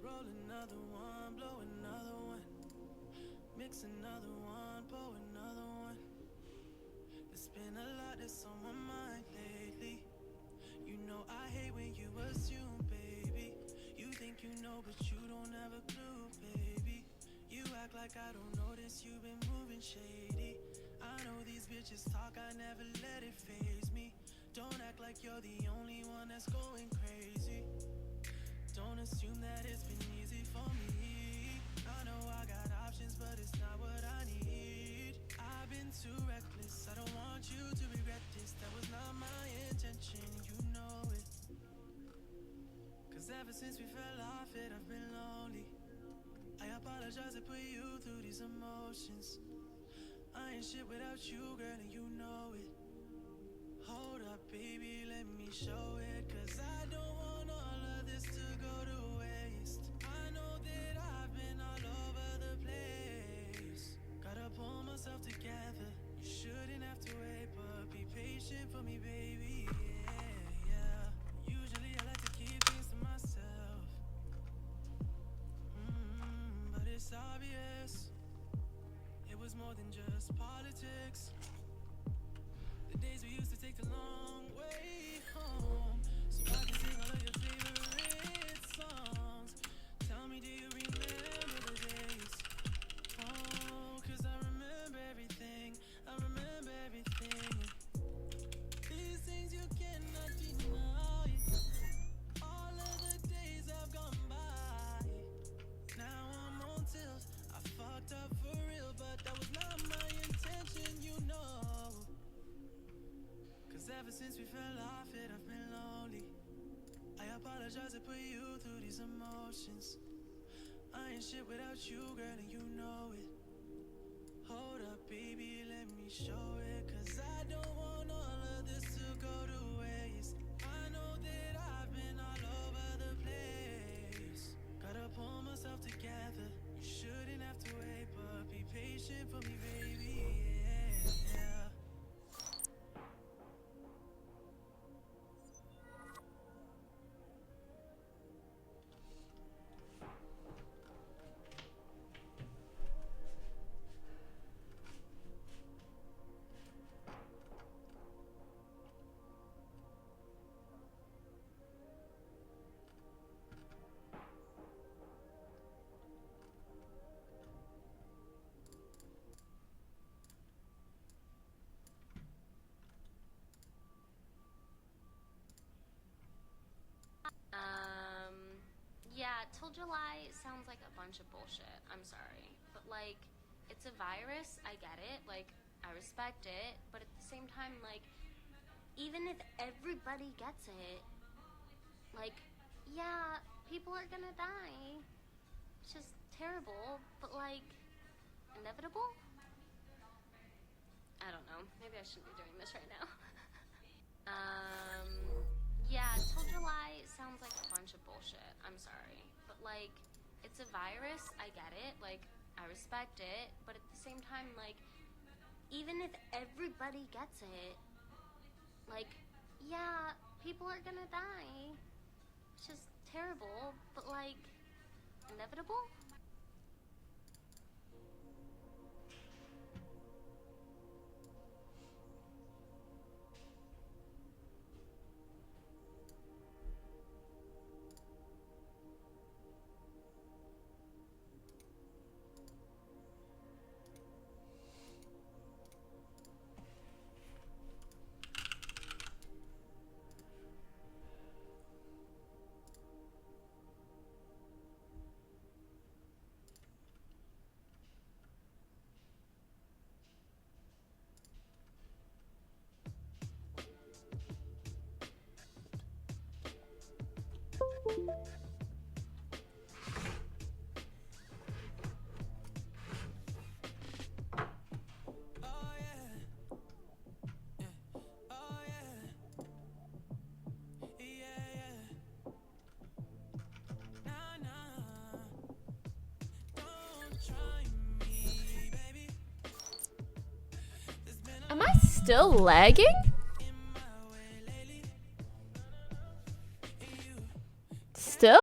Roll another one, blow another one. Mix another one, pour another one. There's been a lot that's on my mind lately. You know I hate when you assume, baby. You think you know, but you don't have a clue, baby. You act like I don't notice you've been moving shady. I know these bitches talk, I never let it faze me. Don't act like you're the only one that's going crazy. Don't assume that it's been easy for me. I know I got options, but it's not what I need. I've been too reckless, I don't want you to regret this. That was not my intention, you know it. Cause ever since we fell off it, I've been lonely. I apologize to put you through these emotions. I ain't shit without you, girl, and you know it. Hold up, baby, let me show it. Cause I don't want all of this to go to waste. I know that I've been all over the place. Gotta pull myself together. You shouldn't have to wait, but be patient for me, baby. Yeah, yeah. Usually I like to keep things to myself. But it's obvious it was more than just politics. The days we used to take the long way home, so I can sing all of your favorite songs. Tell me, do you remember the days? Oh, cause I remember everything. I remember everything. These things you cannot deny. All of the days have gone by. Now I'm on tilt. I fucked up for real, but that was not my intention, you know. Cause ever since we fell off it, I've been lonely. I apologize to put you through these emotions. I ain't shit without you, girl, and you know it. Hold up, baby, let me show it. Cause I don't want all of this to go to waste. I know that I've been all over the place. Gotta pull myself together. You shouldn't have to wait, but be patient for me, baby. Yeah, yeah. Yeah, Till July sounds like a bunch of bullshit. I'm sorry. But, like, it's a virus. I get it. Like, I respect it. But at the same time, like, even if everybody gets it, like, yeah, people are gonna die. It's just terrible. But, like, inevitable? I don't know. Maybe I shouldn't be doing this right now. Yeah, Till July sounds like a bunch of bullshit. I'm sorry. But, like, it's a virus. I get it. Like, I respect it. But at the same time, like, even if everybody gets it, like, yeah, people are gonna die. It's just terrible. But, like, inevitable? Oh yeah, oh yeah, yeah, yeah. Nah, nah, don't try me, baby. There's been a Am I still lagging? in my way lately. You Still?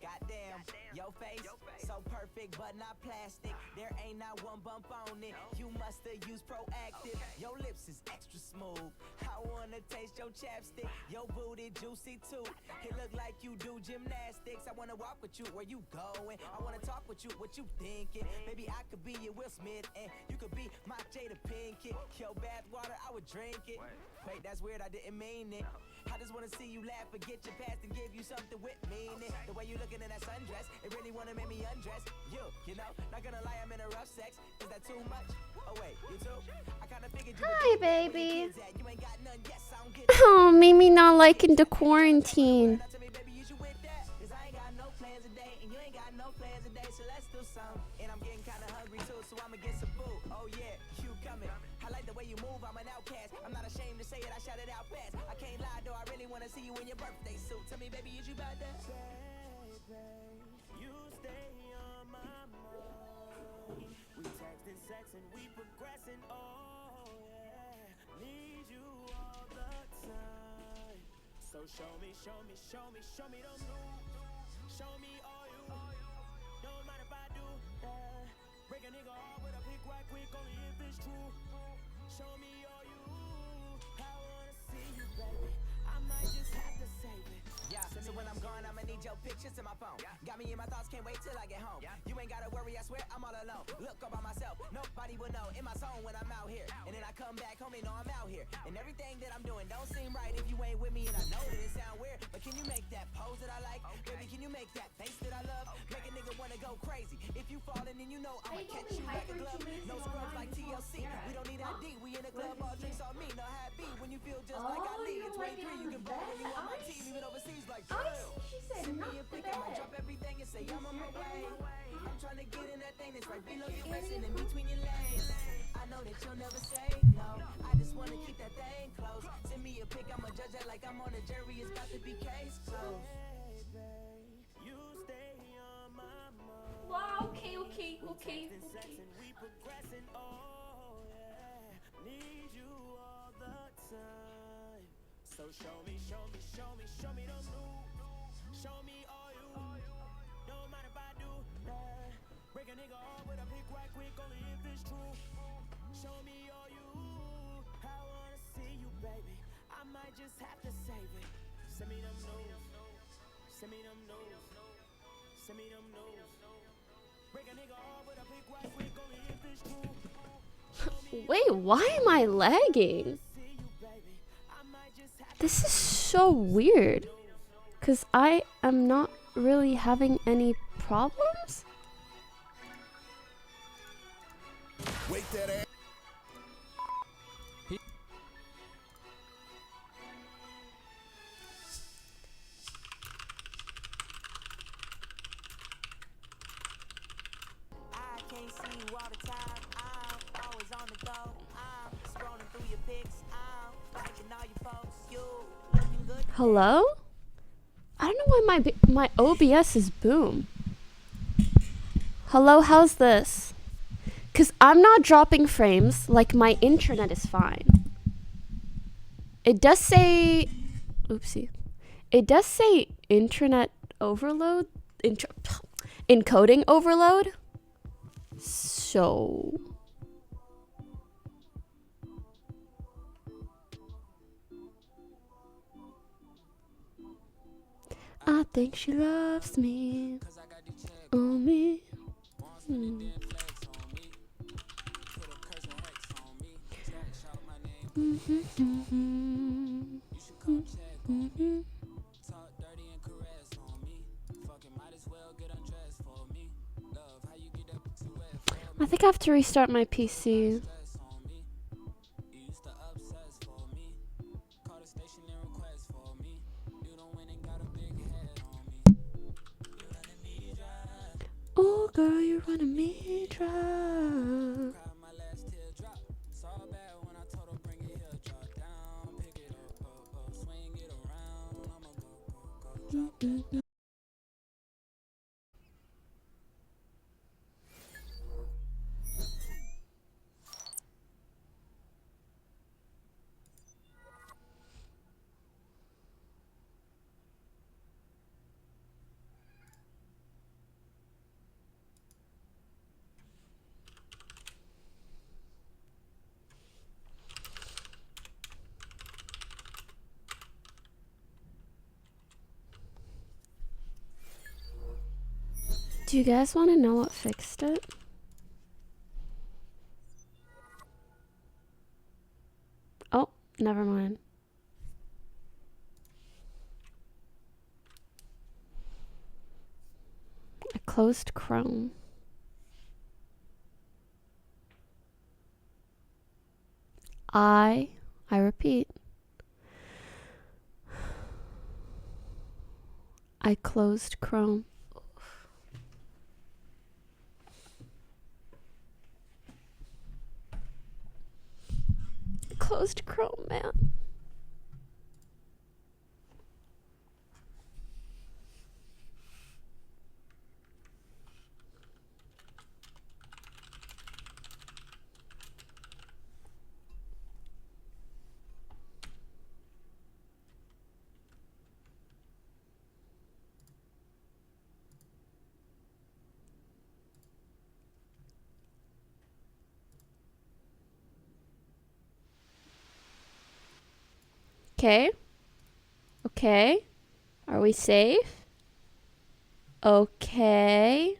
Goddamn, your face, so perfect but not plastic. There ain't not one bump on it. You must have used proactive. Your lips is extra smooth. I wanna taste your chapstick. Your booty juicy too. It look like you do gymnastics. I wanna walk with you where you going. I wanna talk with you, what you thinking. Maybe I could be your Will Smith and you could be my Jada Pinkett. Your bath water, I would drink it. Wait, that's weird, I didn't mean it. I just wanna see you laugh, forget your past, and give you something with meaning. The way you looking in that sundress, it really wanna make me undress. You know, not gonna lie, I'm in a rough sex. Is that too much? Oh wait, you too? I kinda figured you. Hi, baby. You ain't got none, yes, I don't get Oh, Mimi not liking the quarantine. to me, baby, you should with that. Cause I ain't got no plans today, and you ain't got no plans today, so let's do some. And I'm getting kinda hungry too, so I'ma get some food. Oh yeah, you coming. I like the way you move, I'm an outcast. I'm not ashamed to say it, I shout it out fast. I can't lie though, I really wanna see you in your birthday suit. Tell me, baby, is you about that? Baby, you stay on my mind. We texting, sex, and we progressing. Oh yeah, need you all the time. So show me them new. Show me all you. Don't mind if I do. Break a nigga off with a pick right quick, only if it's true. Show me all you. I wanna see you, baby. I might just have to save it. Yeah, so when I'm gone, I'ma need your pictures in my phone. Got me in my thoughts, can't wait till I get home. You ain't gotta worry, I swear I'm all alone. Look all by myself, nobody will know. In my zone when I'm out here. And then I come back home, they know I'm out here. And everything that I'm doing don't seem right if you ain't with me. And I know that it sound weird, but can you make that pose that I like? Baby, can you make that face that I love? Make a nigga wanna go crazy. If you falling, then you know I'ma catch you like a glove. No scrubs like TLC. We don't need ID. We in the club, all drinks on me. No happy when you feel just like I lead. It's 23, you can ball when you on my team, even overseas like drill. Send me a pic, I might drop everything and say I'm on my way. I'm trying to get in that thing that's right below your waist and in between your legs. I know that you'll never say no. I just wanna keep that thing close. Send me a pic, I'ma judge that like I'm on a jury. It's about to be case closed. You stay on my mind. Wow, okay. We progressing, oh yeah. Need you all the time. So show me them new. Show me all you. Don't mind if I do. Break a nigga off with a pick right quick, only if it's true. Show me all you. I wanna see you, baby. I might just have to save it. Send me them news. Send me them news. Send me them news. Break a nigga off with a pick right quick, only if it's true. Wait, why am I lagging? This is so weird. Because I am not really having any problems. Wake that ass. I can't see you all the time. I'm always on the go. I'm scrolling through your pics. I'm liking all your posts. You looking good. Hello? I don't know why my OBS is boom. Hello, how's this? Because I'm not dropping frames. Like, my internet is fine. It does say... Oopsie. It does say internet overload. Encoding overload. So... I think she loves me. Oh, me. I think I have to restart my PC. girl, you're running me dry. Do you guys want to know what fixed it? Oh, never mind. I closed Chrome. I repeat. I closed Chrome. Closed Chrome, man. Okay. Okay. Are we safe? Okay.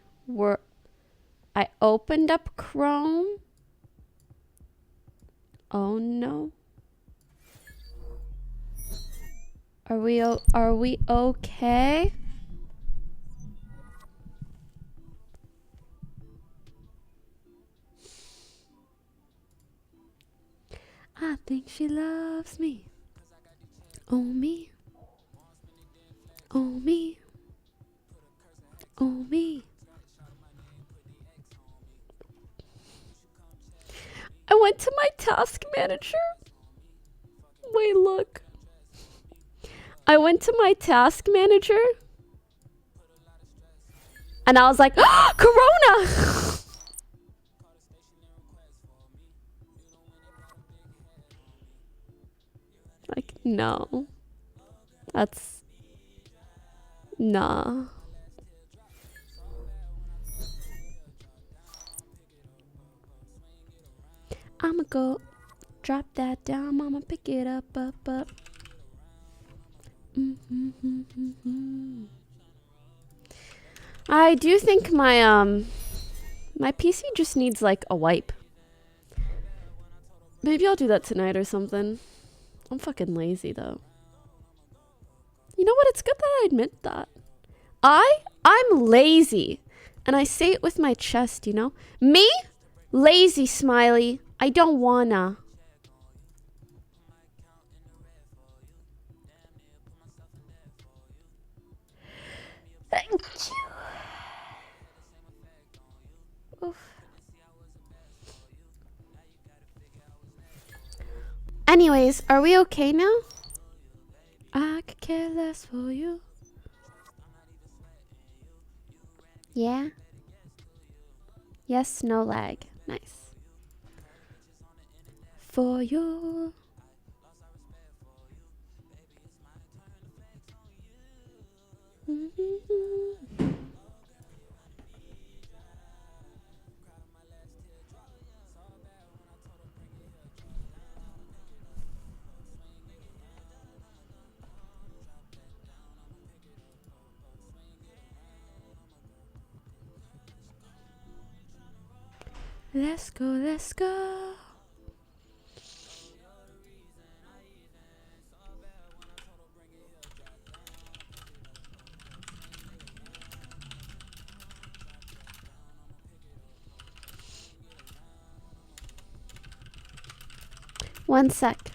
I opened up Chrome. Oh no. Are we okay? I think she loves me. Oh me. Oh me. Oh me. I went to my task manager. Wait, look. I went to my task manager. And I was like, oh, Corona! Like, no. That's... Nah. I'ma go drop that down, I'ma pick it up. I do think my PC just needs like a wipe. Maybe I'll do that tonight or something. I'm fucking lazy though. You know what? It's good that I admit that. I'm lazy. And I say it with my chest, you know? Me? Lazy, Smiley. I don't wanna. Thank you. Oof. Anyways, are we okay now? I could care less for you. Yeah? Yes, no lag. Nice. For you. Let's go, let's go. One sec.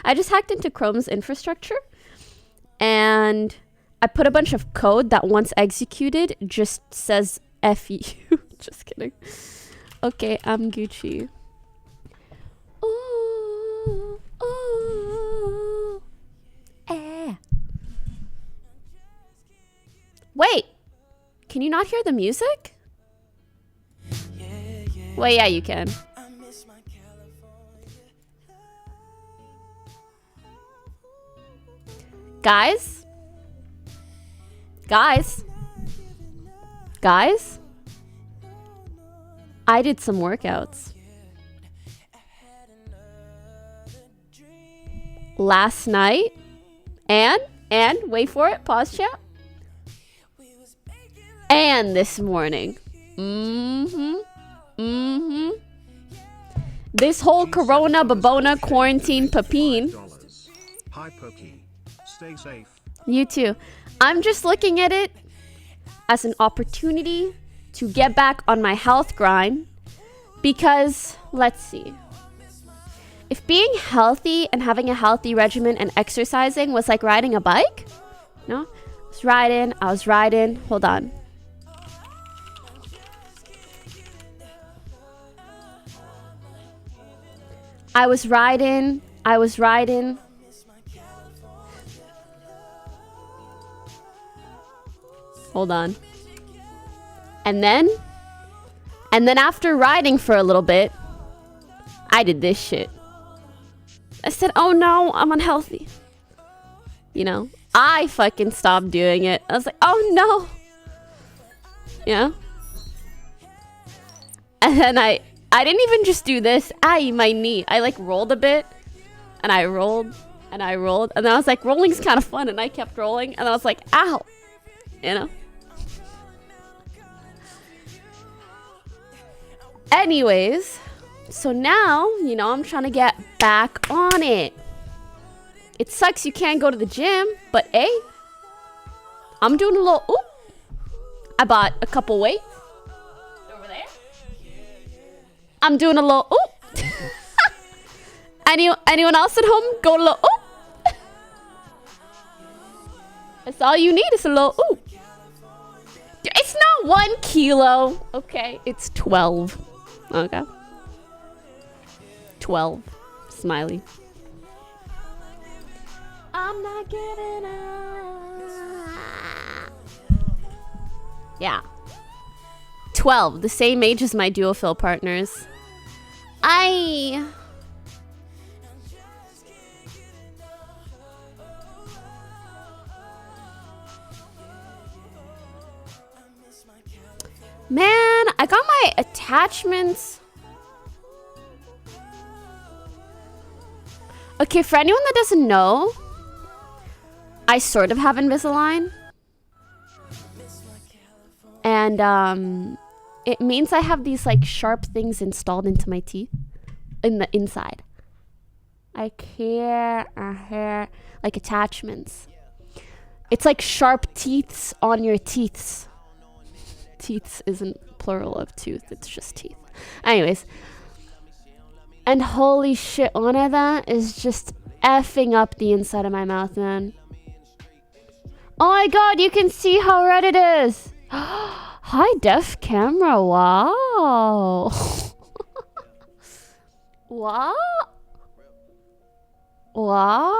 I just hacked into Chrome's infrastructure and I put a bunch of code that once executed just says F you. Just kidding. Okay, I'm Gucci. Ooh, ooh, eh. Wait, can you not hear the music? Well, yeah, you can. Guys? Guys? Guys? I did some workouts. Last night. And, wait for it, pause chat. And this morning. This whole Corona, Babona, quarantine, papine. Hi, Poki. Stay safe. You too. I'm just looking at it as an opportunity to get back on my health grind because, let's see. If being healthy and having a healthy regimen and exercising was like riding a bike, no? I was riding. Hold on. I was riding. Hold on. And then after riding for a little bit, I did this shit. I said, oh no, I'm unhealthy. You know, I fucking stopped doing it. I was like, oh no. You know? And then I didn't even just do this. My knee. I like rolled a bit. And I rolled. And I rolled. And then I was like, rolling's kind of fun. And I kept rolling. And I was like, ow. You know? Anyways. So now, you know, I'm trying to get back on it. It sucks you can't go to the gym. But hey. I'm doing a little... Ooh. I bought a couple weights. Over there. I'm doing a little ooh. Anyone else at home go a little ooh? That's all you need is a little ooh. It's not 1 kilo. Okay, it's 12. Okay. 12. Smiley. I'm not giving up. Yeah. 12, the same age as my duophil partners. Man, I got my attachments. Okay, for anyone that doesn't know, I sort of have Invisalign. And it means I have these like sharp things installed into my teeth in the inside. I care like attachments. It's like sharp teeths on your teeths. Teeths isn't plural of tooth, it's just teeth. Anyways. And holy shit, one of that is just effing up the inside of my mouth, man. Oh my god, you can see how red it is. High def camera, wow. Wow. Wow.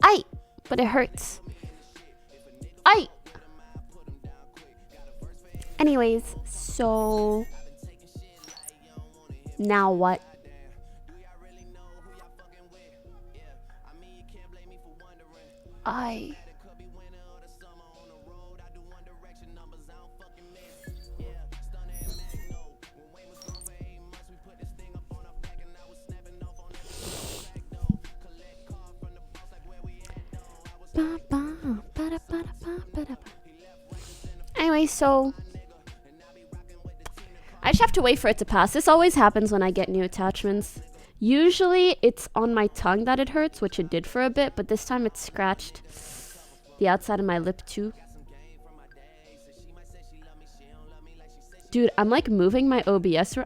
Aye, but it hurts. Aye. Anyways, so now what? Anyway, so I just have to wait for it to pass. This always happens when I get new attachments. Usually it's on my tongue that it hurts, which it did for a bit, but this time it scratched the outside of my lip too. Dude, I'm like moving my OBS.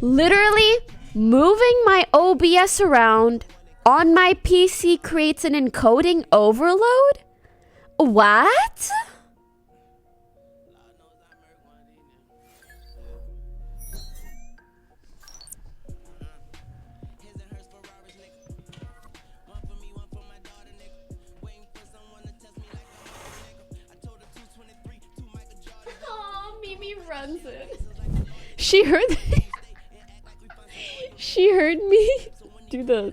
Literally moving my OBS around on my PC creates an encoding overload? What? Oh, Mimi runs it. She heard she heard me do the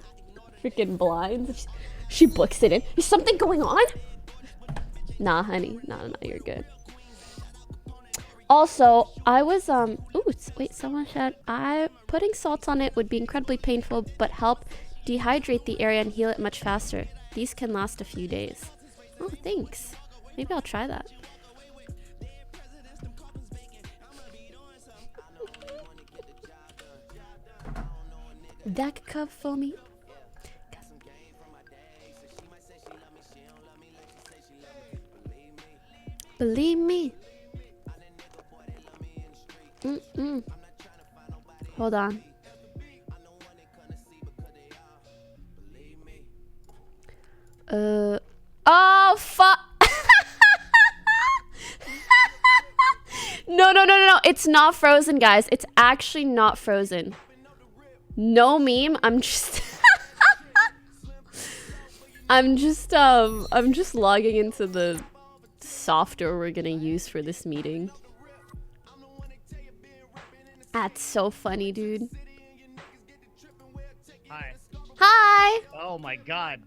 freaking blinds. She books it in. Is something going on? Nah, honey. Nah, you're good. Also, I was wait, someone said putting salt on it would be incredibly painful, but help dehydrate the area and heal it much faster. These can last a few days. Oh, thanks. Maybe I'll try that. That could come for me. Believe me. Hold on. Oh, fuck. No. It's not frozen, guys. It's actually not frozen. No meme. I'm just I'm just logging into the software we're gonna use for this meeting. That's so funny, dude. Hi. Hi. Oh my god.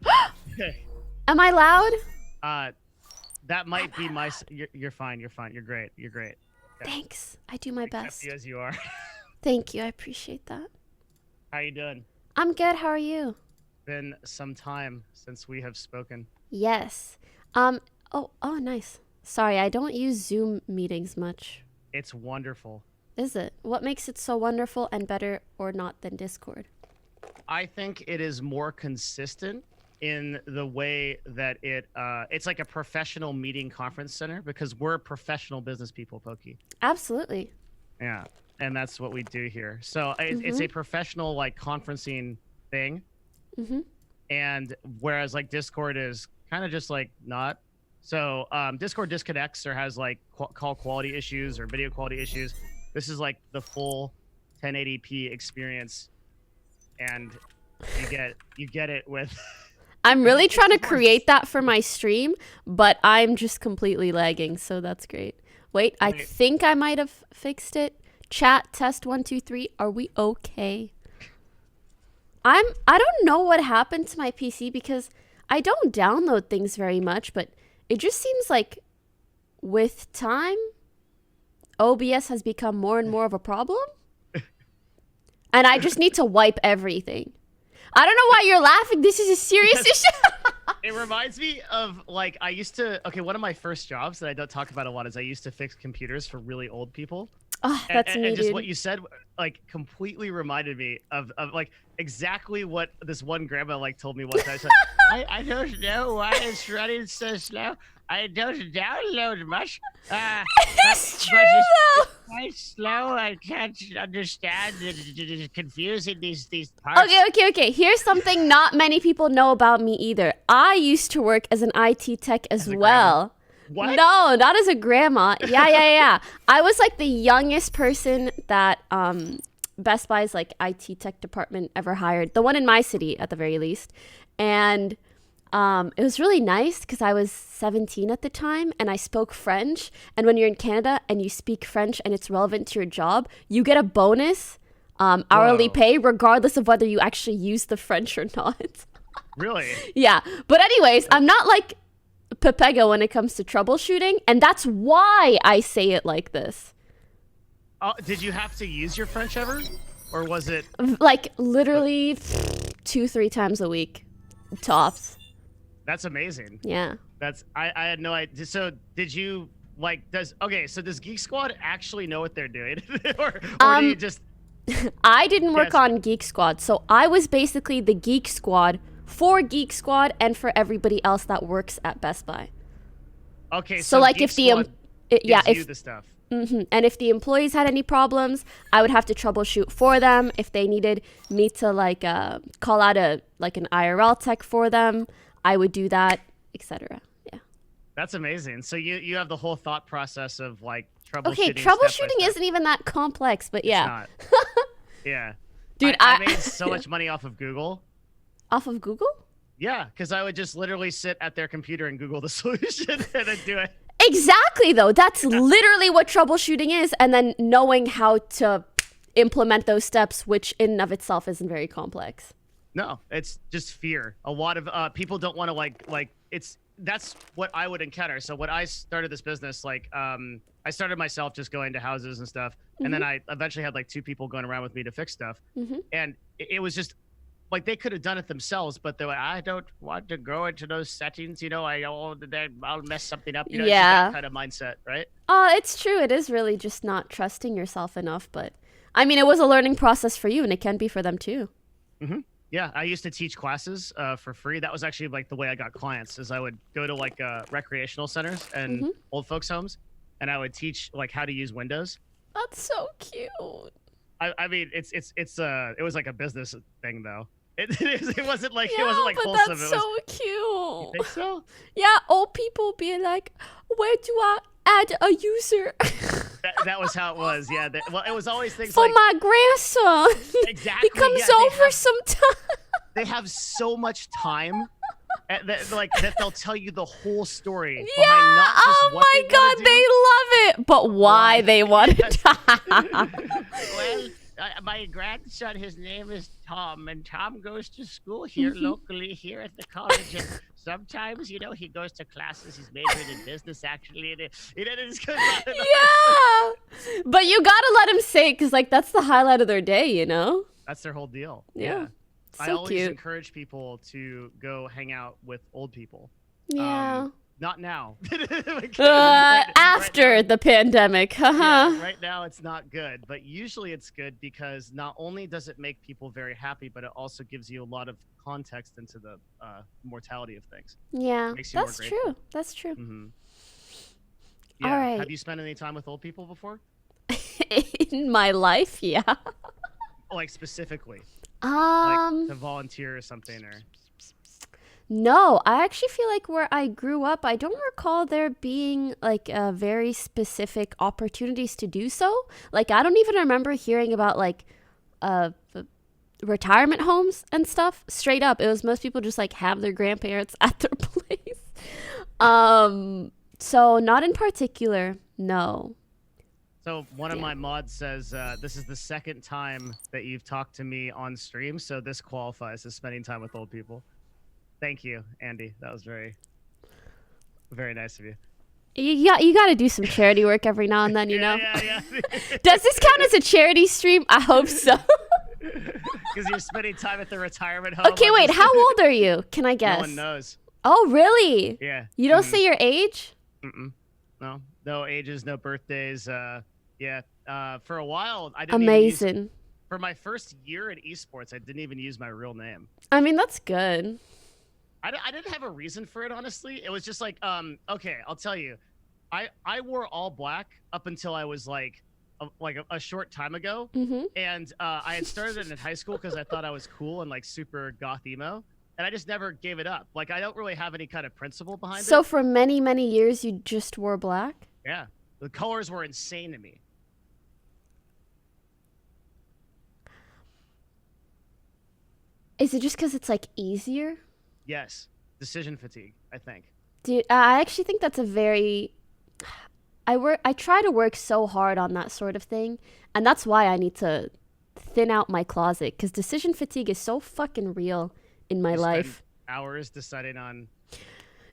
Am I loud? That might be my. You're fine. You're great. Yeah. Thanks. I do my best. Accept you as you are. Thank you. I appreciate that. How you doing? I'm good. How are you? Been some time since we have spoken. Yes. Oh, nice. Sorry, I don't use Zoom meetings much. It's wonderful. Is it? What makes it so wonderful and better or not than Discord? I think it is more consistent in the way that it's like a professional meeting conference center because we're professional business people, Poki. Absolutely. Yeah, and that's what we do here. So it's a professional like conferencing thing. And whereas like Discord is kind of just like not. So Discord disconnects or has like call quality issues or video quality issues. This is like the full 1080p experience, and you get it with. I'm really trying to create that for my stream, but I'm just completely lagging, so that's great. Wait, I think I might have fixed it. Chat test 1 2 3. Are we okay? I don't know what happened to my PC because I don't download things very much, but it just seems like with time, OBS has become more and more of a problem. And I just need to wipe everything. I don't know why you're laughing. This is a serious issue. It reminds me of like one of my first jobs that I don't talk about a lot is I used to fix computers for really old people. Oh, that's me, and just dude. what you said like completely reminded me of like exactly what this one grandma like told me one time. I don't know why it's running so slow. I don't download much. It's true though. Quite slow. I can't understand. It's confusing these parts. Okay. Here's something not many people know about me either. I used to work as an IT tech as well. What? No, not as a grandma. Yeah. I was like the youngest person that Best Buy's like IT tech department ever hired. The one in my city at the very least. And it was really nice because I was 17 at the time and I spoke French. And when you're in Canada and you speak French and it's relevant to your job, you get a bonus hourly pay regardless of whether you actually use the French or not. Really? Yeah. But anyways, I'm not like Pepega when it comes to troubleshooting. And that's why I say it like this. Did you have to use your French ever? Or was it? Like literally 2-3 times a week. Tops. That's amazing. Yeah. I had no idea. So did you like does Geek Squad actually know what they're doing? or do you just I didn't work on Geek Squad, so I was basically the Geek Squad for Geek Squad and for everybody else that works at Best Buy. Okay, So like Geek if the Squad gives you the stuff. And if the employees had any problems, I would have to troubleshoot for them. If they needed me to like call out an IRL tech for them, I would do that, etc. Yeah. That's amazing. So you have the whole thought process of like troubleshooting. Okay, troubleshooting isn't even that complex, but yeah. It's not. Yeah. Dude, I made so much money off of Google. Off of Google? Yeah, because I would just literally sit at their computer and Google the solution and then do it. Exactly, though. That's literally what troubleshooting is, and then knowing how to implement those steps, which in and of itself isn't very complex. No, it's just fear. A lot of people don't want to like it's that's what I would encounter. So when I started this business, like I started myself just going to houses and stuff, and then I eventually had like 2 people going around with me to fix stuff, and it was just like they could have done it themselves, but they're like, I don't want to go into those settings, you know. I'll mess something up, you know. Yeah. It's that kind of mindset, right? It's true. It is really just not trusting yourself enough, but I mean, it was a learning process for you, and it can be for them too. Yeah, I used to teach classes for free. That was actually like the way I got clients. Is I would go to like recreational centers and old folks homes, and I would teach like how to use Windows. That's so cute. I mean, it was like a business thing though. It wasn't like Yeah, it wasn't like but wholesome. that's It was, so cute. you think so? Yeah, old people being like, where do I add a user That was how it was. Yeah. Well, it was always things for like my grandson? exactly. He comes yeah, over sometime. They have so much time. That they'll tell you the whole story. Yeah. Behind not just Oh what my they God, wanna do. they love it. But why they want it? Well, my grandson, his name is Tom, and Tom goes to school here locally here at the college. And sometimes, you know, he goes to classes. He's majoring in business, actually. And it's good. Yeah. But you gotta let him say it, because like that's the highlight of their day, you know? That's their whole deal. Yeah. I So always cute. encourage people to go hang out with old people. Yeah. Not now. After the pandemic. Yeah, right now it's not good, but usually it's good because not only does it make people very happy, but it also gives you a lot of context into the mortality of things. Yeah, Makes you more that's grateful. true. That's true. Yeah. All right. Have you spent any time with old people before? In my life, yeah. Like specifically, like to volunteer or something, or No, I actually feel like where I grew up, I don't recall there being like very specific opportunities to do so. Like, I don't even remember hearing about like retirement homes and stuff. Straight up, it was most people just like have their grandparents at their place. So not in particular, no. So one of my mods says this is the second time that you've talked to me on stream, so this qualifies as spending time with old people. Thank you, Andy. That was very, very nice of you. You got to do some charity work every now and then, you know? Yeah. Does this count as a charity stream? I hope so. Because you're spending time at the retirement home. Okay, wait. How old are you? Can I guess? No one knows. Oh, really? Yeah. You don't say your age? No ages, no birthdays. Yeah. For a while, I didn't Amazing. For my first year in esports, I didn't even use my real name. I mean, that's good. I didn't have a reason for it, honestly. It was just like, okay, I'll tell you. I wore all black up until I was like a short time ago. And I had started it in high school because I thought I was cool and like super goth emo. And I just never gave it up. Like, I don't really have any kind of principle behind it. So for many, many years, you just wore black? Yeah. The colors were insane to me. Is it just because it's like easier? Yes. Decision fatigue, I think. Dude, I actually think that's a very... I try to work so hard on that sort of thing, and that's why I need to thin out my closet, because decision fatigue is so fucking real in my life. Hours deciding on...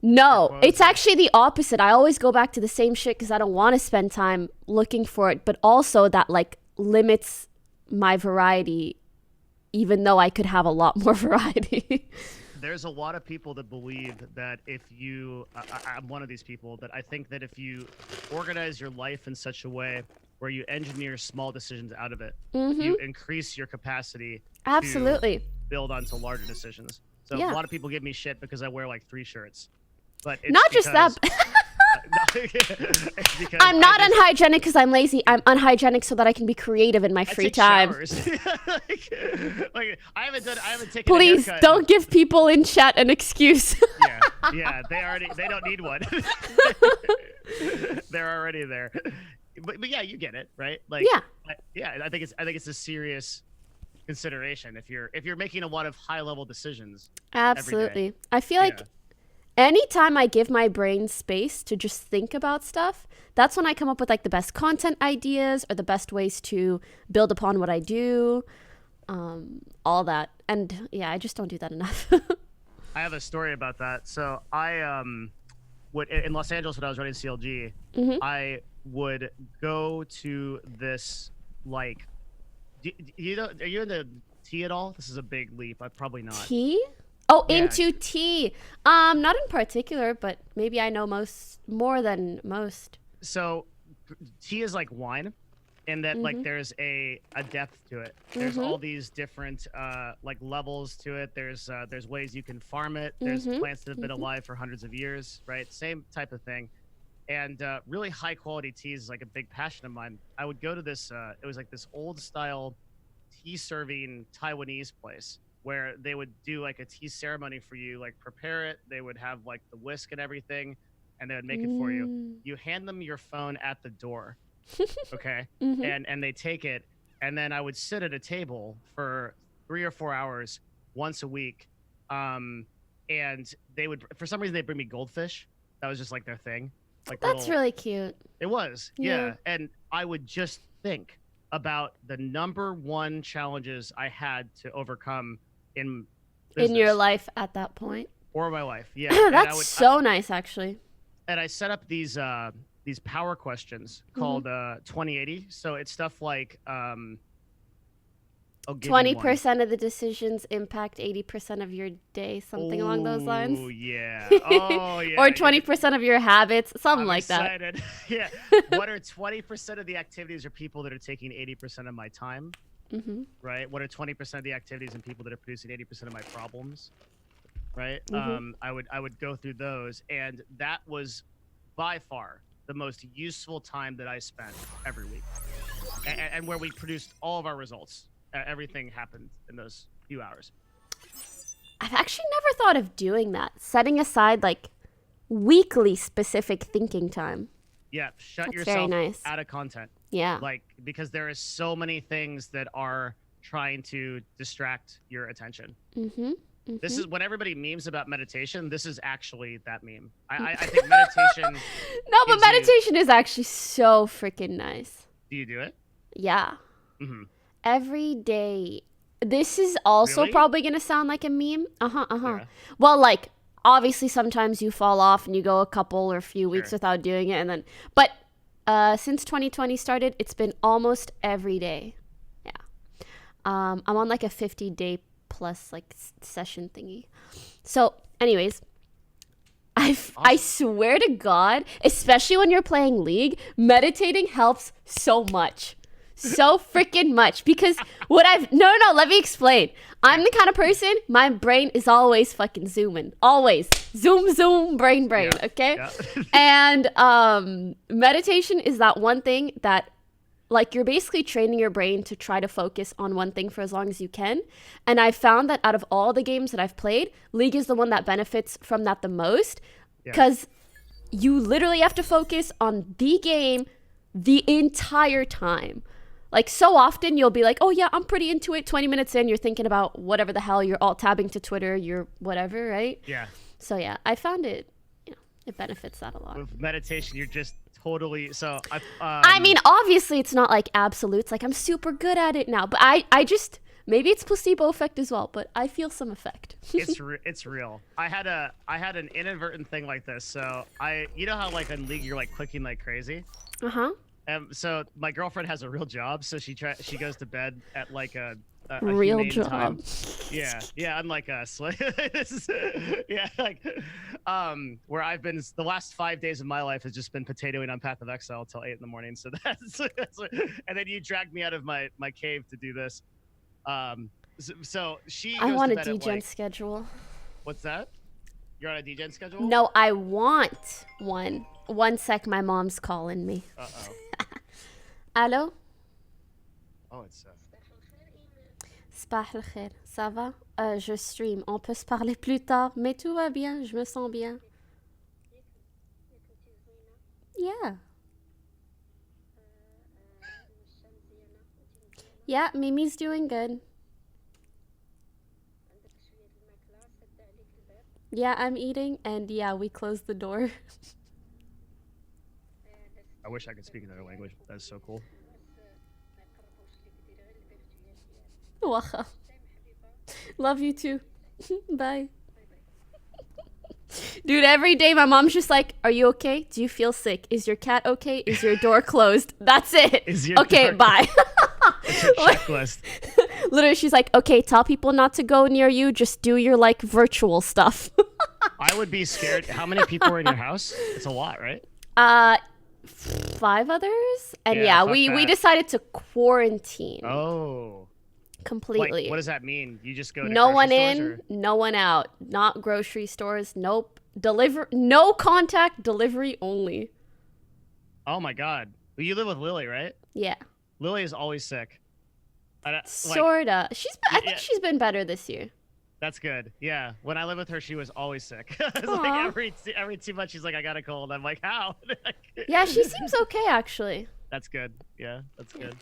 No, it's actually the opposite. I always go back to the same shit because I don't want to spend time looking for it, but also that like limits my variety, even though I could have a lot more variety. There's a lot of people that believe that if you, I'm one of these people, that I think that if you organize your life in such a way where you engineer small decisions out of it, you increase your capacity Absolutely. to build onto larger decisions. So Yeah. a lot of people give me shit because I wear like 3 shirts. But it's Not just that. it's because I'm not I just, unhygienic because I'm lazy. I'm unhygienic so that I can be creative in my I free take time. showers. like I haven't taken Please a haircut. don't give people in chat an excuse. Yeah, they don't need one. They're already there. But yeah, you get it, right? Like Yeah. I think it's a serious consideration if you're making a lot of high level decisions. Absolutely. I feel like anytime I give my brain space to just think about stuff, that's when I come up with like the best content ideas or the best ways to build upon what I do. All that. And yeah, I just don't do that enough. I have a story about that. So I would in Los Angeles when I was running CLG, I would go to this like you know, are you into tea at all? This is a big leap. Probably not. Tea? Oh, Yeah. into tea. Not in particular, but maybe I know more than most. So tea is like wine, in that like there's a depth to it. There's all these different like levels to it. There's ways you can farm it. There's plants that have been alive for hundreds of years, right? Same type of thing. And really high quality teas is like a big passion of mine. I would go to this, it was like this old style tea serving Taiwanese place where they would do like a tea ceremony for you, like prepare it. They would have like the whisk and everything, and they would make it for you. You hand them your phone at the door, okay? And they take it, and then I would sit at a table for 3 or 4 hours once a week. And they would, for some reason, they'd bring me goldfish. That was just like their thing. Like That's really cute. It was, yeah. And I would just think about the number one challenges I had to overcome in your life at that point. Or my life, yeah. That's so nice, actually. And I set up these power questions called 2080. So it's stuff like 20% of the decisions impact 80% of your day, something along those lines. Oh yeah. Oh yeah. Or 20% of your habits, something like excited. that. Yeah. What are 20% of the activities or people that are taking 80% of my time? Right. What are 20% of the activities and people that are producing 80% of my problems? Right. I would go through those, and that was by far the most useful time that I spent every week, and where we produced all of our results. Everything happened in those few hours. I've actually never thought of doing that. Setting aside like weekly specific thinking time. Yeah, shut That's yourself very nice. out of content. Yeah. Like, because there is so many things that are trying to distract your attention. This is when everybody memes about meditation. This is actually that meme. I think meditation. No, but meditation is actually so freaking nice. Do you do it? Yeah. Every day. This is also Really? probably going to sound like a meme. Yeah. Well, like, obviously sometimes you fall off and you go a couple or a few weeks without doing it. But since 2020 started, it's been almost every day. Yeah. I'm on like a 50-day plus like session thingy. So anyways, I swear to God, especially when you're playing League, meditating helps so much. So freaking much, because no, let me explain. I'm the kind of person, my brain is always fucking zooming. Always. Zoom, brain, Yeah. okay? Yeah. And meditation is that one thing that, like, you're basically training your brain to try to focus on one thing for as long as you can. And I found that out of all the games that I've played, League is the one that benefits from that the most, because you literally have to focus on the game the entire time. Like, so often you'll be like, oh yeah, I'm pretty into it. 20 minutes in, you're thinking about whatever the hell, you're alt tabbing to Twitter, you're whatever, right? Yeah. So yeah, I found it, it benefits that a lot. With meditation, you're just totally I mean, obviously it's not like absolutes, like I'm super good at it now, but I just, maybe it's placebo effect as well, but I feel some effect. it's real. I had an inadvertent thing like this. So you know how like in League you're like clicking like crazy? So my girlfriend has a real job, so she goes to bed at like a real humane job. time. Yeah, unlike us. Like, this is, where I've been the last 5 days of my life has just been potatoing on Path of Exile till 8 in the morning. So that's and then you dragged me out of my cave to do this. So she goes I want to a bed at, DGen like, schedule. what's that? You're on a DGen schedule? No, I want one. One sec, my mom's calling me. Uh-oh. Allô? Oh, it's... Sabah al khair. Ça va? Je stream. On peut se parler plus tard, mais tout va bien. Je me sens bien. Yeah. Yeah, Mimi's doing good. Yeah, I'm eating, and yeah, we closed the door. I wish I could speak another language. That's so cool. Wacha. Love you too. Bye. Dude, every day my mom's just like, are you okay? Do you feel sick? Is your cat okay? Is your door closed? That's it. Okay, bye. It's a checklist. Literally, she's like, okay, tell people not to go near you. Just do your like virtual stuff. I would be scared. How many people are in your house? It's a lot, right? 5 others. And Yeah, yeah, fuck we that. decided to quarantine Oh. completely. Like, what does that mean? You just go to No grocery one stores, in, or- no one out. Not grocery stores. Nope. No contact, delivery only. Oh my God. Well, you live with Lily, right? Yeah. Lily is always sick. Sorta. I think yeah. she's been better this year. That's good. Yeah. When I lived with her, she was always sick. It's Aw. like every 2 months, she's like, I got a cold. I'm like, how? Yeah, she seems okay actually. That's good. Yeah, that's good.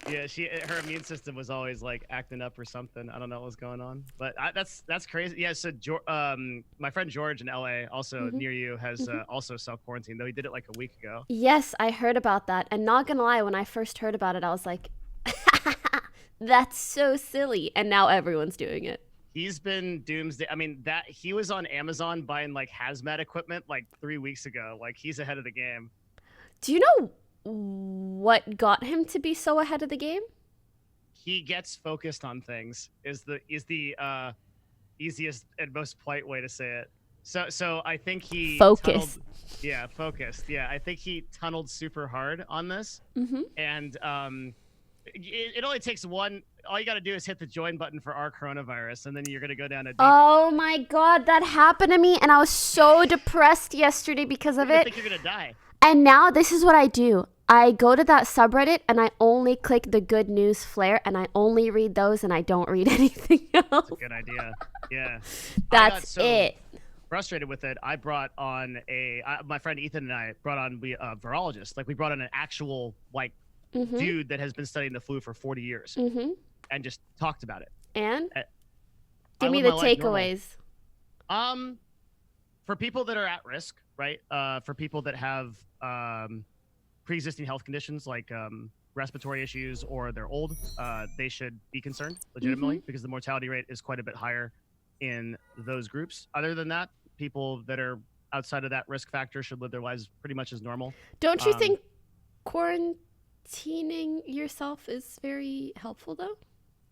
Yeah, her immune system was always like acting up or something. I don't know what was going on, but that's crazy. Yeah. So my friend George in LA, also near you, has also self quarantined. Though he did it like a week ago. Yes, I heard about that. And not gonna lie, when I first heard about it, I was like, that's so silly. And now everyone's doing it. He's been doomsday. I mean, that he was on Amazon buying like hazmat equipment like 3 weeks ago. Like he's ahead of the game. Do you know what got him to be so ahead of the game? He gets focused on things. Is the easiest and most polite way to say it. So I think he Focus. Focused. Yeah, I think he tunneled super hard on this. And it only takes one. All you got to do is hit the join button for our coronavirus, and then you're gonna go down a deep. Oh my God, that happened to me, and I was so depressed yesterday because of I it. think you're gonna die. And now this is what I do. I go to that subreddit and I only click the good news flare and I only read those and I don't read anything else. That's a good idea. Yeah. That's it. Frustrated with it. I brought on my friend Ethan and I brought on a virologist. Like we brought on an actual like dude that has been studying the flu for 40 years and just talked about it. And I give me live the my life normal. takeaways. For people that are at risk, right? For people that have pre-existing health conditions like respiratory issues or they're old, they should be concerned legitimately because the mortality rate is quite a bit higher in those groups. Other than that, people that are outside of that risk factor should live their lives pretty much as normal. Don't you think quarantining yourself is very helpful though?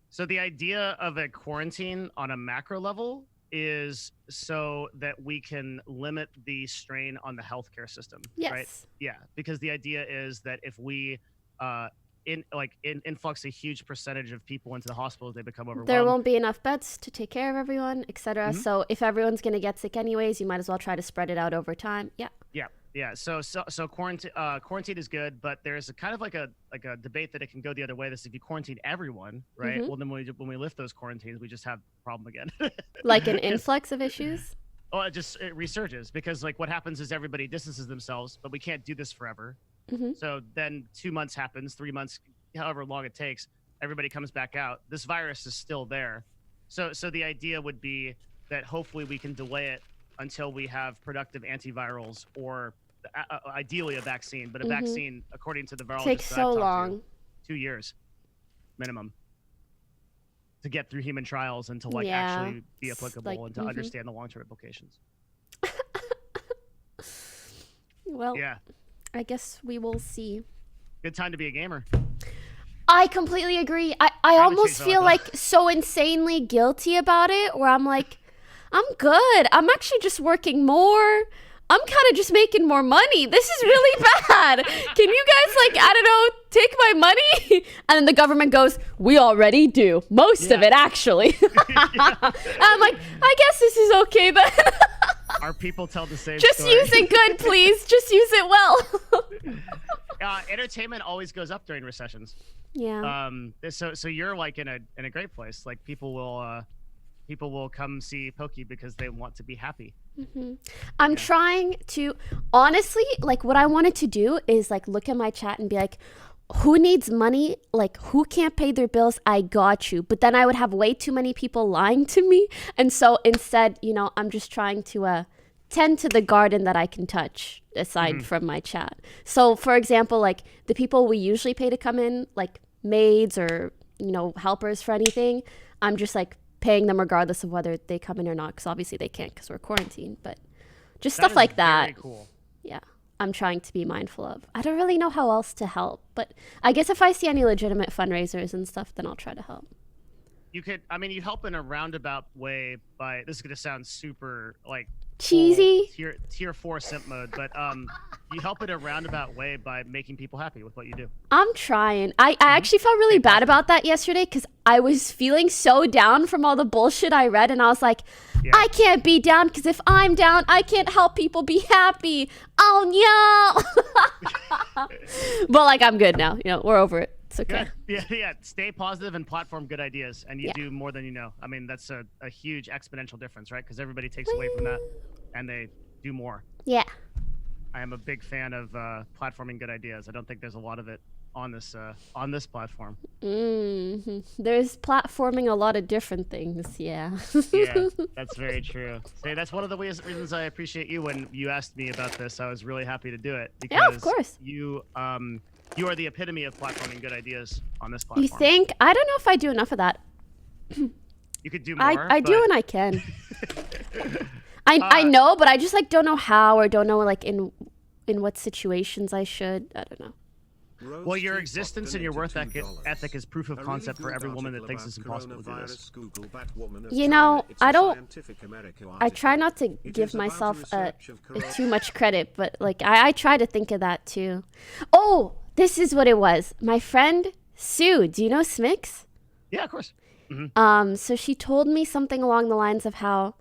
So the idea of a quarantine on a macro level is so that we can limit the strain on the healthcare system. Yes. Right? Yeah, because the idea is that if we influx a huge percentage of people into the hospitals, they become overwhelmed. There won't be enough beds to take care of everyone, etc. So if everyone's gonna get sick anyways, you might as well try to spread it out over time. Yeah. Yeah. So quarantine is good, but there's a kind of like a debate that it can go the other way. This if you quarantine everyone, right? Well, then when we lift those quarantines, we just have a problem again. Like an influx of issues. Oh, it resurges because like what happens is everybody distances themselves, but we can't do this forever. So then 2 months happens, 3 months, however long it takes, everybody comes back out. This virus is still there. So the idea would be that hopefully we can delay it until we have productive antivirals or ideally a vaccine. But a vaccine, according to the virologist, Takes so long. 2 years minimum to get through human trials and to like Yeah. actually be applicable and to understand the long-term implications. Well, Yeah. I guess we will see. Good time to be a gamer. I completely agree. I haven't almost changed my feel life, like so insanely guilty about it where I'm like, I'm good. I'm actually just working more. I'm kind of just making more money. This is really bad. Can you guys like, I don't know, take my money? And then the government goes, we already do. Most of it actually. And I'm like, I guess this is okay then. Our people tell the same Just story. use it good, please. Just use it well. Entertainment always goes up during recessions. Yeah. So you're like in a great place. Like people will come see Poki because they want to be happy. I'm trying to, honestly, like what I wanted to do is like look at my chat and be like, who needs money? Like who can't pay their bills? I got you. But then I would have way too many people lying to me. And so instead, you know, I'm just trying to tend to the garden that I can touch aside from my chat. So for example, like the people we usually pay to come in, like maids or, you know, helpers for anything, I'm just like paying them regardless of whether they come in or not, because obviously they can't because we're quarantined, but just stuff like that. Very cool. Yeah, I'm trying to be mindful of. I don't really know how else to help, but I guess if I see any legitimate fundraisers and stuff, then I'll try to help. You could, I mean, you help in a roundabout way by, this is going to sound super like Cheesy. tier 4 simp mode, but you help in a roundabout way by making people happy with what you do. I'm trying. I actually felt really bad about that yesterday because I was feeling so down from all the bullshit I read, and I was like, I can't be down because if I'm down, I can't help people be happy. Oh no. But like, I'm good now. You know, we're over it. It's okay. Yeah. Stay positive and platform good ideas, and you do more than you know. I mean, that's a huge exponential difference, right? Because everybody takes away from that, and they do more. Yeah. I am a big fan of platforming good ideas. I don't think there's a lot of it on this platform. There's platforming a lot of different things. Yeah. Yeah, that's very true. Say that's one of the reasons I appreciate you. When you asked me about this, I was really happy to do it because yeah, of course. You are the epitome of platforming good ideas on this platform. You think? I don't know if I do enough of that. You could do more. I do when I can. I know, but I just like don't know how, or don't know like in what situations I should. I don't know. Well, your existence and your worth ethic is proof of concept for every woman that thinks it's impossible to do this. You know, I try not to give myself too much credit, but like I try to think of that too. Oh, this is what it was. My friend Sue, do you know Smix? Yeah, of course. Mm-hmm. So she told me something along the lines of how,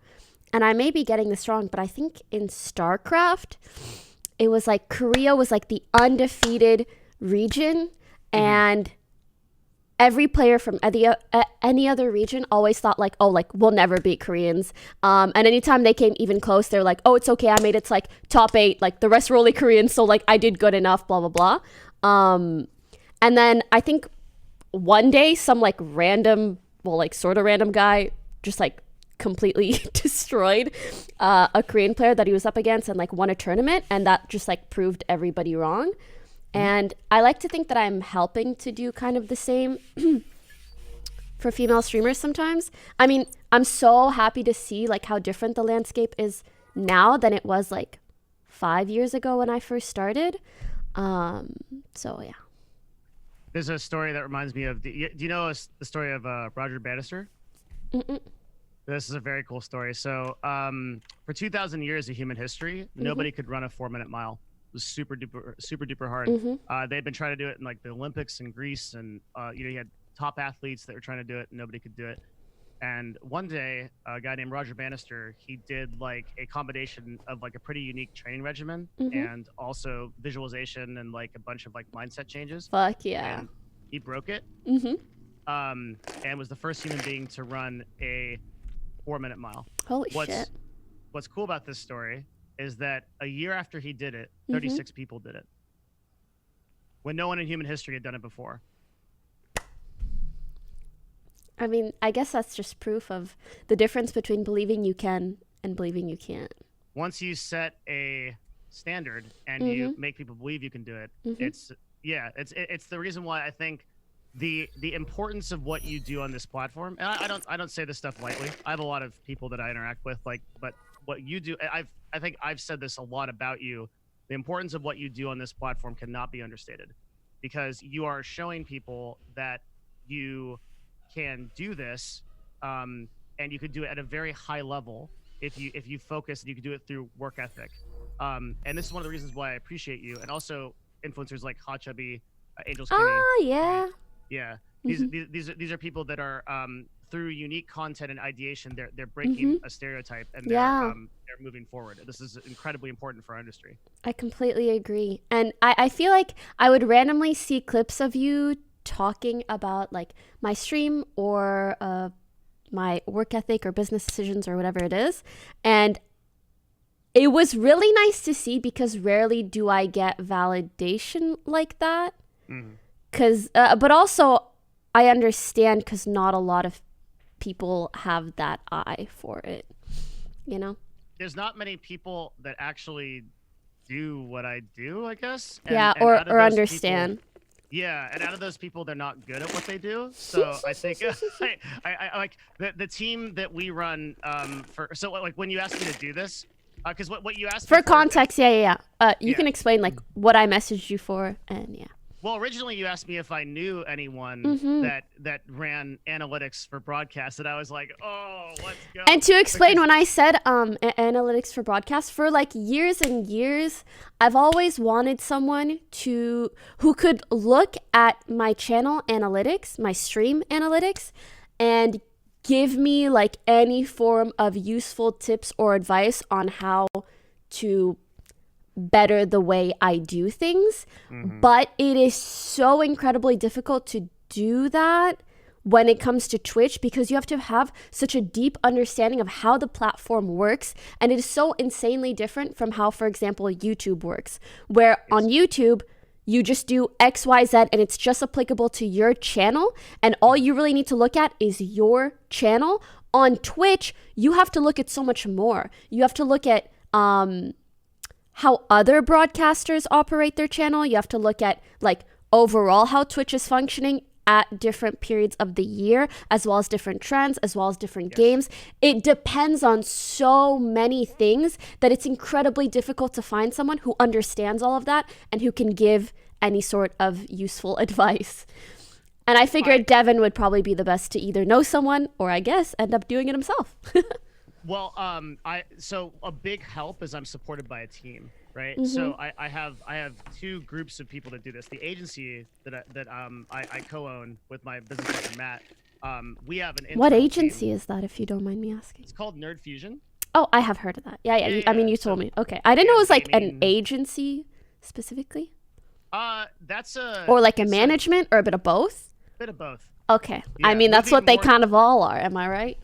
and I may be getting this wrong, but I think in StarCraft, it was like Korea was like the undefeated region, and every player from any other region always thought like, oh, like we'll never beat Koreans, and anytime they came even close, they're like, oh, it's okay, I made it to like top 8, like the rest were only Koreans, so like I did good enough, blah blah blah. And then I think one day some like random, well, like sort of random guy just like completely destroyed a Korean player that he was up against and like won a tournament, and that just like proved everybody wrong. And I like to think that I'm helping to do kind of the same for female streamers sometimes. I mean, I'm so happy to see like how different the landscape is now than it was like 5 years ago when I first started. So yeah. There's a story that reminds me of, do you know the story of Roger Bannister? Mm-mm. This is a very cool story. So for 2,000 years of human history, nobody could run a 4-minute mile. It was super duper hard. They'd been trying to do it in like the Olympics in Greece, and you had top athletes that were trying to do it, and nobody could do it. And one day, a guy named Roger Bannister, he did like a combination of like a pretty unique training regimen and also visualization and like a bunch of like mindset changes. Fuck yeah. And he broke it. And was the first human being to run a 4-minute mile. Holy shit. What's cool about this story is that a year after he did it, 36 people did it. When no one in human history had done it before. I mean, I guess that's just proof of the difference between believing you can and believing you can't. Once you set a standard and you make people believe you can do it, it's the reason why I think the importance of what you do on this platform, and I don't say this stuff lightly. I have a lot of people that I interact with, but what you do, I think I've said this a lot about you. The importance of what you do on this platform cannot be understated, because you are showing people that you can do this, and you could do it at a very high level if you focus, and you can do it through work ethic. And this is one of the reasons why I appreciate you, and also influencers like Hot Chubby, Angel Skinny. Oh yeah. Yeah, these are people that are through unique content and ideation, they're breaking a stereotype, and they're moving forward. This is incredibly important for our industry. I completely agree. And I feel like I would randomly see clips of you talking about like my stream or my work ethic or business decisions or whatever it is. And it was really nice to see because rarely do I get validation like that. But also I understand because not a lot of people have that eye for it, you know? There's not many people that actually do what I do, I guess. Or understand. And out of those people, they're not good at what they do. So I think I like the team that we run so like when you asked me to do this, because what you asked for me context, you can explain like what I messaged you for, and Well, originally you asked me if I knew anyone that ran analytics for broadcast, and I was like, oh, let's go. And to explain, when I said analytics for broadcast, for like years and years, I've always wanted someone who could look at my channel analytics, my stream analytics, and give me like any form of useful tips or advice on how to better the way I do things. But it is so incredibly difficult to do that when it comes to Twitch because you have to have such a deep understanding of how the platform works. And it is so insanely different from how, for example, YouTube works, where on YouTube, you just do X, Y, Z, and it's just applicable to your channel. And all you really need to look at is your channel. On Twitch, you have to look at so much more. You have to look at how other broadcasters operate their channel. You have to look at like overall how Twitch is functioning at different periods of the year, as well as different trends, as well as different games. It depends on so many things that it's incredibly difficult to find someone who understands all of that and who can give any sort of useful advice. And I figured Devin would probably be the best to either know someone or, I guess, end up doing it himself. Well, so a big help is I'm supported by a team, right? So I have two groups of people that do this. The agency that I co-own with my business partner Matt. We have an What internal agency team. is that, if you don't mind me asking? It's called Nerd Fusion. Oh, I have heard of that. Yeah. I mean, you told me. Okay, I didn't know it was like an agency specifically. That's a or like a management or a bit of both. Bit of both. Okay, Yeah, I mean that's moving what they more- kind of all are. Am I right?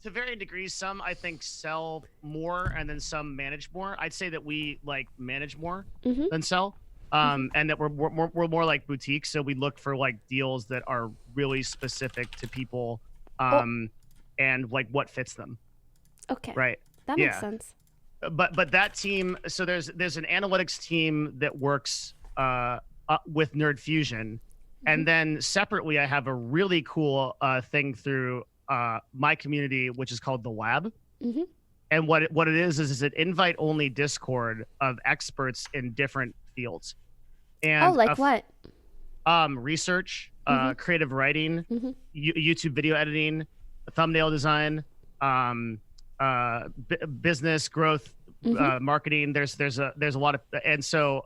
To varying degrees, some I think sell more and then some manage more. I'd say that we like manage more than sell, and that we're more like boutiques. So we look for like deals that are really specific to people, and like what fits them. Okay, Right. that makes sense. But that team. So there's an analytics team that works with Nerd Fusion, and then separately I have a really cool thing through my community, which is called the Lab. And what it is an invite only Discord of experts in different fields. And what? Research, creative writing, YouTube video editing, thumbnail design, business growth, marketing. There's a lot of, and so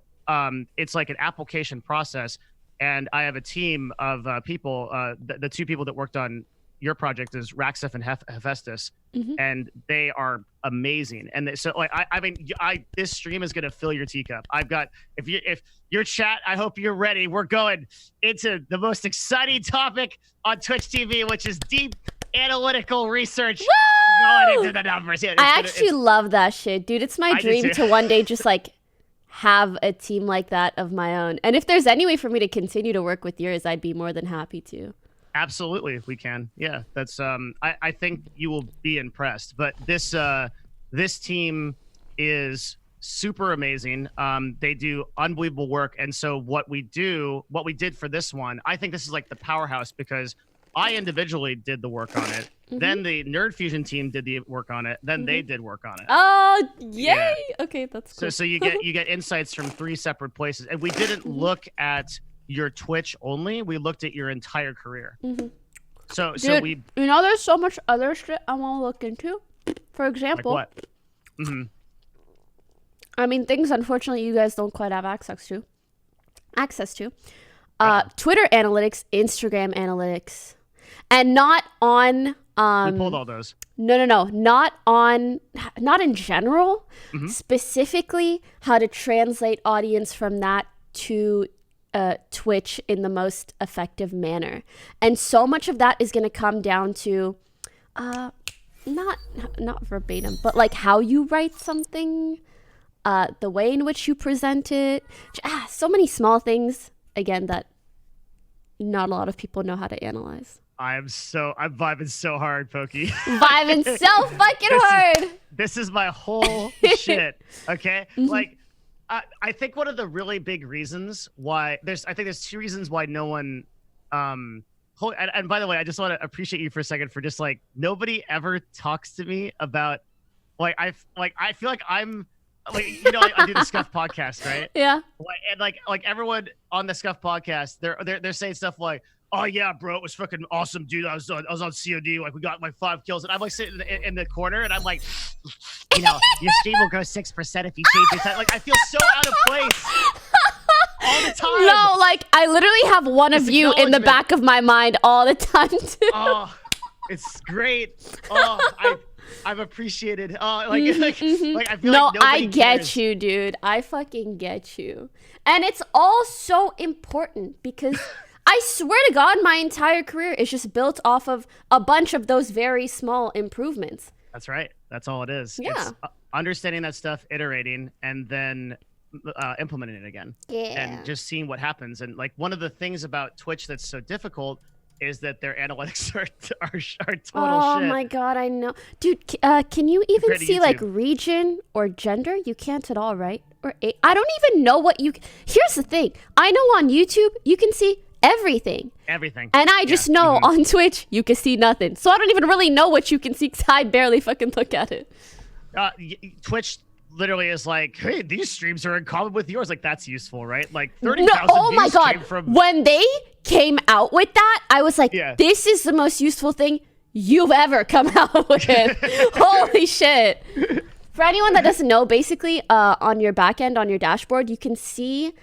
it's like an application process. And I have a team of people. The two people that worked on your project is Raxif and Hephaestus, and they are amazing. And so, like, I mean, this stream is gonna fill your teacup. I've got if your chat, I hope you're ready. We're going into the most exciting topic on Twitch TV, which is deep analytical research. Going into the numbers. Yeah, I actually love that shit, dude. It's my dream to one day just like have a team like that of my own. And if there's any way for me to continue to work with yours, I'd be more than happy to. Absolutely, we can. Yeah, that's. I think you will be impressed. But this team is super amazing. They do unbelievable work. And so what we did for this one, I think this is like the powerhouse because I individually did the work on it. Then the Nerd Fusion team did the work on it. Then they did work on it. Oh, yay! Yeah. Okay, that's cool. So you get insights from 3 separate places, and we didn't look at your Twitch only. We looked at your entire career. So we, you know, there's so much other shit I want to look into. For example, like what? I mean, things unfortunately you guys don't quite have access to. Twitter analytics, Instagram analytics. and not on We pulled all those. No, not in general. Specifically, how to translate audience from that to Twitch in the most effective manner. And so much of that is going to come down to not verbatim, but like how you write something, the way in which you present it. So many small things, again, that not a lot of people know how to analyze. I'm vibing so hard, Poki. Vibing so fucking hard. This is my whole shit. Okay, like I think one of the really big reasons why there's 2 reasons why no one and by the way, I just want to appreciate you for a second for just like nobody ever talks to me about I feel like I'm like, you know, I do the Scuff podcast, right? Yeah. And like everyone on the Scuff podcast, they're saying stuff like, "Oh yeah, bro, it was fucking awesome, dude. I was on COD, like we got like 5 kills," and I'm like sitting in the corner, and I'm like, you know, your stream will grow 6% if you change your time. Like I feel so out of place all the time. No, like I literally have one of you in the back of my mind all the time too. Oh, it's great. Oh, I've appreciated. Oh, like I feel like nobody I get cares. you, dude. I fucking get you, and it's all so important because. I swear to God, my entire career is just built off of a bunch of those very small improvements. That's right. That's all it is. Yeah. It's understanding that stuff, iterating, and then implementing it again. Yeah. And just seeing what happens. And like one of the things about Twitch that's so difficult is that their analytics are total shit. Oh my God, I know. Dude, can you even Compared to see like YouTube. region or gender? You can't at all, right? Or I don't even know what you... Here's the thing. I know on YouTube, you can see everything. Everything. And I just know on Twitch, you can see nothing. So I don't even really know what you can see because I barely fucking look at it. Twitch literally is like, hey, these streams are in common with yours. Like, that's useful, right? Like, 30,000 oh my views God. came from... When they came out with that, I was like, Yeah. this is the most useful thing you've ever come out with. Holy shit. For anyone that doesn't know, basically, on your back end, on your dashboard, you can see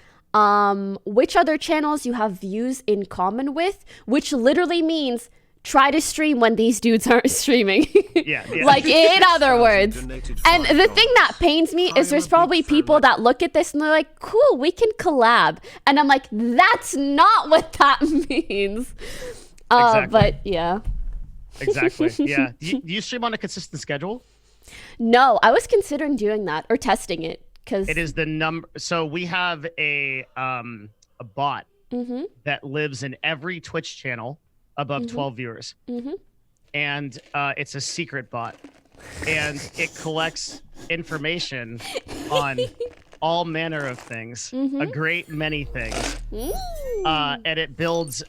which other channels you have views in common with, which literally means try to stream when these dudes aren't streaming. Yeah. Like, in other words. And the thing that pains me is there's probably people that look at this and they're like, cool, we can collab. And I'm like, that's not what that means. Exactly. But yeah. Exactly. Yeah. Do you stream on a consistent schedule? No, I was considering doing that or testing it. It is the number. So we have a bot that lives in every Twitch channel above 12 viewers. And it's a secret bot. And it collects information on all manner of things, a great many things. And it builds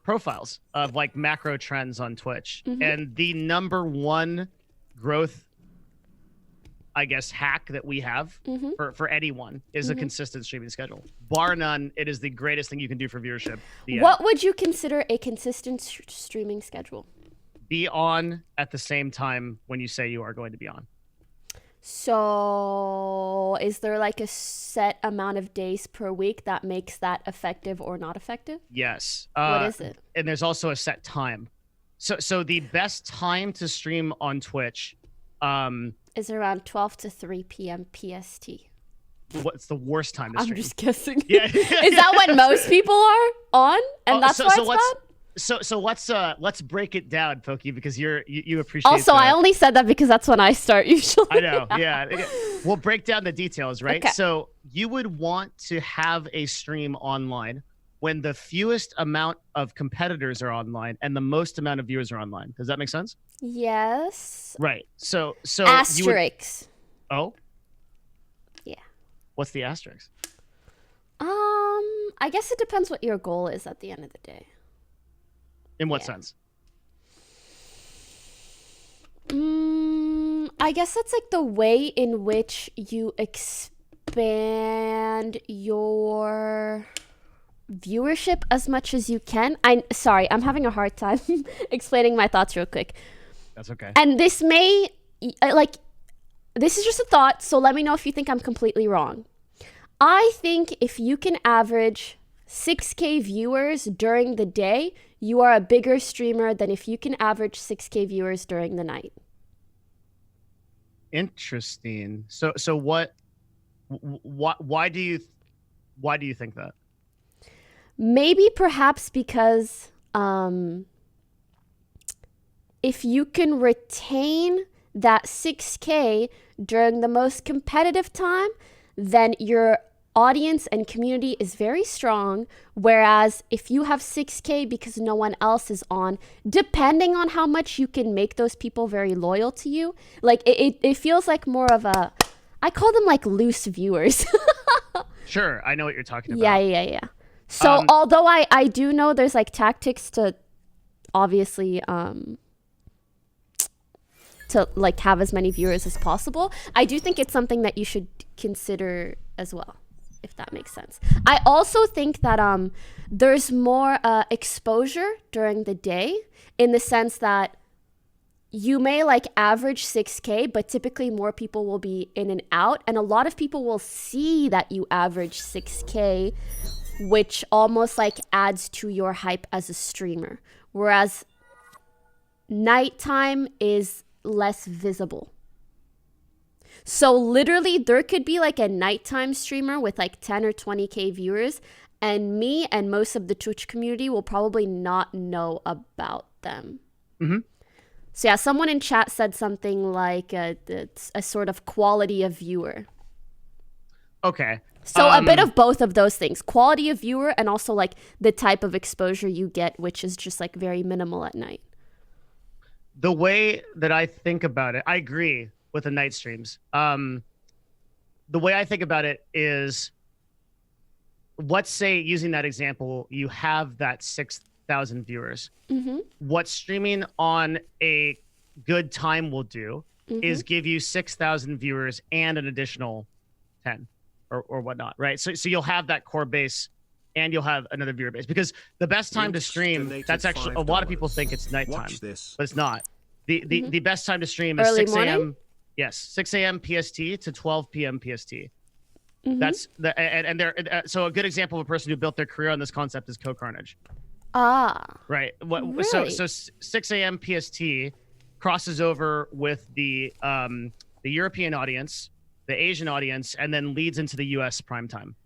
profiles of like macro trends on Twitch. And the number one growth, I guess, hack that we have for anyone is a consistent streaming schedule. Bar none, it is the greatest thing you can do for viewership. What would you consider a consistent streaming schedule? Be on at the same time when you say you are going to be on. So is there like a set amount of days per week that makes that effective or not effective? Yes. What is it? And there's also a set time. So the best time to stream on Twitch is around 12 to 3 p.m. PST. What's the worst time to stream? I'm just guessing. Yeah. Is that when most people are on? And that's why it's bad? So let's break it down, Poki, because you appreciate. Also, I only said that because that's when I start usually. I know. Yeah. We'll break down the details, right? Okay. So you would want to have a stream online when the fewest amount of competitors are online and the most amount of viewers are online. Does that make sense? Yes. Right. So Asterix. Oh. Yeah. What's the asterisk? I guess it depends what your goal is at the end of the day. In what sense? I guess that's like the way in which you expand your viewership as much as you can. Sorry, I'm having a hard time explaining my thoughts real quick. That's okay. And this may, this is just a thought, so let me know if you think I'm completely wrong. I think if you can average 6K viewers during the day, you are a bigger streamer than if you can average 6K viewers during the night. Interesting. So why do you think that? Maybe perhaps because if you can retain that 6K during the most competitive time, then your audience and community is very strong. Whereas if you have 6K because no one else is on, depending on how much you can make those people very loyal to you, like it feels like more of a, I call them like loose viewers. Sure, I know what you're talking about. Yeah. So although I do know there's like tactics to obviously to like have as many viewers as possible, I do think it's something that you should consider as well, if that makes sense. I also think that there's more exposure during the day, in the sense that you may like average 6K, but typically more people will be in and out, and a lot of people will see that you average 6K, which almost like adds to your hype as a streamer. Whereas nighttime is less visible. So literally there could be like a nighttime streamer with like 10 or 20K viewers, and me and most of the Twitch community will probably not know about them. Mm-hmm. So yeah, someone in chat said something like a sort of quality of viewer. Okay. So a bit of both of those things, quality of viewer and also like the type of exposure you get, which is just like very minimal at night. The way that I think about it, I agree with the night streams. The way I think about it is, let's say, using that example, you have that 6,000 viewers. Mm-hmm. What streaming on a good time will do is give you 6,000 viewers and an additional 10 or whatnot, right? So you'll have that core base and you'll have another viewer base, because the best time to stream, that's actually, a lot of people think it's nighttime, but it's not. The best time to stream is early 6 morning? a.m. Yes, 6 a.m. PST to 12 p.m. PST. That's the and they're so a good example of a person who built their career on this concept is Carnage. Right. Really? So 6 a.m. PST crosses over with the European audience, the Asian audience, and then leads into the U.S. prime time.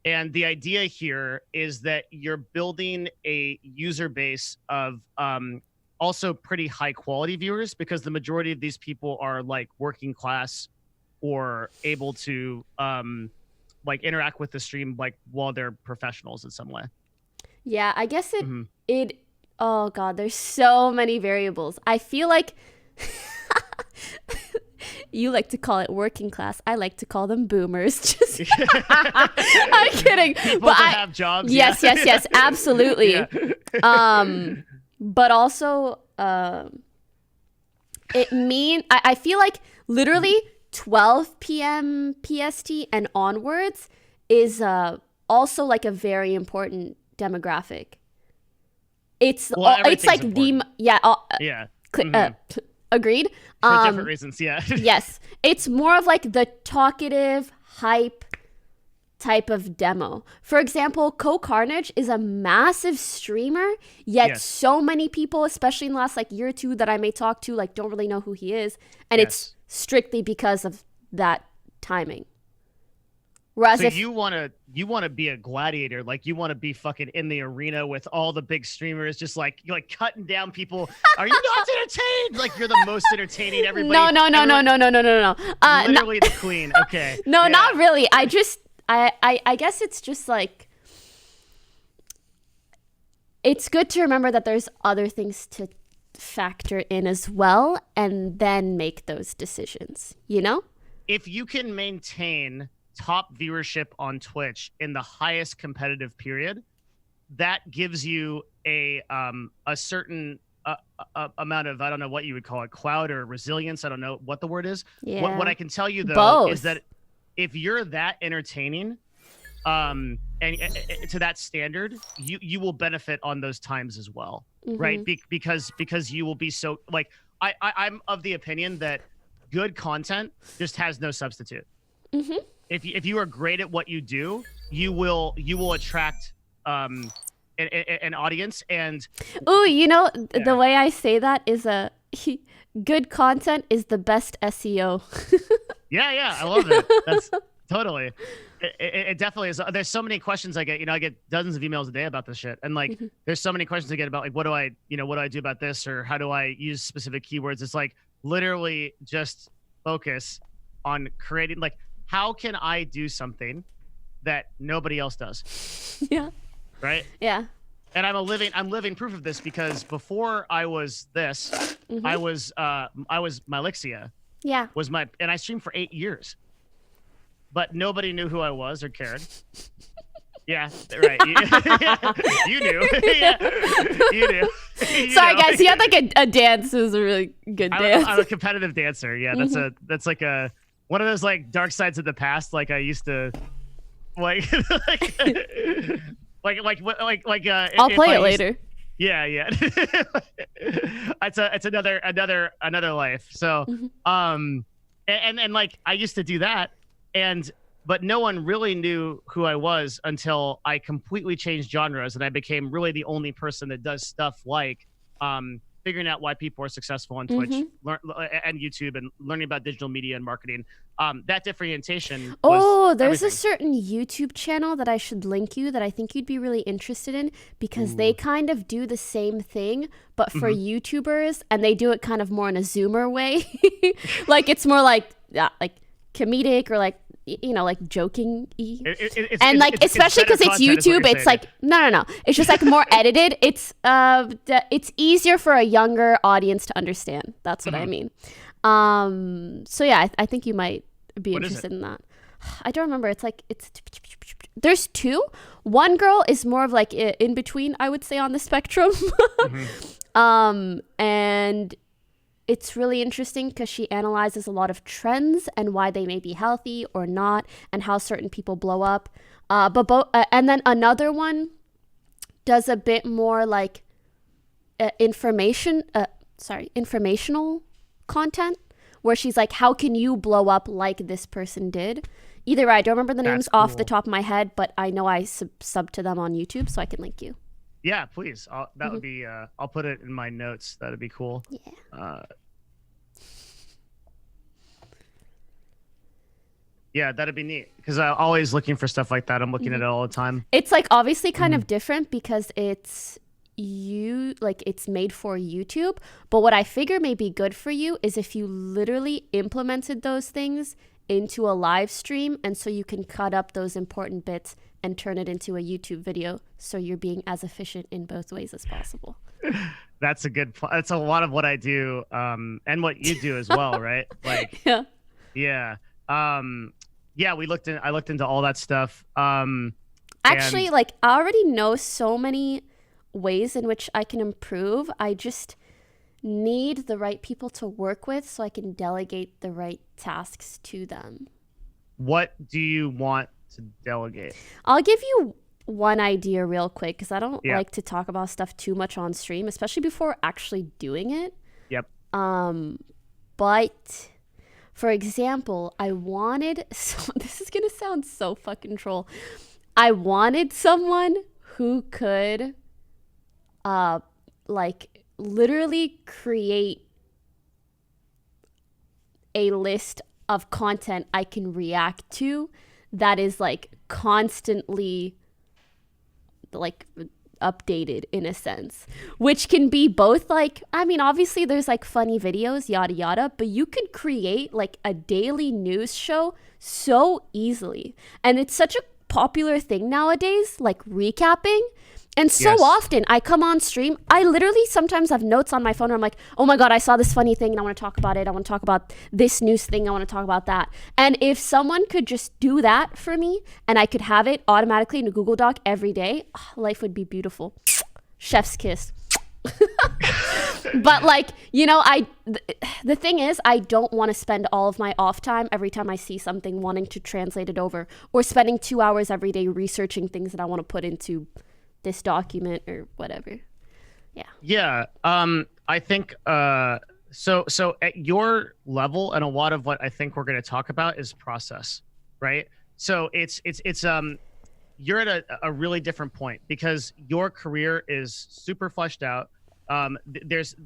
And the idea here is that you're building a user base of also pretty high quality viewers, because the majority of these people are like working class or able to like interact with the stream like while they're professionals in some way. Yeah, I guess it oh god, there's so many variables. I feel like you like to call it working class. I like to call them boomers. Just I'm kidding. People but that have jobs. Yes, absolutely. Yeah. But also I feel like literally 12 p.m. PST and onwards is also like a very important demographic. It's like important. Agreed. For different reasons, yeah. Yes, it's more of like the talkative hype type of demo. For example, Carnage is a massive streamer, yet so many people, especially in the last like year or two that I may talk to, like don't really know who he is, and it's strictly because of that timing. Whereas so you want to be a gladiator, like you want to be fucking in the arena with all the big streamers, just like you're like cutting down people. Are you not entertained? Like you're the most entertaining. Everybody. No. Literally the queen. Okay. No, not really. I guess it's just like, it's good to remember that there's other things to factor in as well, and then make those decisions, you know? If you can maintain top viewership on Twitch in the highest competitive period, that gives you a certain amount of, I don't know what you would call it, clout or resilience. I don't know what the word is. Yeah. What I can tell you though Both. is that if you're that entertaining, and to that standard, you will benefit on those times as well, right? Because you will be so like I'm of the opinion that good content just has no substitute. If you are great at what you do, you will attract an audience. And Ooh, the way I say that is good content is the best SEO. yeah, I love it. That's totally. It definitely is. There's so many questions I get. I get dozens of emails a day about this shit, and like, there's so many questions I get about like, what do I do about this, or how do I use specific keywords? It's like literally just focus on creating. Like, how can I do something that nobody else does? Yeah. Right. Yeah. And I'm living proof of this, because before I was this, I was Mylixia. Yeah. And I streamed for 8 years. But nobody knew who I was or cared. Yeah, right. You knew. Yeah, you knew. Sorry, guys. He had like a dance. It was a really good dance. I'm a competitive dancer. Yeah, that's like one of those like dark sides of the past. Like I used to, like, I'll play it later. Yeah. It's another life. So, and like I used to do that. But no one really knew who I was until I completely changed genres, and I became really the only person that does stuff like figuring out why people are successful on Twitch and YouTube, and learning about digital media and marketing. That differentiation. There's a certain YouTube channel that I should link you that I think you'd be really interested in, because they kind of do the same thing, but for YouTubers, and they do it kind of more in a Zoomer way. Like it's more like comedic, or like like joking and like especially because it's YouTube, it's like no it's just like more edited. It's easier for a younger audience to understand. That's what I mean. So yeah, I think you might be interested in that. I don't remember. There's two. One girl is more of like in between, I would say, on the spectrum. And it's really interesting because she analyzes a lot of trends and why they may be healthy or not, and how certain people blow up. And then another one does a bit more like informational content, where she's like, how can you blow up like this person did? Either way, I don't remember the names off the top of my head, but I know I sub to them on YouTube, so I can link you. Yeah, please. That would be. I'll put it in my notes. That'd be cool. Yeah. Yeah, that'd be neat, because I'm always looking for stuff like that. I'm looking at it all the time. It's like obviously kind of different because it's made for YouTube. But what I figure may be good for you is if you literally implemented those things into a live stream, and so you can cut up those important bits and turn it into a YouTube video, so you're being as efficient in both ways as possible. That's that's a lot of what I do, and what you do as well, right? Like, yeah. I looked into all that stuff. Actually, like, I already know so many ways in which I can improve. I just need the right people to work with so I can delegate the right tasks to them. What do you want to delegate? I'll give you one idea real quick, because I don't like to talk about stuff too much on stream, especially before actually doing it. Yep. But for example, I wanted this is gonna sound so fucking troll. I wanted someone who could like literally create a list of content I can react to that is like constantly like updated in a sense, which can be both like, I mean, obviously there's like funny videos, yada yada, but you could create like a daily news show so easily. And it's such a popular thing nowadays, like recapping. And so often I come on stream, I literally sometimes have notes on my phone where I'm like, oh my God, I saw this funny thing and I want to talk about it. I want to talk about this news thing. I want to talk about that. And if someone could just do that for me and I could have it automatically in a Google Doc every day, life would be beautiful. Chef's kiss. But like, you know, the thing is, I don't want to spend all of my off time every time I see something wanting to translate it over, or spending 2 hours every day researching things that I want to put into this document or whatever. Yeah. I think so at your level, and a lot of what I think we're going to talk about is process. right? So you're at a really different point because your career is super fleshed out.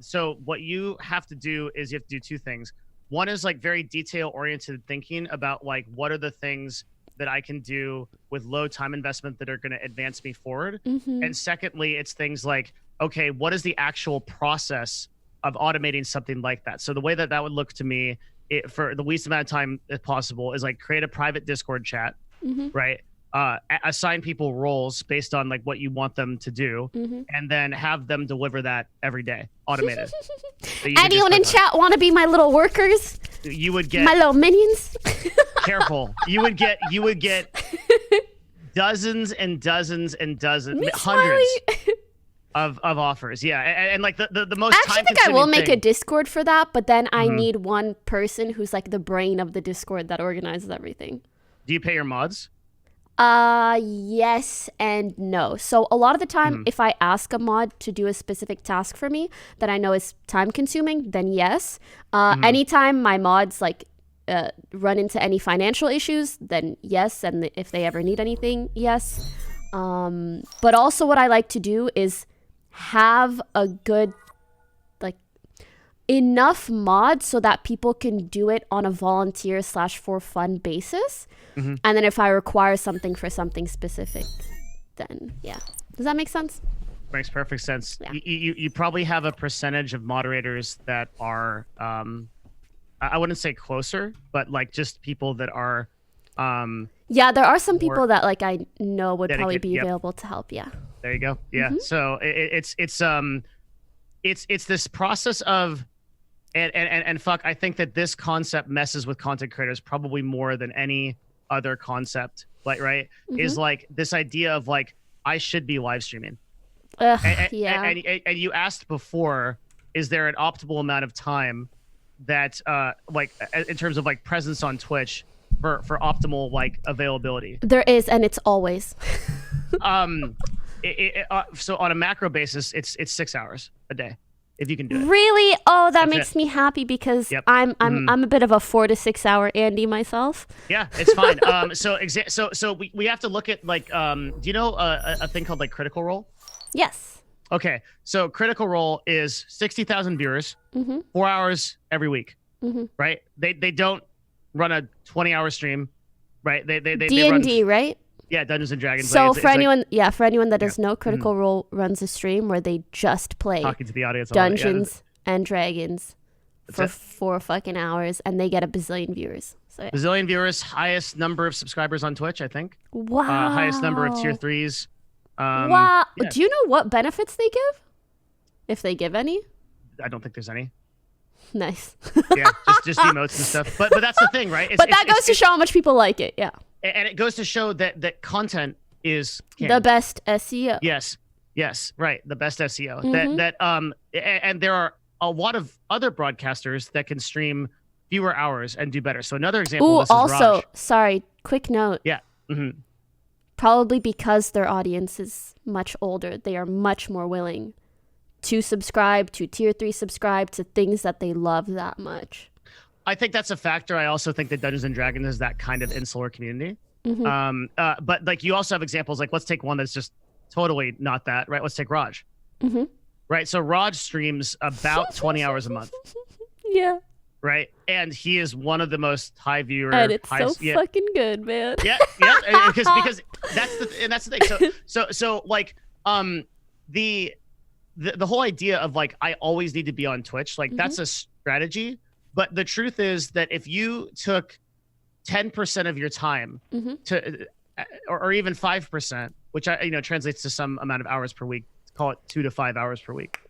So what you have to do is you have to do two things. One is like very detail oriented thinking about like what are the things that I can do with low time investment that are going to advance me forward. And secondly, it's things like, okay, what is the actual process of automating something like that? So the way that would look to me for the least amount of time if possible is like create a private Discord chat, right? Assign people roles based on like what you want them to do, and then have them deliver that every day, automated. Anyone in chat want to be my little workers? You would get my little minions. Careful. You would get dozens and dozens and dozens, hundreds of offers. Yeah, and like the most. I actually think I will make a Discord for that, but then I need one person who's like the brain of the Discord that organizes everything. Do you pay your mods? Yes and no. So a lot of the time, if I ask a mod to do a specific task for me that I know is time consuming, then yes. Anytime my mods like run into any financial issues, then yes. And if they ever need anything, yes. But also what I like to do is have a good, like, enough mods so that people can do it on a volunteer / for fun basis. And then if I require something for something specific, then yeah. Does that make sense? Makes perfect sense. Yeah. You probably have a percentage of moderators that are, I wouldn't say closer, but like just people that are. Yeah, there are some people that like I know would probably be yep. available to help. Yeah. There you go. Yeah. So it's this process of, and fuck, I think that this concept messes with content creators probably more than any other concept, like, right? Is like this idea of like, I should be live streaming. And you asked before, is there an optimal amount of time that like in terms of like presence on Twitch for optimal like availability? There is, and it's always. So on a macro basis, it's 6 hours a day if you can do it. Really? Oh, that makes me happy because I'm a bit of a 4 to 6 hour Andy myself. Yeah, it's fine. So we have to look at like do you know a thing called like Critical Role? Yes. Okay, so Critical Role is 60,000 viewers, 4 hours every week, right? They don't run a 20-hour stream, right? They D&D, right? Yeah, Dungeons and Dragons. So for anyone that doesn't know, Critical Role runs a stream where they just play talking to the audience Dungeons and Dragons for 4 fucking hours, and they get a bazillion viewers. So yeah. Bazillion viewers, highest number of subscribers on Twitch, I think. Wow. Highest number of tier 3s. Wow. Yeah. Do you know what benefits they give? If they give any? I don't think there's any. Nice. Yeah, just emotes and stuff. But that's the thing, right? But that goes to show how much people like it. Yeah. And it goes to show that content is king. The best SEO. Yes, right. The best SEO. And there are a lot of other broadcasters that can stream fewer hours and do better. So another example. Ooh, this is also, Raj. sorry, quick note. Yeah. Probably because their audience is much older, they are much more willing to subscribe to tier 3, subscribe to things that they love that much. I think that's a factor. I also think that Dungeons and Dragons is that kind of insular community. But like you also have examples, like let's take one that's just totally not that, right? Let's take Raj. Right. So Raj streams about 20 hours a month. Yeah. Right. And he is one of the most high viewer. And it's fucking good, man. Yeah. Because that's the thing. So like the whole idea of like I always need to be on Twitch, like that's a strategy. But the truth is that if you took 10% of your time to, or even 5%, which translates to some amount of hours per week, call it 2 to 5 hours per week,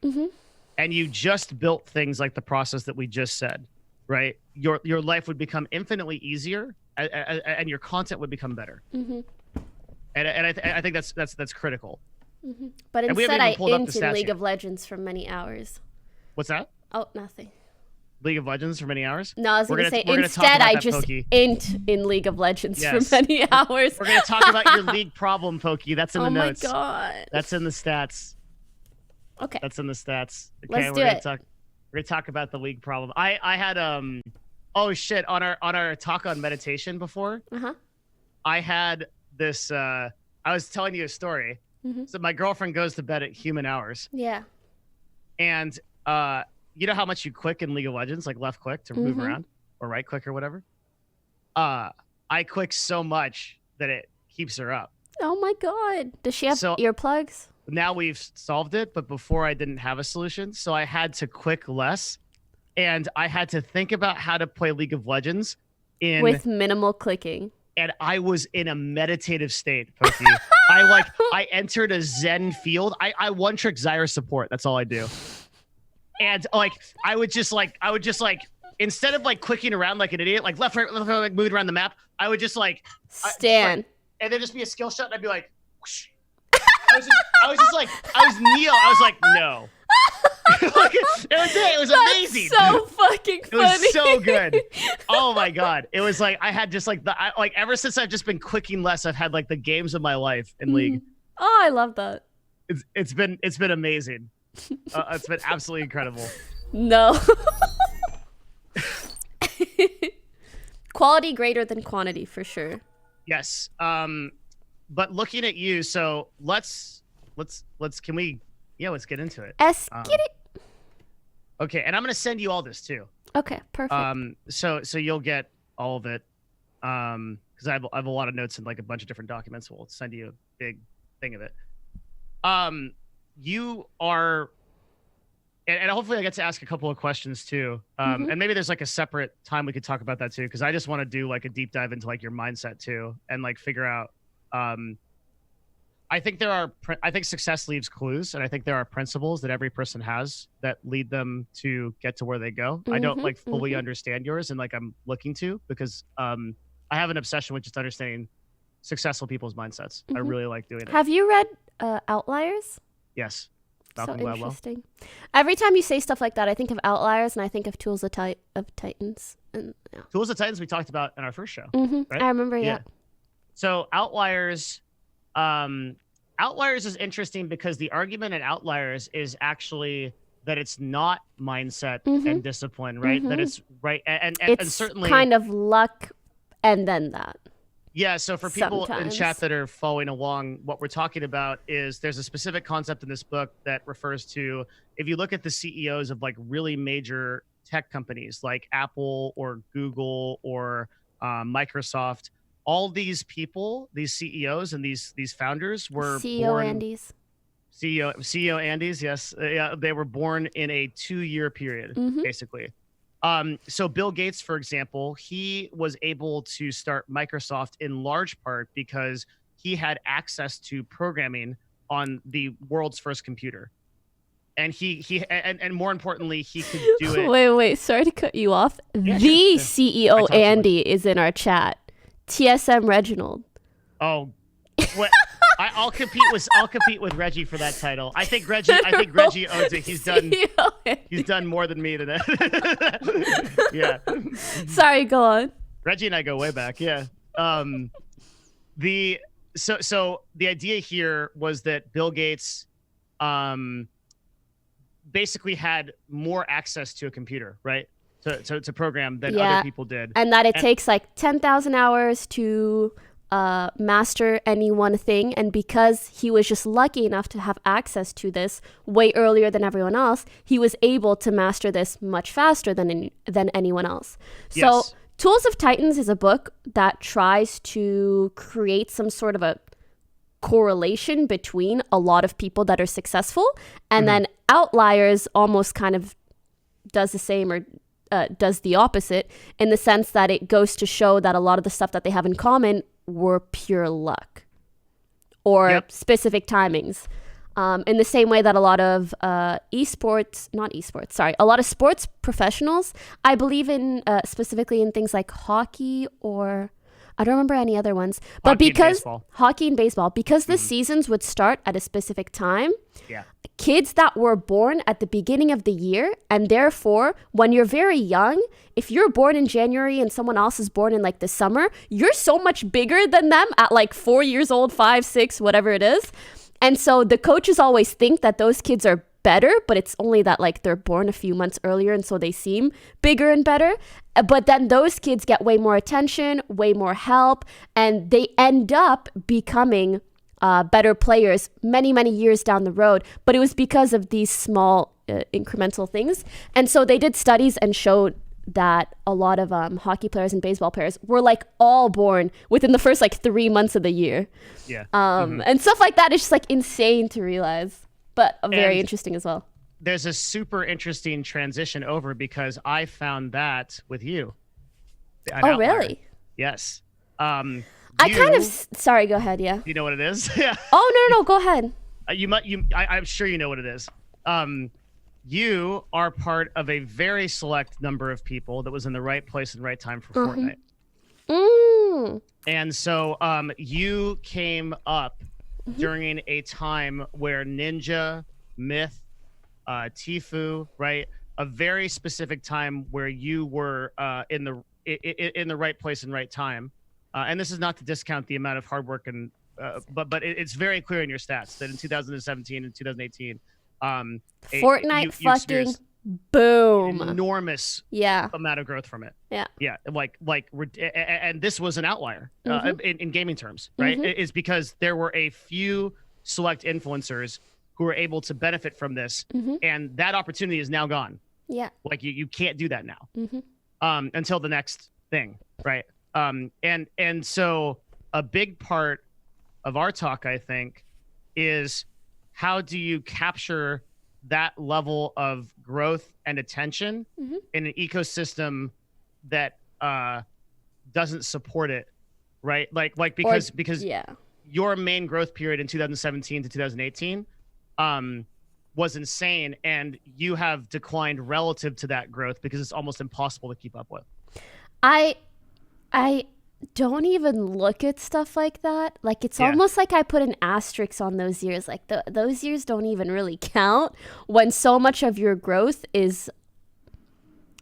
and you just built things like the process that we just said, right? Your life would become infinitely easier, and your content would become better. And I think that's critical. But instead, I int in League of Legends for many hours. What's that? Oh, nothing. League of Legends for many hours? No, I was going to say, instead I just int in League of Legends for many hours. We're going to talk about your league problem, Poki. That's in the notes. Oh my God. That's in the stats. Okay. That's in the stats. Okay, Let's do it. We're going to talk about the league problem. I had, oh shit, on our talk on meditation before, I had this. I was telling you a story. So my girlfriend goes to bed at human hours, Yeah. and you know how much you click in League of Legends, like left click to move around or right click or whatever. I click so much that it keeps her up. Oh my God. Does she have earplugs? Now we've solved it, but before I didn't have a solution, so I had to click less, and I had to think about how to play League of Legends with minimal clicking. And I was in a meditative state, Poki. I entered a Zen field. I one trick Zyra support. That's all I do. And like I would just like instead of like clicking around like an idiot, like left, right, like moving around the map, I would just like stand, and then just be a skill shot, and I'd be like, whoosh. I was Neo. I was like, no. Like, it was amazing. So fucking funny. It was so good. Oh my God. It was like I had just like ever since I've just been clicking less, I've had like the games of my life in League. Oh, I love that. It's been amazing. It's been absolutely incredible. No. Quality greater than quantity for sure. Yes. But looking at you, so let's get into it. Get it. Okay, and I'm gonna send you all this too. Okay, perfect. So you'll get all of it. Because I have a lot of notes in like a bunch of different documents. We'll send you a big thing of it. You are, and hopefully I get to ask a couple of questions too. And maybe there's like a separate time we could talk about that too, because I just want to do like a deep dive into like your mindset too, and like figure out. I think success leaves clues, and I think there are principles that every person has that lead them to get to where they go. I don't like fully understand yours, and like I'm looking to, because I have an obsession with just understanding successful people's mindsets. I really like doing it. Have you read Outliers? Yes. So interesting. Every time you say stuff like that, I think of Outliers and I think of Tools of Titans. And, yeah. Tools of Titans we talked about in our first show. Right? I remember, yeah. So Outliers is interesting because the argument in Outliers is actually that it's not mindset and discipline, right? That it's right, and certainly kind of luck and then that. Yeah, so for people Sometimes. in chat that are following along, what we're talking about is there's a specific concept in this book that refers to, if you look at the CEOs of like really major tech companies like Apple or Google or Microsoft, all these people, these CEOs and these founders were CEO Andes. CEO Andes, yes. Yeah, they were born in a 2-year period, basically. So Bill Gates, for example, he was able to start Microsoft in large part because he had access to programming on the world's first computer. And and more importantly, he could do it. Wait, sorry to cut you off. Yeah, the sure. CEO Andy is in our chat. TSM Reginald. Oh, what? I'll compete with Reggie for that title. I think Reggie owns it. He's done more than me today. Yeah. Sorry, go on. Reggie and I go way back. Yeah. So the idea here was that Bill Gates basically had more access to a computer, right? To program than other people did. And that it takes like 10,000 hours to master any one thing, and because he was just lucky enough to have access to this way earlier than everyone else, he was able to master this much faster than anyone else. So Tools of Titans is a book that tries to create some sort of a correlation between a lot of people that are successful, and then Outliers almost kind of does the same, or does the opposite, in the sense that it goes to show that a lot of the stuff that they have in common were pure luck or specific timings. In the same way that a lot of a lot of sports professionals, I believe in specifically in things like hockey, or I don't remember any other ones, but hockey and baseball, because the seasons would start at a specific time. Yeah. Kids that were born at the beginning of the year, and therefore when you're very young, if you're born in January and someone else is born in like the summer, you're so much bigger than them at like 4 years old, 5, 6, whatever it is. And so the coaches always think that those kids are better, but it's only that like they're born a few months earlier and so they seem bigger and better. But then those kids get way more attention, way more help, and they end up becoming better players many, many years down the road. But it was because of these small incremental things. And so they did studies and showed that a lot of hockey players and baseball players were like all born within the first like 3 months of the year. Yeah. And stuff like that is just like insane to realize, but very And interesting as well. there's a super interesting transition over because I found that with you. An Oh, outlier. really? Yes. I kind of, sorry, go ahead. Yeah. You know what it is? Yeah. Oh, no, go ahead. I'm sure you know what it is. You are part of a very select number of people that was in the right place and right time for Fortnite. And so you came up during a time where Ninja, Myth, Tfue, right? A very specific time where you were in the right place and right time. And this is not to discount the amount of hard work and but it's very clear in your stats that in 2017 and 2018 Fortnite you fucking experienced boom. enormous Yeah. amount of growth from it. Yeah. And this was an outlier in gaming terms, right? Is because there were a few select influencers who were able to benefit from this, and that opportunity is now gone. Yeah. Like you can't do that now until the next thing, right? And so a big part of our talk, I think, is how do you capture that level of growth and attention in an ecosystem that doesn't support it, right? Because your main growth period in 2017 to 2018 was insane, and you have declined relative to that growth because it's almost impossible to keep up with. I don't even look at stuff like that. Like, it's almost like I put an asterisk on those years. Like, those years don't even really count when so much of your growth is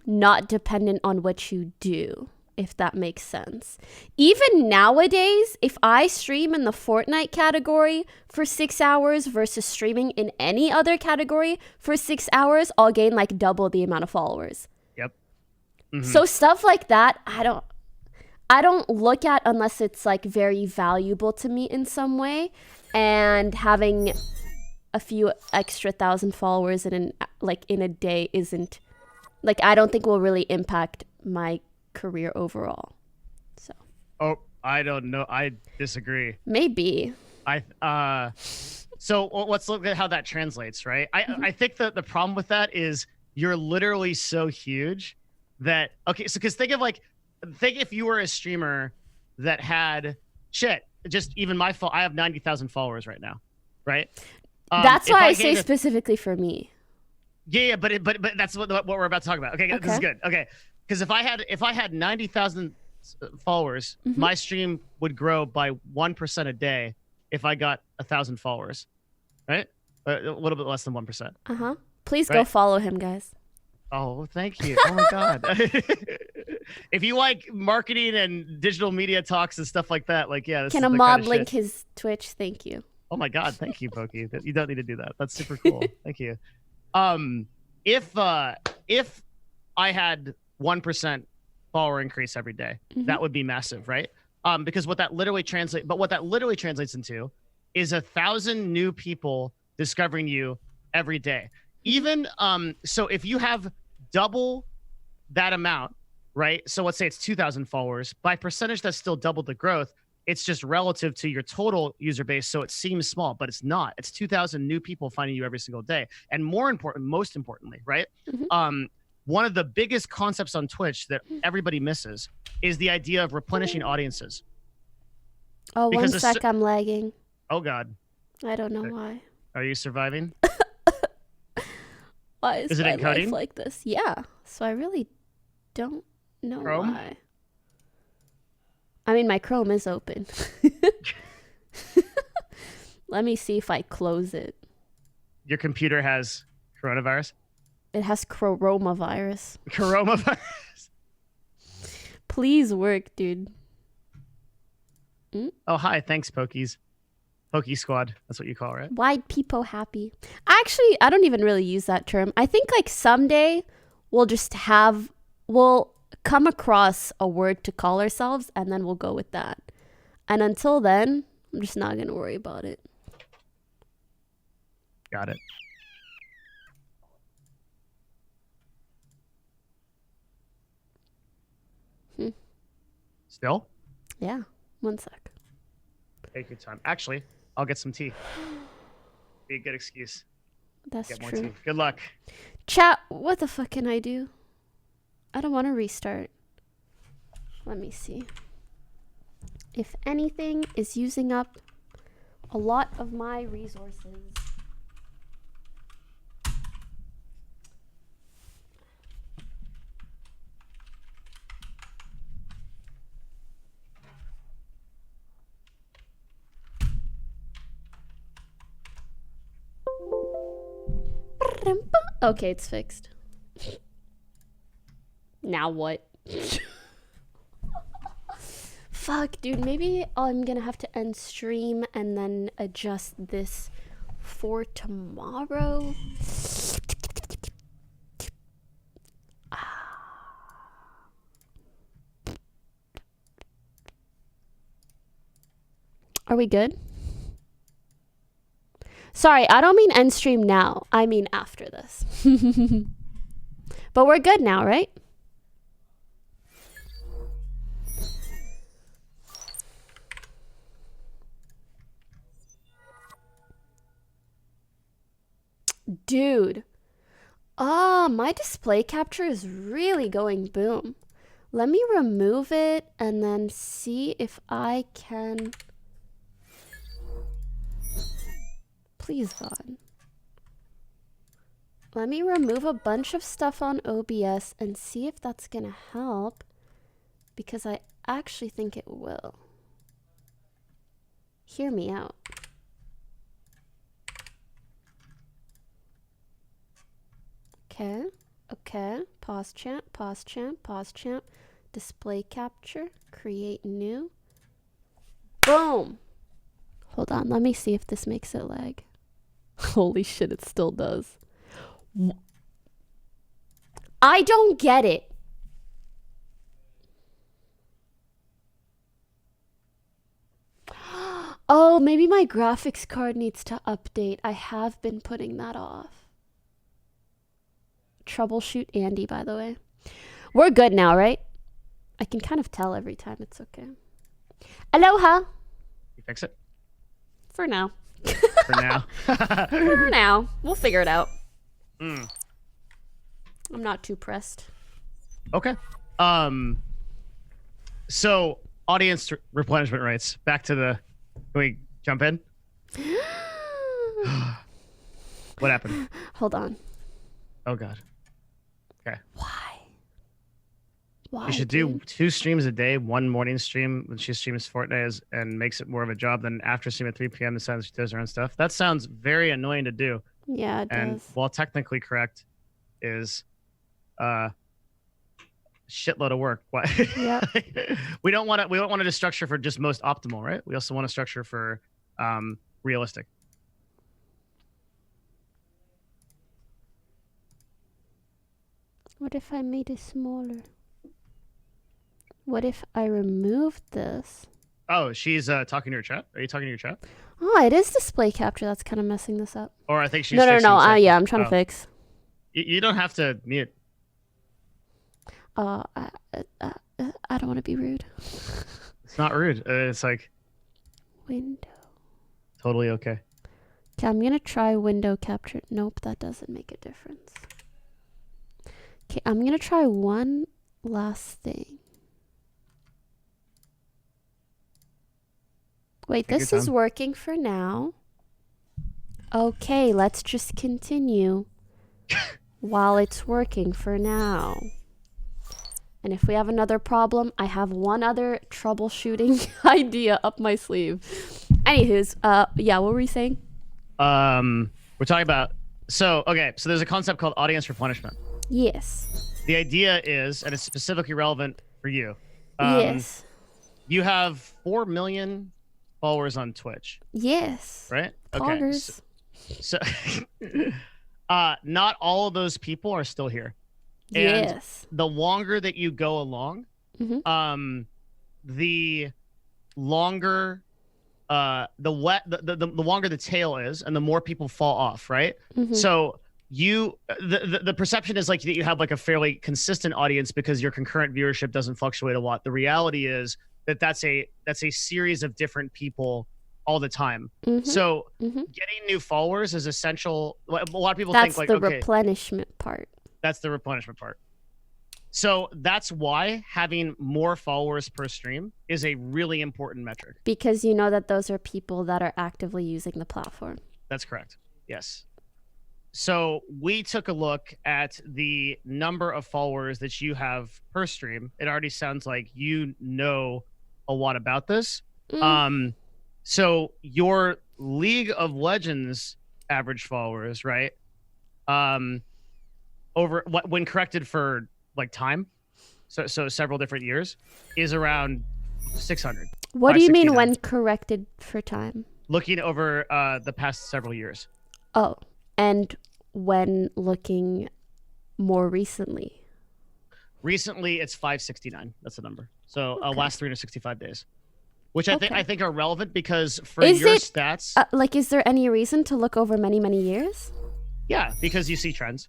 not dependent on what you do, if that makes sense. Even nowadays, if I stream in the Fortnite category for 6 hours versus streaming in any other category for 6 hours, I'll gain like double the amount of followers. Yep. So stuff like that, I don't look at unless it's like very valuable to me in some way, and having a few extra 1,000 followers in a day isn't like, I don't think will really impact my career overall. So. Oh, I don't know. I disagree. Maybe. So let's look at how that translates, right? I think that the problem with that is you're literally so huge that, okay, so because think if you were a streamer that had just even my fault. I have 90,000 followers right now, right? That's why I say specifically for me. Yeah, but that's what we're about to talk about. Okay, this is good. Okay, because if I had 90,000 followers, my stream would grow by 1% a day if I got 1,000 followers, right? A little bit less than 1%. Please go follow him, guys. Oh, thank you. Oh my God. If you like marketing and digital media talks and stuff like that, like, yeah, this Can is a the mod kind of link shit. his Twitch? Thank you. Oh my God, thank you, Poki. You don't need to do that. That's super cool. Thank you. If I had 1% follower increase every day, that would be massive, right? Because what that literally translates into is 1,000 new people discovering you every day. Even so, if you have double that amount, right? So let's say it's 2,000 followers. By percentage, that's still double the growth. It's just relative to your total user base, so it seems small, but it's not. It's 2,000 new people finding you every single day. And most importantly, right? One of the biggest concepts on Twitch that everybody misses is the idea of replenishing audiences. Oh, Because one sec, I'm lagging. Oh God. I don't know why. Are you surviving? Why is it my encoding? life like this? Yeah. So I really don't know Chrome? why. I mean, my Chrome is open. Let me see if I close it. Your computer has coronavirus? It has coronavirus. Coronavirus? Please work, dude. Oh, hi. Thanks, Pokies. Poki Squad. That's what you call it, right? Why people happy? Actually, I don't even really use that term. I think like someday we'll come across a word to call ourselves and then we'll go with that. And until then, I'm just not going to worry about it. Got it. Still? Yeah. One sec. Take your time. Actually, I'll get some tea. Be a good excuse. That's Get more true. tea. Good luck. Chat, what the fuck can I do? I don't want to restart. Let me see. If anything is using up a lot of my resources. Okay, it's fixed. Now what? Fuck, dude. Maybe I'm gonna have to end stream and then adjust this for tomorrow. Are we good? Sorry, I don't mean end stream now. I mean after this. But we're good now, right? Dude. My display capture is really going boom. Let me remove it and then see if I can... Please, God. Let me remove a bunch of stuff on OBS and see if that's gonna help, because I actually think it will. Hear me out. Okay. Pause champ, pause champ, pause champ. Display capture, create new. Boom! Hold on, let me see if this makes it lag. Holy shit, it still does. I don't get it. Oh, maybe my graphics card needs to update. I have been putting that off. Troubleshoot Andy, by the way. We're good now, right? I can kind of tell every time. It's okay. Aloha. You fix it? For now. For now. For now. We'll figure it out. Mm. I'm not too pressed. Okay. So audience replenishment rates. Back to the... Can we jump in? What happened? Hold on. Oh, God. Okay. Why, You should do 2 streams a day, 1 morning stream when she streams Fortnite and makes it more of a job than after stream at 3 p.m. decides she does her own stuff. That sounds very annoying to do. Yeah, it And does. while technically correct, is shitload of work. Why? Yeah. we don't want to just structure for just most optimal, right? We also want to structure for realistic. What if I made it smaller? What if I removed this? Oh, she's talking to your chat. Are you talking to your chat? Oh, it is display capture. That's kind of messing this up. Or I think she's No. fixing Yeah, I'm trying to fix. You don't have to mute. I don't want to be rude. It's not rude. It's like Window. totally okay. Okay, I'm gonna try window capture. Nope, that doesn't make a difference. Okay, I'm gonna try one last thing. Wait, Take this your is time. working for now. Okay, let's just continue while it's working for now. And if we have another problem, I have one other troubleshooting idea up my sleeve. Anywho's, yeah, what were we saying? We're talking about so there's a concept called audience replenishment. Yes. The idea is, and it's specifically relevant for you. Yes. You have 4 million followers on Twitch, Yes. right? Poggers. So not all of those people are still here. And Yes. the longer that you go along, the longer the longer the tail is, and the more people fall off, right? So the perception is like that you have like a fairly consistent audience because your concurrent viewership doesn't fluctuate a lot. The reality is that that's a series of different people all the time. So getting new followers is essential. A lot of people That's think like, the okay, replenishment part. that's the replenishment part. So that's why having more followers per stream is a really important metric. Because you know that those are people that are actively using the platform. That's correct. Yes. So we took a look at the number of followers that you have per stream. It already sounds like you know a lot about this. So your League of Legends average followers, right? Over what when corrected for like time, so several different years, is around 600. What do you mean 569. when corrected for time? Looking over the past several years. Oh, and when looking more recently? Recently, it's 569. That's the number. So last 365 days, which Okay. I think are relevant because for Is your it, stats, like, is there any reason to look over many, many years? yeah, because you see trends.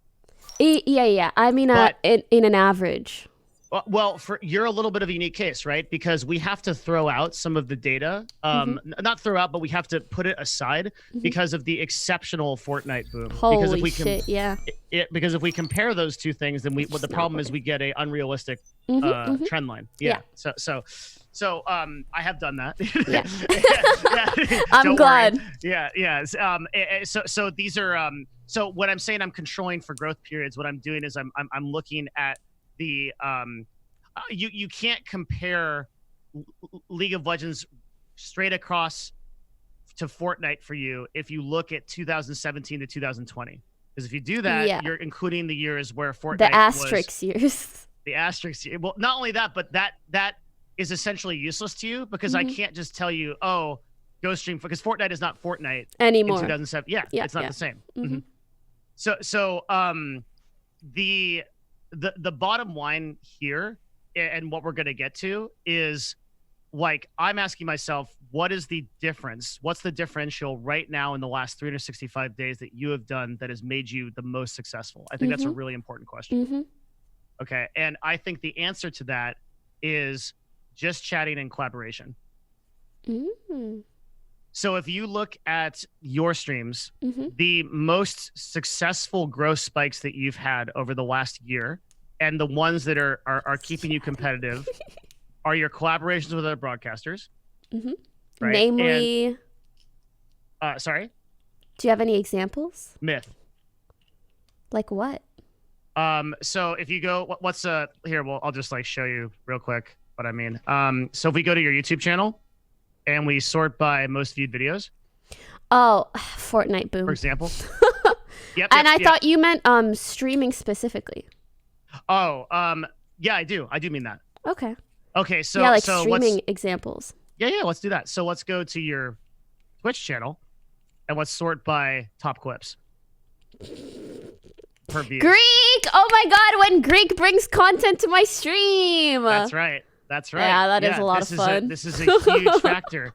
Yeah. I mean, But- in an average. Well, you're a little bit of a unique case, right? Because we have to throw out some of the data. Not throw out, but we have to put it aside because of the exceptional Fortnite boom. Because if Holy we shit, yeah. because if we compare those two things, then what the problem is we get a unrealistic trend line. Yeah. So I have done that. Yeah. Yeah. I'm Don't glad. worry. Yeah. So these are so when I'm saying I'm controlling for growth periods, what I'm doing is I'm looking at the you can't compare League of Legends straight across to Fortnite for you if you look at 2017 to 2020, because if you do that, you're including the years where Fortnite The asterisk years. The asterisk. Well, not only that, but that is essentially useless to you because I can't just tell you, oh, go stream, because Fortnite is not Fortnite Anymore. in 2007. Yeah, it's not the same. So the bottom line here, and what we're going to get to, is like I'm asking myself, what is the difference? What's the differential right now in the last 365 days that you have done that has made you the most successful? I think that's a really important question. Okay, and I think the answer to that is just chatting and collaboration. So if you look at your streams, the most successful growth spikes that you've had over the last year, and the ones that are keeping you competitive, are your collaborations with other broadcasters. Right? Namely, And, sorry? do you have any examples? Myth. Like what? So if you go, what's here? Well, I'll just like show you real quick what I mean. So if we go to your YouTube channel and we sort by most viewed videos. Oh, Fortnite boom. For example. Yep. And I thought you meant streaming specifically. Oh, yeah, I do mean that. Okay. Okay, so yeah, like so streaming examples. Yeah, let's do that. So let's go to your Twitch channel and let's sort by top clips per view. Greek! Oh my god, when Greek brings content to my stream. That's right. Yeah, that is a lot of fun. This is a huge factor.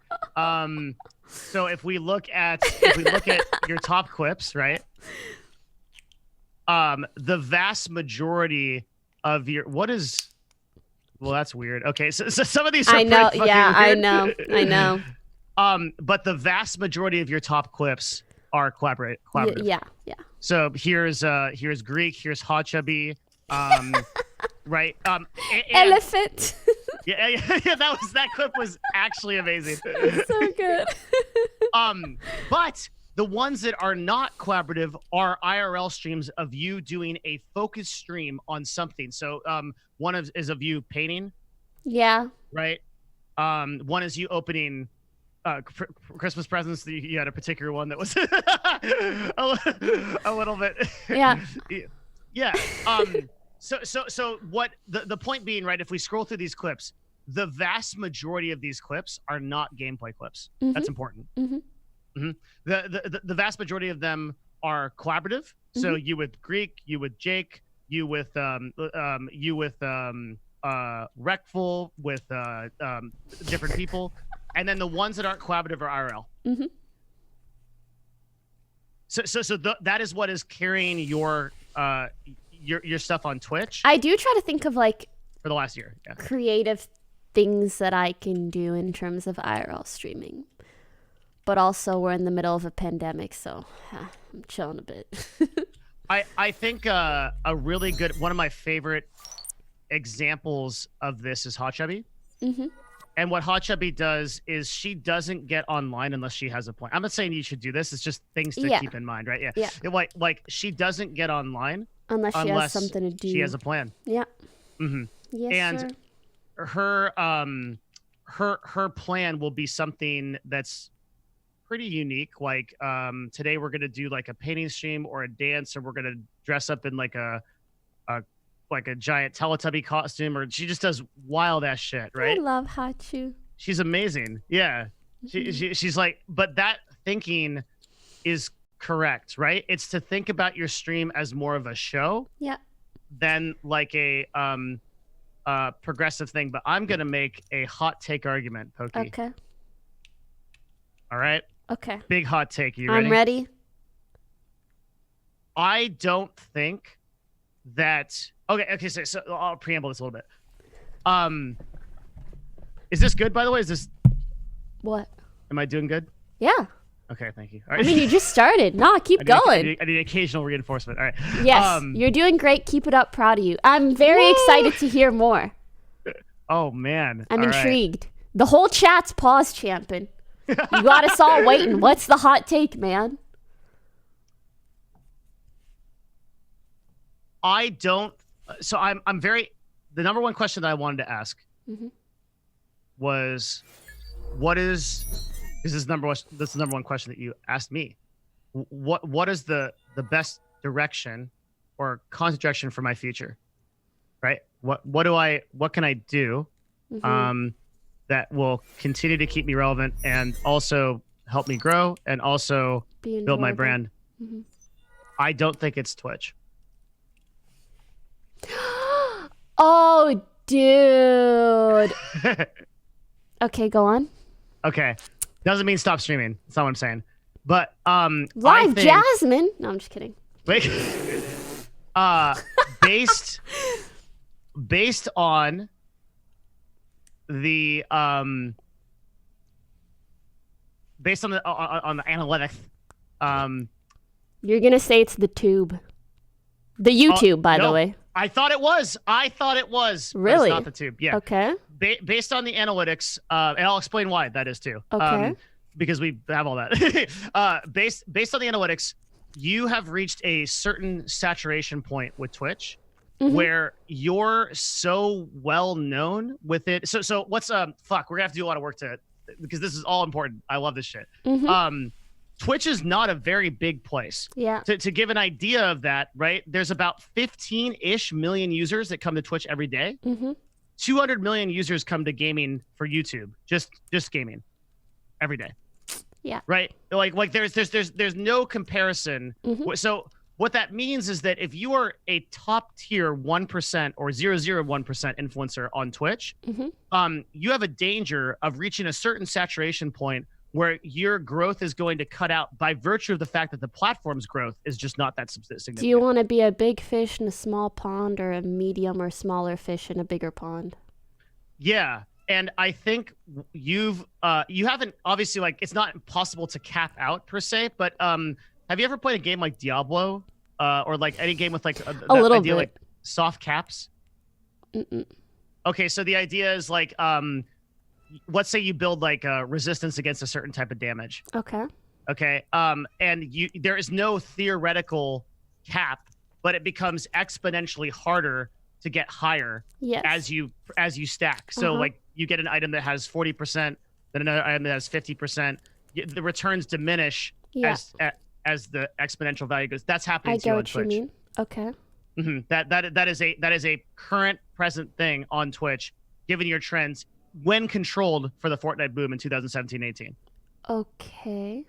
So if we look at your top clips, right? The vast majority of your well, that's weird. Okay, so some of these are I know, pretty yeah, fucking I know. But the vast majority of your top clips are collaborative. Yeah. So here's Greek, here's Hot Chubby, right? Elephant. Yeah, that clip was actually amazing. So good. But the ones that are not collaborative are IRL streams of you doing a focused stream on something. So one is of you painting. Yeah. Right. One is you opening Christmas presents. You had a particular one that was a little bit. Yeah. Yeah. So what the point being, right? If we scroll through these clips, the vast majority of these clips are not gameplay clips. That's important. The vast majority of them are collaborative. So you with Greek, you with Jake, you with Recful, with different people, and then the ones that aren't collaborative are IRL. So that is what is carrying your stuff on Twitch. I do try to think of like for the last year, creative things that I can do in terms of IRL streaming. But also we're in the middle of a pandemic, so I'm chilling a bit. I think a really good, one of my favorite examples of this is Hot Chubby. And what Hot Chubby does is she doesn't get online unless she has a plan. I'm not saying you should do this. It's just things to keep in mind, right? Yeah. Like she doesn't get online unless she has something to do. She has a plan. Yeah. Yes, and her plan will be something that's pretty unique. Like today we're gonna do like a painting stream or a dance, or we're gonna dress up in like a giant Teletubby costume, or she just does wild ass shit, right? I love Hachu. She's amazing. Yeah. She's like, but that thinking is correct, right? It's to think about your stream as more of a show than like a progressive thing. But I'm gonna make a hot take argument, Poki. Okay. All right. Okay. Big hot take. You ready? I'm ready. I don't think that. Okay. So I'll preamble this a little bit. Is this good, by the way? Is this? What? Am I doing good? Yeah. Okay, thank you. All right. I mean, you just started. Nah, keep going. I need occasional reinforcement. All right. Yes, you're doing great. Keep it up. Proud of you. I'm very excited to hear more. Oh man, I'm intrigued. Right. The whole chat's pause champing. You got us all waiting. What's the hot take, man? I don't. So I'm very. The number one question that I wanted to ask was, what is? This is number one. This is the number one question that you asked me. What is the best direction or content direction for my future? Right. What can I do? That will continue to keep me relevant and also help me grow and also build my brand. I don't think it's Twitch. Oh, dude. Okay, go on. Okay. Doesn't mean stop streaming. That's not what I'm saying. But live Jasmine. No, I'm just kidding. Based on the analytics, you're gonna say it's the tube, the YouTube, by the way. I thought it was. Really? It's not the tube. Yeah. Okay. Based on the analytics, and I'll explain why that is too. Okay. Because we have all that. Based on the analytics, you have reached a certain saturation point with Twitch. Where you're so well known with it. So what's we're gonna have to do a lot of work because this is all important. I love this shit. Twitch is not a very big place. Yeah. To give an idea of that, right? There's about 15-ish million users that come to Twitch every day. 200 million users come to gaming for YouTube, just gaming, every day. Yeah. Right. Like there's no comparison. So what that means is that if you are a top tier 1% or 0.01% influencer on Twitch, you have a danger of reaching a certain saturation point where your growth is going to cut out by virtue of the fact that the platform's growth is just not that significant. Do you want to be a big fish in a small pond or a medium or smaller fish in a bigger pond? Yeah. And I think you haven't, obviously, like, it's not impossible to cap out per se, but have you ever played a game like Diablo, or like any game with like a little idea, bit, like soft caps? Okay, so the idea is like, let's say you build like a resistance against a certain type of damage. Okay, and there is no theoretical cap, but it becomes exponentially harder to get higher as you stack. So like you get an item that has 40%, then another item that has 50%. The returns diminish as the exponential value goes. That's happening to you on Twitch. I get what you mean. Okay. That is a current present thing on Twitch, given your trends when controlled for the Fortnite boom in 2017-18. Okay.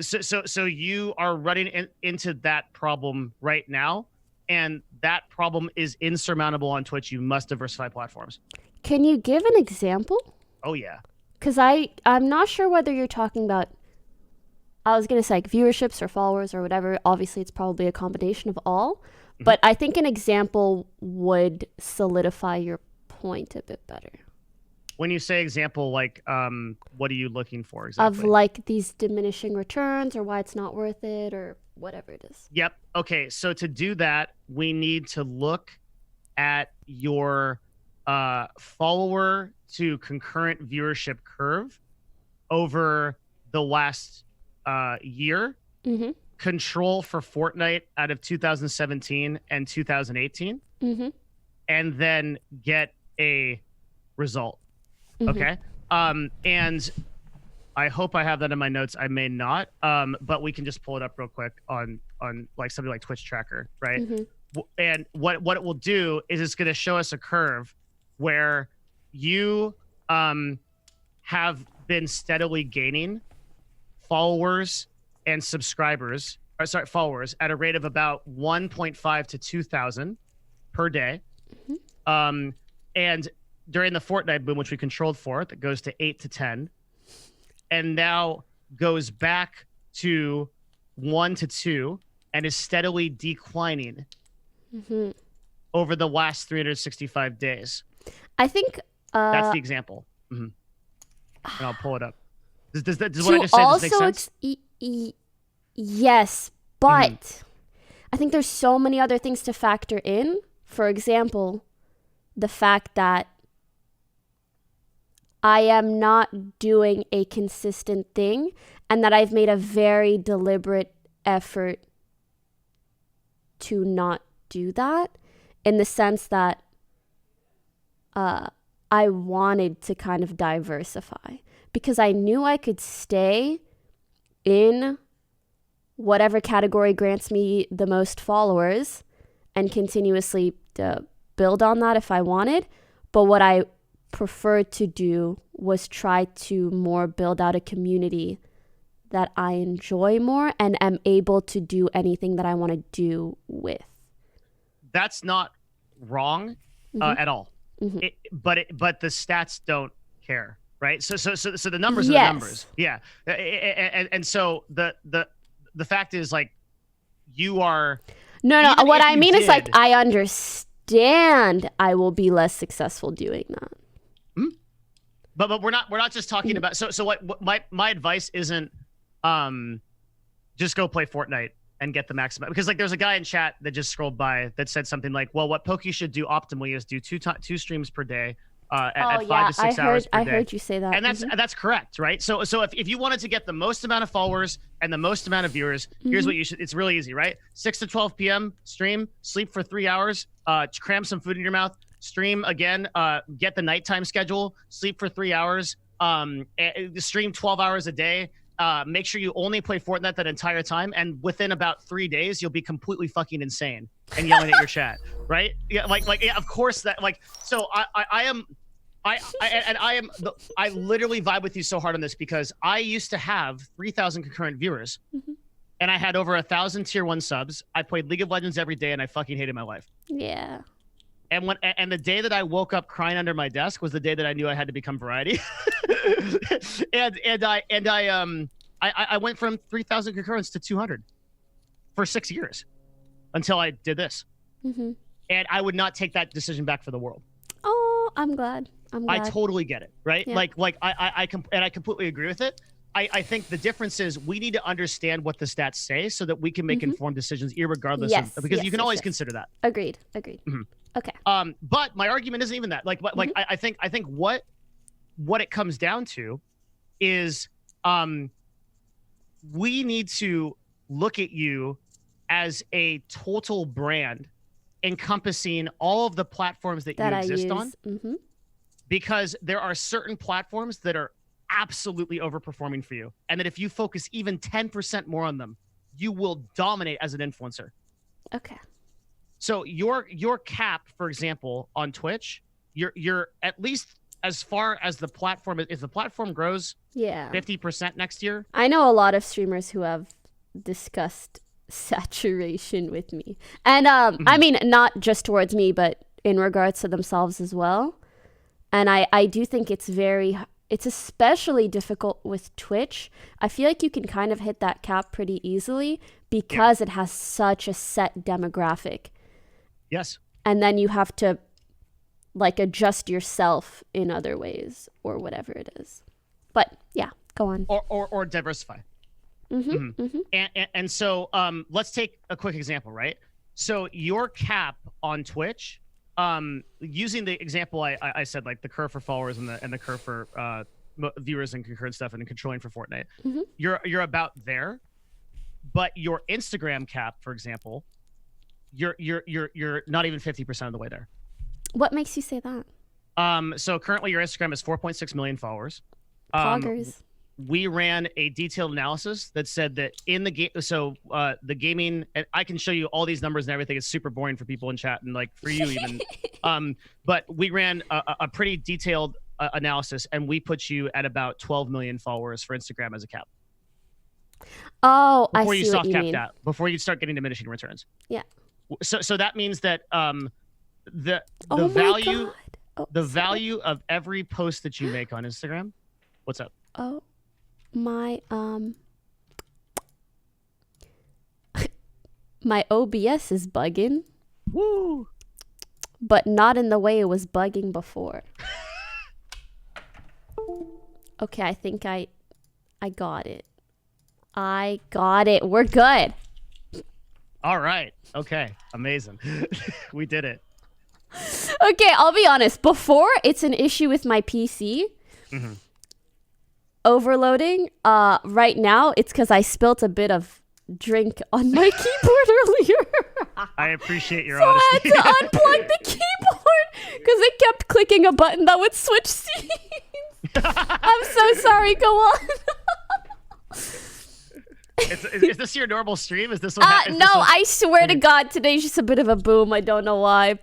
So you are running into that problem right now, and that problem is insurmountable on Twitch. You must diversify platforms. Can you give an example? Oh yeah. Because I'm not sure whether you're talking about, I was going to say like viewerships or followers or whatever. Obviously, it's probably a combination of all. But I think an example would solidify your point a bit better. When you say example, like, what are you looking for exactly? Of like these diminishing returns or why it's not worth it or whatever it is. Yep. Okay. So to do that, we need to look at your follower to concurrent viewership curve over the last year. Mm-hmm. Control for Fortnite out of 2017 and 2018. Mm-hmm. And then get a result. Mm-hmm. Okay. And I hope I have that in my notes. I may not. But we can just pull it up real quick on like something like Twitch Tracker, right? Mm-hmm. And what it will do is it's going to show us a curve where you have been steadily gaining followers and subscribers, or sorry, followers at a rate of about 1.5 to 2,000 per day. Mm-hmm. And during the Fortnite boom, which we controlled for, that goes to 8 to 10, and now goes back to 1 to 2, and is steadily declining Mm-hmm. over the last 365 days. I think That's the example. Mm-hmm. And I'll pull it up. Does what I to just say does make also sense? yes, but I think there's so many other things to factor in. For example, the fact that I am not doing a consistent thing and that I've made a very deliberate effort to not do that, in the sense that I wanted to kind of diversify because I knew I could stay in whatever category grants me the most followers and continuously build on that if I wanted. But what I preferred to do was try to more build out a community that I enjoy more and am able to do anything that I want to do with. That's not wrong at all. Mm-hmm. But the stats don't care, right? So the numbers are Yes. the numbers. Yeah. And so the fact is, like, you are No, even what if I you mean is like did- I understand I will be less successful doing that. But we're not just talking about so what my advice isn't just go play Fortnite and get the maximum, because like there's a guy in chat that just scrolled by that said something like, well, what Poki should do optimally is do two streams per day at 5 to 6 hours per day. I heard you say that. And that's correct, right? So if you wanted to get the most amount of followers and the most amount of viewers, here's what you should. It's really easy, right? 6 to 12 p.m. stream, sleep for 3 hours, cram some food in your mouth, stream again, get the nighttime schedule, sleep for 3 hours, stream 12 hours a day. Make sure you only play Fortnite that entire time, and within about 3 days, you'll be completely fucking insane and yelling at your chat, right? Yeah, yeah, of course that, like, so I literally vibe with you so hard on this because I used to have 3,000 concurrent viewers, and I had over 1,000 tier 1 subs. I played League of Legends every day, and I fucking hated my life. Yeah. And the day that I woke up crying under my desk was the day that I knew I had to become Variety. I went from 3,000 concurrents to 200 for 6 years until I did this. Mm-hmm. And I would not take that decision back for the world. Oh, I'm glad. I totally get it, right? Yeah. I completely agree with it. I think the difference is we need to understand what the stats say so that we can make informed decisions, irregardless of, because you can always consider that. Agreed. Mm-hmm. Okay. But my argument isn't even that. I think what it comes down to is we need to look at you as a total brand encompassing all of the platforms that you exist on. Mm-hmm. Because there are certain platforms that are absolutely overperforming for you, and that if you focus even 10% more on them, you will dominate as an influencer. Okay. So your cap, for example, on Twitch, you're at least as far as the platform, if the platform grows Yeah. 50% next year, I know a lot of streamers who have discussed saturation with me. And I mean, not just towards me, but in regards to themselves as well. And I do think it's especially difficult with Twitch. I feel like you can kind of hit that cap pretty easily because it has such a set demographic. yes. And then you have to like adjust yourself in other ways or whatever it is. But yeah, go on. Or diversify. And so let's take a quick example, right? So your cap on Twitch, using the example I said, like the curve for followers and the curve for viewers and concurrent stuff and controlling for Fortnite, you're about there. But your Instagram cap, for example, you're not even 50% of the way there. What makes you say that? So currently your Instagram is 4.6 million followers. Poggers. We ran a detailed analysis that said that in the game, so the gaming, and I can show you all these numbers and everything. It's super boring for people in chat and like for you even. But we ran a pretty detailed analysis, and we put you at about 12 million followers for Instagram as a cap. Oh, Before I you see soft what you cap mean. that, before you start getting diminishing returns. Yeah. So that means that the Oh my value God. Oh, the sorry. value of every post that you make on Instagram. What's up? Oh, my my OBS is bugging, Woo! but not in the way it was bugging before. Okay, I think I got it. I got it. We're good. All right. Okay. Amazing. We did it. Okay, I'll be honest. Before, it's an issue with my PC. Overloading. Right now, it's because I spilt a bit of drink on my keyboard earlier. I appreciate your So I honesty. had to unplug the keyboard because it kept clicking a button that would switch scenes. I'm so sorry. Go on. Is this your normal stream? Is this what No, I swear to God, today's just a bit of a boom. I don't know why.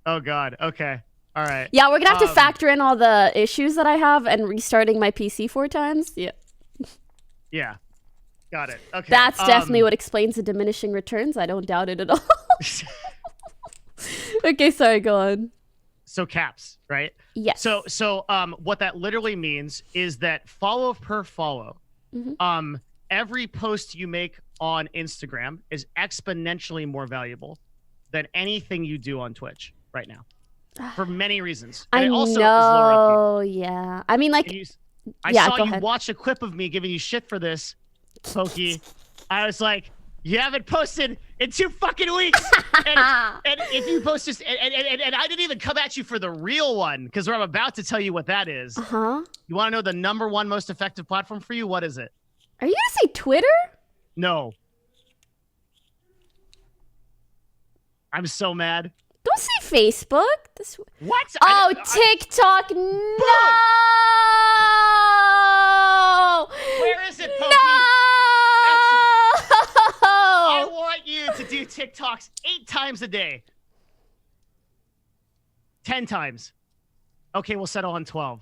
Oh God. Okay. All right. Yeah, we're gonna have to factor in all the issues that I have and restarting my PC 4 times. Yeah. Yeah. Got it. Okay. That's definitely what explains the diminishing returns. I don't doubt it at all. Okay, sorry, go on. So caps, right? Yes. So what that literally means is that follow per follow, every post you make on Instagram is exponentially more valuable than anything you do on Twitch right now, for many reasons. And I it also is know, yeah. I mean, like, I yeah, saw go you ahead. watch a clip of me giving you shit for this, Poki. I was like, you haven't posted in 2 fucking weeks. and if you post just, and I didn't even come at you for the real one, because I'm about to tell you what that is. huh? You want to know the #1 most effective platform for you? What is it? Are you gonna say Twitter? No. I'm so mad. Don't say Facebook. This... What? Oh, TikTok. No. Where is it, Poki? No. I want you to do TikToks 8 times a day. 10 times. Okay, we'll settle on 12.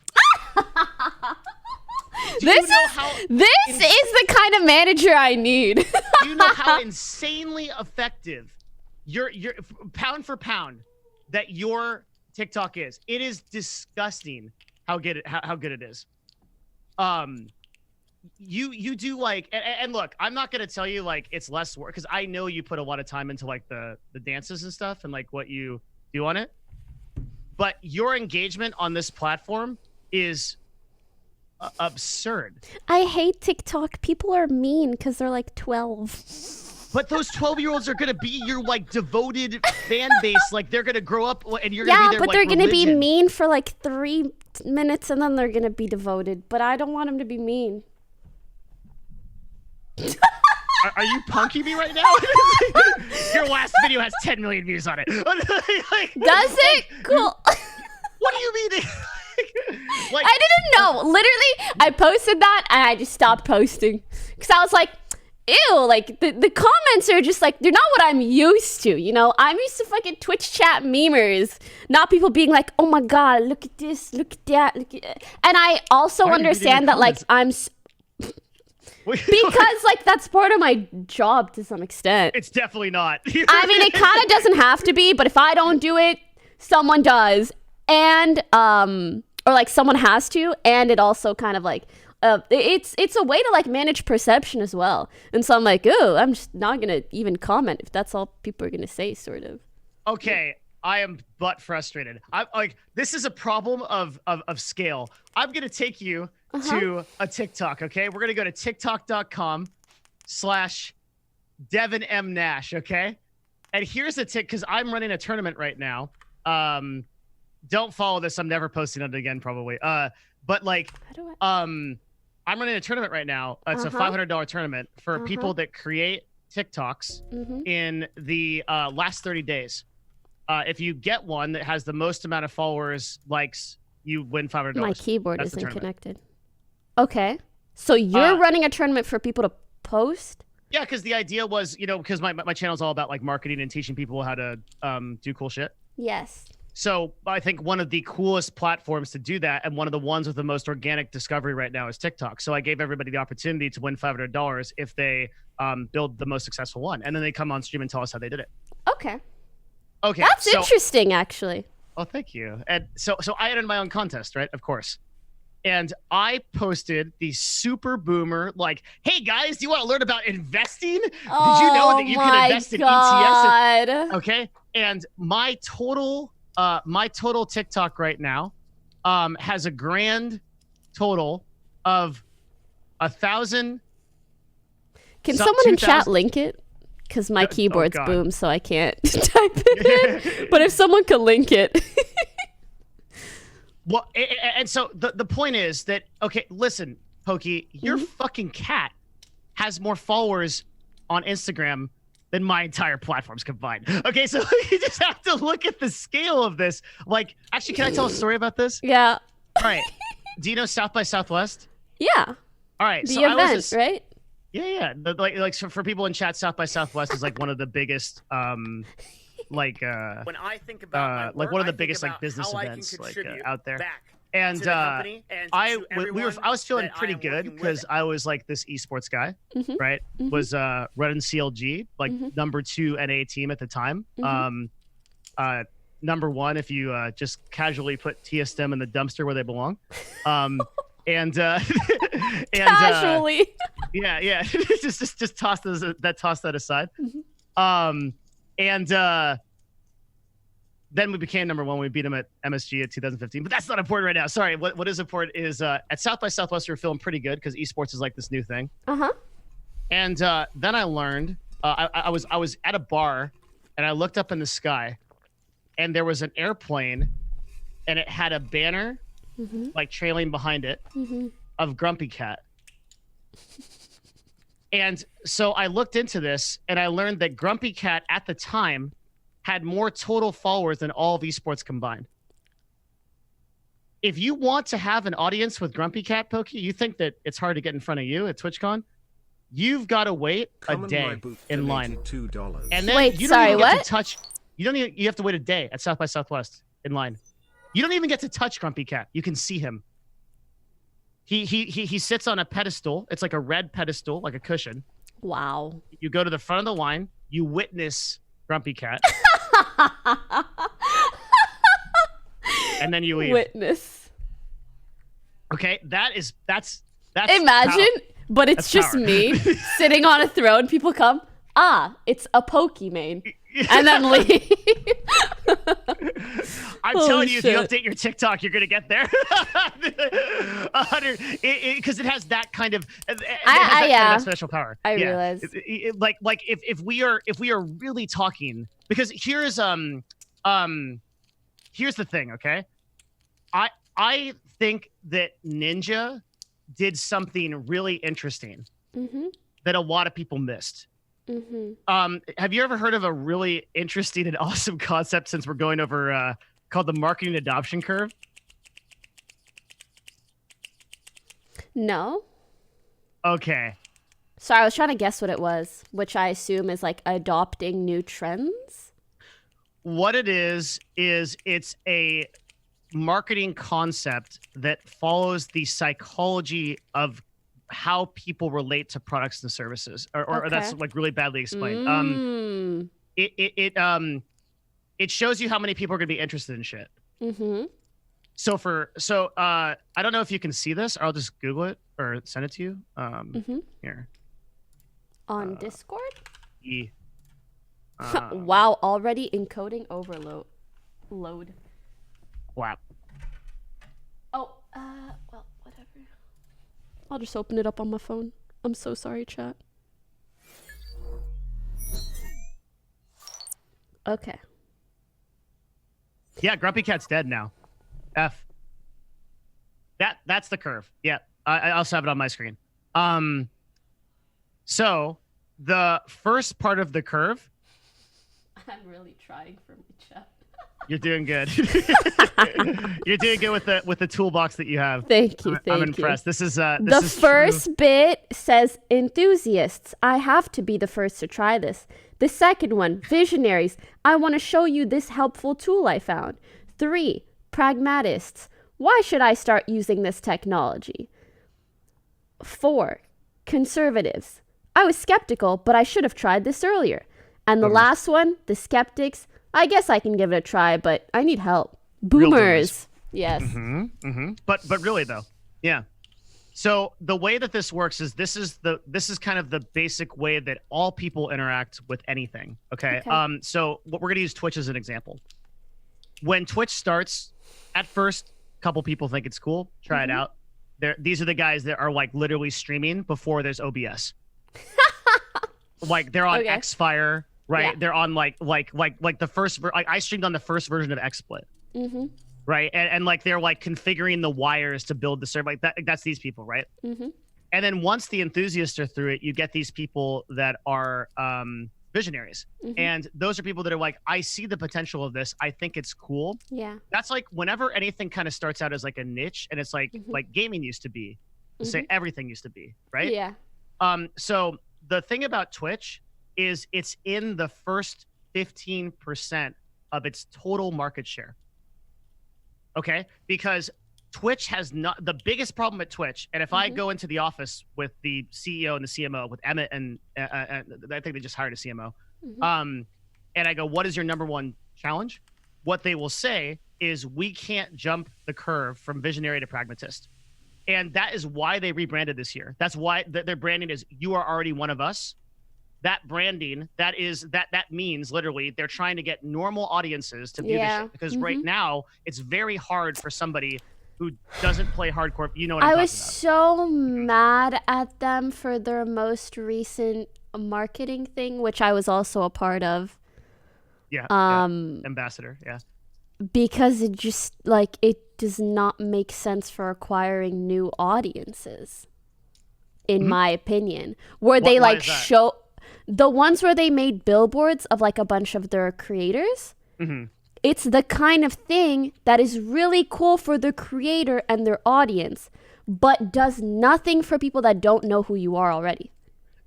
This is the kind of manager I need. Do you know how insanely effective your pound for pound that your TikTok is? It is disgusting how good it is. You do like, and look, I'm not gonna tell you like it's less work, because I know you put a lot of time into like the dances and stuff and like what you do on it. But your engagement on this platform is absurd. I hate TikTok. People are mean because they're like 12. But those 12-year-olds are gonna be your like devoted fan base. Like they're gonna grow up and you're gonna be their, but like, they're gonna be religion. mean for like 3 minutes and then they're gonna be devoted. But I don't want them to be mean. Are you punking me right now? Your last video has 10 million views on it. Like, Does it? Cool. what do you mean? Like, I didn't know. Literally, I posted that and I just stopped posting because I was like, ew, like the comments are just like, they're not what I'm used to, you know? I'm used to fucking Twitch chat memers, not people being like, oh my god, look at this, look at that, look at. And I also understand that like because like that's part of my job to some extent. It's definitely not. I mean, it kind of doesn't have to be, but if I don't do it, someone does, and or like someone has to, and it also kind of like it's a way to like manage perception as well. And so I'm like, oh, I'm just not gonna even comment if that's all people are gonna say, sort of. Okay, I am butt frustrated. I'm like, this is a problem of scale. I'm gonna take you to a TikTok. Okay, we're gonna go to tiktok.com/Devin M Nash. Okay, and here's a tick because I'm running a tournament right now. Don't follow this. I'm never posting it again, probably. But like, I'm running a tournament right now. It's a $500 tournament for people that create TikToks in the last 30 days. If you get one that has the most amount of followers, likes, you win $500. My keyboard isn't connected. Okay. So you're running a tournament for people to post? Yeah, because the idea was, you know, because my channel is all about like marketing and teaching people how to do cool shit. Yes. So I think one of the coolest platforms to do that, and one of the ones with the most organic discovery right now, is TikTok. So I gave everybody the opportunity to win $500 if they build the most successful one. And then they come on stream and tell us how they did it. Okay. Okay. That's interesting, actually. Oh, thank you. And so I entered my own contest, right? Of course. And I posted the super boomer, like, hey guys, do you want to learn about investing? Did you know that you can invest in ETFs? Okay. And my total TikTok right now has a grand total of 1,000. Can someone in chat link it? Because my keyboard's boomed, so I can't type it in. But if someone could link it. Well, and so the point is that, okay, listen, Poki, your fucking cat has more followers on Instagram than my entire platforms combined. Okay, so you just have to look at the scale of this. Like, actually, can I tell a story about this? Yeah. All right. Do you know South by Southwest? Yeah. All right. The event, right? Yeah. Like for people in chat, South by Southwest is like one of the biggest, when I think about like one of the biggest like business events like out there. And I was feeling pretty good because I was like this esports guy, right? Was running CLG, like #2 NA team at the time. #1 if you just casually put TSM in the dumpster where they belong. And casually. Yeah. just toss that aside. Then we became #1. We beat him at MSG at 2015. But that's not important right now. Sorry. What is important is at South by Southwest, we were feeling pretty good because esports is like this new thing. And then I learned I was at a bar and I looked up in the sky and there was an airplane and it had a banner like trailing behind it of Grumpy Cat. And so I looked into this and I learned that Grumpy Cat at the time had more total followers than all of esports combined. If you want to have an audience with Grumpy Cat, Poki, you think that it's hard to get in front of you at TwitchCon? You've got to wait a day in line. $2. And then wait, you sorry, don't even what? get to touch. You have to wait a day at South by Southwest in line. You don't even get to touch Grumpy Cat. You can see him. He sits on a pedestal. It's like a red pedestal, like a cushion. Wow. You go to the front of the line. You witness Grumpy Cat. And then you leave. Witness. Okay, that's Imagine, power. but it's That's just power. me sitting on a throne. People come, it's a Pokimane, and then leave. I'm Holy telling you, if you shit. update your TikTok, you're gonna get there. 100, because it has that kind of, yeah. special power. I realize. Like if we are really talking, because here's the thing, okay? I think that Ninja did something really interesting that a lot of people missed. Have you ever heard of a really interesting and awesome concept, since we're going over called the marketing adoption curve? No. Okay. Sorry, I was trying to guess what it was, which I assume is like adopting new trends. What it is it's a marketing concept that follows the psychology of how people relate to products and services, or that's like really badly explained. It shows you how many people are going to be interested in shit. So I don't know if you can see this, or I'll just Google it or send it to you. Here on Discord. Yeah. Wow, already encoding overload. Wow. Oh, well, whatever. I'll just open it up on my phone. I'm so sorry, chat. Okay. Yeah, Grumpy Cat's dead now. F. That's the curve. Yeah, I also have it on my screen. So the first part of the curve. I'm really trying for my chat. You're doing good. You're doing good with the toolbox that you have. Thank you. I'm impressed. This is the first bit says enthusiasts. I have to be the first to try this. The second one, visionaries. I want to show you this helpful tool I found. 3, pragmatists. Why should I start using this technology? 4, conservatives. I was skeptical, but I should have tried this earlier. And the last one, the skeptics. I guess I can give it a try, but I need help. Boomers. Yes. But really though, yeah. So the way that this works is this is kind of the basic way that all people interact with anything. Okay. So what we're gonna use Twitch as an example. When Twitch starts, at first, a couple people think it's cool. Try it out. These are the guys that are like literally streaming before there's OBS. Like they're on Xfire. Right, yeah. They're on like the first. I streamed on the first version of XSplit. Right, and like they're like configuring the wires to build the server. Like that. That's these people, right? And then once the enthusiasts are through it, you get these people that are visionaries, and those are people that are like, I see the potential of this. I think it's cool. Yeah, that's like whenever anything kind of starts out as like a niche, and it's like gaming used to be. Say everything used to be, right? Yeah. So the thing about Twitch is it's in the first 15% of its total market share. Okay? Because Twitch has not the biggest problem at Twitch. And if I go into the office with the CEO and the CMO, with Emmett, and I think they just hired a CMO, and I go, what is your number one challenge? What they will say is, we can't jump the curve from visionary to pragmatist. And that is why they rebranded this year. That's why their branding is, you are already one of us. That branding, that means literally they're trying to get normal audiences to view this shit. Because right now it's very hard for somebody who doesn't play hardcore. You know what I'm talking about. I was so mad at them for their most recent marketing thing, which I was also a part of. Yeah. Ambassador. Yeah. Because it just like it does not make sense for acquiring new audiences, in my opinion. Where they like show. The ones where they made billboards of like a bunch of their creators, it's the kind of thing that is really cool for the creator and their audience, but does nothing for people that don't know who you are already.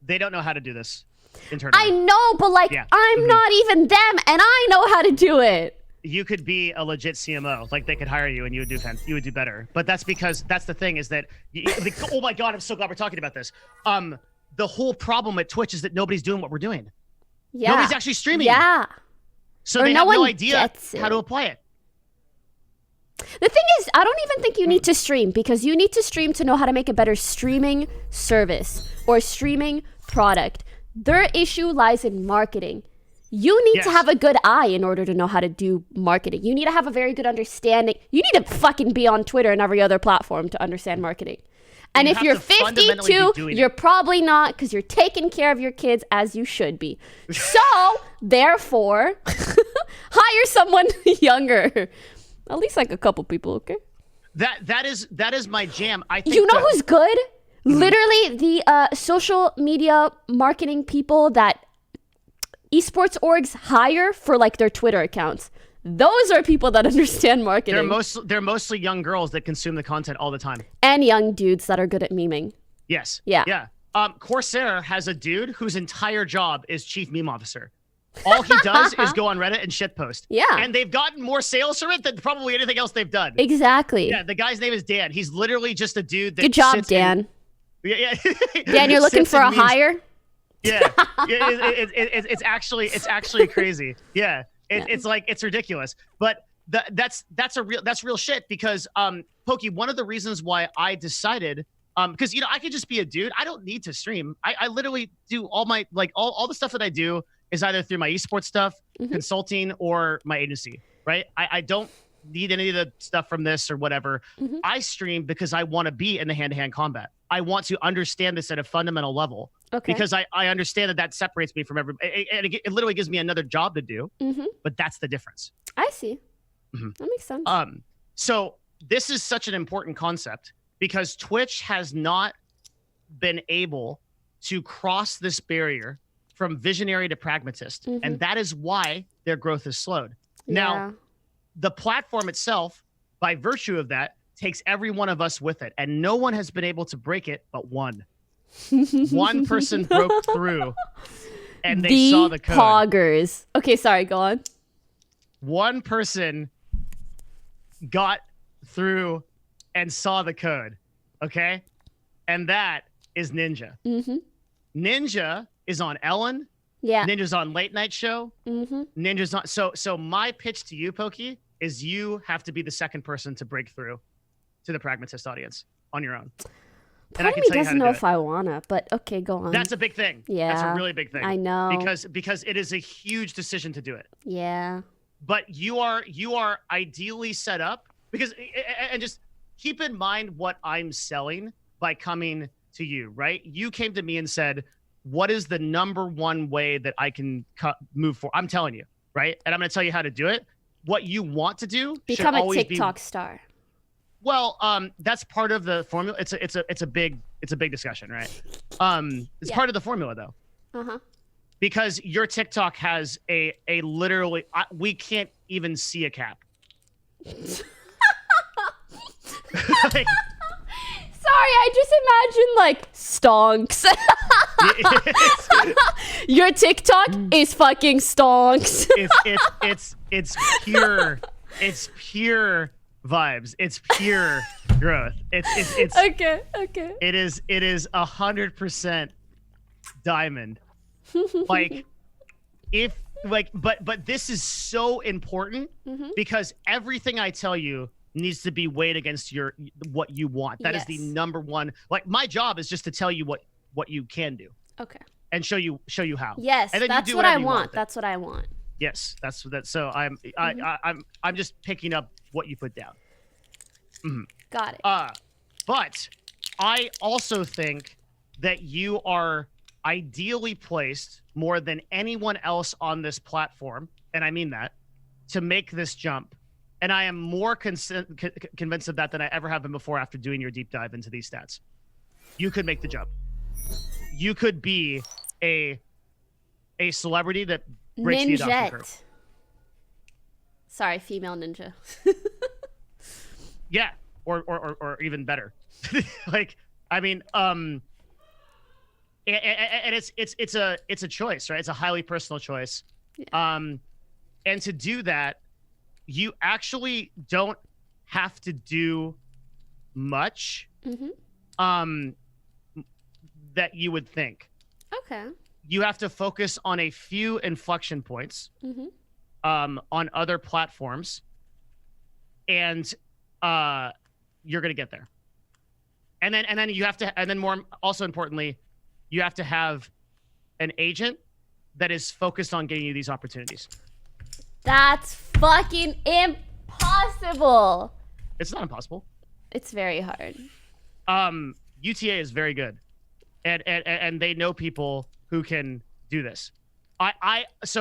They don't know how to do this internally. I know, but like, I'm not even them, and I know how to do it. You could be a legit CMO, like they could hire you and you would do better. But that's because that's the thing is that, oh my God, I'm so glad we're talking about this. The whole problem at Twitch is that nobody's doing what we're doing. Yeah. Nobody's actually streaming. Yeah. So they have no idea how to apply it. The thing is, I don't even think you need to stream, because you need to stream to know how to make a better streaming service or streaming product. Their issue lies in marketing. You need to have a good eye in order to know how to do marketing. You need to have a very good understanding. You need to fucking be on Twitter and every other platform to understand marketing. And if you're 52, you're probably not, because you're taking care of your kids as you should be. So, therefore, hire someone younger. At least like a couple people, okay? That is my jam. I think you know who's good? Literally the social media marketing people that esports orgs hire for like their Twitter accounts. Those are people that understand marketing. They're mostly young girls that consume the content all the time. And young dudes that are good at memeing. Yes. Yeah. Yeah. Corsair has a dude whose entire job is chief meme officer. All he does is go on Reddit and shitpost. Yeah. And they've gotten more sales from it than probably anything else they've done. Exactly. Yeah, the guy's name is Dan. He's literally just a dude that Good job, sits Dan. Yeah. Dan, you're looking for a hire? Yeah. It's actually crazy. Yeah. It's like, it's ridiculous. But that's real shit because, Poki, one of the reasons why I decided, because, you know, I could just be a dude. I don't need to stream. I literally do all my, like, all the stuff that I do is either through my esports stuff, consulting, or my agency, right? I don't need any of the stuff from this or whatever. I stream because I want to be in the hand-to-hand combat. I want to understand this at a fundamental level because I understand that separates me from everybody. And it literally gives me another job to do, but that's the difference. I see. That makes sense. So this is such an important concept because Twitch has not been able to cross this barrier from visionary to pragmatist. And that is why their growth is slowed. Now, the platform itself, by virtue of that, takes every one of us with it. And no one has been able to break it but one. One person broke through and they saw the code. Poggers. Okay, sorry, go on. One person got through and saw the code. Okay? And that is Ninja. Ninja is on Ellen. Yeah. Ninja's on Late Night Show. Ninja's on. So my pitch to you, Poki, is you have to be the second person to break through to the pragmatist audience on your own. Part of me doesn't know if I wanna, but okay, go on. That's a big thing. Yeah. That's a really big thing. I know. Because it is a huge decision to do it. Yeah. But you are ideally set up because, and just keep in mind what I'm selling by coming to you, right? You came to me and said, what is the number one way that I can move forward? I'm telling you, right? And I'm going to tell you how to do it. What you want to do become should a always TikTok star. Well, that's part of the formula. It's a big discussion, right? It's part of the formula though. Because your TikTok has a literally we can't even see a cap. Like, sorry, I just imagine like stonks. Your TikTok is fucking stonks. It's pure vibes. It's pure growth. It's okay. It is 100% diamond. Like but this is so important because everything I tell you needs to be weighed against what you want. That is the number one. Like my job is just to tell you what you can do. Okay. And show you how. Yes, and then that's you do what I you want. That's what I want. Yes, that's that. So I'm just picking up what you put down. Got it. But I also think that you are ideally placed more than anyone else on this platform, and I mean that, to make this jump. And I am more convinced of that than I ever have been before after doing your deep dive into these stats. You could make the jump. You could be a celebrity that breaks the adoption curve. Sorry, female ninja. Yeah, or even better. Like, I mean, and it's a choice, right? It's a highly personal choice. Yeah. And to do that, you actually don't have to do much. That you would think. Okay. You have to focus on a few inflection points on other platforms, and you're gonna get there. And then you have to, and then more also importantly, you have to have an agent that is focused on getting you these opportunities. That's fucking impossible. It's not impossible. It's very hard. UTA is very good. And they know people who can do this. I'll just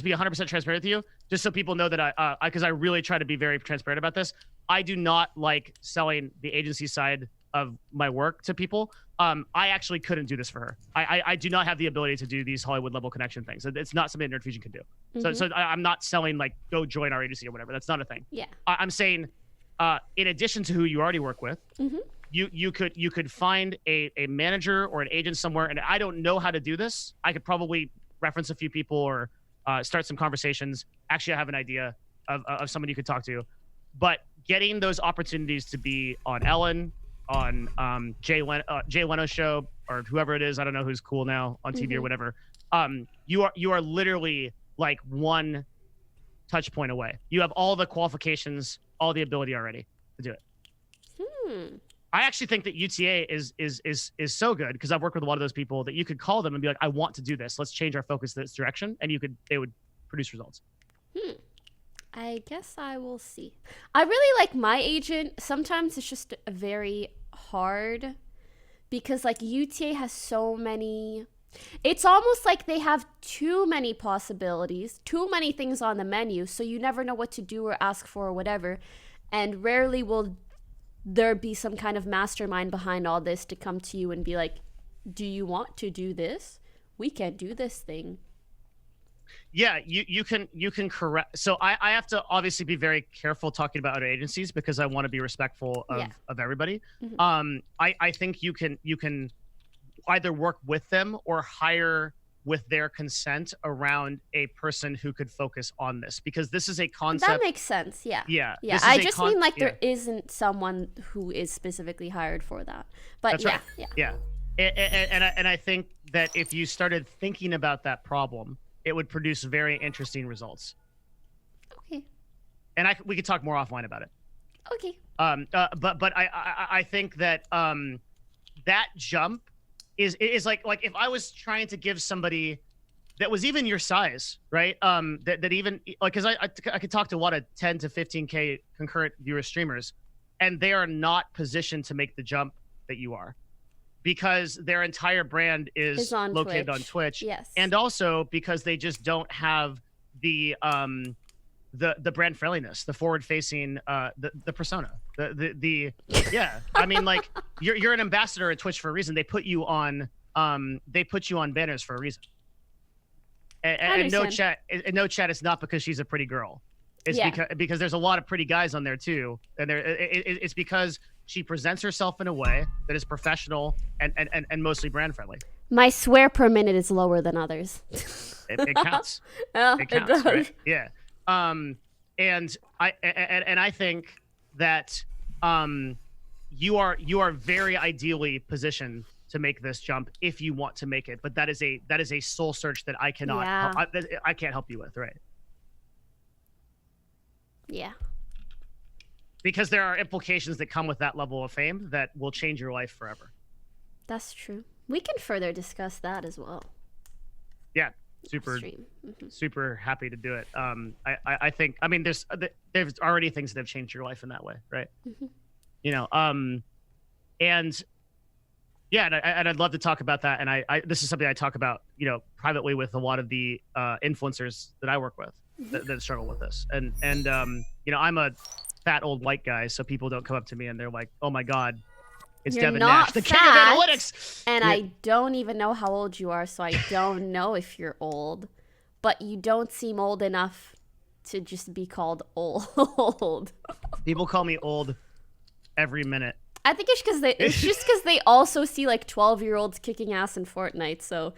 be 100% transparent with you, just so people know that because I really try to be very transparent about this. I do not like selling the agency side of my work to people. I actually couldn't do this for her. I do not have the ability to do these Hollywood level connection things. It's not something that Nerd Fusion can do. So I'm not selling like go join our agency or whatever. That's not a thing. Yeah. I'm saying, in addition to who you already work with, you could find a manager or an agent somewhere, and I don't know how to do this. I could probably reference a few people or start some conversations. Actually, I have an idea of someone you could talk to, but getting those opportunities to be on Ellen, on Jay Leno's show, or whoever it is, I don't know who's cool now on TV or whatever. You are literally like one touch point away. You have all the qualifications, all the ability already to do it. I actually think that UTA is so good, because I've worked with a lot of those people, that you could call them and be like, I want to do this. Let's change our focus this direction, and they would produce results. I guess I will see. I really like my agent. Sometimes it's just very hard because like UTA has so many. It's almost like they have too many possibilities, too many things on the menu, so you never know what to do or ask for or whatever. And rarely will there be some kind of mastermind behind all this to come to you and be like, do you want to do this? We can't do this thing. Yeah, you can correct. So I have to obviously be very careful talking about other agencies, because I want to be respectful of everybody. I think you can either work with them or hire with their consent around a person who could focus on this, because this is a concept. That makes sense. Yeah. I just mean like there isn't someone who is specifically hired for that. But That's right. Yeah. And I think that if you started thinking about that problem, it would produce very interesting results. Okay. And we could talk more offline about it. Okay. But I think that that jump is like if I was trying to give somebody that was even your size, right? That even like, because I could talk to a lot of 10 to 15K concurrent viewer streamers, and they are not positioned to make the jump that you are, because their entire brand is located on Twitch. Yes. And also because they just don't have the brand friendliness, the forward facing, the persona, the yeah. I mean, like you're an ambassador at Twitch for a reason. They put you on banners for a reason. And no chat, it's not because she's a pretty girl. It's because there's a lot of pretty guys on there too, and it's because she presents herself in a way that is professional and mostly brand friendly. My swear per minute is lower than others. It counts. Yeah, it counts, right? Yeah. And I think that you are very ideally positioned to make this jump if you want to make it, but that is a soul search that I cannot I can't help you with, right? Yeah. Because there are implications that come with that level of fame that will change your life forever. That's true. We can further discuss that as well. Yeah. Super happy to do it. I think, I mean, there's already things that have changed your life in that way, right? You know, and yeah, and I'd love to talk about that. And I this is something I talk about, you know, privately with a lot of the influencers that I work with that struggle with this. And you know, I'm a fat old white guy, so people don't come up to me and they're like, "Oh my God, it's You're Devin not Nash, the fat, king of analytics." And I don't even know how old you are, so I don't know if you're old. But you don't seem old enough to just be called old. People call me old every minute. I think it's because they also see like 12-year-olds kicking ass in Fortnite, so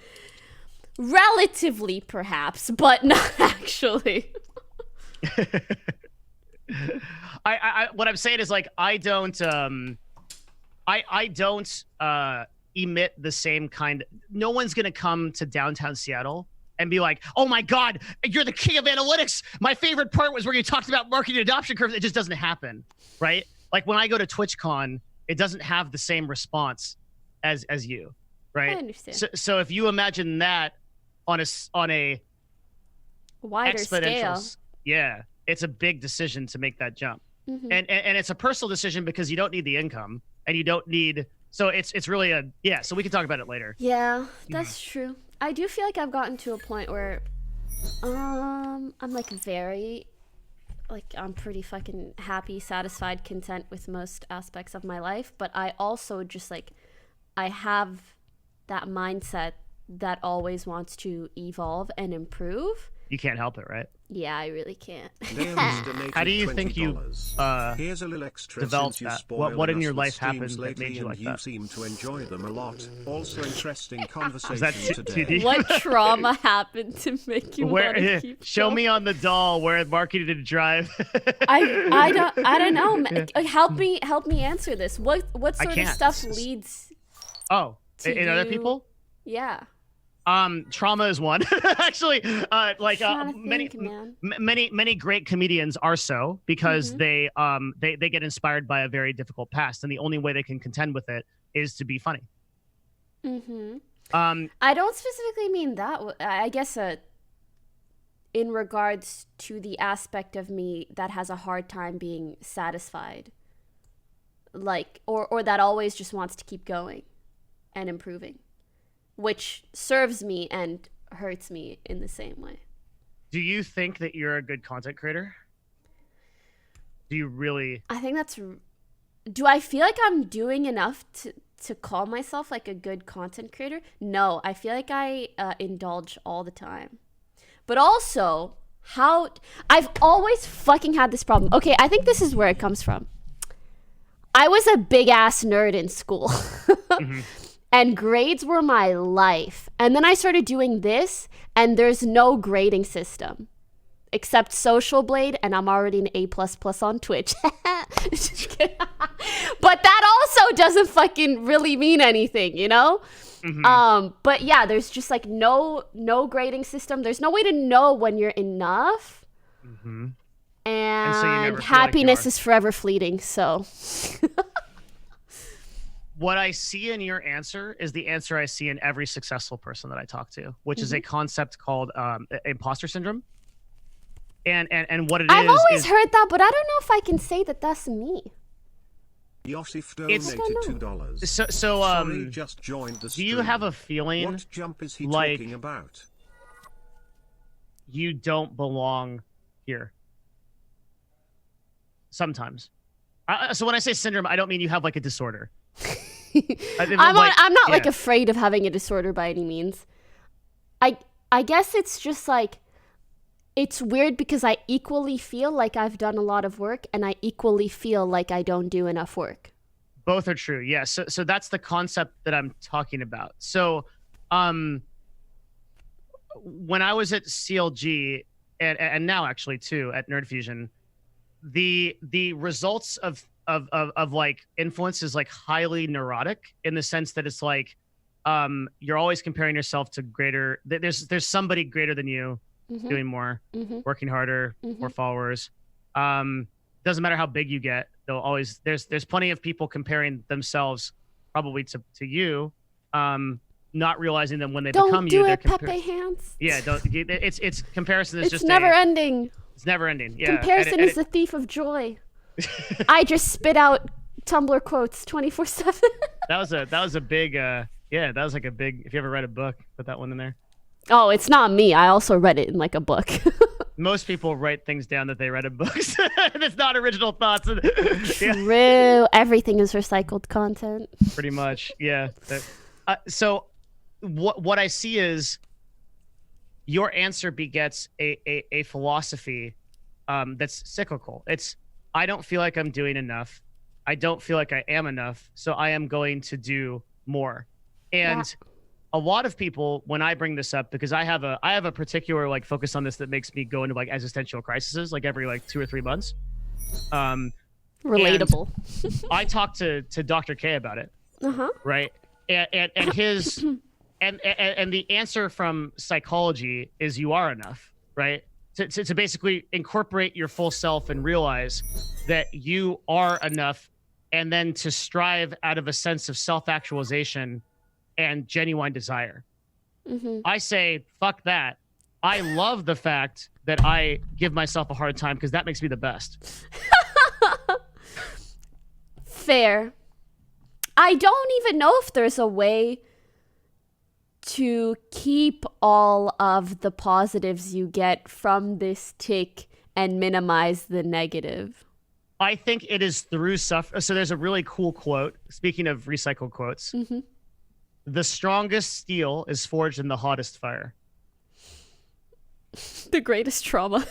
relatively perhaps, but not actually. I what I'm saying is like I don't emit the same kind. No one's gonna come to downtown Seattle and be like, "Oh my God, you're the king of analytics. My favorite part was where you talked about marketing adoption curves." It just doesn't happen, right? Like when I go to TwitchCon, it doesn't have the same response as you, right? I understand. So if you imagine that on a wider scale, yeah, it's a big decision to make that jump. And it's a personal decision because you don't need the income and you don't need, so it's really so we can talk about it later. Yeah, that's true. I do feel like I've gotten to a point where I'm like I'm pretty fucking happy, satisfied, content with most aspects of my life, but I also just like I have that mindset that always wants to evolve and improve. You can't help it, right? Yeah, I really can't. How do you think you Here's a little extra developed since you that? spoiled What in us your with life streams happened that lately made you like and that? you seem to enjoy them a lot. Also interesting conversation that too today. deep? What trauma happened to make you want to keep show going? me on the doll where Marky did drive. I don't know. Help me answer this. What sort of can't. stuff leads? Oh, To in other you- people? Yeah. Trauma is one. Actually, Trying to many think, man. many great comedians are so because Mm-hmm. they get inspired by a very difficult past, and the only way they can contend with it is to be funny. Mm-hmm. Um, I don't specifically mean that. I guess in regards to the aspect of me that has a hard time being satisfied, like or that always just wants to keep going and improving, which serves me and hurts me in the same way. do you think that you're a good content creator? Do you really? I think that's. Do I feel like I'm doing enough to call myself like a good content creator? No, I feel like I indulge all the time. But also, I've always fucking had this problem. Okay, I think this is where it comes from. I was a big ass nerd in school. And grades were my life. And then I started doing this, and there's no grading system except Social Blade, and I'm already an A++ on Twitch. Just kidding. But that also doesn't fucking really mean anything, you know? But yeah, there's just like no grading system. There's no way to know when you're enough. And And, so you never feel like happiness you are. is forever fleeting, so. What I see in your answer is the answer I see in every successful person that I talk to, which is a concept called imposter syndrome. And what it I've is always heard that, but I don't know if I can say that that's me. Yosif It's- donated $2. So Sorry, just joined the do stream. you have a feeling What jump is he like- talking about? you don't belong here? Sometimes. So when I say syndrome, I don't mean you have like a disorder. I'm not like afraid of having a disorder by any means. I guess it's just like, it's weird because I equally feel like I've done a lot of work and I equally feel like I don't do enough work. Both are true. Yeah. So that's the concept that I'm talking about. So, when I was at CLG and now actually too at Nerd Fusion, the results of like influence is like highly neurotic in the sense that it's like, you're always comparing yourself to greater. There's somebody greater than you doing more, working harder, more followers. Doesn't matter how big you get, they'll always there's plenty of people comparing themselves probably to you, not realizing that when they become Don't you, do they're it, Pepe hands. yeah, it's comparison is It's just never ending. it's never ending. Yeah, Comparison and is the thief of joy. I just spit out Tumblr quotes 24/7. that was a big that was like a big. If you ever read a book, put that one in there. Oh, it's not me. I also read it in like a book. Most people write things down that they read in books. It's not original thoughts. Yeah, True. Everything is recycled content. pretty much. Yeah. So what I see is your answer begets a philosophy that's cyclical. It's I don't feel like I'm doing enough. I don't feel like I am enough. So I am going to do more. And a lot of people, when I bring this up, because I have a particular like focus on this that makes me go into like existential crises like every like 2 or 3 months. Relatable. I talked to Dr. K about it. Right. And his and the answer from psychology is you are enough, right? To basically incorporate your full self and realize that you are enough, and then to strive out of a sense of self-actualization and genuine desire. I say, fuck that. I love the fact that I give myself a hard time because that makes me the best. Fair. I don't even know if there's a way to keep all of the positives you get from this tick and minimize the negative. I think it is through suffering. So there's a really cool quote. Speaking of recycled quotes, the strongest steel is forged in the hottest fire. The greatest trauma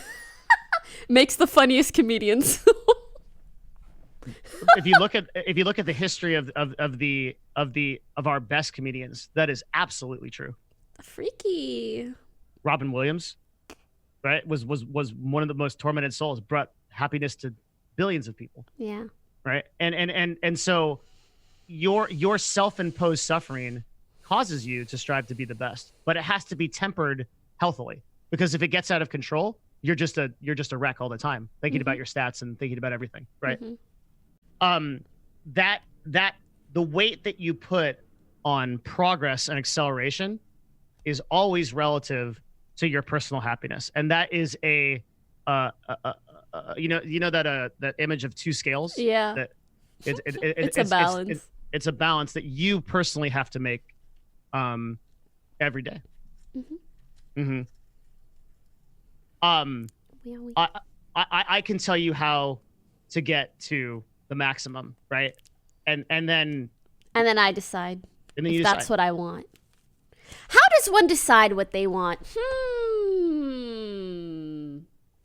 makes the funniest comedians. If you look at the history of our best comedians, that is absolutely true. Freaky. Robin Williams, right, was one of the most tormented souls, brought happiness to billions of people. Yeah. Right. And so your self-imposed suffering causes you to strive to be the best, but it has to be tempered healthily, because if it gets out of control, you're just a wreck all the time, thinking about your stats and thinking about everything. Right. That the weight that you put on progress and acceleration is always relative to your personal happiness. And that is that image of two scales. Yeah. That It's a balance. It's a balance that you personally have to make every day. I can tell you how to get to the maximum, right? And then I decide and then if you that's decide. what I want. How does one decide what they want?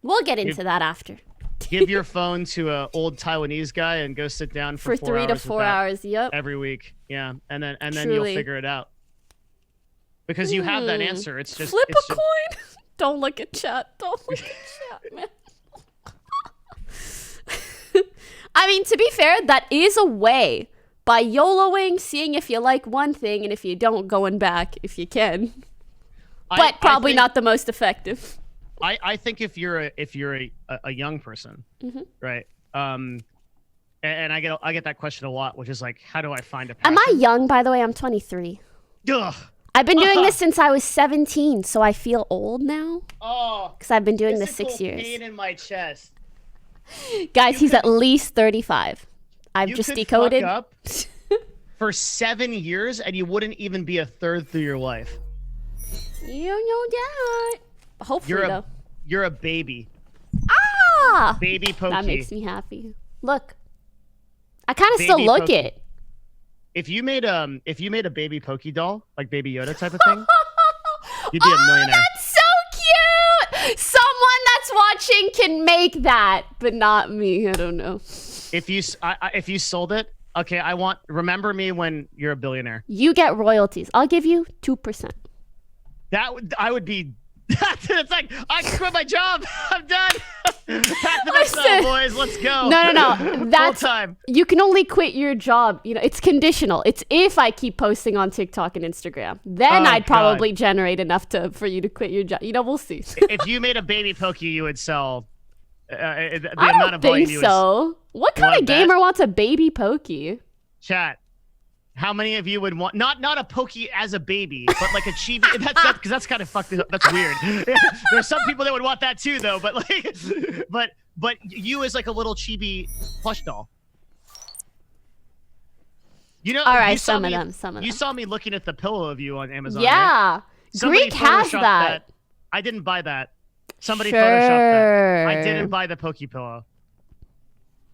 We'll get into that after. Give your phone to an old Taiwanese guy and go sit down for 3 to 4 hours. Yep. every week. Yeah, and then Truly. you'll figure it out, because you have that answer. It's just Flip it's a coin. Don't look at chat. Don't look at chat, man. I mean, to be fair, that is a way, by YOLOing, seeing if you like one thing, and if you don't, going back if you can. But probably not the most effective. I think if you're a young person, right? And I get that question a lot, which is like, how do I find a passion? Am I young, by the way? I'm 23. Ugh. I've been doing this since I was 17, so I feel old now. Oh, because I've been doing this physical 6 years. pain in my chest. Guys, he's at least 35. I've just decoded. Fuck up for 7 years, and you wouldn't even be a third through your life. You know that. Hopefully, though. You're a baby. Ah! Baby Poki. That makes me happy. Look. I kind of still look Poki. it. If you made a baby Poki doll, like Baby Yoda type of thing, you'd be a millionaire. That's so cute! Someone that's watching can make that, but not me. I don't know. If you sold it, okay, remember me when you're a billionaire. You get royalties. I'll give you 2%. I would be. It's like, I can quit my job. I'm done. Pack the Listen. up, boys. Let's go. No. That's full time. You can only quit your job. You know, it's conditional. It's if I keep posting on TikTok and Instagram, then I'd probably generate enough for you to quit your job. You know, we'll see. If you made a baby Poki, you would sell the I amount don't of volume think you so. What kind wanna of bet? gamer wants a baby Poki? Chat. How many of you would want not a Poki as a baby, but like a chibi? Because that's kind of fucked up. That's weird. There's some people that would want that too, though. But like, but you as like a little chibi plush doll. You know, All right, you saw some of me- them. You saw me looking at the pillow of you on Amazon. Right? Yeah, Somebody Greek has photoshopped that. I didn't buy that. Somebody Sure. photoshopped that. I didn't buy the Poki pillow.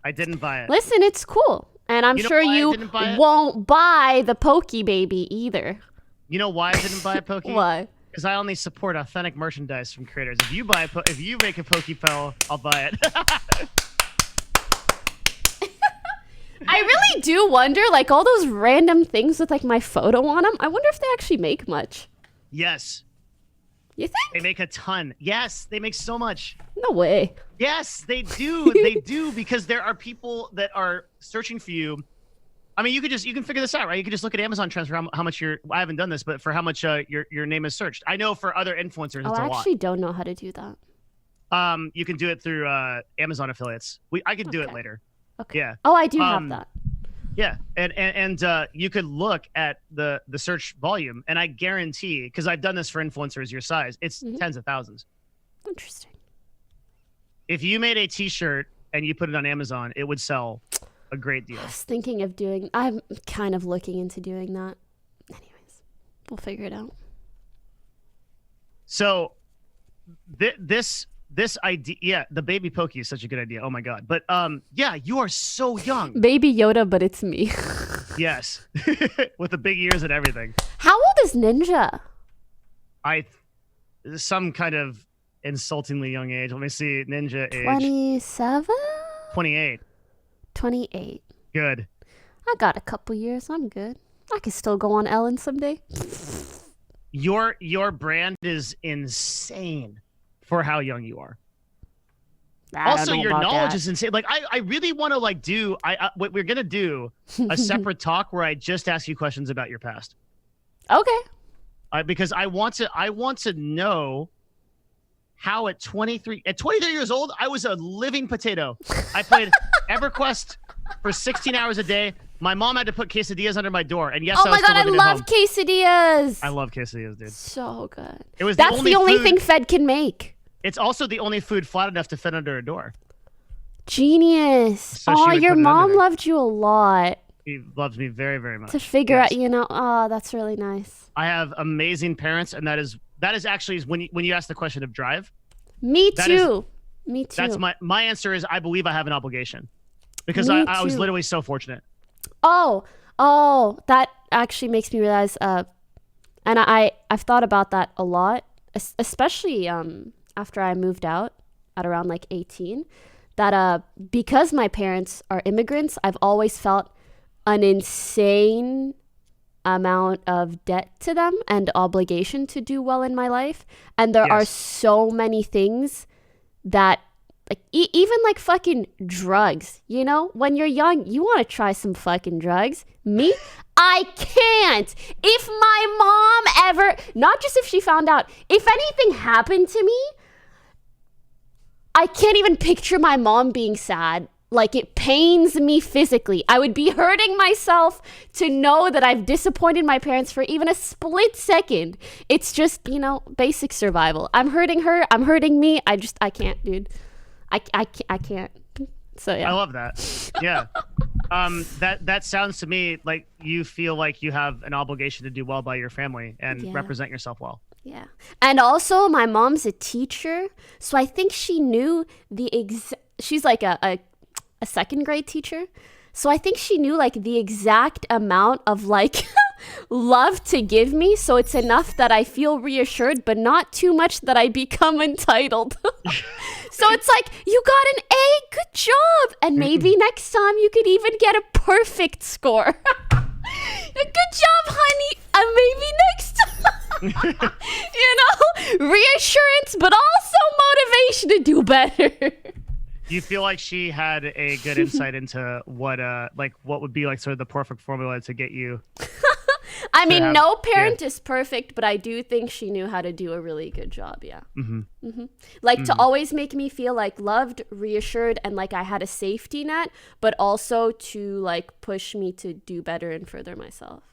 I didn't buy it. Listen, it's cool, and I'm You know sure why I you didn't buy it? won't buy the Poki baby either. You know why I didn't buy a Poki? Why? Because I only support authentic merchandise from creators. If you make a Poki pillow, I'll buy it. I really do wonder, like all those random things with like my photo on them. I wonder if they actually make much. Yes, You they think? make a ton. Yes, they make so much. No way. Yes, they do. They do, because there are people that are searching for you. I mean, you can figure this out, right? You can just look at Amazon trends for how much I haven't done this, but for how much your name is searched. I know for other influencers, Oh, it's a I lot. actually don't know how to do that. You can do it through Amazon affiliates. I can do it Okay. later. Okay. Yeah. Oh, I do have that. Yeah, and you could look at the search volume, and I guarantee, because I've done this for influencers your size, it's tens of thousands. Interesting. If you made a T-shirt and you put it on Amazon, it would sell a great deal. I was thinking of I'm kind of looking into doing that. Anyways, we'll figure it out. So this idea, yeah, the baby Poki is such a good idea. Oh my god! But yeah, you are so young. Baby Yoda, but it's me. Yes, with the big ears and everything. How old is Ninja? Some kind of insultingly young age. Let me see. Ninja age. 27? 28. 28. Good. I got a couple years. I'm good. I could still go on Ellen someday. Your brand is insane for how young you are. I don't Also, know your about knowledge that. is insane. Like, I really want to like do what we're gonna do a separate talk where I just ask you questions about your past. Okay. Because I want to know how at 23 years old I was a living potato. I played EverQuest for 16 hours a day. My mom had to put quesadillas under my door, and yes, Oh I my was still god, I living at love home. quesadillas. I love quesadillas, dude. So good. It was That's the only food- thing Fed can make. It's also the only food flat enough to fit under a door. Genius. So she Oh, would your put it under mom there. loved you a lot He loves me very, very much. to figure Yes. out, oh, that's really nice. I have amazing parents, and that is actually when you ask the question of drive. Me That is- too. Me too. That's my answer is I believe I have an obligation because Me I was too. literally so fortunate. Oh, that actually makes me realize, and I've thought about that a lot, especially after I moved out at around like 18, that because my parents are immigrants, I've always felt an insane amount of debt to them and obligation to do well in my life. And there are Yes. so many things that like even like fucking drugs, when you're young, you want to try some fucking drugs. Me, I can't. If my mom ever, not just if she found out, if anything happened to me, I can't even picture my mom being sad. Like, it pains me physically. I would be hurting myself to know that I've disappointed my parents for even a split second. It's just, basic survival. I'm hurting her. I'm hurting me. I can't, dude. I can't. So, yeah. I love that. Yeah. That sounds to me like you feel like you have an obligation to do well by your family and Yeah. represent yourself well. Yeah. And also, my mom's a teacher. So I think she knew she's like a second grade teacher. So I think she knew like the exact amount of like love to give me. So it's enough that I feel reassured, but not too much that I become entitled. So it's like, you got an A, good job. And maybe next time you could even get a perfect score. Good job, honey. And maybe next time. Reassurance, but also motivation to do better. Do you feel like she had a good insight into what would be like sort of the perfect formula to get you? I mean, have- no parent is perfect, but I do think she knew how to do a really good job. Yeah. Like to always make me feel like loved, reassured, and like I had a safety net, but also to like push me to do better and further myself.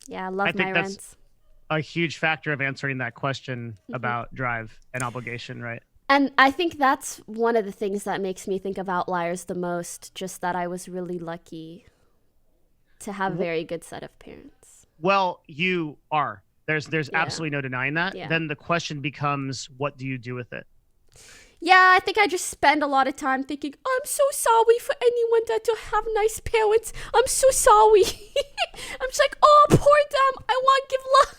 Yeah, I love I think my that's- rents. A huge factor of answering that question about drive and obligation, right? And I think that's one of the things that makes me think of Outliers the most, just that I was really lucky to have a very good set of parents. Well, you are. There's absolutely no denying that. Yeah. Then the question becomes, what do you do with it? Yeah, I think I just spend a lot of time thinking, I'm so sorry for anyone that don't have nice parents. I'm so sorry. I'm just like, oh, poor them. I want to give love.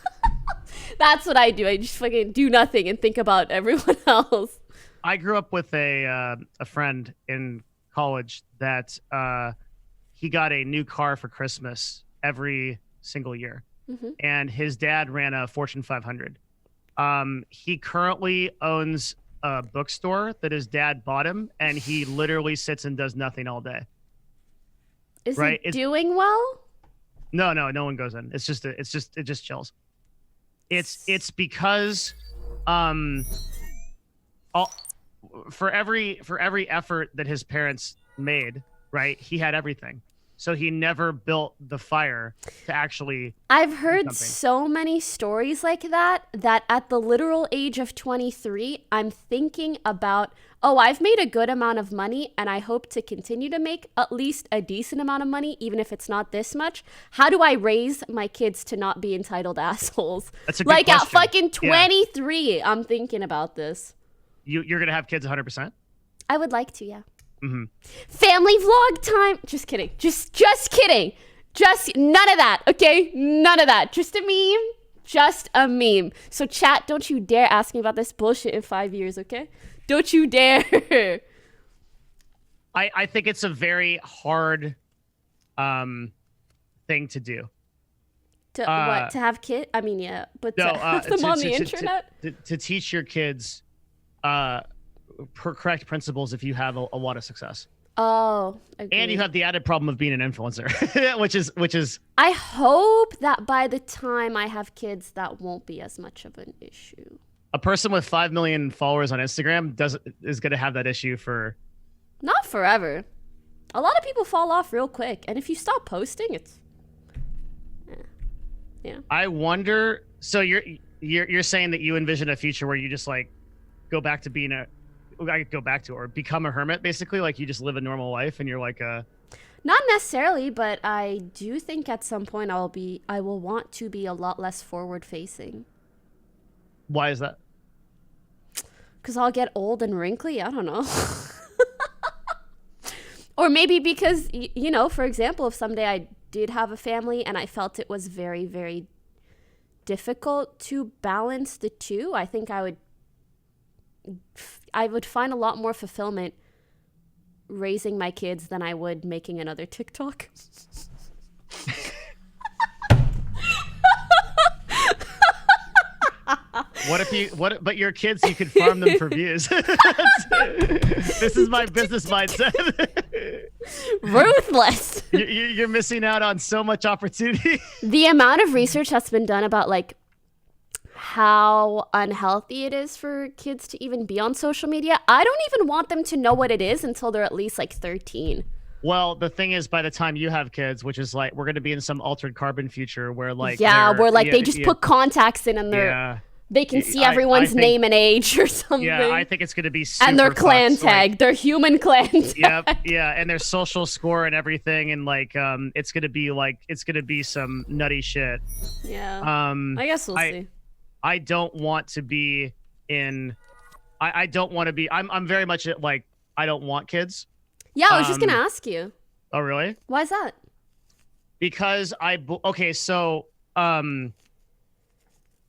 That's what I do. I just fucking do nothing and think about everyone else. I grew up with a friend in college that he got a new car for Christmas every single year. And his dad ran a Fortune 500. He currently owns a bookstore that his dad bought him, and he literally sits and does nothing all day. Is Right, he it's- doing well? No one goes in. It just chills. It's because for every effort that his parents made, right? He had everything. So he never built the fire to actually I've heard something. so many stories like that at the literal age of 23, I'm thinking about, oh, I've made a good amount of money and I hope to continue to make at least a decent amount of money, even if it's not this much. How do I raise my kids to not be entitled assholes? That's a good like at question. fucking Yeah. 23, I'm thinking about this. You're gonna have kids 100%. I would like to, yeah. Family vlog time. Just kidding. Just kidding. Just none of that. Okay, none of that. Just a meme. just a meme. So chat, don't you dare ask me about this bullshit in 5 years, okay? Don't you dare. I think it's a very hard thing to do. To what? To have kids? I mean, yeah, but to have them on the internet? To teach your kids correct principles if you have a lot of success. Oh, agreed. And you have the added problem of being an influencer, which is. I hope that by the time I have kids, that won't be as much of an issue. A person with 5 million followers on Instagram is going to have that issue for. Not forever. A lot of people fall off real quick, and if you stop posting, it's. Yeah. I wonder. So you're saying that you envision a future where you just like go back to being or become a hermit, basically, like you just live a normal life and you're like a. Not necessarily, but I do think at some point I will want to be a lot less forward facing. Why is that? Because I'll get old and wrinkly. I don't know. Or maybe because, you know, for example, if someday I did have a family and I felt it was very, very difficult to balance the two, I think I would find a lot more fulfillment raising my kids than I would making another TikTok. But your kids, you could farm them for views. This is my business mindset. Ruthless. You're missing out on so much opportunity. The amount of research that's been done about like how unhealthy it is for kids to even be on social media. I don't even want them to know what it is until they're at least like 13. Well, the thing is, by the time you have kids, which is like, we're going to be in some altered carbon future where like, where like they just put contacts in and they can see everyone's name and age or something. Yeah, I think it's going to be super and their clan tag, their human clan tag. Yep, yeah, and their social score and everything, and like, it's going to be some nutty shit. Yeah. I guess we'll see. I don't want to be in. I don't want to be. I'm very much like I don't want kids. Yeah, I was just gonna ask you. Oh, really? Why is that? Because so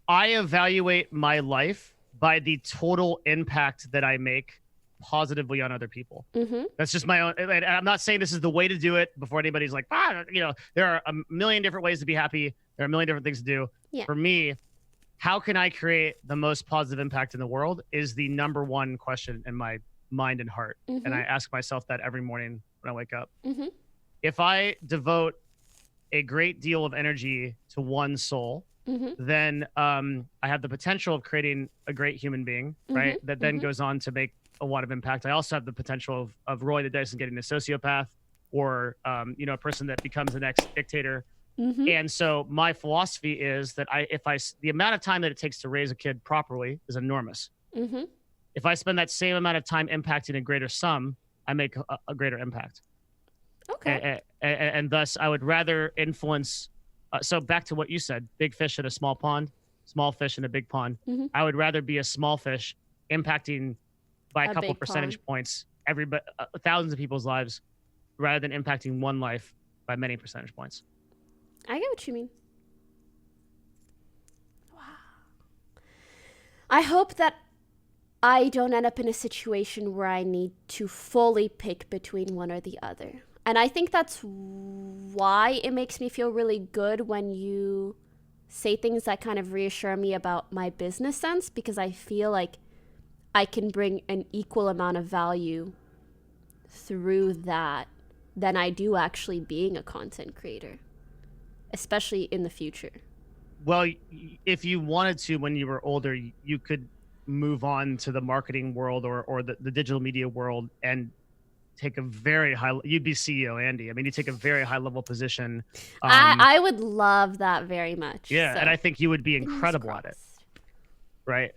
I evaluate my life by the total impact that I make positively on other people. Mm-hmm. That's just my own. And I'm not saying this is the way to do it. Before anybody's like, there are a million different ways to be happy. There are a million different things to do. Yeah. For me, how can I create the most positive impact in the world is the number one question in my mind and heart. Mm-hmm. And I ask myself that every morning when I wake up. Mm-hmm. If I devote a great deal of energy to one soul, then I have the potential of creating a great human being, right? That then goes on to make a lot of impact. I also have the potential of rolling the dice and getting a sociopath or, a person that becomes the next dictator. Mm-hmm. And so my philosophy is that the amount of time that it takes to raise a kid properly is enormous. Mm-hmm. If I spend that same amount of time impacting a greater sum, I make a greater impact. Okay. And thus, I would rather influence. So back to what you said, big fish in a small pond, small fish in a big pond. Mm-hmm. I would rather be a small fish impacting by a couple percentage points thousands of people's lives rather than impacting one life by many percentage points. I get what you mean. Wow. I hope that I don't end up in a situation where I need to fully pick between one or the other. And I think that's why it makes me feel really good when you say things that kind of reassure me about my business sense, because I feel like I can bring an equal amount of value through that than I do actually being a content creator, especially in the future. Well, if you wanted to, when you were older, you could move on to the marketing world or the digital media world and take a very high, you'd be CEO, Andy. I mean, you take a very high level position. I would love that very much. Yeah. So. And I think you would be incredible at it. Right.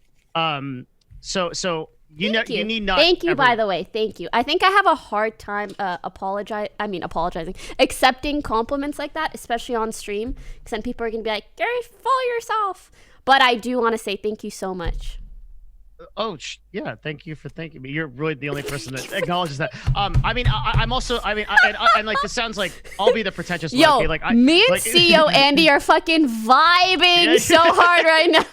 So you need not. Thank you, by the way. Thank you. I think I have a hard time apologizing, accepting compliments like that, especially on stream, because then people are going to be like, Gary, follow yourself. But I do want to say thank you so much. Yeah, thank you for thanking me. You're really the only person that acknowledges that. I mean, I'm also, and like, this sounds like I'll be the pretentious one. Yo, Okay? Like, me and like, CEO Andy are fucking vibing so hard right now.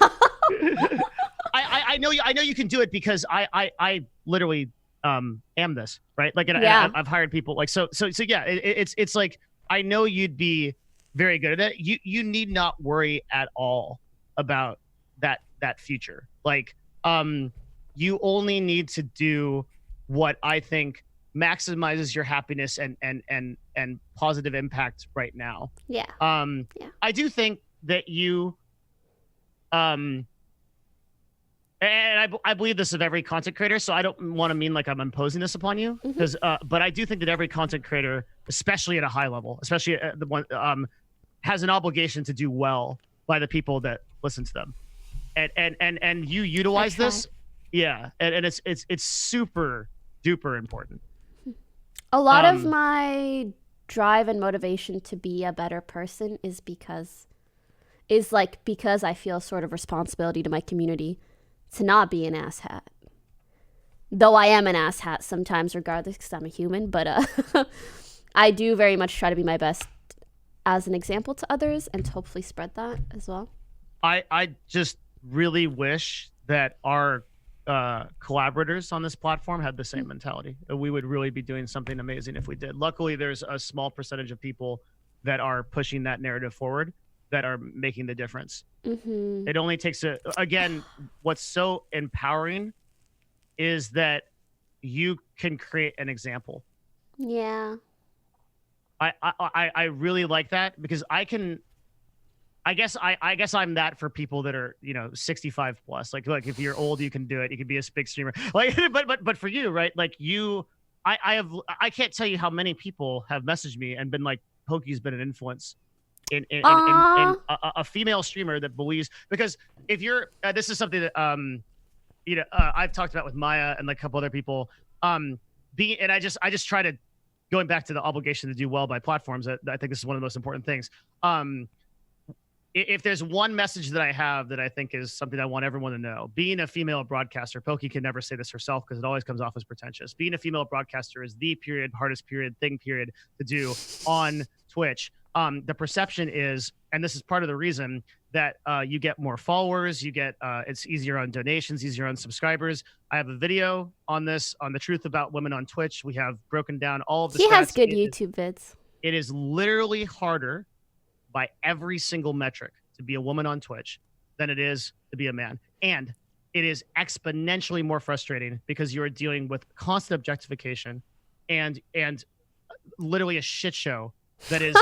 I know you can do it because I literally am this, right? Like, and I've hired people like so yeah. It's like, I know you'd be very good at it. You need not worry at all about that future. Like, you only need to do what I think maximizes your happiness and positive impact right now. Yeah. I do think that you and I believe this of every content creator, so I don't want to mean like I'm imposing this upon you, because but I do think that every content creator, especially at a high level, especially the one has an obligation to do well by the people that listen to them, and you utilize this, and it's super duper important. A lot of my drive and motivation to be a better person is because I feel sort of responsibility to my community to not be an asshat. Though I am an asshat sometimes, regardless, because I'm a human. But I do very much try to be my best as an example to others and to hopefully spread that as well. I just really wish that our collaborators on this platform had the same mentality. We would really be doing something amazing if we did. Luckily, there's a small percentage of people that are pushing that narrative forward, that are making the difference. It only takes again, what's so empowering is that you can create an example. Yeah. I really like that, because I guess I'm that for people that are, 65 plus. Like if you're old, you can do it. You can be a big streamer. Like, but for you, right? Like I can't tell you how many people have messaged me and been like, Poki's been an influence in a female streamer that believes, because if you're this is something that I've talked about with Maya and like a couple other people, and I just try to, going back to the obligation to do well by platforms, I think this is one of the most important things. If there's one message that I have that I think is something I want everyone to know, being a female broadcaster, Poki can never say this herself because it always comes off as pretentious. Being a female broadcaster is the hardest thing to do on Twitch. The perception is, and this is part of the reason, that you get more followers, it's easier on donations, easier on subscribers. I have a video on this, on the truth about women on Twitch. We have broken down all of the stats. He has good YouTube vids. It is literally harder by every single metric to be a woman on Twitch than it is to be a man. And it is exponentially more frustrating because you are dealing with constant objectification and literally a shit show that is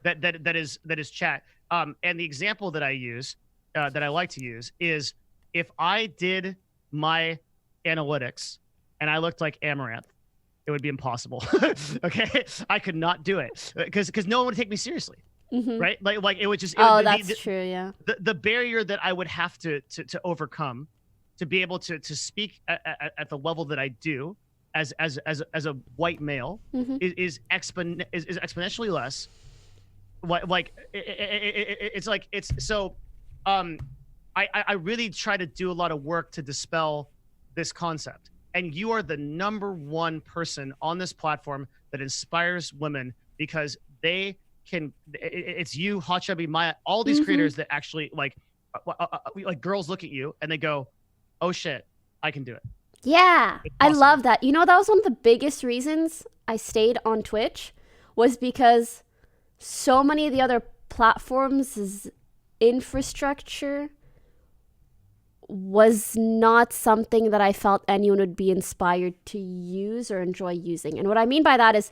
that is chat. And the example that I use, that I like to use, is if I did my analytics and I looked like Amaranth, it would be impossible. Okay, I could not do it because no one would take me seriously. Right? Like it would just. That's true. Yeah. The barrier that I would have to overcome to be able to speak at the level that I do as a white male is exponentially less. I really try to do a lot of work to dispel this concept, and you are the number one person on this platform that inspires women, because they can. It's you, Hot Chubby, Maya, all these creators that actually like girls look at you and they go, "Oh shit, I can do it." Yeah, I love that. You know, that was one of the biggest reasons I stayed on Twitch, was because so many of the other platforms' infrastructure was not something that I felt anyone would be inspired to use or enjoy using. And what I mean by that is,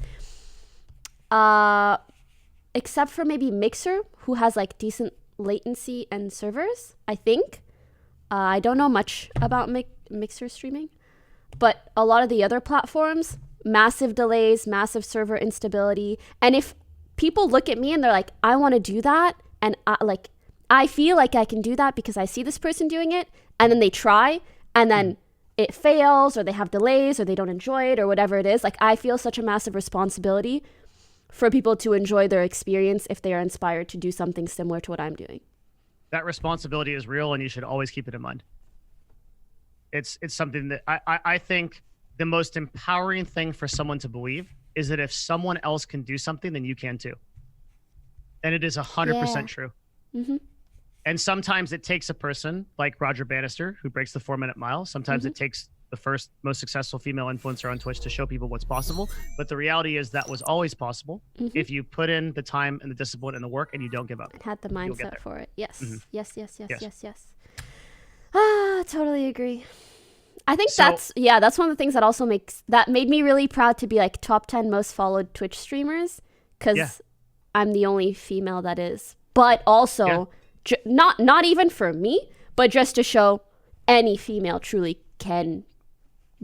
except for maybe Mixer, who has like decent latency and servers, I think. I don't know much about Mixer streaming, but a lot of the other platforms, massive delays, massive server instability. And if people look at me and they're like, I want to do that, and I feel like I can do that because I see this person doing it, and then they try, and then it fails, or they have delays, or they don't enjoy it, or whatever it is. Like, I feel such a massive responsibility for people to enjoy their experience if they are inspired to do something similar to what I'm doing. That responsibility is real, and you should always keep it in mind. It's something that I think the most empowering thing for someone to believe is that if someone else can do something, then you can too. And it is 100% true. Mm-hmm. And sometimes it takes a person like Roger Bannister who breaks the 4-minute mile. Sometimes it takes the first most successful female influencer on Twitch to show people what's possible. But the reality is that was always possible if you put in the time and the discipline and the work and you don't give up. And had the mindset for it. Yes. Mm-hmm. Yes. Ah, totally agree. I think that's one of the things that also made me really proud to be like top 10 most followed Twitch streamers, because I'm the only female that is. But also not even for me, but just to show any female truly can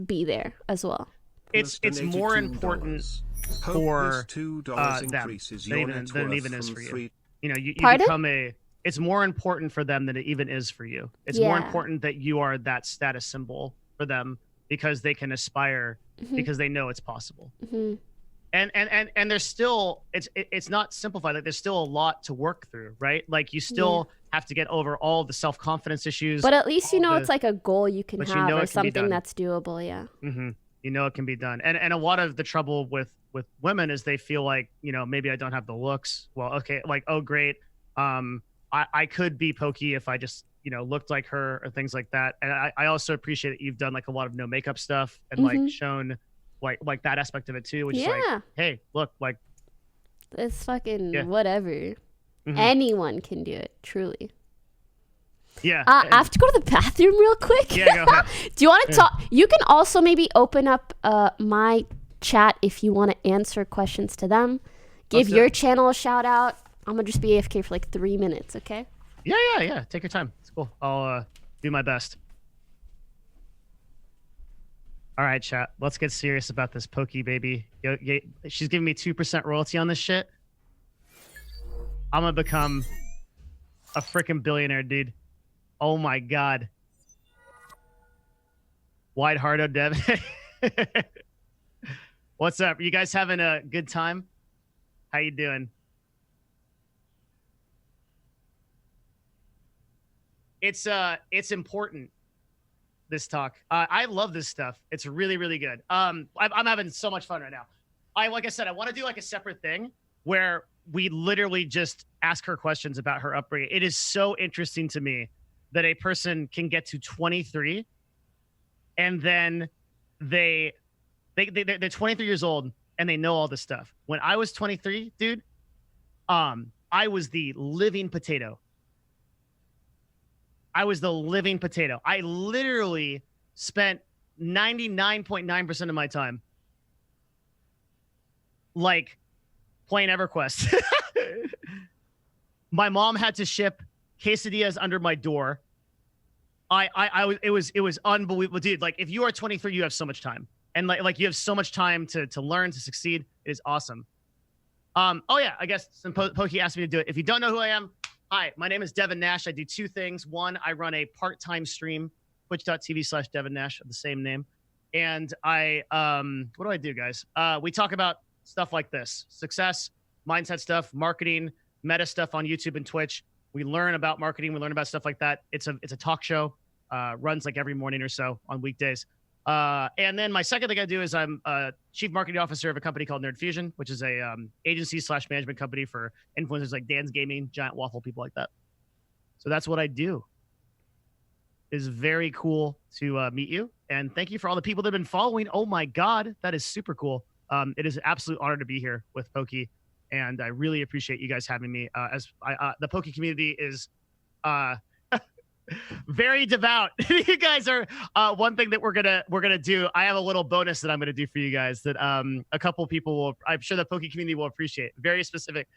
be there as well. It's more important for them than it even is for you. You know, you become it's more important for them than it even is for you. It's more important that you are that status symbol for them because they can aspire because they know it's possible. And there's still it's not simplified. Like there's still a lot to work through, right? Like you still have to get over all the self-confidence issues. But at least you know it's like a goal you can have or something that's doable. Yeah. You know it can be done. And a lot of the trouble with women is they feel like, you know, maybe I don't have the looks. Well, okay, like, oh great. I could be Poki if I just, you know, looked like her or things like that. And I also appreciate that you've done like a lot of no makeup stuff and like shown like that aspect of it too, which is like, hey, look, like it's fucking whatever. Anyone can do it, truly. Yeah. I have to go to the bathroom real quick. Yeah, go ahead. Do you want to talk? You can also maybe open up my chat if you want to answer questions to them. Give your channel a shout out. I'm gonna just be AFK for like 3 minutes, okay? Yeah. Take your time. It's cool. I'll do my best. All right, chat. Let's get serious about this Poki baby. She's giving me 2% royalty on this shit. I'm gonna become a freaking billionaire, dude. Oh my god. Wide heart of Dev. What's up? You guys having a good time? How you doing? It's important, this talk. I love this stuff. It's really, really good. I'm having so much fun right now. Like I said, I want to do like a separate thing where we literally just ask her questions about her upbringing. It is so interesting to me that a person can get to 23 and then they're 23 years old and they know all this stuff. When I was 23, dude, I was the living potato. I literally spent 99.9% of my time like playing EverQuest. My mom had to ship quesadillas under my door. It was unbelievable, dude. Like if you are 23, you have so much time, and like you have so much time to learn, to succeed. It is awesome. Oh yeah, I guess some Poki asked me to do it. If you don't know who I am, hi, my name is Devin Nash. I do two things. One, I run a part-time stream, twitch.tv/Devin Nash of the same name. And what do I do, guys? We talk about stuff like this: success, mindset stuff, marketing, meta stuff on YouTube and Twitch. We learn about marketing. We learn about stuff like that. It's a talk show, runs like every morning or so on weekdays. And then my second thing I do is I'm a chief marketing officer of a company called Nerd Fusion, which is a agency/management company for influencers like Dan's Gaming, Giant Waffle, people like that. So that's what I do. It's very cool to meet you. And thank you for all the people that have been following. Oh my God, that is super cool. It is an absolute honor to be here with Poki. And I really appreciate you guys having me. The Poki community is very devout. You guys are one thing that we're gonna do. I have a little bonus that I'm gonna do for you guys that a couple people will. I'm sure the Poki community will appreciate. Very specific.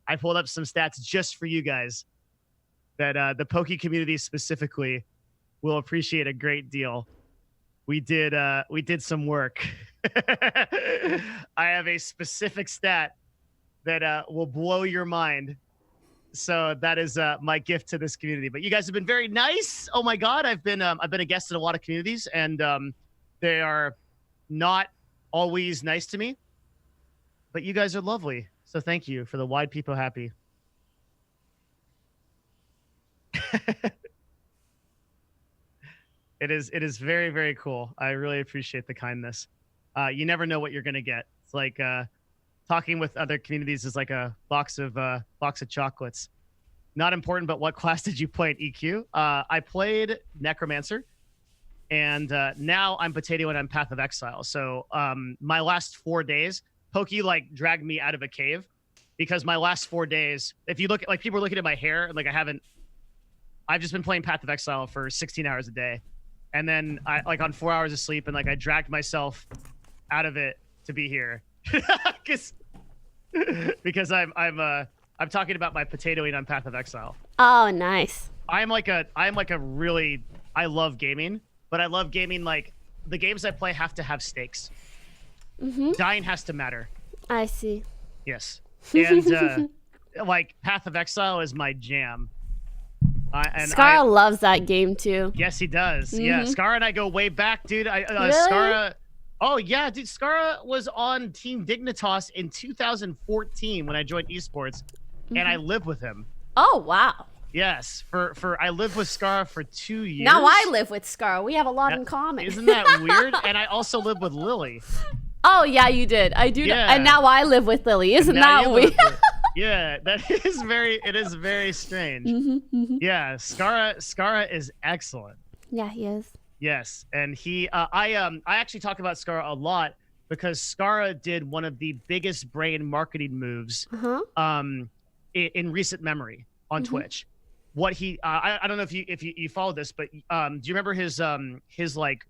I pulled up some stats just for you guys that the Poki community specifically will appreciate a great deal. We did some work. I have a specific stat that will blow your mind. So that is my gift to this community. But you guys have been very nice. Oh my God, I've been a guest in a lot of communities, and they are not always nice to me. But you guys are lovely. So thank you for the wide people happy. It is very, very cool. I really appreciate the kindness. You never know what you're gonna get. It's like talking with other communities is like a box of chocolates. Not important, but what class did you play at EQ? I played Necromancer, and now I'm Potato and I'm Path of Exile. So my last 4 days, Poki like dragged me out of a cave because my last 4 days, if you look at like people are looking at my hair, and like I've just been playing Path of Exile for 16 hours a day. And then I like on 4 hours of sleep, and like I dragged myself out of it to be here. because I'm talking about my potatoing on Path of Exile. Oh, nice. I love gaming, but I love gaming like the games I play have to have stakes. Dying has to matter. I see. Yes. And like Path of Exile is my jam. Scar loves that game too. Yes, he does. Yeah, Scar and I go way back, dude. Really? Scara. Oh yeah, dude. Scara was on Team Dignitas in 2014 when I joined esports, and I lived with him. Oh wow. Yes, for I lived with Scara for 2 years. Now I live with Scar. We have a lot in common. Isn't that weird? And I also lived with Lily. Oh yeah, you did. I do. Yeah. And now I live with Lily. Isn't Now that you weird? Yeah, it is very strange. Yeah, Scara is excellent. Yeah, he is. Yes, and I actually talk about Scara a lot because Scara did one of the biggest brain marketing moves in recent memory on Twitch. What I don't know if you followed this, but do you remember his like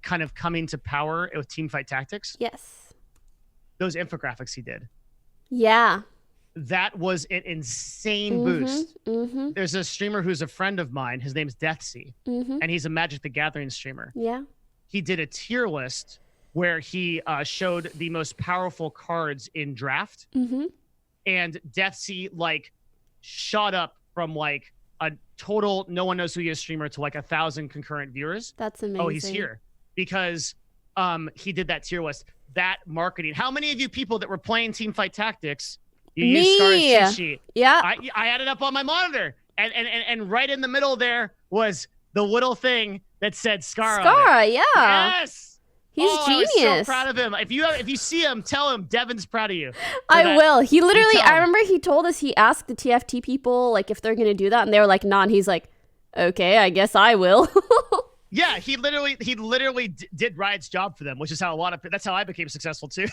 kind of coming to power with Teamfight Tactics? Yes. Those infographics he did. Yeah. That was an insane boost. There's a streamer who's a friend of mine. His name's Deathsea, and he's a Magic the Gathering streamer. Yeah. He did a tier list where he showed the most powerful cards in draft, and Deathsea like shot up from like a total no one knows who he is streamer to like 1,000 concurrent viewers. That's amazing. Oh, he's here because he did that tier list. That marketing. How many of you people that were playing Teamfight Tactics? You use Scar's cheat sheet. Yeah. I had it up on my monitor, and right in the middle there was the little thing that said Scara. Scara, yeah. Yes. He's genius. I was so proud of him. If you see him, tell him Devin's proud of you. I will. He literally. I remember he told us he asked the TFT people like if they're gonna do that, and they were like, "Nah." And he's like, "Okay, I guess I will." Yeah, he literally did Riot's job for them, which is how that's how I became successful too.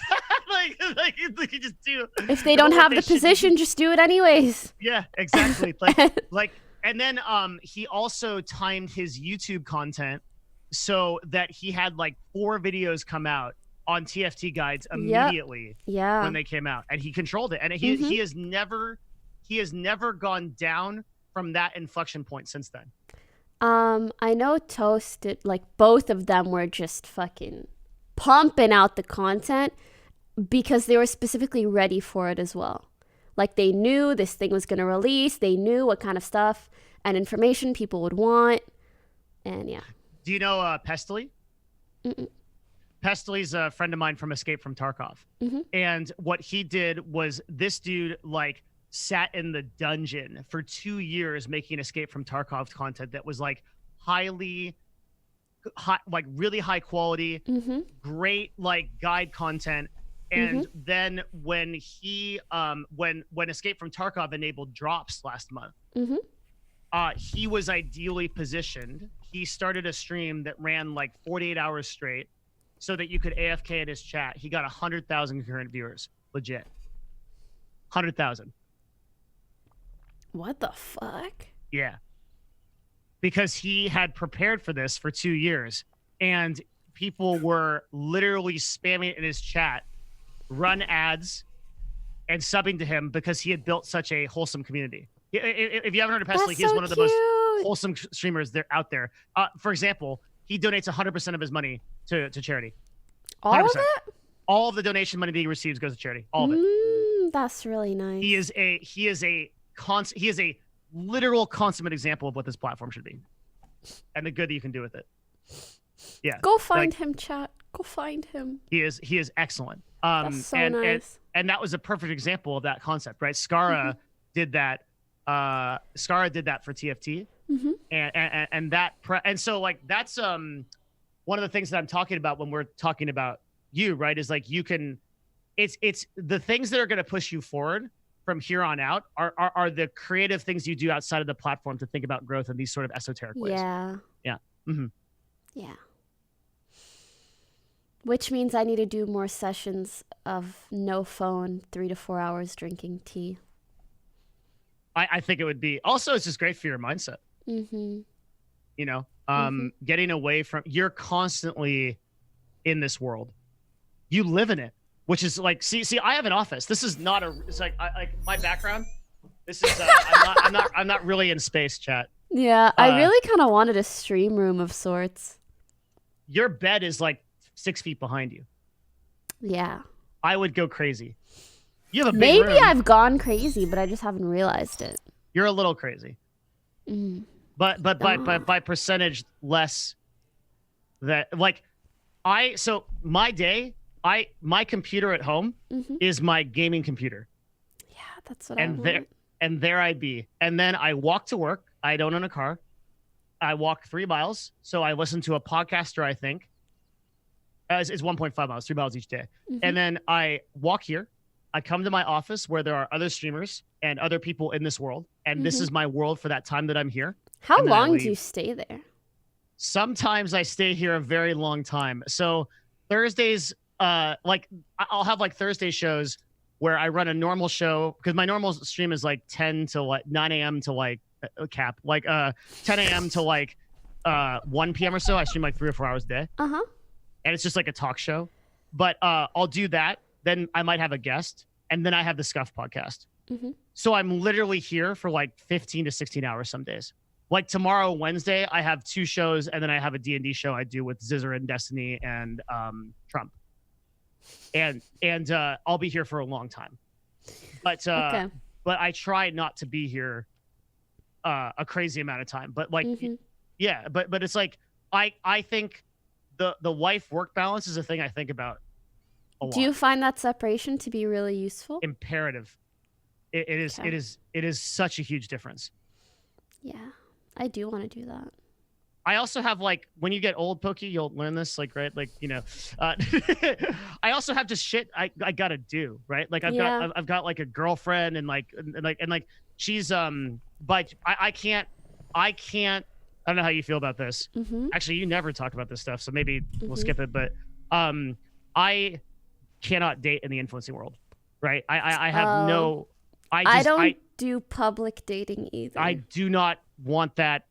like you just do. If they don't have the position, just do it anyways. Yeah, exactly. And then he also timed his YouTube content so that he had like 4 videos come out on TFT guides immediately when they came out, and he controlled it. And he has never gone down from that inflection point since then. I know Toast did, like both of them were just fucking pumping out the content because they were specifically ready for it as well. Like they knew this thing was going to release. They knew what kind of stuff and information people would want. And yeah. Do you know Pestily? Pestily's a friend of mine from Escape from Tarkov. And what he did was this dude like sat in the dungeon for 2 years making Escape from Tarkov content that was like really high quality, great like guide content. And then when he when Escape from Tarkov enabled drops last month, he was ideally positioned. He started a stream that ran like 48 hours straight so that you could AFK in his chat. He got 100,000 concurrent viewers, legit. 100,000. What the fuck? Yeah. Because he had prepared for this for 2 years, and people were literally spamming in his chat, run ads, and subbing to him because he had built such a wholesome community. If you haven't heard of Pestily, he's one of the most wholesome streamers out there. For example, he donates 100% of his money to charity. 100%. All of it? All of the donation money that he receives goes to charity. All of it. That's really nice. He is a literal consummate example of what this platform should be, and the good that you can do with it. Yeah. Go find him, chat. Go find him. He is excellent. That's so nice. And that was a perfect example of that concept, right? Scara did that. Scara did that for TFT, and so like that's one of the things that I'm talking about when we're talking about you, right? Is like you can, it's the things that are going to push you forward from here on out are the creative things you do outside of the platform to think about growth in these sort of esoteric ways. Yeah. Yeah. Yeah. Which means I need to do more sessions of no phone, 3 to 4 hours drinking tea. I think it would be also, it's just great for your mindset. Mm-hmm. You know, getting away from, you're constantly in this world. You live in it, which is like, see, I have an office. This is not it's like, like my background. This is, I'm not really in space, chat. Yeah, I really kind of wanted a stream room of sorts. Your bed is like 6 feet behind you. Yeah. I would go crazy. You have a big Maybe room. I've gone crazy, but I just haven't realized it. You're a little crazy. But by percentage less that like so my day, my computer at home is my gaming computer. Yeah, that's what I want. And there I'd be. And then I walk to work. I don't own a car. I walk 3 miles. So I listen to a podcaster, I think. It's 1.5 miles, 3 miles each day. And then I walk here. I come to my office where there are other streamers and other people in this world. And this is my world for that time that I'm here. How long do you stay there? Sometimes I stay here a very long time. So Thursdays, like I'll have like Thursday shows where I run a normal show because my normal stream is like 10 to like 9 a.m. to like 10 a.m. to like 1 p.m. or so. I stream like 3 or 4 hours a day. And it's just like a talk show. But I'll do that. Then I might have a guest. And then I have the Scuff podcast. So I'm literally here for like 15 to 16 hours some days. Like tomorrow, Wednesday, I have 2 shows. And then I have a D&D show I do with Zizzer and Destiny and Trump. And I'll be here for a long time. But but I try not to be here a crazy amount of time. But like, yeah, but it's like, I think the wife work balance is a thing I think about a lot. Do you find that separation to be really useful? Imperative. It is such a huge difference. Yeah, I do want to do that. I also have like, when you get old, Poki, you'll learn this, like, right? Like, you know, I also have just shit I gotta do, right? Like I've got like a girlfriend and like she's but I can't I don't know how you feel about this. Actually, you never talk about this stuff, so maybe we'll skip it. But I cannot date in the influencing world, right? I have no. I don't do public dating either. I do not want that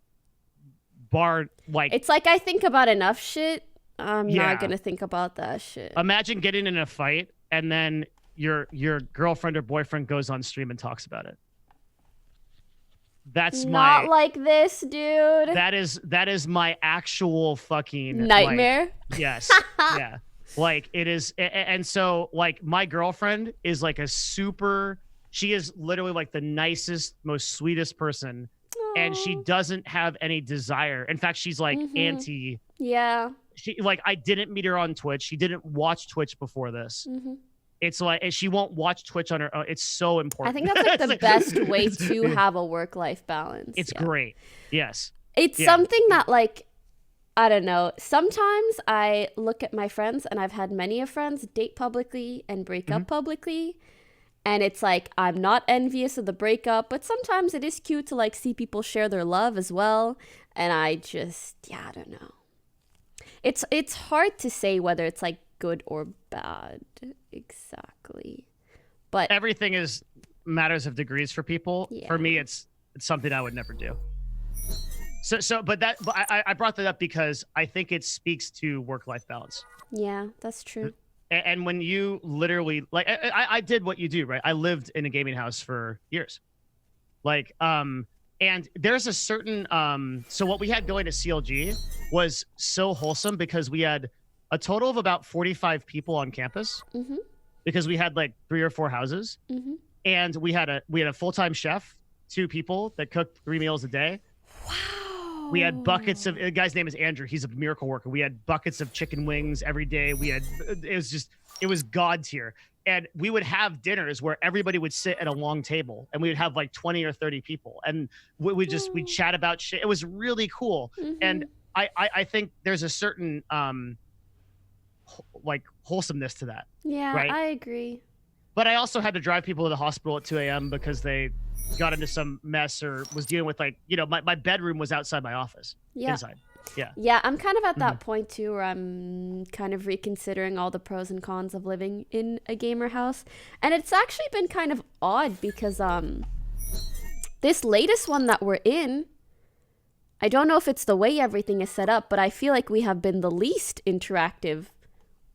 bar. Like, it's like I think about enough shit. I'm not gonna think about that shit. Imagine getting in a fight and then your girlfriend or boyfriend goes on stream and talks about it. That's not like this, dude. That is my actual fucking nightmare. Like, yes. Yeah. Like it is. And so like my girlfriend is like she is literally like the nicest, most sweetest person. Aww. And she doesn't have any desire. In fact, she's like anti. Yeah. She like, I didn't meet her on Twitch. She didn't watch Twitch before this. It's like, and she won't watch Twitch on her own. It's so important. I think that's like the best way to have a work-life balance. It's great. Yes. It's something that like, I don't know. Sometimes I look at my friends, and I've had many of friends date publicly and break up publicly. And it's like, I'm not envious of the breakup, but sometimes it is cute to like see people share their love as well. And I just, I don't know. It's hard to say whether it's like good or bad exactly. But everything is matters of degrees for people. For me, it's something I would never do. But I brought that up because I think it speaks to work-life balance. Yeah, that's true. And when you literally like, I did what you do, right? I lived in a gaming house for years. Like, and there's a certain, so what we had going to CLG was so wholesome because we had a total of about 45 people on campus because we had like 3 or 4 houses, and we had a full-time chef, 2 people that cooked 3 meals a day. Wow. We had buckets of, the guy's name is Andrew. He's a miracle worker. We had buckets of chicken wings every day. It was God tier. And we would have dinners where everybody would sit at a long table and we would have like 20 or 30 people. And we'd chat about shit. It was really cool. And I think there's a certain like wholesomeness to that. Yeah, right? I agree. But I also had to drive people to the hospital at 2 a.m. because they got into some mess or was dealing with like, my bedroom was outside my office. Yeah. Inside. Yeah. Yeah, I'm kind of at that point too where I'm kind of reconsidering all the pros and cons of living in a gamer house. And it's actually been kind of odd because this latest one that we're in, I don't know if it's the way everything is set up, but I feel like we have been the least interactive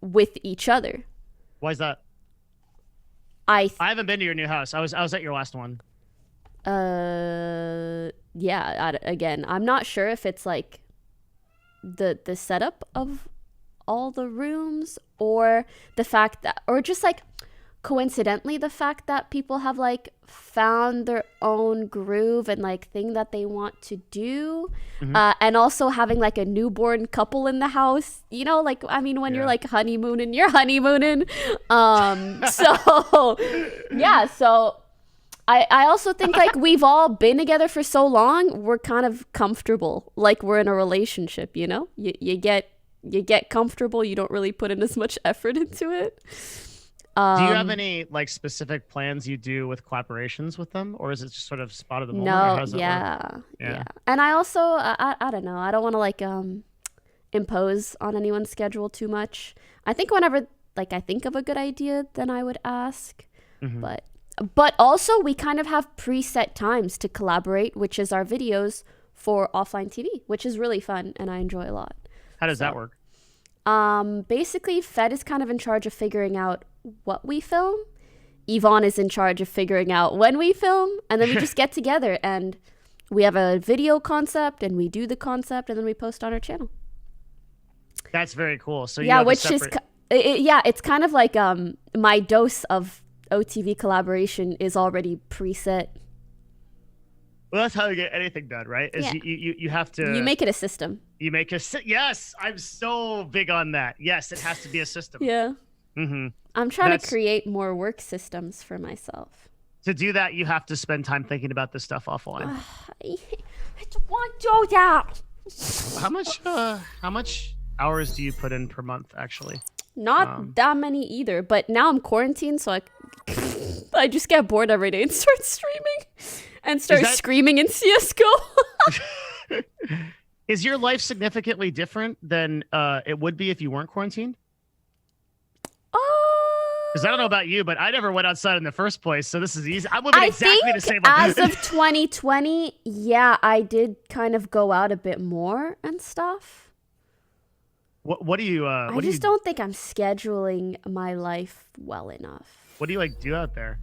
with each other. Why is that? I haven't been to your new house. I was at your last one. Again, I'm not sure if it's like the setup of all the rooms or the fact that, or just like coincidentally the fact that people have like found their own groove and like thing that they want to do, and also having like a newborn couple in the house, like, I mean, when you're like honeymooning, you're honeymooning. So I also think like we've all been together for so long, we're kind of comfortable, like we're in a relationship, you get comfortable, you don't really put in as much effort into it. Do you have any like specific plans you do with collaborations with them, or is it just sort of spot of the moment? No, yeah. And I also, I don't know, I don't want to like impose on anyone's schedule too much. I think whenever like I think of a good idea, then I would ask. But also we kind of have preset times to collaborate, which is our videos for offline TV, which is really fun and I enjoy a lot. How does that work? Basically, Fed is kind of in charge of figuring out what we film. Yvonne is in charge of figuring out when we film, and then we just get together and we have a video concept and we do the concept and then we post on our channel. That's very cool. So it's kind of like my dose of OTV collaboration is already preset. Well, that's how you get anything done, right? You have to. You make it a system. Yes, I'm so big on that. Yes, it has to be a system. Yeah. I'm trying to create more work systems for myself. To do that, you have to spend time thinking about this stuff offline. I don't want to do that. How much hours do you put in per month, actually? Not that many either, but now I'm quarantined, so I just get bored every day and start streaming and start screaming in CSGO. Is your life significantly different than it would be if you weren't quarantined? Because I don't know about you, but I never went outside in the first place, so this is easy. I'm living exactly the same. As of 2020, yeah, I did kind of go out a bit more and stuff. What do you? I just don't think I'm scheduling my life well enough. What do you like do out there?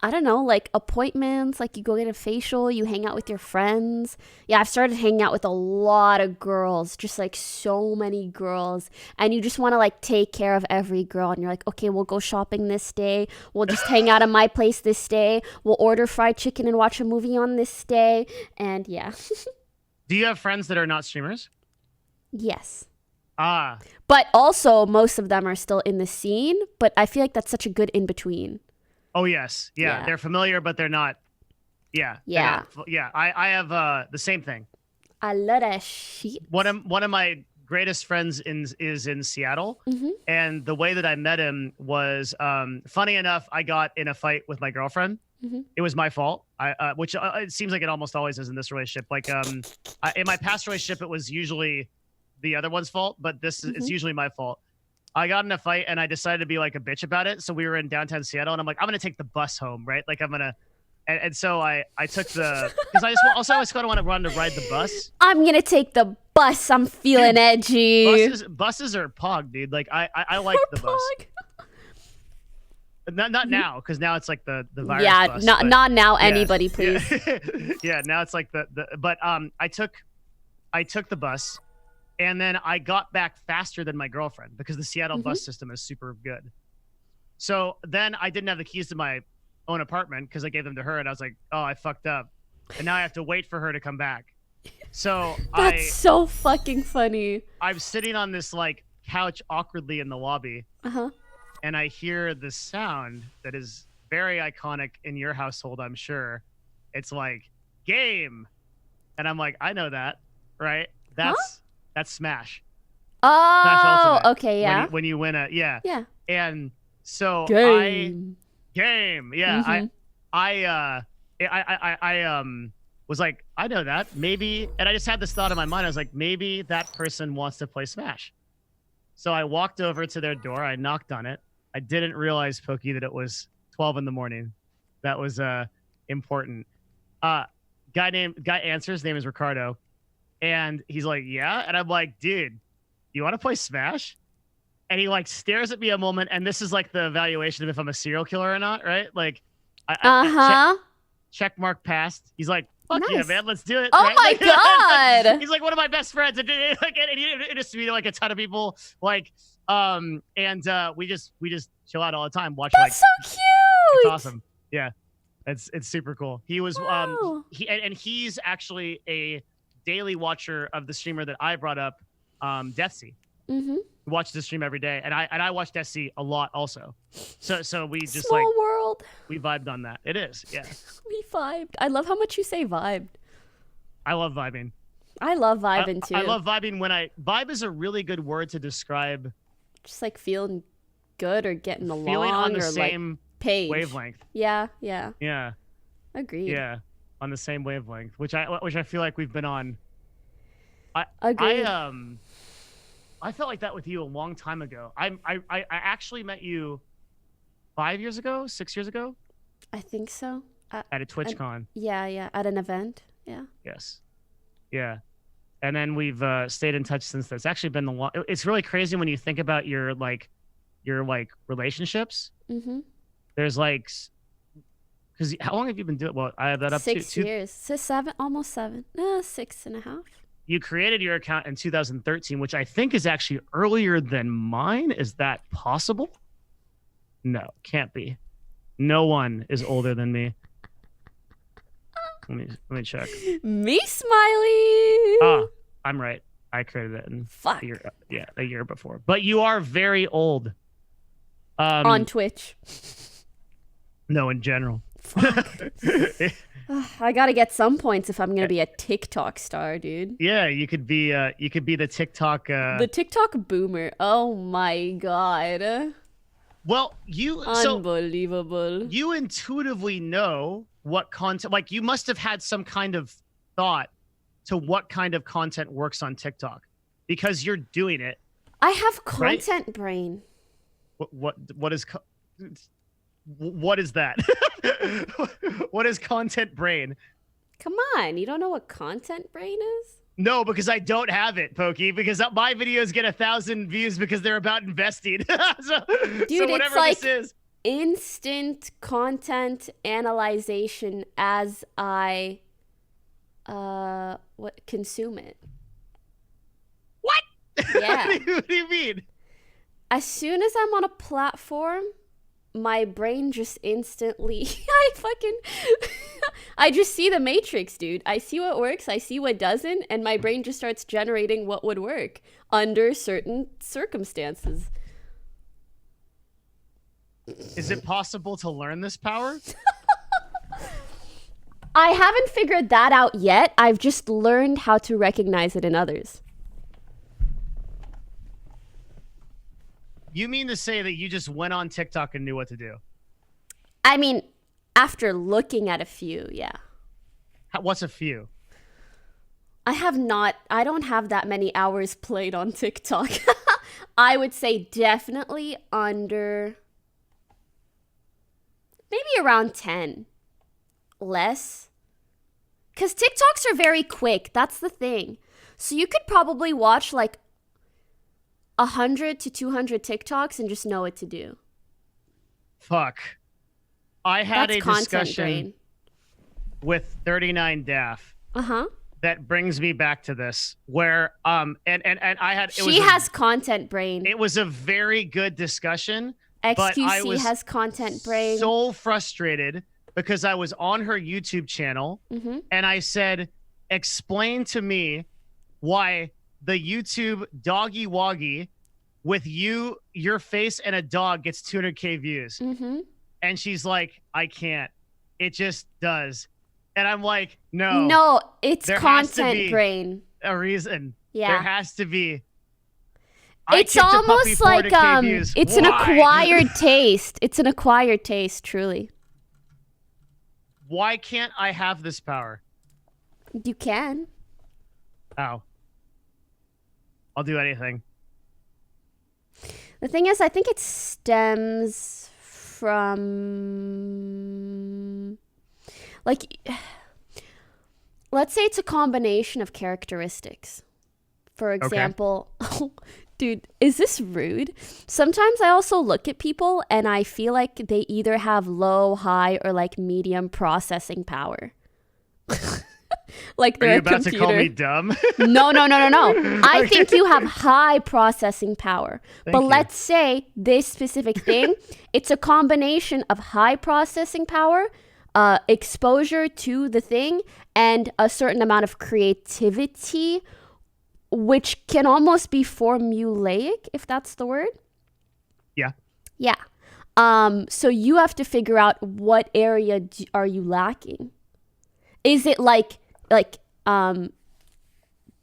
I don't know, like appointments, like you go get a facial, you hang out with your friends. Yeah, I've started hanging out with a lot of girls, just like so many girls. And you just want to like take care of every girl. And you're like, okay, we'll go shopping this day. We'll just hang out at my place this day. We'll order fried chicken and watch a movie on this day. And yeah. Do you have friends that are not streamers? Yes. But also most of them are still in the scene. But I feel like that's such a good in-between. Oh, yes. Yeah. They're familiar, but they're not. Yeah. Yeah. I have the same thing. I love that shit. One of my greatest friends is in Seattle. And the way that I met him was, funny enough, I got in a fight with my girlfriend. It was my fault, which it seems like it almost always is in this relationship. Like in my past relationship, it was usually the other one's fault, but it's usually my fault. I got in a fight and I decided to be like a bitch about it. So we were in downtown Seattle and I'm like, I'm going to take the bus home, right? Like I'm going to, and so I took because I just kind of want to run to ride the bus. I'm going to take the bus. I'm feeling edgy. Buses are pog, dude. Like I like the bus. Not now, because now it's like the virus bus. Yeah, not now, anybody, please. Yeah, now it's like but I took the bus. And then I got back faster than my girlfriend because the Seattle bus system is super good. So then I didn't have the keys to my own apartment because I gave them to her and I was like, oh, I fucked up. and now I have to wait for her to come back. So That's so fucking funny. I'm sitting on this like couch awkwardly in the lobby, and I hear this sound that is very iconic in your household, I'm sure. It's like game, and I'm like, I know that, right? That's Smash. Smash Oh, Ultimate. okay, yeah. When you win yeah. And so Game. Yeah. I was like, I know that. Maybe, and I just had this thought in my mind. I was like, maybe that person wants to play Smash. So I walked over to their door. I knocked on it. I didn't realize, Poki, that it was 12 in the morning. That was important. Guy answers. His name is Ricardo. And he's like, yeah. And I'm like, dude, you want to play Smash? And he like stares at me a moment. And this is like the evaluation of if I'm a serial killer or not, right? Like, check mark passed. He's like, fuck yeah, man, let's do it. Oh right? my God. He's like one of my best friends. And he introduced me to like a ton of people. Like, we just chill out all the time. Watch. That's so cute. It's awesome. Yeah. It's super cool. He was, he's actually a daily watcher of the streamer that I brought up, Deathsea. He watches the stream every day, and I watch Deathsea a lot also. So we just Small world. We vibed on that. It is, yeah. We vibed. I love how much you say vibed. I love vibing. I love vibing too. I love vibing vibe is a really good word to describe. Just like feeling good or getting along, feeling on the or same like page. wavelength. Yeah. Agreed. Yeah, on the same wavelength, which I feel like we've been on. Agreed. I felt like that with you a long time ago. I actually met you 5 years ago, 6 years ago. I think so. At a TwitchCon. Yeah, at an event. Yeah. Yes. Yeah. And then we've stayed in touch since then. It's actually been it's really crazy when you think about your relationships. There's like, because how long have you been doing? Well, I have that up 6 years. So 7, almost 7. 6.5. You created your account in 2013, which I think is actually earlier than mine. Is that possible? No, can't be. No one is older than me. Let me check. Me, Smiley. Ah, I'm right. I created it in a year before. But you are very old. On Twitch. No, in general. I gotta get some points if I'm gonna be a TikTok star, dude. Yeah, you could be the TikTok. The TikTok boomer. Oh my God. Well, unbelievable. You intuitively know what content. Like, you must have had some kind of thought to what kind of content works on TikTok, because you're doing it. I have content brain. What is that? What is content brain? Come on, you don't know what content brain is? No, because I don't have it, Poki. Because my videos get 1,000 views because they're about investing. Dude, so whatever it's like this is, instant content analyzation as I consume it. What? Yeah. What do you mean? As soon as I'm on a platform, my brain just instantly I just see the matrix, dude. I see what works, I see what doesn't, and my brain just starts generating what would work under certain circumstances. Is it possible to learn this power? I haven't figured that out yet. I've just learned how to recognize it in others. You mean to say that you just went on TikTok and knew what to do? I mean, after looking at a few, yeah. What's a few? I don't have that many hours played on TikTok. I would say definitely under, maybe around 10. Less. Because TikToks are very quick. That's the thing. So you could probably watch like 100 to 200 TikToks and just know what to do. Fuck. I had That's a discussion brain. with 39 Daff. That brings me back to this, where and I had. She has content brain. It was a very good discussion. XQC but I was has content brain. So frustrated because I was on her YouTube channel and I said, explain to me why the YouTube doggy woggy with your face and a dog gets 200K views. And she's like, I can't. It just does. And I'm like, no. No, it's there has to content be brain. a reason. Yeah. There has to be. It's almost like it's an acquired taste. It's an acquired taste, truly. Why can't I have this power? You can. Oh. I'll do anything. The thing is, I think it stems from, like, let's say it's a combination of characteristics. For example, dude, is this rude? Sometimes I also look at people and I feel like they either have low, high, or like medium processing power. Like they're Are you a about computer. to call me dumb? No. I think you have high processing power. Thank but you. let's say this specific thing, it's a combination of high processing power, exposure to the thing, and a certain amount of creativity, which can almost be formulaic, if that's the word. Yeah. Yeah. So you have to figure out what area are you lacking. Is it like, do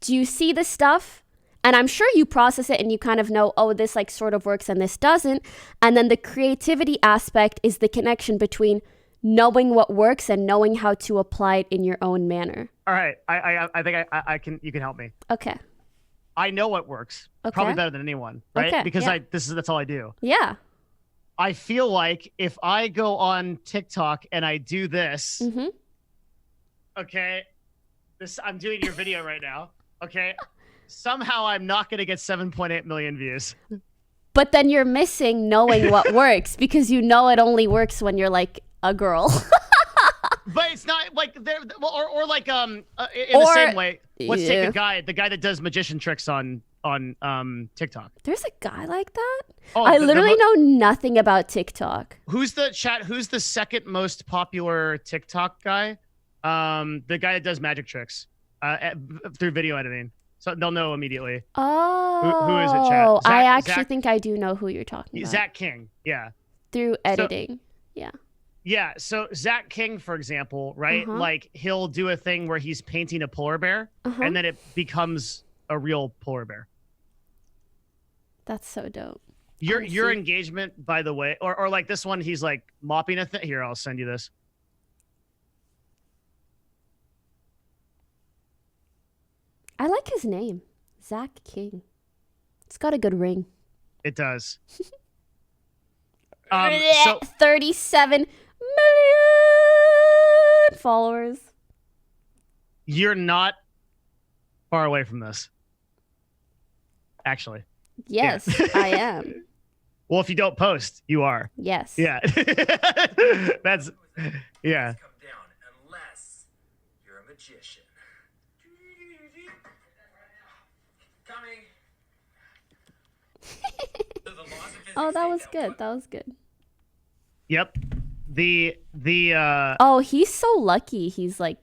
you see the stuff? And I'm sure you process it and you kind of know, oh, this like sort of works and this doesn't. And then the creativity aspect is the connection between knowing what works and knowing how to apply it in your own manner. All right. I think I can. You can help me. Okay. I know what works. Okay. Probably better than anyone, right? Okay, Because yeah. that's all I do. Yeah. I feel like if I go on TikTok and I do this, okay, I'm doing your video right now, okay, somehow I'm not going to get 7.8 million views. But then you're missing knowing what works because you know it only works when you're like a girl. But it's not like or like in the same way. Let's take the guy that does magician tricks on TikTok. There's a guy like that? Oh, I literally know nothing about TikTok. Who's the second most popular TikTok guy? The guy that does magic tricks through video editing. So they'll know immediately. Oh. Who is it, chat? I actually think I do know who you're talking about. Zach King, yeah. Through editing, yeah. Yeah, so Zach King, for example, right? Like he'll do a thing where he's painting a polar bear and then it becomes a real polar bear. That's so dope. Your engagement, by the way, or like this one, he's like mopping a thing. Here, I'll send you this. I like his name, Zach King. It's got a good ring. It does. 37 million followers. You're not far away from this. Actually. Yes, Yeah. I am. Well, if you don't post, you are. Yes. Yeah. That's, yeah. Come down unless you're a magician. Coming. Oh, that was good. That was good. Yep. Oh, he's so lucky. He's like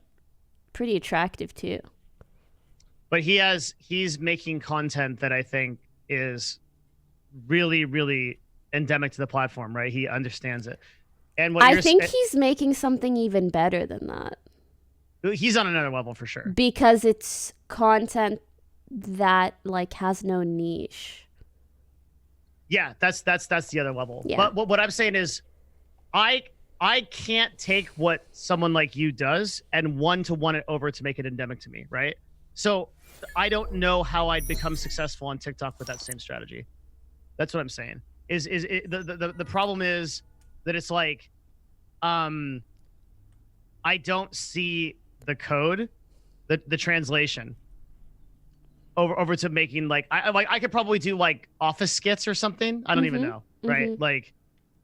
pretty attractive too. But he's making content that I think is really, really endemic to the platform, right? He understands it. And what I think he's making something even better than that. He's on another level for sure. Because it's content that like has no niche. Yeah, that's the other level. Yeah. But what I'm saying is I can't take what someone like you does and one-to-one it over to make it endemic to me, right? So I don't know how I'd become successful on TikTok with that same strategy. That's what I'm saying. The problem is that it's like I don't see the code, the translation over to making like I could probably do like office skits or something. I don't even know, right? Like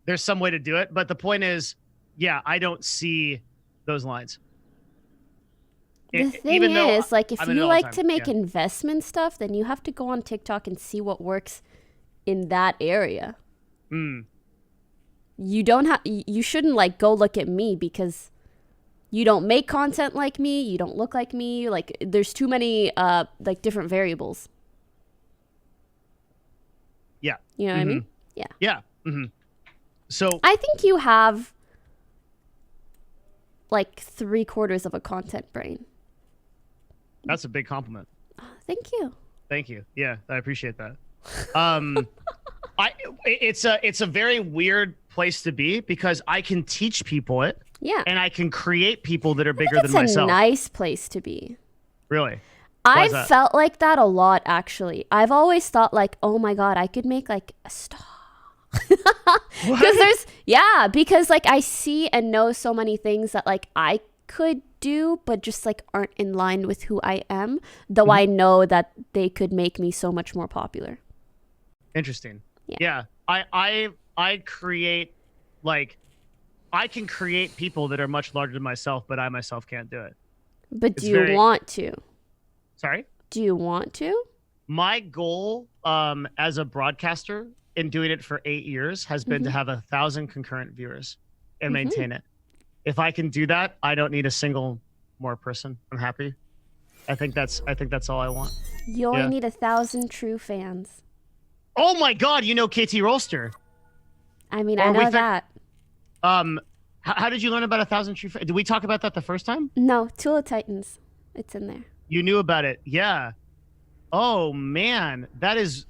there's some way to do it, but the point is, yeah, I don't see those lines. The thing is, like, if you like to make investment stuff, then you have to go on TikTok and see what works in that area. You don't have. You shouldn't like go look at me because you don't make content like me. You don't look like me. Like there's too many like different variables. Yeah. You know what I mean? Yeah. Yeah. So I think you have like 3/4 of a content brain. that's a big compliment. Thank you. Thank you. Yeah, I appreciate that. It's a very weird place to be because I can teach people it. Yeah. And I can create people that are bigger It's than myself. a nice place to be. Really? Why is I've that? felt like that a lot, actually. I've always thought like, oh my God, I could make like a star. Because like I see and know so many things that like I could do, but just like aren't in line with who I am, though I know that they could make me so much more popular. Interesting. Yeah. I create like I can create people that are much larger than myself, but I myself can't do it. But do you want to? Sorry? Do you want to? My goal as a broadcaster in doing it for 8 years has been to have 1,000 concurrent viewers and maintain it. If I can do that, I don't need a single more person. I'm happy. I think that's all I want. You only need 1,000 true fans. Oh my God, you know KT Rolster. I mean, I know that. How did you learn about 1,000 true fans? Did we talk about that the first time? No, Tool of Titans. It's in there. You knew about it. Yeah. Oh man, that is.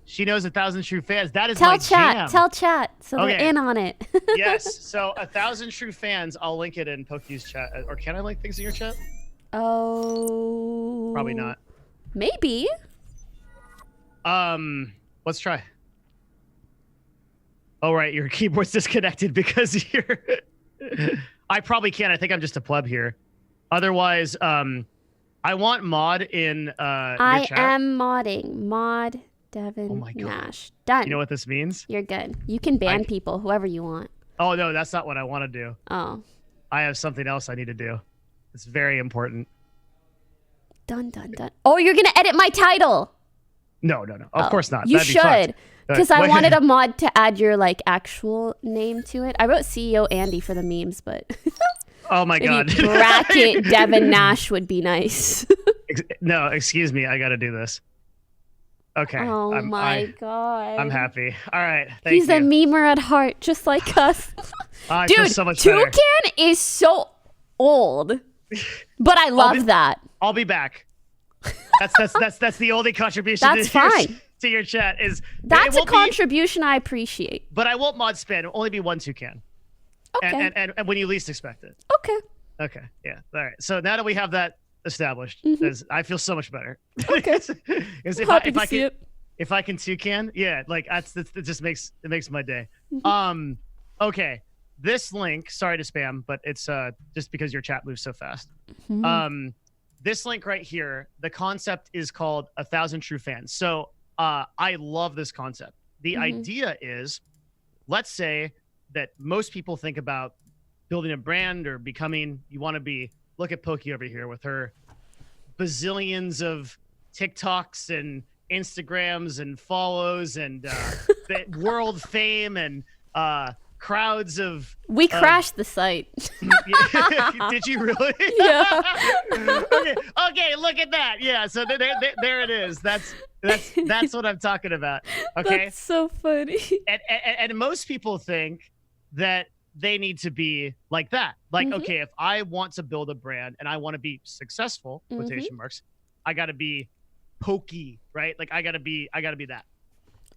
She knows 1,000 true fans. That is my jam. Tell chat, so they're in on it. Yes. So 1,000 true fans. I'll link it in Poki's chat. Or can I link things in your chat? Oh. Probably not. Maybe. Let's try. Oh right, your keyboard's disconnected because you're. I probably can't. I think I'm just a pleb here. Otherwise, I want mod in your I chat. am modding. Mod Devin Nash. Done. You know what this means? You're good. You can ban people, whoever you want. Oh no, that's not what I want to do. Oh. I have something else I need to do. It's very important. Done. Oh, you're gonna edit my title. No. Of course not. You That'd be fucked. should. Because I wanted a mod to add your like actual name to it. I wrote CEO Andy for the memes, but oh my God. maybe bracket Devin Nash would be nice. No, excuse me. I got to do this. Okay. Oh my God. I'm happy. All right. Thank He's you. a memer at heart, just like us. I feel Dude, so much better. Toucan is so old, but I love that. I'll be back. That's the only contribution. That's fine. To your chat is that's a contribution I appreciate. But I won't mod spam. It'll only be one Toucan. Okay. And when you least expect it. Okay. Okay. Yeah. All right. So now that we have that established, I feel so much better. Okay. If I can Toucan, yeah, like it just makes my day. Okay. This link, sorry to spam, but it's just because your chat moves so fast. This link right here, the concept is called 1,000 True Fans. So I love this concept. The idea is, let's say that most people think about building a brand or becoming, you want to be, look at Poki over here with her bazillions of TikToks and Instagrams and follows and the world fame and crowds of... We crashed the site. Did you really? Yeah. Okay, look at that. Yeah, so there it is. That's what I'm talking about. Okay. That's so funny. And most people think that they need to be like that. Like, okay, if I want to build a brand and I want to be successful, quotation marks, I got to be Poki, right? Like I got to be that.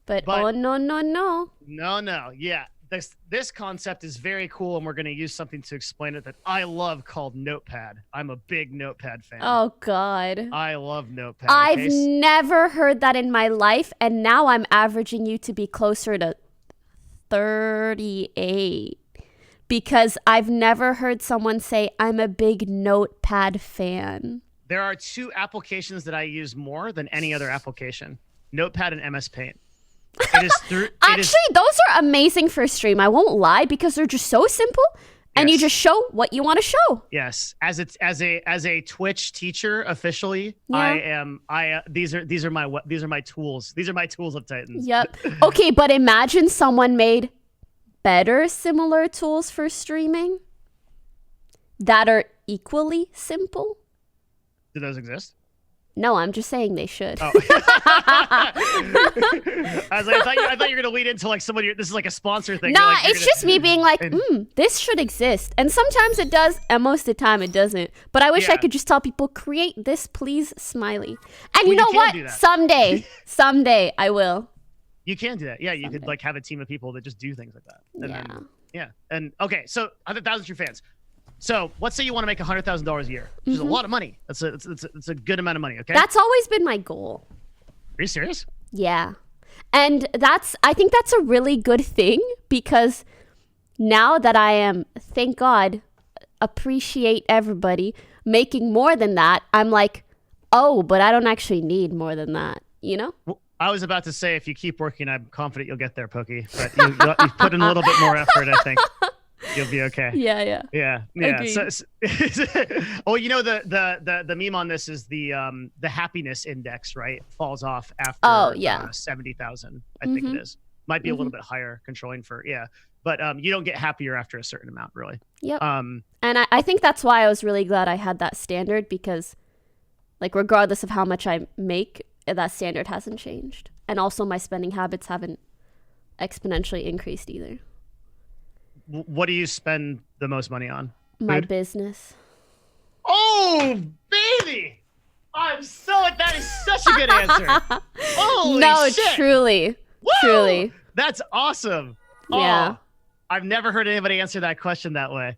But oh no. No. Yeah. This concept is very cool, and we're going to use something to explain it that I love called Notepad. I'm a big Notepad fan. Oh, God. I love Notepad. I've never heard that in my life, and now I'm averaging you to be closer to 38 because I've never heard someone say, I'm a big Notepad fan. There are two applications that I use more than any other application, Notepad and MS Paint. Those are amazing for a stream. I won't lie because they're just so simple, and you just show what you want to show. Yes, as a Twitch teacher officially, yeah. These are my tools. These are my tools of Titans. Yep. Okay, but imagine someone made better similar tools for streaming that are equally simple. Do those exist? No, I'm just saying they should. Oh. I thought you were gonna lead into like somebody. This is like a sponsor thing. Nah, Like, it's just me being like, this should exist. And sometimes it does, and most of the time it doesn't. But I wish I could just tell people, create this, please, smiley. And you know what? Someday I will. You can do that. Yeah, you could like have a team of people that just do things like that. And Yeah. Then, yeah. And okay, so 100,000 true fans. So let's say you want to make $100,000 a year, which is a lot of money. It's a good amount of money. Okay. That's always been my goal. Are you serious? Yeah. And I think that's a really good thing, because now that I am, thank God, appreciate everybody making more than that, I'm like, oh, but I don't actually need more than that, you know? Well, I was about to say, if you keep working, I'm confident you'll get there, Poki. But you put in a little bit more effort, I think. You'll be okay. Yeah. So, well, you know the meme on this is the happiness index, right? Falls off after 70,000. I think it is. Might be a little bit higher, controlling for but you don't get happier after a certain amount, really. Yep. And I think that's why I was really glad I had that standard, because like regardless of how much I make, that standard hasn't changed, and also my spending habits haven't exponentially increased either. What do you spend the most money on? My Food? business. Oh, baby! That is such a good answer. Holy shit. Truly. Woo! Truly. That's awesome. Yeah. Oh, I've never heard anybody answer that question that way.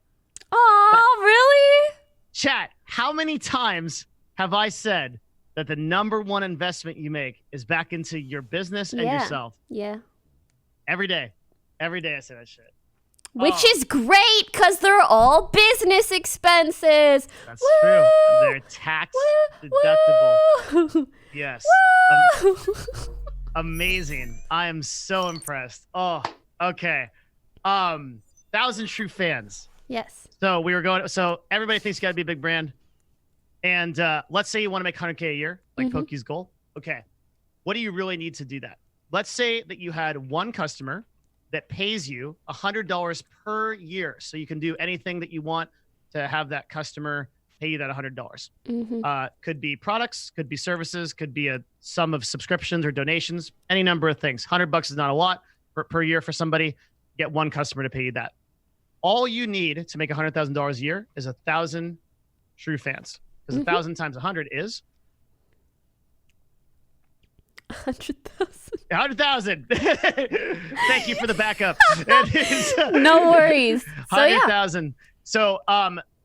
Oh, really? Chat, how many times have I said that the number one investment you make is back into your business and yourself? Yeah. Every day. Every day I say that shit. Which is great, because they're all business expenses. That's true. They're tax deductible. Yes. Amazing. I am so impressed. Oh, okay. 1,000 true fans. Yes. So everybody thinks you got to be a big brand. And let's say you want to make 100K a year, like Poki's goal. Okay. What do you really need to do that? Let's say that you had one customer that pays you $100 per year. So you can do anything that you want to have that customer pay you that $100. Could be products, could be services, could be a sum of subscriptions or donations, any number of things. $100 is not a lot per year for somebody. Get one customer to pay you that. All you need to make $100,000 a year is 1,000 true fans. Because 1,000 times 100 is 100,000. 100,000. Thank you for the backup. No worries. So 100,000. So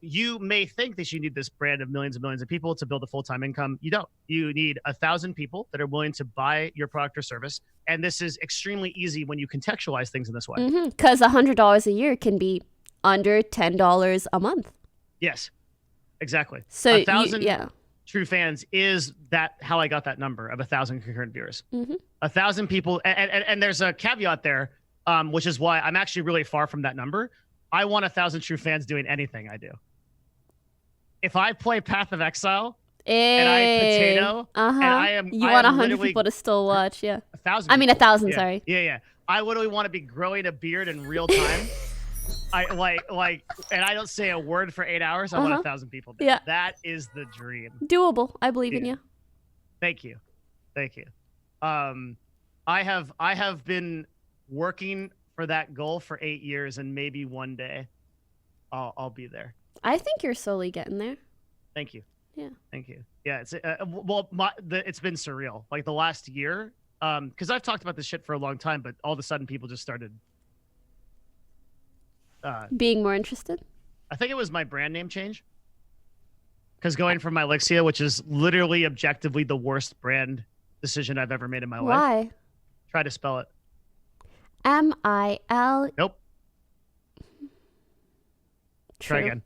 you may think that you need this brand of millions and millions of people to build a full-time income. You don't. You need 1,000 people that are willing to buy your product or service. And this is extremely easy when you contextualize things in this way. Because $100 a year can be under $10 a month. Yes, exactly. So 1,000 true fans is that how I got that number of 1,000 concurrent viewers. 1,000 people, and there's a caveat there, which is why I'm actually really far from that number. I want 1,000 true fans doing anything I do. If I play Path of Exile and I potato, and I am, you I want am 100 people to still watch, 1,000. I mean 1,000, yeah. sorry. Yeah. I literally want to be growing a beard in real time. I like, and I don't say a word for 8 hours. I want 1,000 people there. Yeah. That is the dream. Doable. I believe in you. Thank you. I have been working for that goal for 8 years, and maybe one day I'll be there. I think you're slowly getting there. Thank you. Yeah. Thank you. Yeah. It's it's been surreal. Like the last year, because I've talked about this shit for a long time, but all of a sudden people just started being more interested. I think it was my brand name change. Because going from Mylixia, which is literally objectively the worst brand decision I've ever made in my life. Why? Try to spell it. M-I-L. Nope. True. Try again.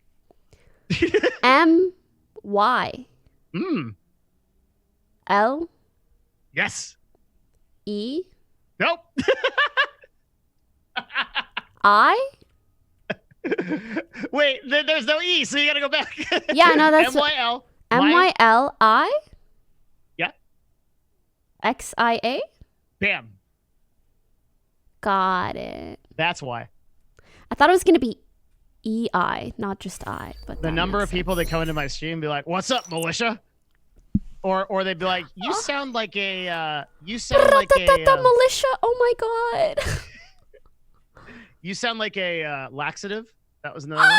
M-Y. L. Yes. E. Nope. I. Wait, there's no E, so you gotta go back. Yeah, no, that's M-Y-L. M-Y-L-I. Yeah. X-I-A. Bam. Got it. That's why. I thought it was gonna be EI, not just I. But The that number makes of people that come into my stream and be like, "What's up, militia?" Or they'd be like, "You sound like a militia. Oh my god. you sound like a laxative." That was another one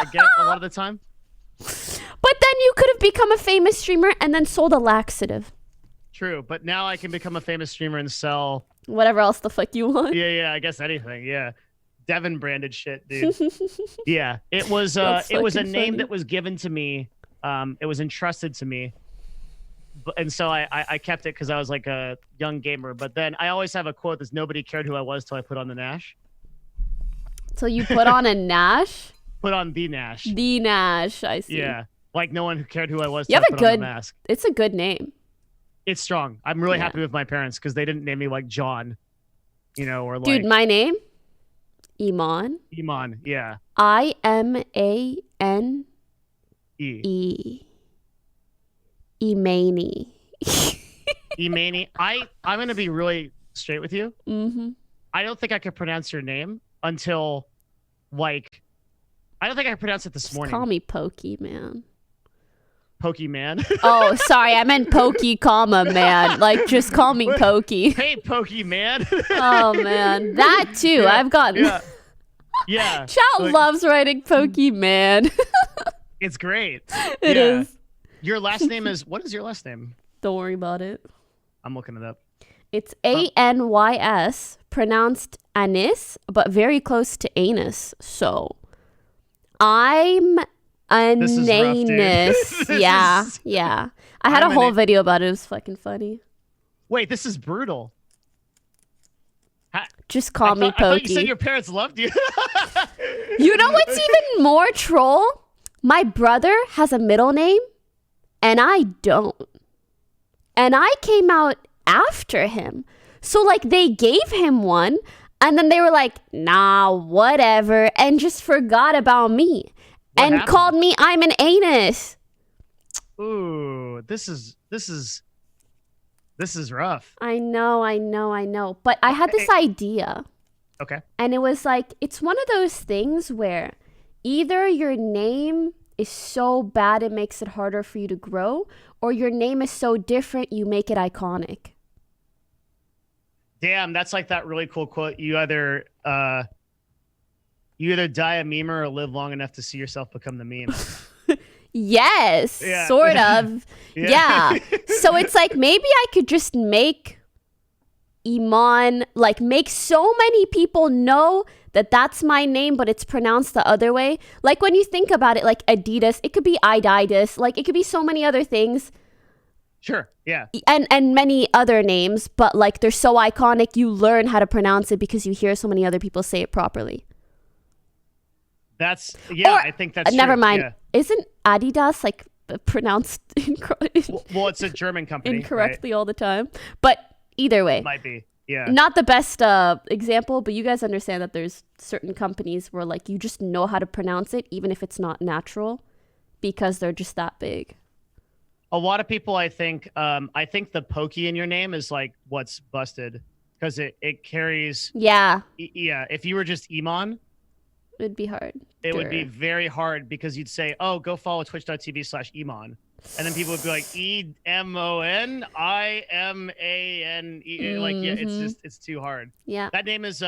I get a lot of the time. But then you could have become a famous streamer and then sold a laxative. True, but now I can become a famous streamer and sell whatever else the fuck you want. Yeah, I guess anything. Yeah, Devin branded shit, dude. Yeah, it was a name that was given to me. It was entrusted to me, and so I kept it because I was like a young gamer. But then I always have a quote that's nobody cared who I was till I put on the Nash. So you put on a Nash? Put on the Nash. The Nash, I see. Yeah, like no one cared who I was. You have till I a put on good the mask. It's a good name. It's strong. I'm really happy with my parents because they didn't name me like John, you know, or like. Dude, my name, Iman. Iman, yeah. IMANE. Imani. Imani. I'm gonna be really straight with you. Mm-hmm. I don't think I could pronounce your name until, like, I don't think I could pronounce it this morning. Call me Poki, man. Pokimane. Oh, sorry, I meant Poki, comma man. Like, just call me Poki. Hey, Pokimane. Oh man, that too. Yeah, I've gotten. Yeah. Chat loves writing Pokimane. It's great. It is. Your last name is, what is your last name? Don't worry about it. I'm looking it up. It's ANYS, pronounced anis, but very close to anus. So, I'm This is rough, dude. anus. Yeah. I had a whole video about it. It was fucking funny. Wait, this is brutal. Just call me Pokey. I thought you said your parents loved you. You know what's even more troll? My brother has a middle name, and I don't. And I came out after him. So, like, they gave him one, and then they were like, nah, whatever, and just forgot about me. What happened? Called me I'm an anus. Ooh, this is rough. I know. But I had this idea. Okay. And it was like, it's one of those things where either your name is so bad it makes it harder for you to grow, or your name is so different you make it iconic. Damn, that's like that really cool quote. You either die a memer or live long enough to see yourself become the meme. Yes, sort of. Yeah. So it's like, maybe I could just make Iman, like, make so many people know that that's my name, but it's pronounced the other way. Like, when you think about it, like Adidas, it could be Adidas, like it could be so many other things. Sure, yeah. And many other names, but like they're so iconic, you learn how to pronounce it because you hear so many other people say it properly. That's, I think that's never true. mind. Yeah. Isn't Adidas like pronounced well, it's a German company. Incorrectly all the time. But either way. It might be. Yeah. Not the best example, but you guys understand that there's certain companies where like you just know how to pronounce it even if it's not natural because they're just that big. A lot of people, I think the Poki in your name is like what's busted because it carries. Yeah. Yeah. If you were just Iman, it'd be hard. It would be very hard because you'd say, oh, go follow twitch.tv/Iman. And then people would be like, EMONIMANE. Like, yeah, it's too hard. Yeah. That name is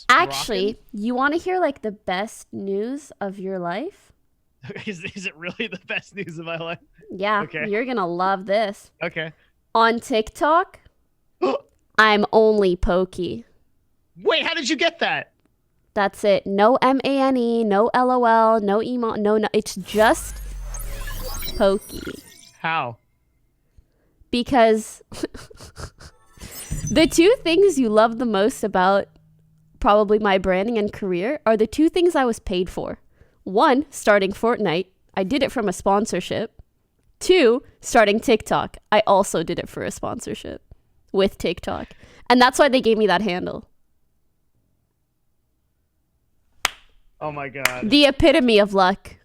actually, rockin'. You want to hear like the best news of your life? Is it really the best news of my life? Yeah. Okay. You're going to love this. Okay. On TikTok, I'm only Poki. Wait, how did you get that? That's it. No MANE, no LOL, no emo, no. It's just Poki. How? Because the two things you love the most about probably my branding and career are the two things I was paid for. One, starting Fortnite. I did it from a sponsorship. Two, starting TikTok. I also did it for a sponsorship with TikTok. And that's why they gave me that handle. Oh my God. The epitome of luck.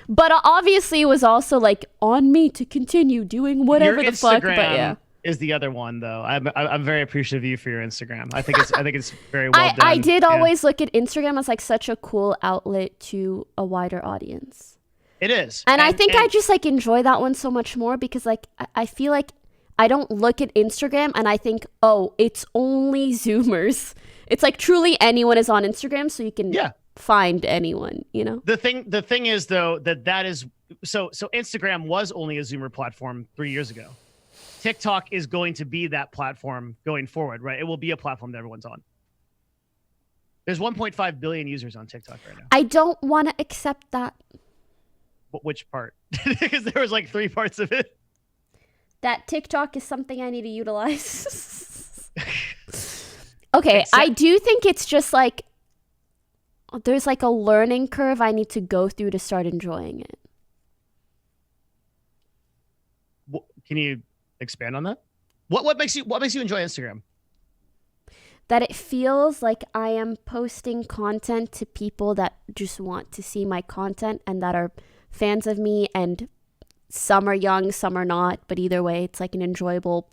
But obviously it was also like on me to continue doing whatever the fuck. But yeah. is the other one though. I'm very appreciative of you for your Instagram. I think it's very well done. I did always look at Instagram as like such a cool outlet to a wider audience. It is. And I think I just like enjoy that one so much more because like I feel like I don't look at Instagram and I think, oh, it's only Zoomers. It's like truly anyone is on Instagram, so you can find anyone, you know? The thing is though that is so Instagram was only a Zoomer platform 3 years ago. TikTok is going to be that platform going forward, right? It will be a platform that everyone's on. There's 1.5 billion users on TikTok right now. I don't want to accept that. Which part? Because there was like 3 parts of it. That TikTok is something I need to utilize. Okay, I do think it's just like there's like a learning curve I need to go through to start enjoying it. Can you expand on that? What makes you enjoy Instagram? That it feels like I am posting content to people that just want to see my content and that are fans of me, and some are young, some are not, but either way it's like an enjoyable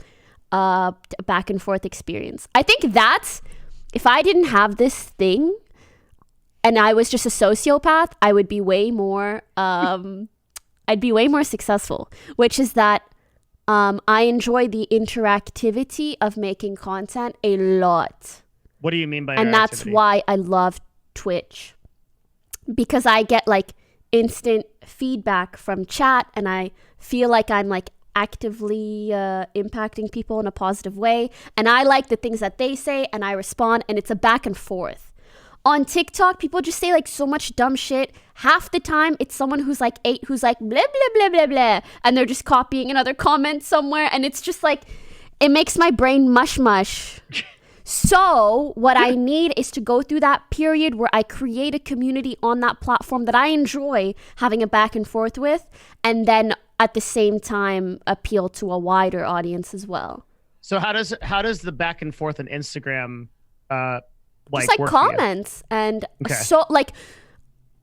back and forth experience. I think that's, if I didn't have this thing and I was just a sociopath, I would be way more I'd be way more successful, which is that I enjoy the interactivity of making content a lot. What do you mean by and that's why I love Twitch, because I get like instant feedback from chat and I feel like I'm like actively impacting people in a positive way, and I like the things that they say and I respond, and it's a back and forth. On TikTok, people just say like so much dumb shit. Half the time it's someone who's like who's like blah blah blah blah blah, and they're just copying another comment somewhere, and it's just like it makes my brain mush. So what I need is to go through that period where I create a community on that platform that I enjoy having a back and forth with, and then at the same time appeal to a wider audience as well. So how does the back and forth on Instagram just like comments and so like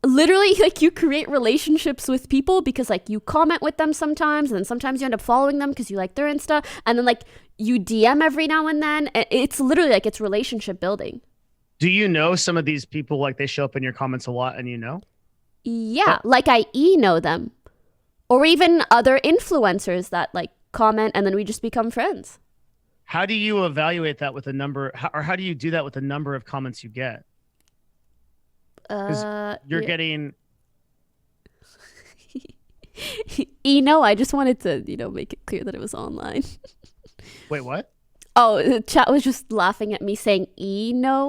literally like you create relationships with people because like you comment with them sometimes, and then sometimes you end up following them because you like their Insta, and then like you DM every now and then. It's literally like it's relationship building. Do you know some of these people, like they show up in your comments a lot and you know? Yeah, like I know them, or even other influencers that like comment and then we just become friends. How do you evaluate that with a number, or how do you do that with the number of comments you get? You're getting. I just wanted to, make it clear that it was online. Wait, what? Oh, the chat was just laughing at me saying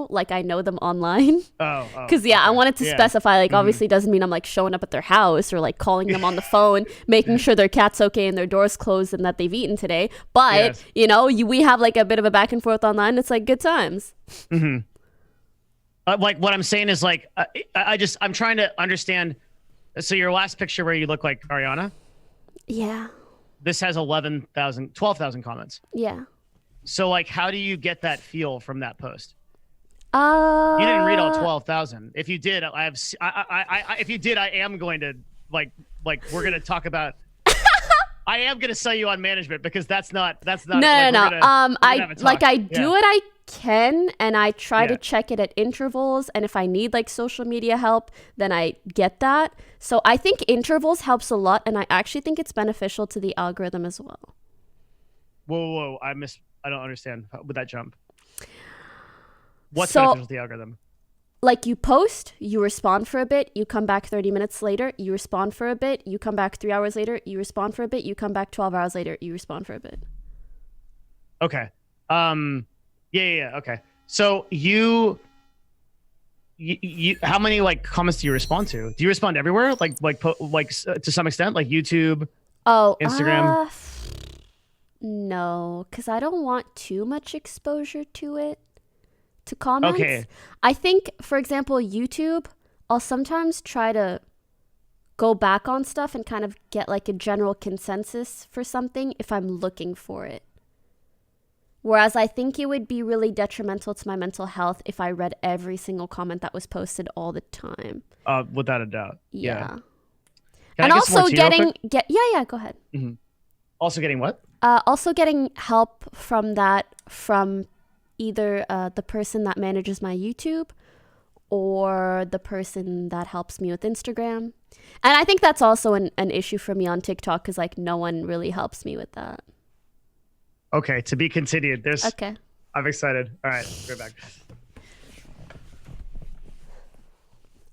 like I know them online. Oh. Because I wanted to specify, like, obviously doesn't mean I'm like showing up at their house or like calling them on the phone, making sure their cat's okay and their door's closed and that they've eaten today. But, we have like a bit of a back and forth online. It's like good times. Mm-hmm. Like what I'm saying is like, I'm trying to understand. So your last picture where you look like Ariana. Yeah. This has 12,000 comments. Yeah. So like, how do you get that feel from that post? You didn't read all 12,000. If you did, if you did, I am going to like we're going to talk about. I am going to sell you on management because that's not. No. I do what I can, and I try to check it at intervals, and if I need like social media help, then I get that. So I think intervals helps a lot, and I actually think it's beneficial to the algorithm as well. Whoa, I don't understand with that jump. What's beneficial to the algorithm? Like you post, you respond for a bit, you come back 30 minutes later, you respond for a bit, you come back 3 hours later, you respond for a bit, you come back 12 hours later, you respond for a bit. Okay. Yeah. Okay. So you how many like comments do you respond to? Do you respond everywhere? Like to some extent, like YouTube, Instagram? No, because I don't want too much exposure to comments. Okay. I think, for example, YouTube, I'll sometimes try to go back on stuff and kind of get like a general consensus for something if I'm looking for it. Whereas I think it would be really detrimental to my mental health if I read every single comment that was posted all the time. Without a doubt. Yeah. And also go ahead. Mm-hmm. Also getting what? Also getting help from either the person that manages my YouTube or the person that helps me with Instagram. And I think that's also an issue for me on TikTok because like no one really helps me with that. Okay, to be continued. Okay. I'm excited. All right, go back.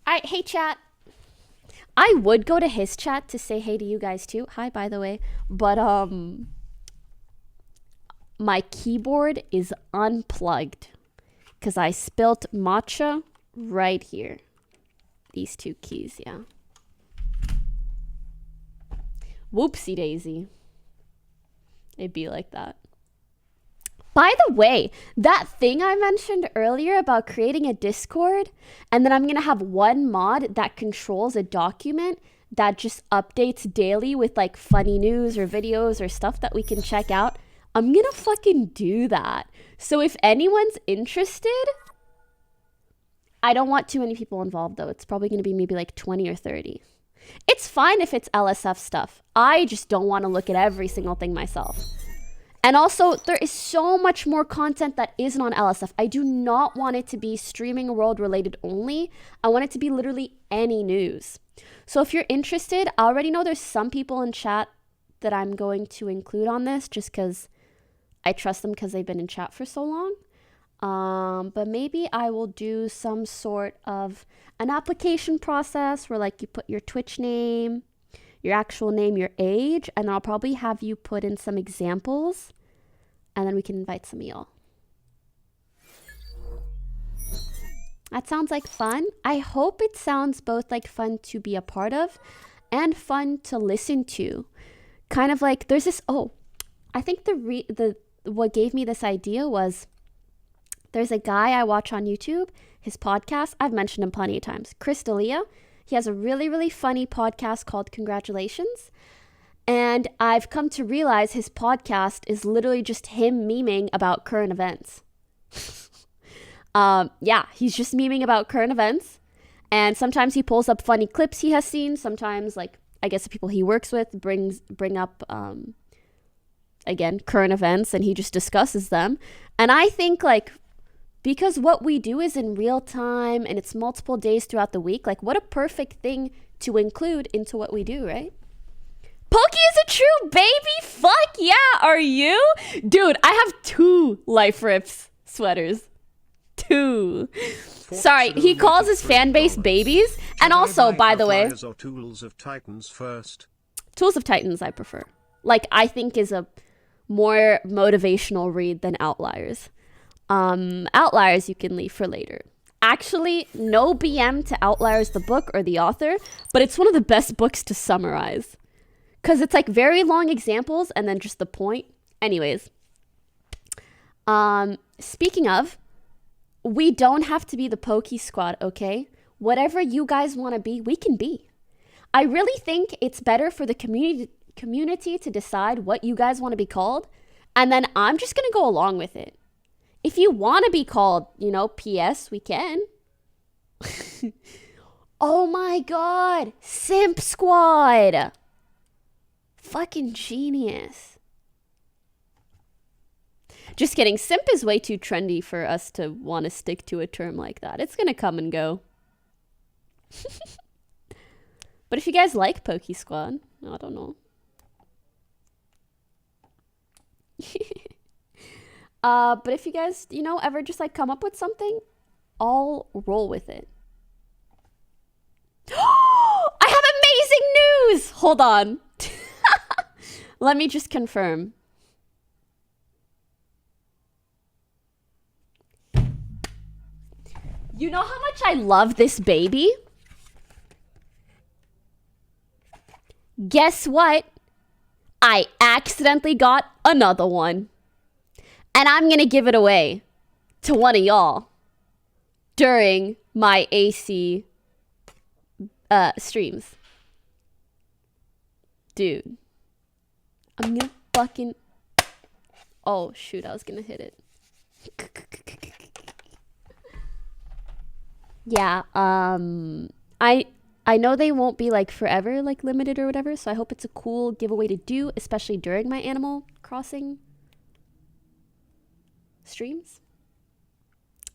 All right, hey chat. I would go to his chat to say hey to you guys too. Hi, by the way. But my keyboard is unplugged because I spilt matcha right here. These two keys, yeah. Whoopsie daisy. It'd be like that. By the way, that thing I mentioned earlier about creating a Discord and then I'm going to have one mod that controls a document that just updates daily with like funny news or videos or stuff that we can check out. I'm going to fucking do that. So if anyone's interested, I don't want too many people involved though. It's probably going to be maybe like 20 or 30. It's fine if it's LSF stuff. I just don't want to look at every single thing myself. And also, there is so much more content that isn't on LSF. I do not want it to be streaming world related only. I want it to be literally any news. So if you're interested, I already know there's some people in chat that I'm going to include on this just because I trust them because they've been in chat for so long. But maybe I will do some sort of an application process where like you put your Twitch name, your actual name, your age, and I'll probably have you put in some examples and then we can invite some of y'all. That sounds like fun. I hope it sounds both like fun to be a part of and fun to listen to. Kind of like there's this, I think what gave me this idea was there's a guy I watch on YouTube, his podcast, I've mentioned him plenty of times, Chris D'Elia. He has a really, really funny podcast called Congratulations. And I've come to realize his podcast is literally just him memeing about current events. Yeah, he's just memeing about current events. And sometimes he pulls up funny clips he has seen. Sometimes, like, I guess the people he works with bring up, again, current events and he just discusses them. And I think, like, because what we do is in real time and it's multiple days throughout the week, like what a perfect thing to include into what we do, right? Poki is a true baby? Fuck yeah, are you? Dude, I have 2 Life Rips sweaters. 2. Sorry, he calls his fan base babies. And also, by the way, Tools of Titans first. Tools of Titans I prefer. Like, I think is a more motivational read than Outliers. Outliers you can leave for later. Actually, no BM to Outliers the book or the author, but it's one of the best books to summarize. Because it's like very long examples and then just the point. Anyways. Speaking of, we don't have to be the Poki Squad, okay? Whatever you guys want to be, we can be. I really think it's better for the community to decide what you guys want to be called, and then I'm just going to go along with it. If you want to be called, PS, we can. Oh my god. Simp Squad. Fucking genius. Just kidding. Simp is way too trendy for us to want to stick to a term like that. It's going to come and go. But if you guys like Poki Squad, I don't know. But if you guys, ever just like come up with something, I'll roll with it. I have amazing news! Hold on. Let me just confirm. You know how much I love this baby? Guess what? I accidentally got another one. And I'm going to give it away to one of y'all during my AC streams. Dude. I'm going to fucking... Oh, shoot. I was going to hit it. Yeah, I know they won't be like forever like limited or whatever, so I hope it's a cool giveaway to do, especially during my Animal Crossing streams.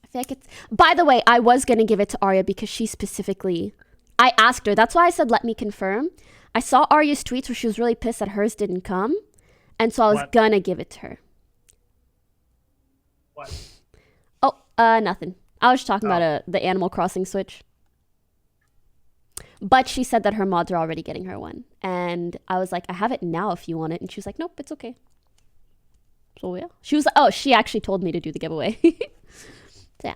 I feel like it's... By the way, I was going to give it to Arya because she specifically... I asked her. That's why I said let me confirm. I saw Arya's tweets where she was really pissed that hers didn't come, and so I was going to give it to her. What? Oh, nothing. I was just talking about the Animal Crossing Switch. But she said that her mods are already getting her one. And I was like, I have it now if you want it. And she was like, nope, it's okay. So yeah. She was like, oh, she actually told me to do the giveaway. So, yeah.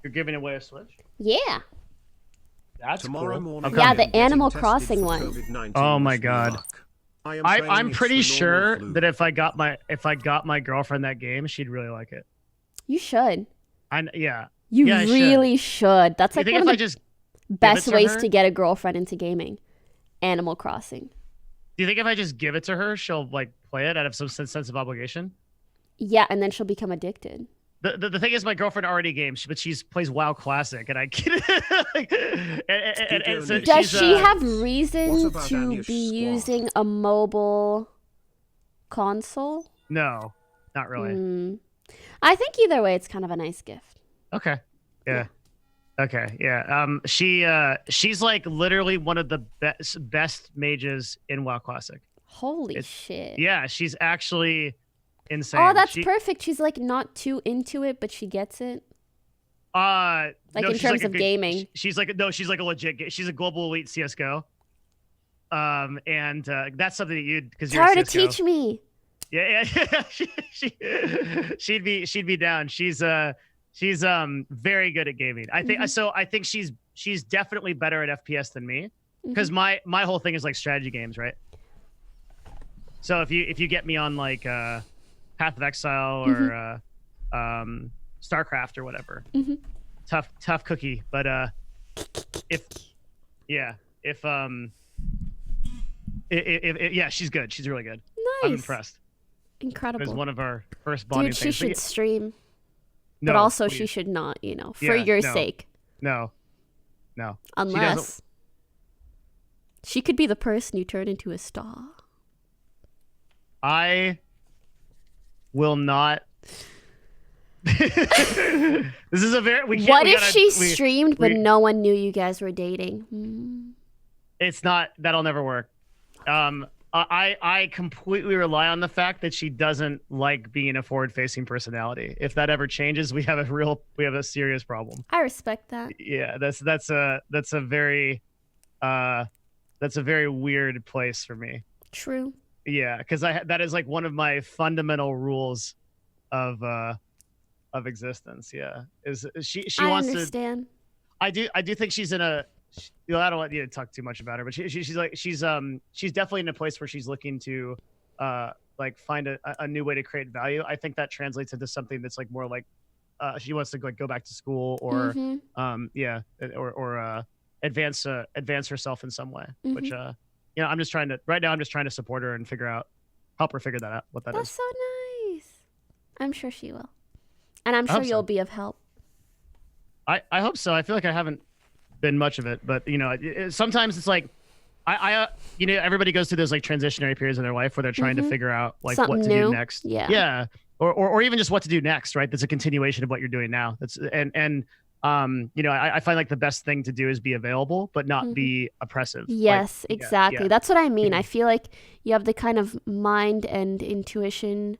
You're giving away a Switch? Yeah. That's Tomorrow cool. morning. Yeah, I am the getting Animal tested Crossing for one. COVID-19 Oh my with God. luck. I'm pretty sure flu. that if I got my girlfriend that game, she'd really like it. You should. Yeah. You Yeah, I really should. That's Do you like think one if of I the just best give it to ways her? to get a girlfriend into gaming. Animal Crossing. Do you think if I just give it to her, she'll like play it out of some sense of obligation? Yeah, and then she'll become addicted. The thing is, my girlfriend already games, but she plays WoW Classic, and I get it. and so Does she's, she have What reason about to Anish be Squad? using a mobile console? No, not really. I think either way, it's kind of a nice gift. Okay. Yeah. Okay. Yeah. She's like literally one of the best mages in WoW Classic. Holy shit. Yeah, she's actually insane. Oh, that's perfect. She's like not too into it, but she gets it. Like no, in she's terms a of good- gaming. She's like a legit. She's a global elite CS:GO. And that's something that you'd because Tell her to teach me. Yeah. She'd be down. She's very good at gaming. I think so. I think she's definitely better at FPS than me because my whole thing is like strategy games, right? So if you get me on like Path of Exile or StarCraft or whatever, tough cookie. But if yeah, she's good. She's really good. Nice. I'm impressed. It Incredible. was one of our first bonding Dude, she things. But should stream. no, But also please. she should not, for Yeah, your no. sake. No. Unless she could be the person you turn into a star. I will not. This is a very. What if she streamed but no one knew you guys were dating? It's not. That'll never work. I completely rely on the fact that she doesn't like being a forward-facing personality. If that ever changes, we have a serious problem. I respect that. Yeah, that's a very weird place for me. True. Yeah, because that is like one of my fundamental rules of existence. Yeah, is she I wants understand. to. I do think she's in a. I don't want you to talk too much about her, but she's definitely in a place where she's looking to like find a new way to create value. I think that translates into something that's like more like she wants to like go back to school or or advance herself in some way. Which I'm just trying to support her and help her figure that out. What That's is. so nice. I'm sure she will, and I'm sure you'll be of help. I hope so. I feel like I haven't been much of it, but sometimes it's like everybody goes through those like transitionary periods in their life where they're trying to figure out like Something what to new. do next. Yeah, or even just what to do next, right? That's a continuation of what you're doing now. That's I find like the best thing to do is be available but not be oppressive. Yes, Like, exactly. yeah. That's what I mean. I feel like you have the kind of mind and intuition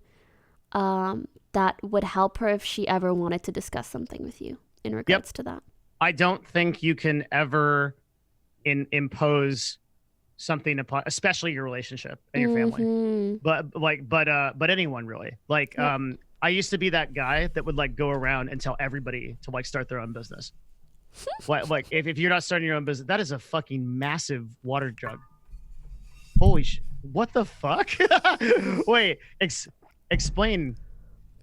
that would help her if she ever wanted to discuss something with you in regards to that. I don't think you can ever impose something upon, especially your relationship and your family. But anyone really. Like I used to be that guy that would like go around and tell everybody to like start their own business. like if you're not starting your own business, that is a fucking massive water jug. Holy shit! What the fuck? Wait, explain.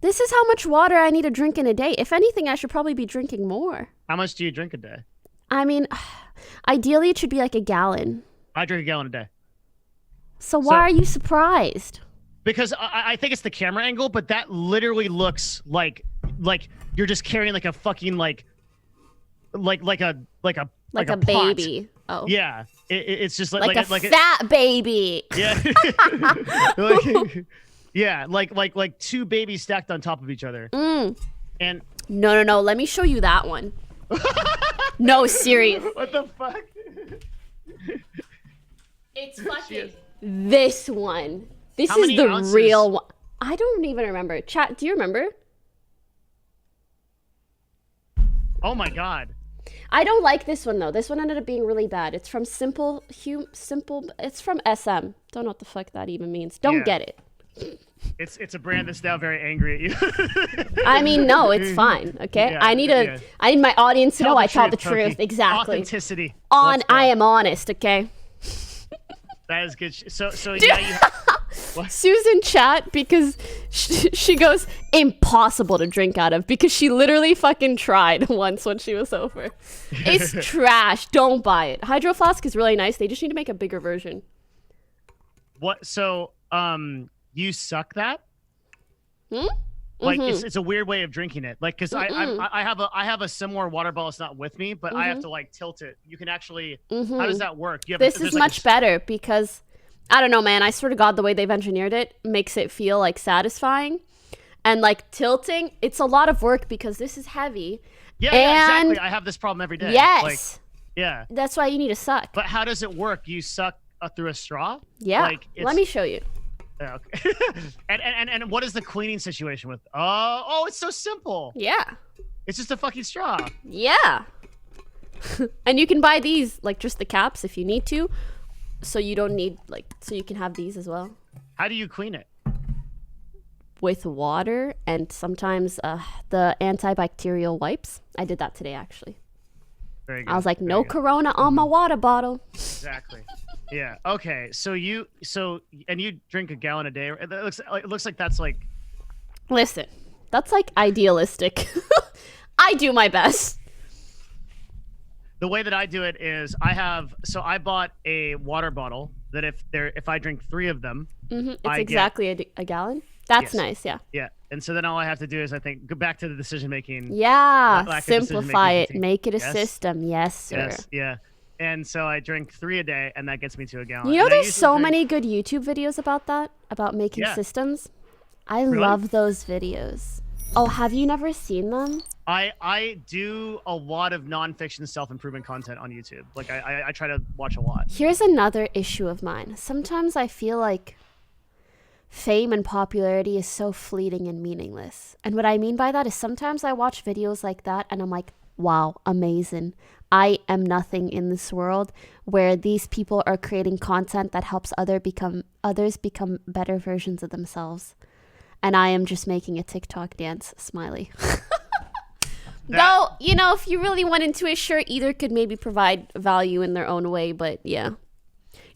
This is how much water I need to drink in a day. If anything, I should probably be drinking more. How much do you drink a day? I mean, ideally it should be like a gallon. I drink a gallon a day. So why are you surprised? Because I think it's the camera angle, but that literally looks like you're just carrying like a fucking like a Like a pot. baby. Oh. Yeah, it's just Like a fat baby. Yeah. like two babies stacked on top of each other. And No. Let me show you that one. No, serious. what the fuck? It's fucking this one. This How is many the ounces? real one. I don't even remember. Chat, do you remember? Oh my god. I don't like this one though. This one ended up being really bad. It's from Simple. It's from SM. Don't know what the fuck that even means. Don't get it. It's a brand that's now very angry at you. I mean, no, it's fine. Okay, Yeah, I need my audience to know I tell the truth. Poki. Exactly. Authenticity. On, Let's go. I am honest. Okay. That is good. So yeah, you. What? Susan chat because she goes impossible to drink out of because she literally fucking tried once when she was sober. It's trash. Don't buy it. Hydro Flask is really nice. They just need to make a bigger version. What? So you suck that? Hmm? Like it's a weird way of drinking it. Like because I have a similar water bottle. It's not with me, but I have to like tilt it. You can actually. How does that work? You have This is there's like much better because I don't know, man. I swear to God, the way they've engineered it makes it feel like satisfying, and like tilting. It's a lot of work because this is heavy. Yeah, exactly. I have this problem every day. Yes. Like, yeah. That's why you need to suck. But how does it work? You suck through a straw? Yeah. Like, Let me show you. Yeah, okay. and what is the cleaning situation with? Oh, it's so simple. Yeah. It's just a fucking straw. Yeah. And you can buy these, like just the caps if you need to. So you don't need, like, so you can have these as well. How do you clean it? With water and sometimes the antibacterial wipes. I did that today, actually. Very good. I was like, very no good. Corona on my water bottle. Exactly. Yeah. Okay. So you drink a gallon a day. It looks like that's like. Listen, that's like idealistic. I do my best. The way that I do it is I bought a water bottle that if I drink 3 of them, It's I exactly a gallon. That's Yes. nice, yeah. Yeah. And so then all I have to do is I think go back to the decision making. Yeah, lack of simplify it. decision-making Make it a Yes. system. Yes, sir. Yes. Yeah. And so I drink 3 a day, and that gets me to a gallon. You know, And I there's usually so drink- many good YouTube videos about that, about making Yeah. systems. I Really? love those videos. Oh, have you never seen them? I do a lot of nonfiction self-improvement content on YouTube. Like I try to watch a lot. Here's another issue of mine. Sometimes I feel like fame and popularity is so fleeting and meaningless. And what I mean by that is sometimes I watch videos like that and I'm like, wow, amazing. I am nothing in this world where these people are creating content that helps others become better versions of themselves. And I am just making a TikTok dance, smiley. Though, you know, if you really went into it, sure, either could maybe provide value in their own way, but yeah.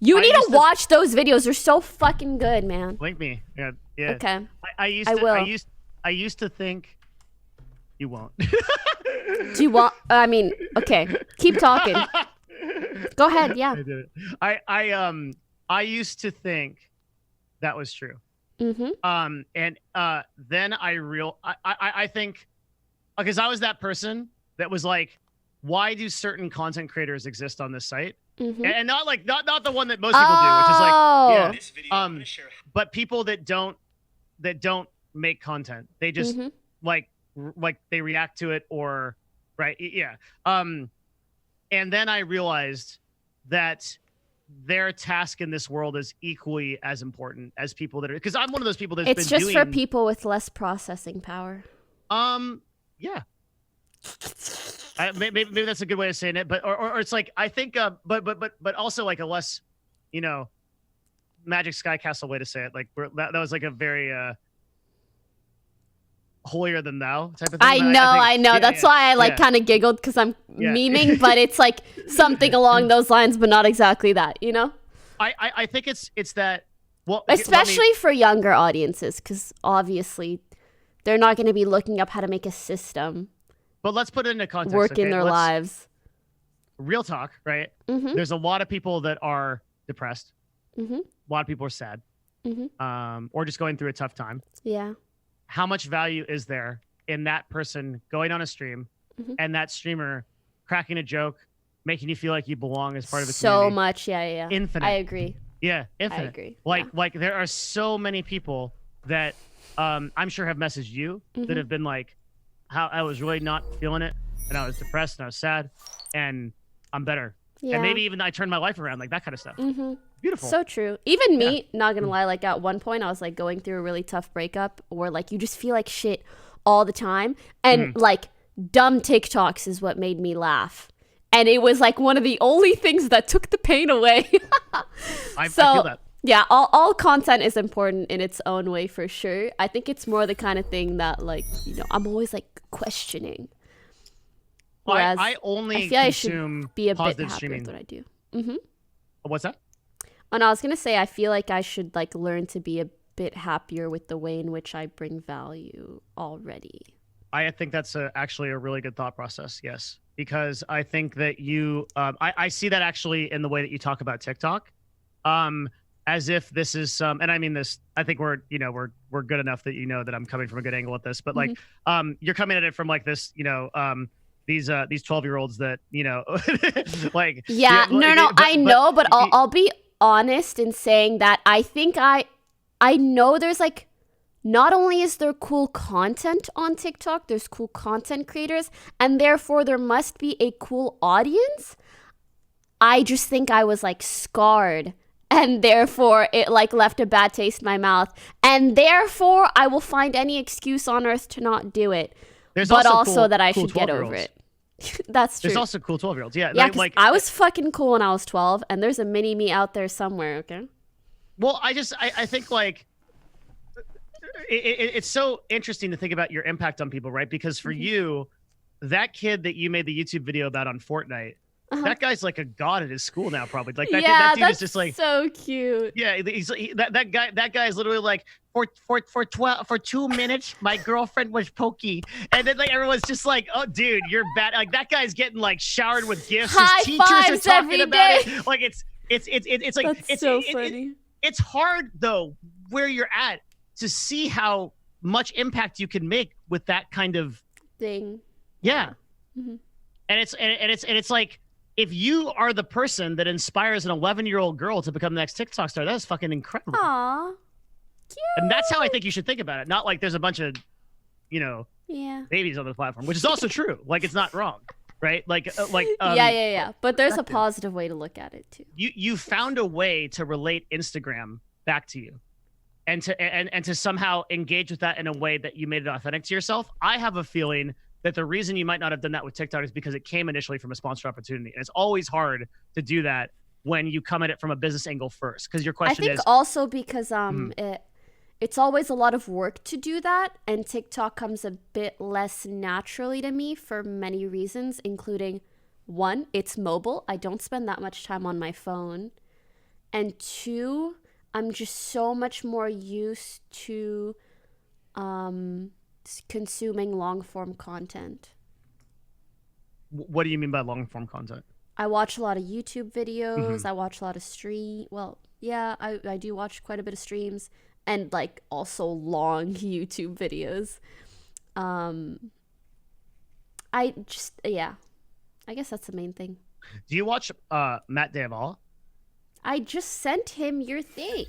You need to watch those videos. They're so fucking good, man. Link me. Yeah. Yeah. Okay. I will. I used to think you won't. Do you want, I mean, okay, keep talking. Go ahead, yeah. I did it. I used to think that was true. Mm-hmm. And then I think because I was that person that was like, why do certain content creators exist on this site? Mm-hmm. And not like not the one that most people do, which is like yeah. This video, I'm gonna share But people that don't make content, they just Mm-hmm. like they react to it or right yeah. And then I realized that their task in this world is equally as important as people that are, because I'm one of those people that's It's been just doing, for people with less processing power. yeah. Maybe that's a good way of saying it, but or it's like I think but also like a less, you know, Magic Sky Castle way to say it. Like that was like a very holier than thou type of thing. I know. Yeah, That's yeah, why I like yeah. kind of giggled because I'm Yeah. memeing, but it's like something along those lines, but not exactly that, you know? I think it's that well, let me- Especially for younger audiences, because obviously they're not going to be looking up how to make a system but let's put it into context. work in okay? their Let's- lives. Real talk, right? Mm-hmm. There's a lot of people that are depressed. Mm-hmm. A lot of people are sad, Mm-hmm. or just going through a tough time. Yeah. How much value is there in that person going on a stream Mhm. and that streamer cracking a joke, making you feel like you belong as part of the So community. much, yeah. Infinite. I agree. Yeah, infinite. I agree. Like there are so many people that I'm sure have messaged you that have been like, how I was really not feeling it, and I was depressed and I was sad, and I'm better. Yeah. And maybe even I turned my life around, like that kind of stuff. Beautiful. So true. Even me, not gonna lie, like at one point I was like going through a really tough breakup where like you just feel like shit all the time, and like dumb TikToks is what made me laugh. And it was like one of the only things that took the pain away. I feel that. Yeah, all content is important in its own way for sure. I think it's more the kind of thing that like, you know, I'm always like questioning. Whereas I only I feel I consume should be a bit positive happier streaming. with what I do. What's that? And I was gonna say I feel like I should like learn to be a bit happier with the way in which I bring value already. I think that's actually a really good thought process. Yes, because I think that you, I see that actually in the way that you talk about TikTok, as if this is some, and I mean this. I think we're good enough that you know that I'm coming from a good angle at this, but like, you're coming at it from like this, these 12-year-olds that like. Yeah, no, I know, but I'll be honest in saying that I think I know there's like. Not only is there cool content on TikTok, there's cool content creators, and therefore there must be a cool audience. I just think I was like scarred, and therefore it like left a bad taste in my mouth, and therefore I will find any excuse on earth to not do it. There's but also cool, that I cool should get over it. That's true. There's also cool 12-year-olds. Yeah, yeah. Like I was fucking cool when I was 12, and there's a mini me out there somewhere. Okay. Well, I think like. It's so interesting to think about your impact on people, right? Because for you, that kid that you made the YouTube video about on Fortnite, that guy's like a god at his school now, probably. Like that dude is just like so cute. Yeah, that guy is literally like for 2 minutes, my girlfriend was Poki, and then like everyone's just like, oh, dude, you're bad. Like that guy's getting like showered with gifts. High His teachers fives are talking every about day. it. Like it's like That's so funny. It's hard though where you're at to see how much impact you can make with that kind of thing. Yeah. And it's like, if you are the person that inspires an 11-year-old girl to become the next TikTok star, that's fucking incredible. Aw, cute. And that's how I think you should think about it. Not like there's a bunch of, babies on the platform, which is also true. Like it's not wrong, right? Yeah. But there's a positive way to look at it too. You found a way to relate Instagram back to you. And to somehow engage with that in a way that you made it authentic to yourself. I have a feeling that the reason you might not have done that with TikTok is because it came initially from a sponsored opportunity. And it's always hard to do that when you come at it from a business angle first. Because your question is... I think also because it's always a lot of work to do that. And TikTok comes a bit less naturally to me for many reasons, including, one, it's mobile. I don't spend that much time on my phone. And two... I'm just so much more used to consuming long-form content. What do you mean by long-form content? I watch a lot of YouTube videos. I watch a lot of I do watch quite a bit of streams and like also long YouTube videos. I guess that's the main thing. Do you watch Matt Daval? I just sent him your thing.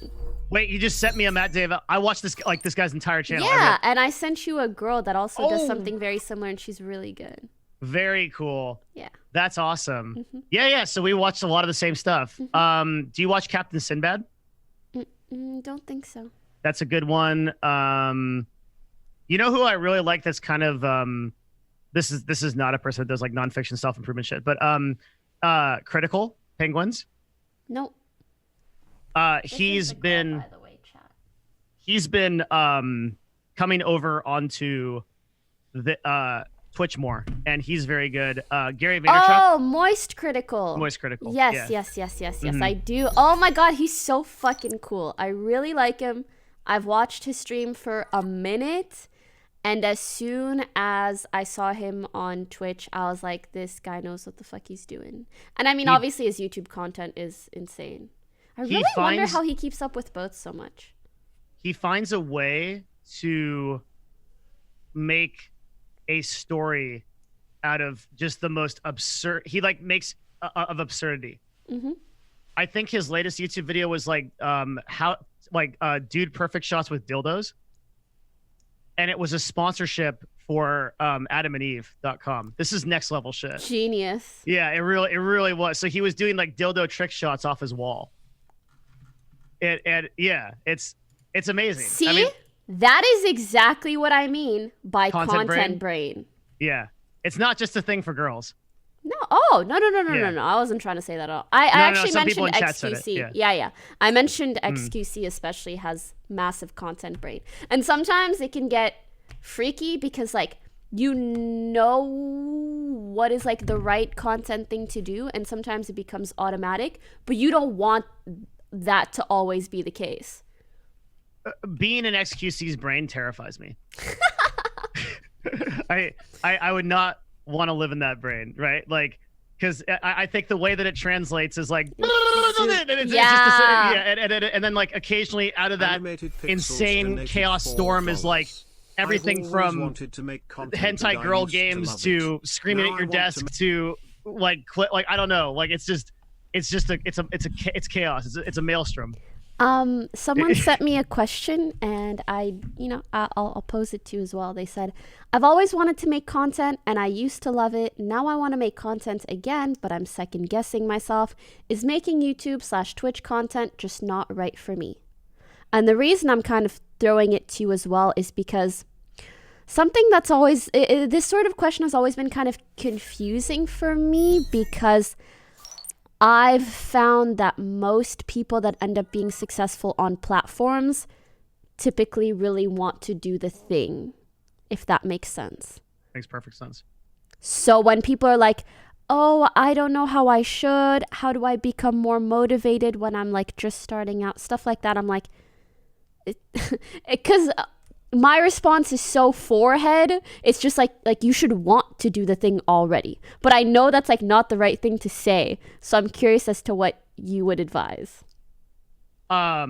Wait, you just sent me a Matt Daval? I watched this guy's entire channel. Yeah, and I sent you a girl that also does something very similar, and she's really good. Very cool. Yeah. That's awesome. Yeah. So we watched a lot of the same stuff. Do you watch Captain Sinbad? Don't think so. That's a good one. You know who I really like? That's kind of this is not a person that does like nonfiction self-improvement shit, but Critical Penguins. Nope. He's been coming over onto the Twitch more, and he's very good. Gary Vaynerchuk. Oh, Moist Critical. Yes. I do. Oh my god, he's so fucking cool. I really like him. I've watched his stream for a minute, and as soon as I saw him on Twitch, I was like, this guy knows what the fuck he's doing. And I mean, obviously his YouTube content is insane. I really wonder how he keeps up with both so much. He finds a way to make a story out of just the most absurd. He like makes of absurdity. Mm-hmm. I think his latest YouTube video was like dude perfect shots with dildos, and it was a sponsorship for adamandeve.com. This is next level shit. Genius. Yeah, it really was. So he was doing like dildo trick shots off his wall. It's amazing. See, I mean, that is exactly what I mean by content brain. Yeah, it's not just a thing for girls. No. Oh, no. I wasn't trying to say that at all. I actually some people mentioned in chat said it, XQC. yeah. Yeah. I mentioned XQC especially has massive content brain. And sometimes it can get freaky because like you know what is like the right content thing to do, and sometimes it becomes automatic, but you don't want that to always be the case. Being in XQC's brain terrifies me. I would not want to live in that brain, right? Like, because I think the way that it translates is like, and then like occasionally out of that insane chaos storm is like everything from hentai girl games to screaming at your desk to like I don't know, like it's chaos. It's a maelstrom. Someone sent me a question and I'll pose it to you as well. They said, I've always wanted to make content and I used to love it. Now I want to make content again, but I'm second guessing myself. Is making YouTube/Twitch content just not right for me? And the reason I'm kind of throwing it to you as well is because something that's always, this sort of question has always been kind of confusing for me, because I've found that most people that end up being successful on platforms typically really want to do the thing, if that makes sense. Makes perfect sense. So when people are like, oh, I don't know how I should, how do I become more motivated when I'm like just starting out, stuff like that, I'm like, because my response is so forehead. It's just like you should want to do the thing already. But I know that's like not the right thing to say. So I'm curious as to what you would advise. I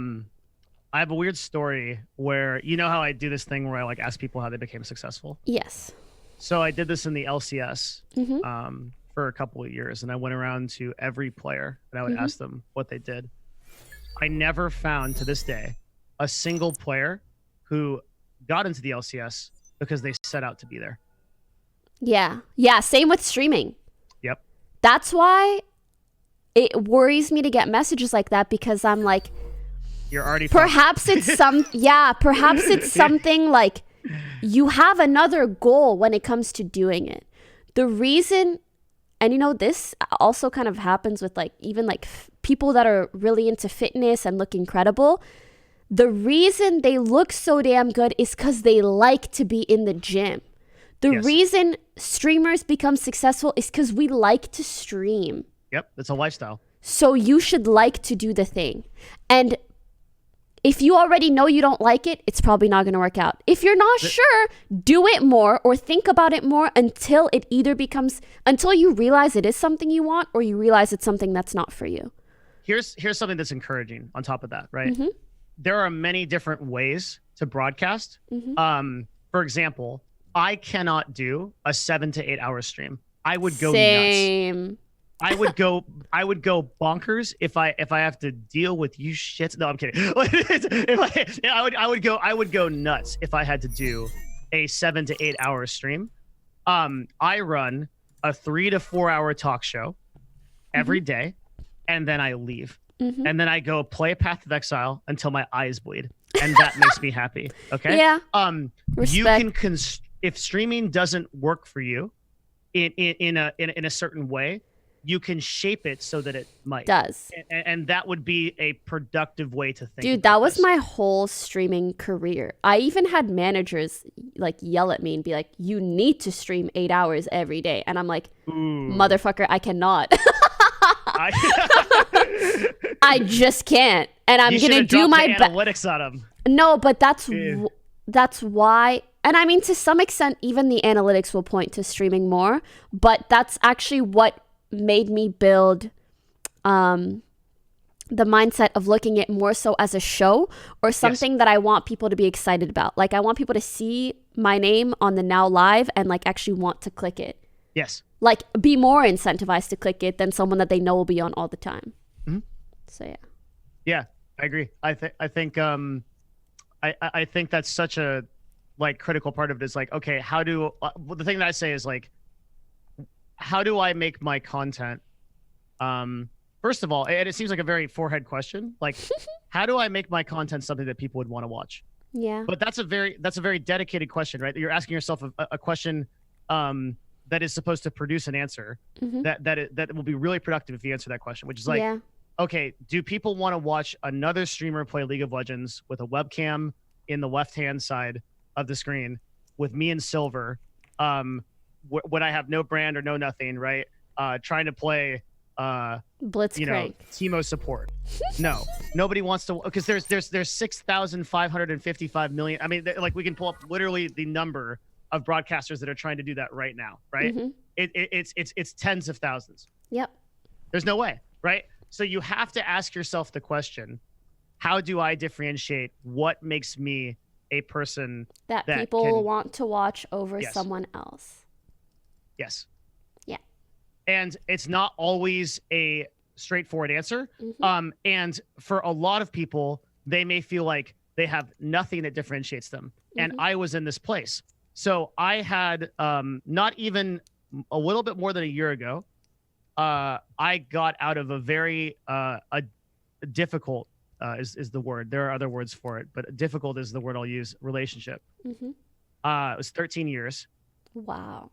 have a weird story where, you know how I do this thing where I like ask people how they became successful? Yes. So I did this in the LCS for a couple of years, and I went around to every player and I would ask them what they did. I never found to this day a single player who got into the LCS because they set out to be there. Yeah. Same with streaming. Yep. That's why it worries me to get messages like that, because I'm like, you're already perhaps it's something like you have another goal when it comes to doing it. The reason, and this also kind of happens with like even like people that are really into fitness and look incredible. The reason they look so damn good is because they like to be in the gym. The reason streamers become successful is because we like to stream. Yep, it's a lifestyle. So you should like to do the thing. And if you already know you don't like it, it's probably not going to work out. If you're not sure, do it more or think about it more until it either becomes, until you realize it is something you want or you realize it's something that's not for you. Here's something that's encouraging on top of that, right? There are many different ways to broadcast. For example, I cannot do a 7 to 8 hour stream. I would go nuts. I would go bonkers if I have to deal with you shits. No, I'm kidding. I would go nuts if I had to do a 7 to 8 hour stream. I run a 3 to 4 hour talk show every day, and then I leave. And then I go play Path of Exile until my eyes bleed, and that makes me happy. Okay. Yeah. Respect. You can if streaming doesn't work for you in a certain way, you can shape it so that it might. Does. And that would be a productive way to think. Dude, that was my whole streaming career. I even had managers like yell at me and be like, "You need to stream 8 hours every day," and I'm like, "Motherfucker, I cannot." I just can't, and I'm gonna do my best. Analytics on them. No, but that's why, and I mean to some extent, even the analytics will point to streaming more. But that's actually what made me build the mindset of looking at more so as a show or something that I want people to be excited about. Like I want people to see my name on the Now Live and like actually want to click it. Yes. Like, be more incentivized to click it than someone that they know will be on all the time. Mhm. So yeah. Yeah, I agree. I think that's such a like critical part of it is like, okay, how do the thing that I say is like, how do I make my content? First of all, and it seems like a very forehead question. Like, how do I make my content something that people would want to watch? Yeah. But that's a very dedicated question, right? You're asking yourself a question that is supposed to produce an answer that will be really productive if you answer that question, which is like, okay, do people want to watch another streamer play League of Legends with a webcam in the left-hand side of the screen with me in silver, when I have no brand or no nothing, right? Trying to play Blitzcrank. Teemo support. No, nobody wants to, because there's 6,555 million. I mean, like we can pull up literally the number of broadcasters that are trying to do that right now, right? It's tens of thousands. Yep. There's no way, right? So you have to ask yourself the question, how do I differentiate what makes me a person that people will want to watch over someone else? Yes. Yeah. And it's not always a straightforward answer. And for a lot of people, they may feel like they have nothing that differentiates them. And I was in this place. So I had not even a little bit more than a year ago, I got out of a very difficult is the word. There are other words for it, but difficult is the word I'll use. Relationship. It was 13 years. Wow.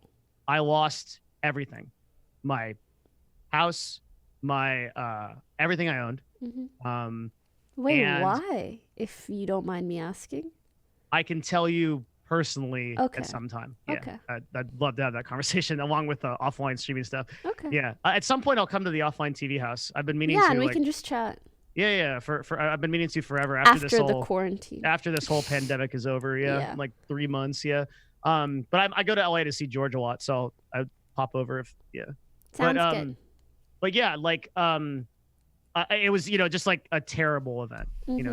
I lost everything, my house, my everything I owned. Wait, why? If you don't mind me asking. I can tell you personally at some time. Yeah, okay. I'd love to have that conversation along with the offline streaming stuff. Okay. Yeah, at some point I'll come to the offline TV house. I've been meaning to. Yeah, and we can just chat. Yeah. For I've been meaning to forever after this whole quarantine. After this whole pandemic is over. Yeah, like 3 months. Yeah. But I go to LA to see George a lot, so I pop over if Sounds good. But yeah, like it was just like a terrible event.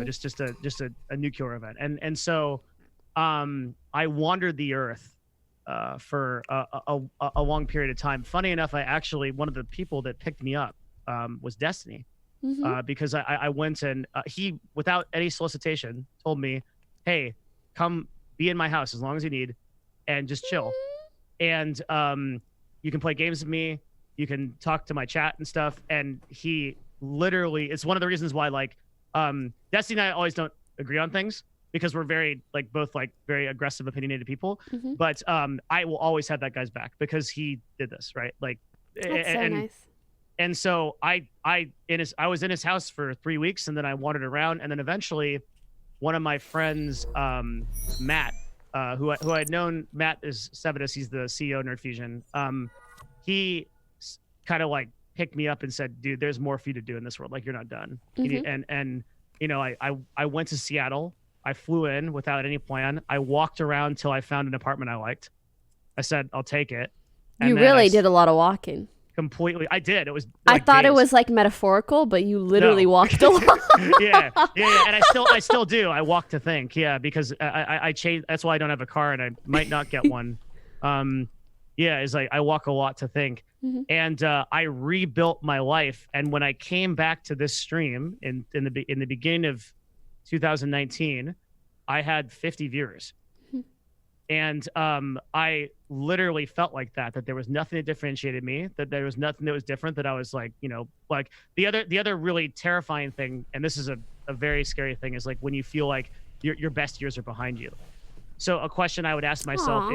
Just a nuclear event, and so I wandered the earth for a long period of time. Funny enough, one of the people that picked me up was Destiny, because I went and he, without any solicitation, told me, "Hey, come be in my house as long as you need, and just chill. And you can play games with me. You can talk to my chat and stuff." And he literally, it's one of the reasons why Destiny and I always don't agree on things, because we're both very aggressive, opinionated people. But I will always have that guy's back because he did this, right? That's so nice. And so I was in his house for 3 weeks, and then I wandered around, and then eventually one of my friends, Matt, who I had known, Matt is Sevidus, he's the CEO of Nerd Fusion. He kind of picked me up and said, "Dude, there's more for you to do in this world. You're not done." I went to Seattle. I flew in without any plan. I walked around till I found an apartment I liked. I said, "I'll take it." And you really did a lot of walking. Completely. I did. It was I thought it was metaphorical, but you literally walked a lot. yeah. And I still do. I walk to think. Yeah, because I changed. That's why I don't have a car, and I might not get one. Is I walk a lot to think. And I rebuilt my life. And when I came back to this stream in the beginning of 2019, I had 50 viewers. And I literally felt like that there was nothing that differentiated me, that there was nothing that was different, that I was the other really terrifying thing, and this is a very scary thing, is when you feel like your best years are behind you. So a question I would ask myself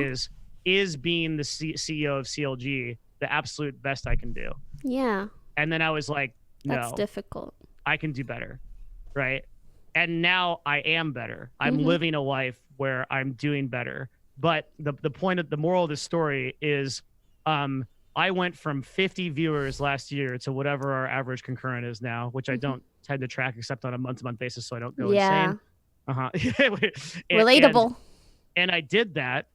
is being the CEO of CLG the absolute best I can do? Yeah. And then I was like, no. That's difficult. I can do better, right? And now I am better. I'm living a life where I'm doing better. But the moral of the story is I went from 50 viewers last year to whatever our average concurrent is now, which I don't tend to track except on a month-to-month basis, so I don't go insane. Relatable. And I did that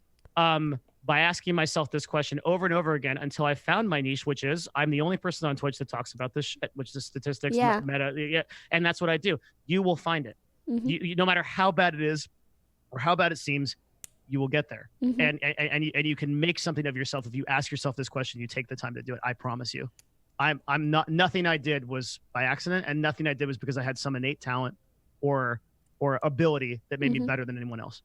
by asking myself this question over and over again until I found my niche, which is I'm the only person on Twitch that talks about this shit, which is statistics, meta, and that's what I do. You will find it. You, no matter how bad it is or how bad it seems, you will get there. And you can make something of yourself if you ask yourself this question. You take the time to do it. I promise you. I'm not. Nothing I did was by accident, and nothing I did was because I had some innate talent or ability that made me better than anyone else.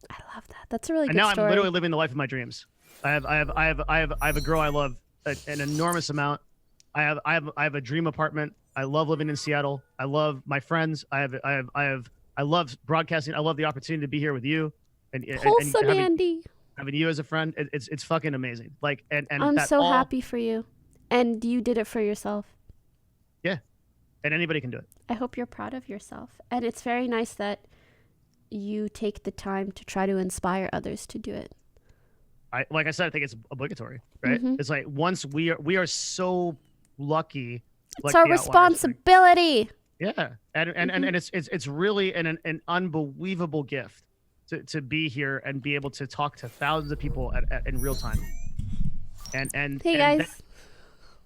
I love that. That's a really and good now story. I'm literally living the life of my dreams. I have a girl I love an enormous amount. I have a dream apartment. I love living in Seattle. I love my friends. I love broadcasting. I love the opportunity to be here with you and Wholesome Andy. Having you as a friend. It's fucking amazing. Like and I'm so happy for you, and you did it for yourself. Yeah, and anybody can do it. I hope you're proud of yourself, and it's very nice that you take the time to try to inspire others to do it. Like I said, I think it's obligatory, right? It's like once we are so lucky. It's our responsibility. Yeah, and it's really an unbelievable gift to be here and be able to talk to thousands of people in real time. And hey guys.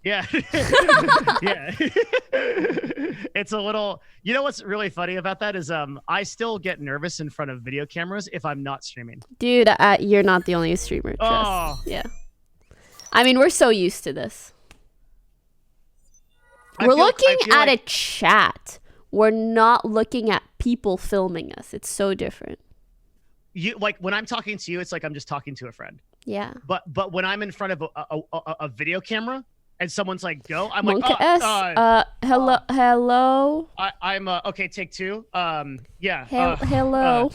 Yeah. Yeah. It's a little, you know what's really funny about that is I still get nervous in front of video cameras if I'm not streaming. Dude, you're not the only streamer. Trust. Oh. Yeah. I mean, we're so used to this. We're looking at a chat. We're not looking at people filming us. It's so different. You like when I'm talking to you, it's like I'm just talking to a friend. Yeah. But when I'm in front of a video camera and someone's like, "Go," I'm Monka like, S. Hello. I'm okay. Take two. Yeah. Hello.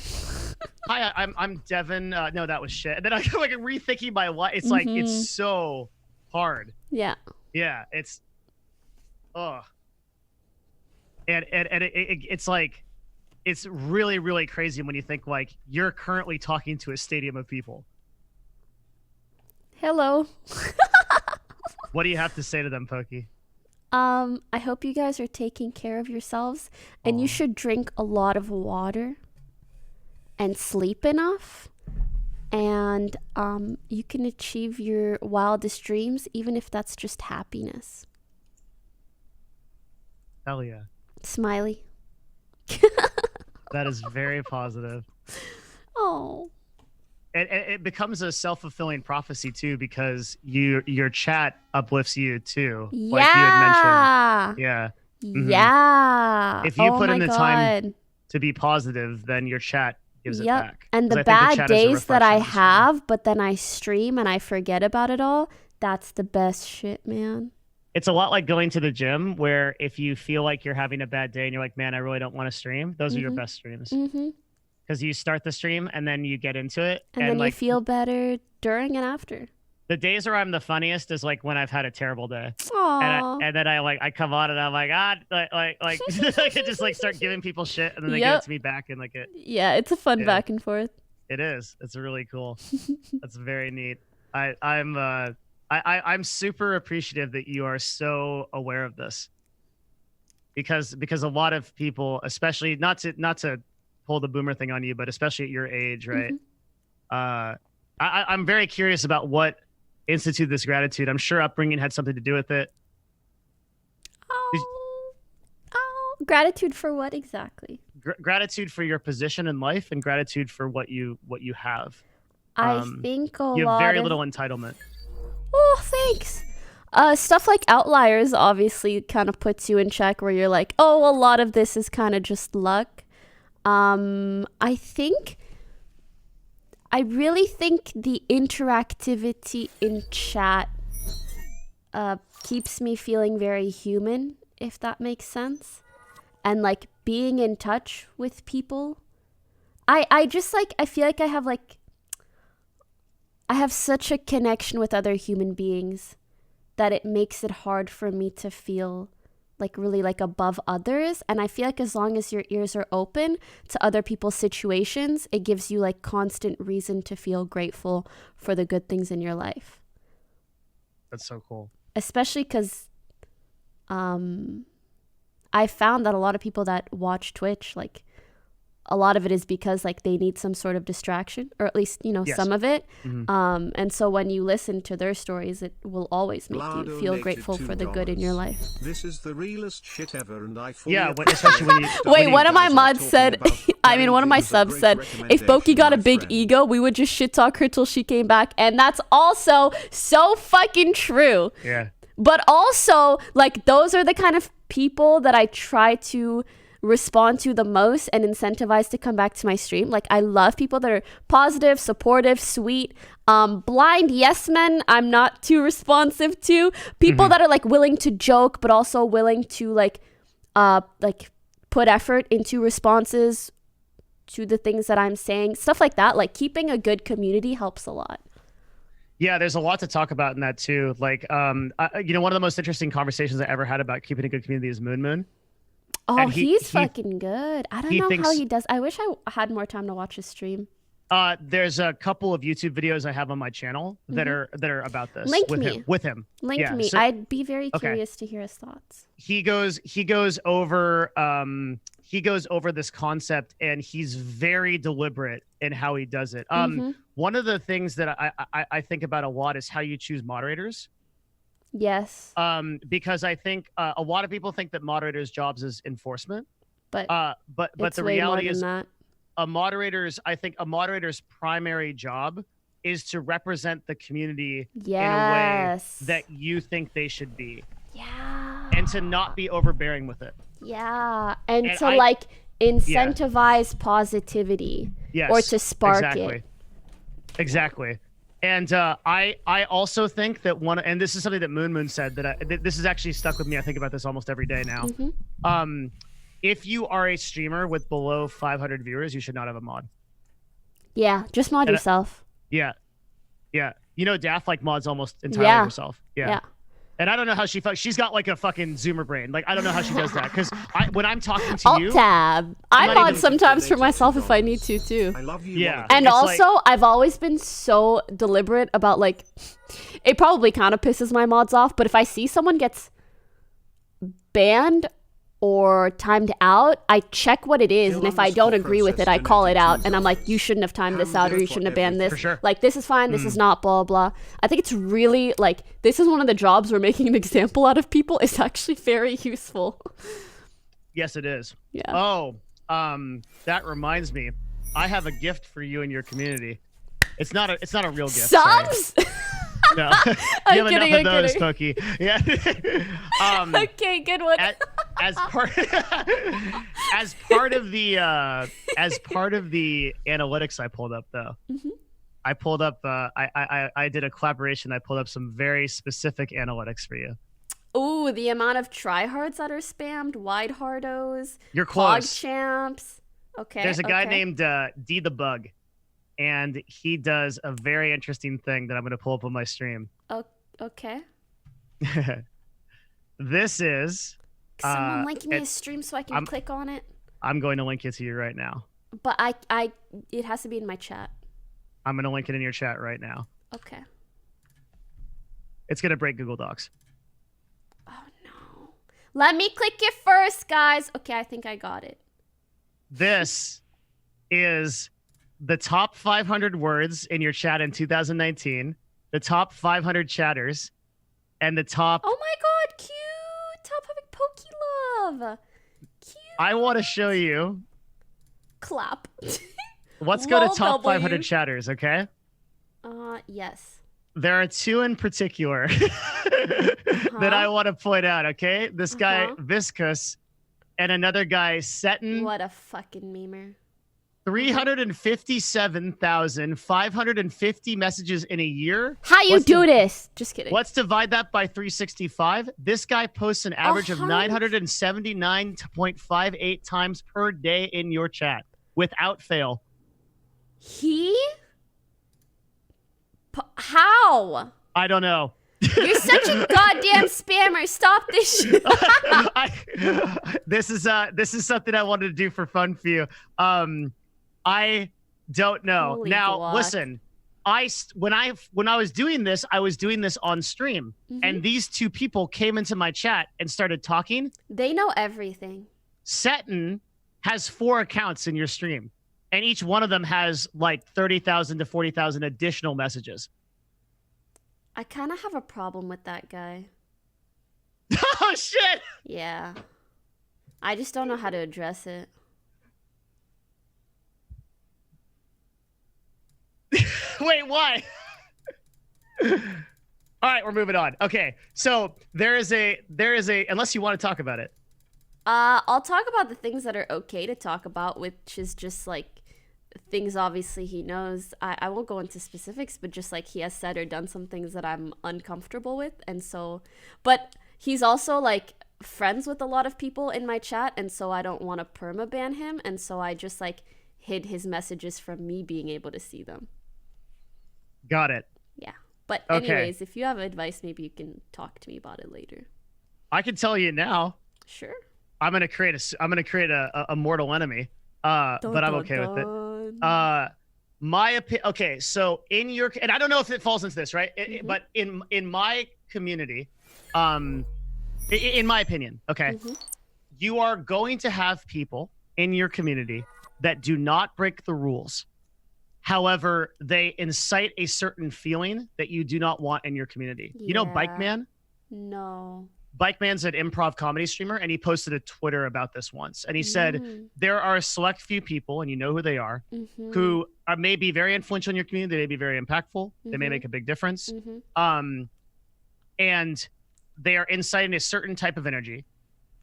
Hi, I'm Devin. No, that was shit. And then I'm like rethinking my life. It's like it's so hard. Yeah. Yeah. It's. Oh. And it's like, it's really, really crazy when you think like you're currently talking to a stadium of people. Hello. What do you have to say to them, Poki? I hope you guys are taking care of yourselves, and you should drink a lot of water and sleep enough, and you can achieve your wildest dreams, even if that's just happiness. Hell yeah. Smiley. That is very positive. Oh. And it becomes a self-fulfilling prophecy too, because your chat uplifts you too. Yeah. Like you had mentioned. Yeah. Yeah. If you put in the time to be positive, then your chat gives it back. And the bad days that I have, but then I stream and I forget about it all, that's the best shit, man. It's a lot like going to the gym, where if you feel like you're having a bad day and you're like, man, I really don't want to stream, those are your best streams. Because you start the stream and then you get into it. And then like, you feel better during and after. The days where I'm the funniest is like when I've had a terrible day. Aww. And then I come on and I'm like, like I can just like start giving people shit and then they give it to me back and like it. Yeah, it's a fun back and forth. It is. It's really cool. That's very neat. I'm super appreciative that you are so aware of this, because a lot of people, especially not to pull the boomer thing on you, but especially at your age, right? I'm very curious about what instituted this gratitude. I'm sure upbringing had something to do with it. Gratitude for what exactly? Gratitude for your position in life and gratitude for what you have. I think you have very little entitlement. Oh, thanks. Stuff like Outliers obviously kind of puts you in check, where you're like, oh, a lot of this is kind of just luck. I really think the interactivity in chat keeps me feeling very human, if that makes sense. And like being in touch with people. I just like, I feel like I have such a connection with other human beings that it makes it hard for me to feel like really like above others. And I feel like as long as your ears are open to other people's situations, it gives you like constant reason to feel grateful for the good things in your life. That's so cool. Especially because I found that a lot of people that watch Twitch, like a lot of it is because like they need some sort of distraction, or at least, you know, some of it. And so when you listen to their stories, it will always make Blah you feel grateful for the good in your life. This is the realest shit ever, and I fully especially when you Wait, one of my mods said, one of my subs said, if Poki got a big ego, we would just shit talk her till she came back. And that's also so fucking true. Yeah. But also, like, those are the kind of people that I try to respond to the most and incentivize to come back to my stream. Like, I love people that are positive, supportive, sweet. Blind yes men, I'm not too responsive to. People that are like willing to joke, but also willing to like put effort into responses to the things that I'm saying. Stuff like that. Like, keeping a good community helps a lot. Yeah, there's a lot to talk about in that too. Like, one of the most interesting conversations I ever had about keeping a good community is Moon. Oh, he's fucking good. I don't know how he does. I wish I had more time to watch his stream. There's a couple of YouTube videos I have on my channel that are about this. Link with me. him. With him. Link me. So, I'd be very curious to hear his thoughts. He goes over this concept, and he's very deliberate in how he does it. One of the things that I think about a lot is how you choose moderators. Yes. Because I think a lot of people think that moderators' jobs is enforcement. But the reality is a moderator's primary job is to represent the community in a way that you think they should be. Yeah. And to not be overbearing with it. Yeah. And to incentivize positivity. Yes. Or to spark it. Exactly. And I also think that and this is something that Moon said that this has actually stuck with me. I think about this almost every day now. If you are a streamer with below 500 viewers, you should not have a mod. Yeah, just mod yourself. Yeah. You know, Daft like mods almost entirely herself. Yeah. And I don't know how she's got like a fucking Zoomer brain. Like, I don't know how she does that. Because when I'm talking to you, Alt-tab. I mod sometimes for myself if I need to too. I love you. Yeah. And also, I've always been so deliberate about like, it probably kind of pisses my mods off, but if I see someone gets banned or timed out, I check what it is, and if I don't agree with it, I call it out, and I'm like, you shouldn't have timed this out, or you shouldn't have banned this. Like, this is fine, this is not, blah, blah. I think it's really, like, this is one of the jobs where making an example out of people is actually very useful. Yes, it is. Yeah. Oh, that reminds me. I have a gift for you and your community. It's not a real gift. Subs? No. You have enough of those, Poki. Yeah. Okay, good one. As part of the analytics I pulled up though. I pulled up I did a collaboration. I pulled up some very specific analytics for you. Ooh, the amount of tryhards that are spammed, wide hardos, you're close. Champs. Okay. There's a guy named D the Bug, and he does a very interesting thing that I'm going to pull up on my stream. Oh, okay. This is. Someone link me a stream so I can click on it. I'm going to link it to you right now. But it has to be in my chat. I'm going to link it in your chat right now. Okay. It's going to break Google Docs. Oh no. Let me click it first, guys. Okay, I think I got it. This is the top 500 words in your chat in 2019, the top 500 chatters, and the top... Oh my god, cute! Top 500 Poki Love! Cute! I want to show you... Clap. Let's go to top 500 chatters, okay? Yes. There are two in particular that I want to point out, okay? This guy, Viscous, and another guy, Seton. What a fucking memer. 357,550 messages in a year. How you do this? Just kidding. Let's divide that by 365. This guy posts an average of 979.58 times per day in your chat without fail. How? I don't know. You're such a goddamn spammer. Stop this shit. This is something I wanted to do for fun for you. I don't know. Holy now, block. listen. When I was doing this, I was doing this on stream, and these two people came into my chat and started talking. They know everything. Seton has 4 accounts in your stream, and each one of them has like 30,000 to 40,000 additional messages. I kind of have a problem with that guy. Oh shit! Yeah. I just don't know how to address it. Wait, why? All right, we're moving on. Okay, so there is a unless you want to talk about it. I'll talk about the things that are okay to talk about, which is just like things obviously he knows. I won't go into specifics, but just like he has said or done some things that I'm uncomfortable with. And so, but he's also like friends with a lot of people in my chat, and so I don't want to permaban him, and so I just like hid his messages from me being able to see them. Got it. Yeah. But Okay. anyways, if you have advice, maybe you can talk to me about it later. I can tell you now. Sure. I'm gonna create a mortal enemy. But I'm okay with it. My opinion. Okay, so in your, and I don't know if it falls into this, right? But in my community, in my opinion, okay, you are going to have people in your community that do not break the rules. However, they incite a certain feeling that you do not want in your community. You know Bike Man? No. Bike Man's an improv comedy streamer, and he posted a Twitter about this once. And he said, there are a select few people, and you know who they are, who may be very influential in your community. They may be very impactful. They may make a big difference. And they are inciting a certain type of energy.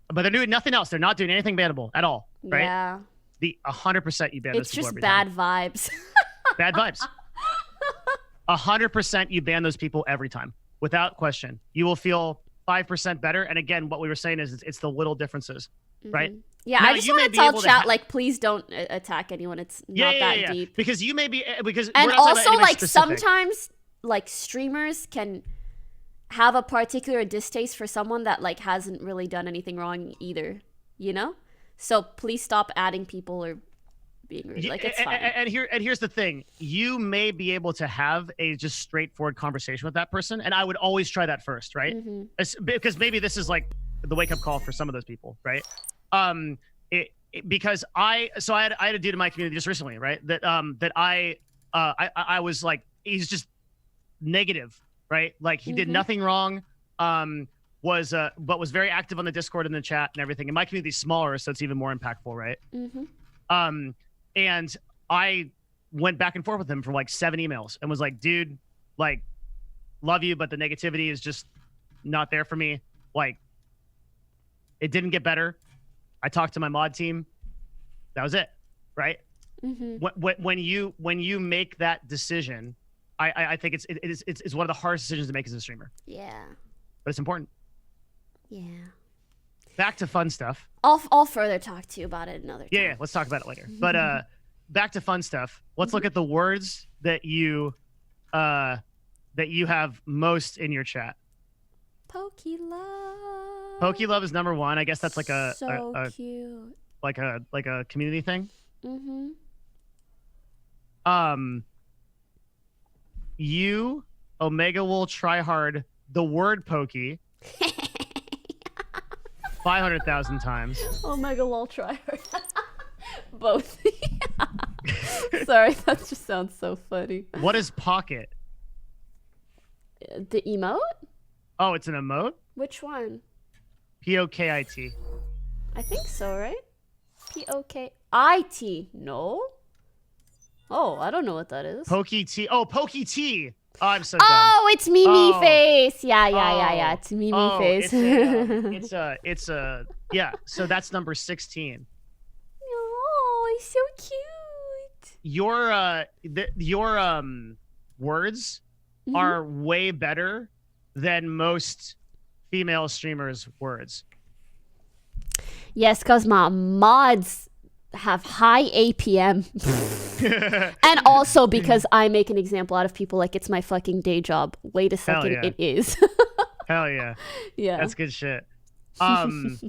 But they're doing nothing else. They're not doing anything bannable at all, right? Yeah. The 100% you ban those It's people just every bad time. vibes. Bad vibes. 100% you ban those people every time, without question. You will feel 5% better. And again, what we were saying is it's the little differences, right? Yeah, Now, I just you want may to be tell able to chat, like, please don't attack anyone. It's not that deep. Because you may be, because And we're not talking about also, anybody like, specific. sometimes, like, streamers can have a particular distaste for someone that, like, hasn't really done anything wrong either, you know? So please stop adding people or being rude. Like, it's fine. And here's the thing. You may be able to have a just straightforward conversation with that person. And I would always try that first, right? Because maybe this is like the wake up call for some of those people, right? Because I had a dude in my community just recently, right? That I was like, he's just negative, right? Like he did nothing wrong. But was very active on the Discord and the chat and everything. And my community's smaller, so it's even more impactful, right? And I went back and forth with him for like 7 emails and was like, dude, like, love you, but the negativity is just not there for me. Like, it didn't get better. I talked to my mod team. That was it, right? When you make that decision, I think it's one of the hardest decisions to make as a streamer. Yeah. But it's important. Yeah. Back to fun stuff. I'll further talk to you about it another time. Yeah, let's talk about it later. But back to fun stuff. Let's look at the words that you have most in your chat. Poki love. Poki love is number 1. I guess that's like a cute. like a community thing. You Omega will try hard the word Poki 500,000 times. Omega lol try hard. Both. Sorry, that just sounds so funny. What is pocket? The emote? Oh, it's an emote? Which one? P-O-K-I-T. I think so, right? P-O-K-I-T. No? Oh, I don't know what that is. Poki T. Oh, Poki T. Oh, I'm so dumb. Oh, it's Mimi Oh. face. Yeah. It's Mimi face. It's a yeah. So that's number 16. Oh, he's so cute. Your words are way better than most female streamers' words. Yes, because my mods have high APM. And also because I make an example out of people like it's my fucking day job. Wait a second, yeah. it is. Hell yeah. Yeah. That's good shit. And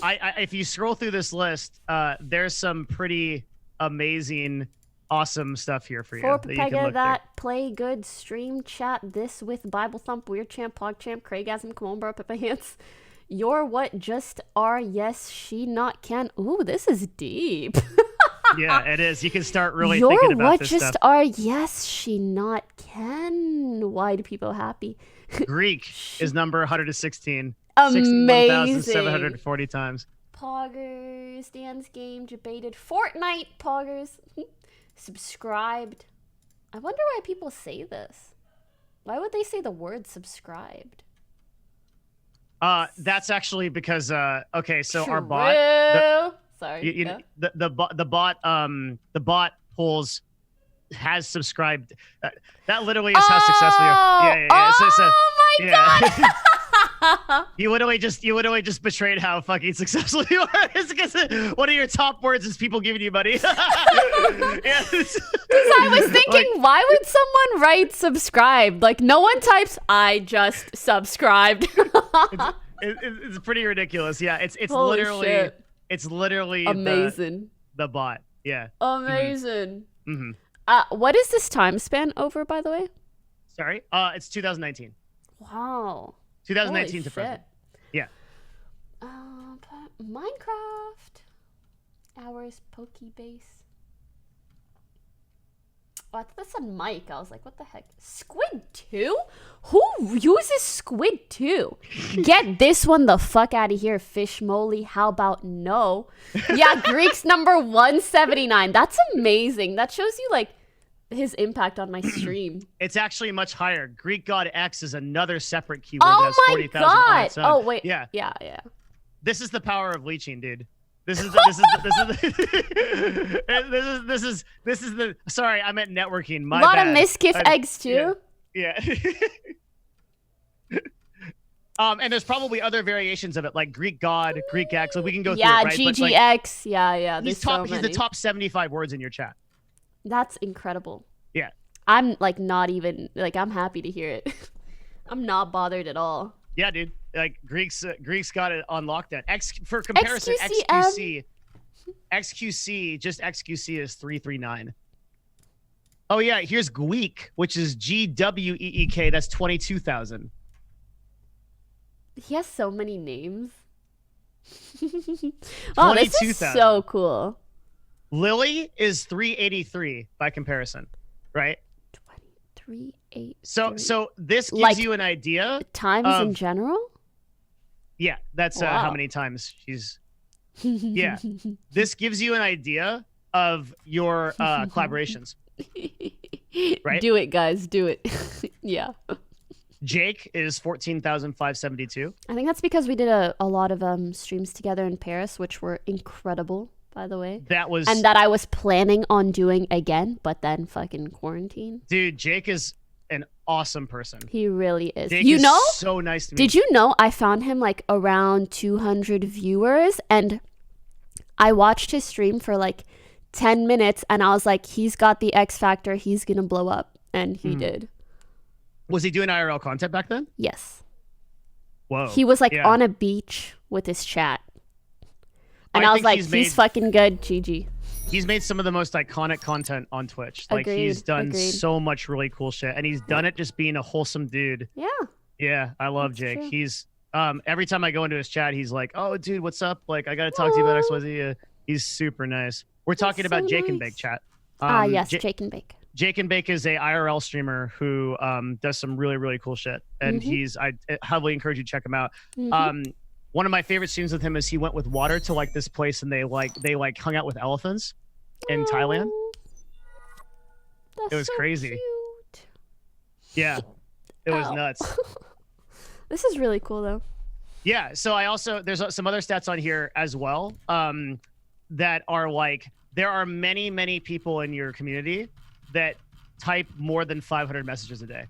I if you scroll through this list, there's some pretty amazing, awesome stuff here for you. For that you can Pega look that play good stream chat this with Bible Thump, Weird Champ, Pog Champ, Craigasm, come on bro, Peppa Hands. You're what just are, yes, she not can. Ooh, this is deep. Yeah, it is. You can start really You're thinking about what this just stuff. are, yes, she not can. Why do people happy? Greek is number 116. Amazing. 61,740 times. Poggers, dance game, debated. Fortnite, Poggers. Subscribed. I wonder why people say this. Why would they say the word subscribed? That's actually because okay, so our bot Sorry. you know, the bot pulls has subscribed. That literally is how successful you are. Yeah. Oh my god. You literally just betrayed how fucking successful you are. It's because one of your top words is people giving you money. Because I was thinking, why would someone write subscribe? Like, no one types, I just subscribed. it's pretty ridiculous. Yeah, it's Holy literally shit. it's literally Amazing. The bot. Yeah. Amazing. Mm-hmm. What is this time span over, by the way? Sorry. It's 2019. Wow. 2019 Holy to present. shit. Yeah. Minecraft. Hours, Poki base. Oh, I thought that said Mike. I was like, what the heck? Squid 2? Who uses Squid 2? Get this one the fuck out of here, Fish Moly. How about no? Yeah, Greek's number 179. That's amazing. That shows you, like, his impact on my stream. It's actually much higher. Greek God X is another separate keyword that Oh has my 40,000 on god. its own. Oh, wait. Yeah. Yeah. This is the power of leeching, dude. This is the sorry, I meant networking. My A lot bad. of misgift eggs, too. Yeah. And there's probably other variations of it, like Greek God, Greek X. Like we can go through it, right? GGX. But, like, yeah. he's There's he's the top 75 words in your chat. That's incredible. Yeah. I'm like not even like I'm happy to hear it. I'm not bothered at all. Yeah, dude. Like Greeks got it on lockdown. For comparison, XQC, just XQC is 339. Oh yeah, here's Gweek, which is GWEEK. That's 22,000. He has so many names. Oh, this is so cool. Lily is 383 by comparison, right? 2383. So this gives like, you an idea. Times in general? Yeah, that's Wow. how many times she's. Yeah, this gives you an idea of your collaborations. Right? Do it, guys. Do it. Yeah. Jake is 14,572. I think that's because we did a lot of streams together in Paris, which were incredible, by the way. And that I was planning on doing again, but then fucking quarantine. Dude, Jake is an awesome person. He really is. Jake you is know? So nice to me. Did you know I found him like around 200 viewers, and I watched his stream for like 10 minutes, and I was like, he's got the X factor. He's gonna blow up, and he did. Was he doing IRL content back then? Yes. Whoa. He was like on a beach with his chat. And I was like, he's fucking good, GG. He's made some of the most iconic content on Twitch. Like he's done so much really cool shit. And he's done it just being a wholesome dude. Yeah. Yeah, I love Jake. True. He's every time I go into his chat, he's like, "Oh, dude, what's up? Like, I gotta talk to you about XYZ." He's super nice. We're talking about Jake and Bake chat. Yes, Jake and Bake. Jake and Bake is a IRL streamer who does some really, really cool shit. And I heavily encourage you to check him out. One of my favorite streams with him is he went with water to like this place, and they hung out with elephants in Thailand. It was so crazy. Cute. Yeah. It was nuts. This is really cool though. Yeah, so there's some other stats on here as well that are like, there are many, many people in your community that type more than 500 messages a day.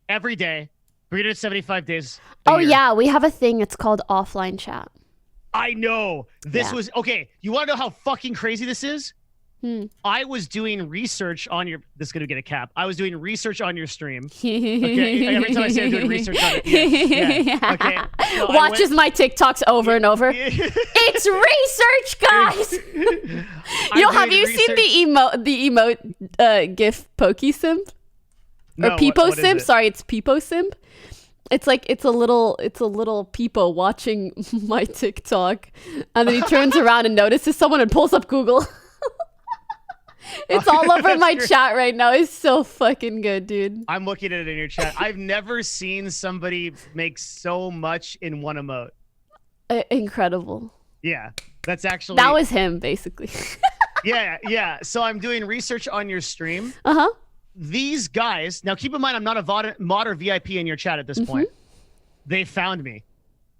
Every day, 375 days a year. Yeah, we have a thing. It's called offline chat. I know. This was, okay, you want to know how fucking crazy this is? I was doing research on your, this is going to get a cap. I was doing research on your stream. Okay, every time I say I'm doing research on it. Yeah. Okay. So watches my TikToks over and over. It's research, guys. Have you seen the emote GIF Poki simp? Or No, Peepo what simp? is it? Sorry, it's Peepo simp. It's like it's a little peepo watching my TikTok, and then he turns around and notices someone and pulls up Google. It's all over my chat right now. It's so fucking good, dude. I'm looking at it in your chat. I've never seen somebody make so much in one emote. Incredible. Yeah, that's actually that was him, basically. yeah. So I'm doing research on your stream. Uh-huh. These guys, now keep in mind, I'm not a mod or VIP in your chat at this point. They found me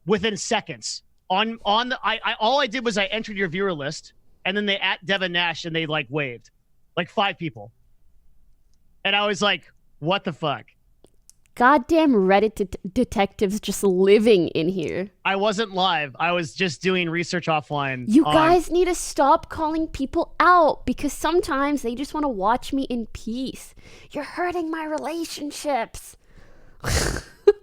within seconds. All I did was I entered your viewer list, and then they at Devin Nash, and they like waved, like 5 people, and I was like, "What the fuck?" Goddamn Reddit detectives just living in here. I wasn't live. I was just doing research offline. You guys need to stop calling people out because sometimes they just want to watch me in peace. You're hurting my relationships.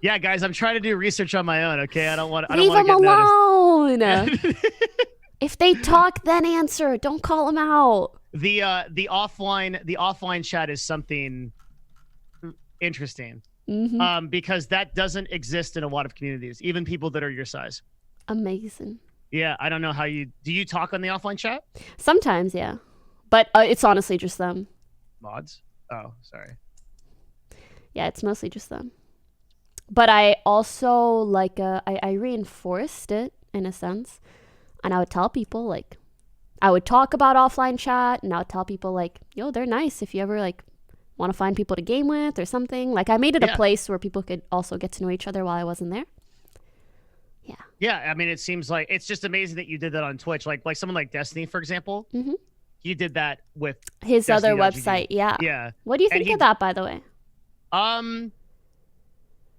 Yeah, guys, I'm trying to do research on my own. Okay, I don't want to leave them get alone. If they talk, then answer. Don't call them out. The offline chat is something interesting. Because that doesn't exist in a lot of communities, even people that are your size. Amazing. Yeah, I don't know how do you talk on the offline chat? Sometimes, yeah. But it's honestly just them. Mods? Oh, sorry. Yeah, it's mostly just them. But I also, I reinforced it, in a sense. And I would tell people, like, I would talk about offline chat, and I would tell people, like, yo, they're nice if you ever, like, want to find people to game with or something. Like, I made it a place where people could also get to know each other while I wasn't there. Yeah. Yeah, I mean, it seems like it's just amazing that you did that on Twitch. Like someone like Destiny, for example. He did that with his Destiny. other website. Yeah. Yeah. What do you think of that, by the way?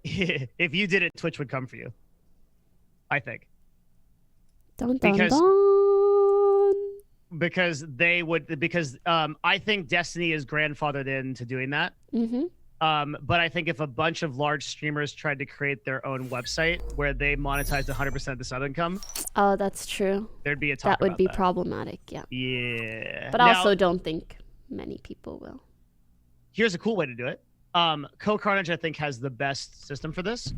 If you did it, Twitch would come for you, I think. Because I think Destiny is grandfathered into doing that. But I think if a bunch of large streamers tried to create their own website where they monetized 100% of the sub income, oh, that's true. There'd be a talk that would about be that. Problematic. Yeah. Yeah. But I also don't think many people will. Here's a cool way to do it. Co-Carnage, I think, has the best system for this.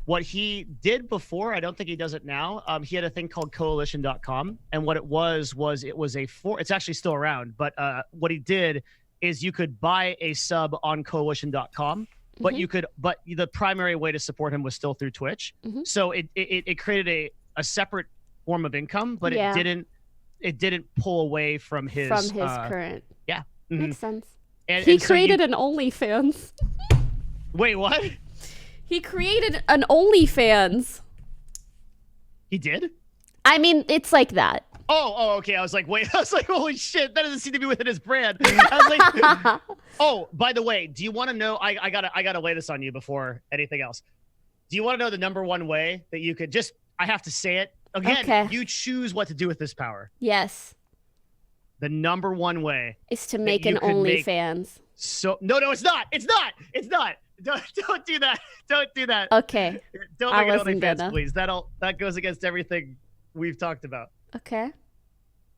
What he did before, I don't think he does it now. He had a thing called coalition.com. And what it was it's actually still around, but what he did is you could buy a sub on coalition.com, but the primary way to support him was still through Twitch. So it created a separate form of income, but it didn't pull away from his current. Yeah. Makes sense. And he created an OnlyFans. Wait, what? He created an OnlyFans. He did? I mean, it's like that. Oh, okay. I was like, holy shit, that doesn't seem to be within his brand. I was like, oh, by the way, do you want to know? I gotta lay this on you before anything else. Do you want to know the number one way that you could I have to say it again? Okay. You choose what to do with this power. Yes. The number one way is to make an OnlyFans. No, it's not. It's not. Don't do that. Don't do that. Okay. Don't make an OnlyFans, please. That goes against everything we've talked about. Okay.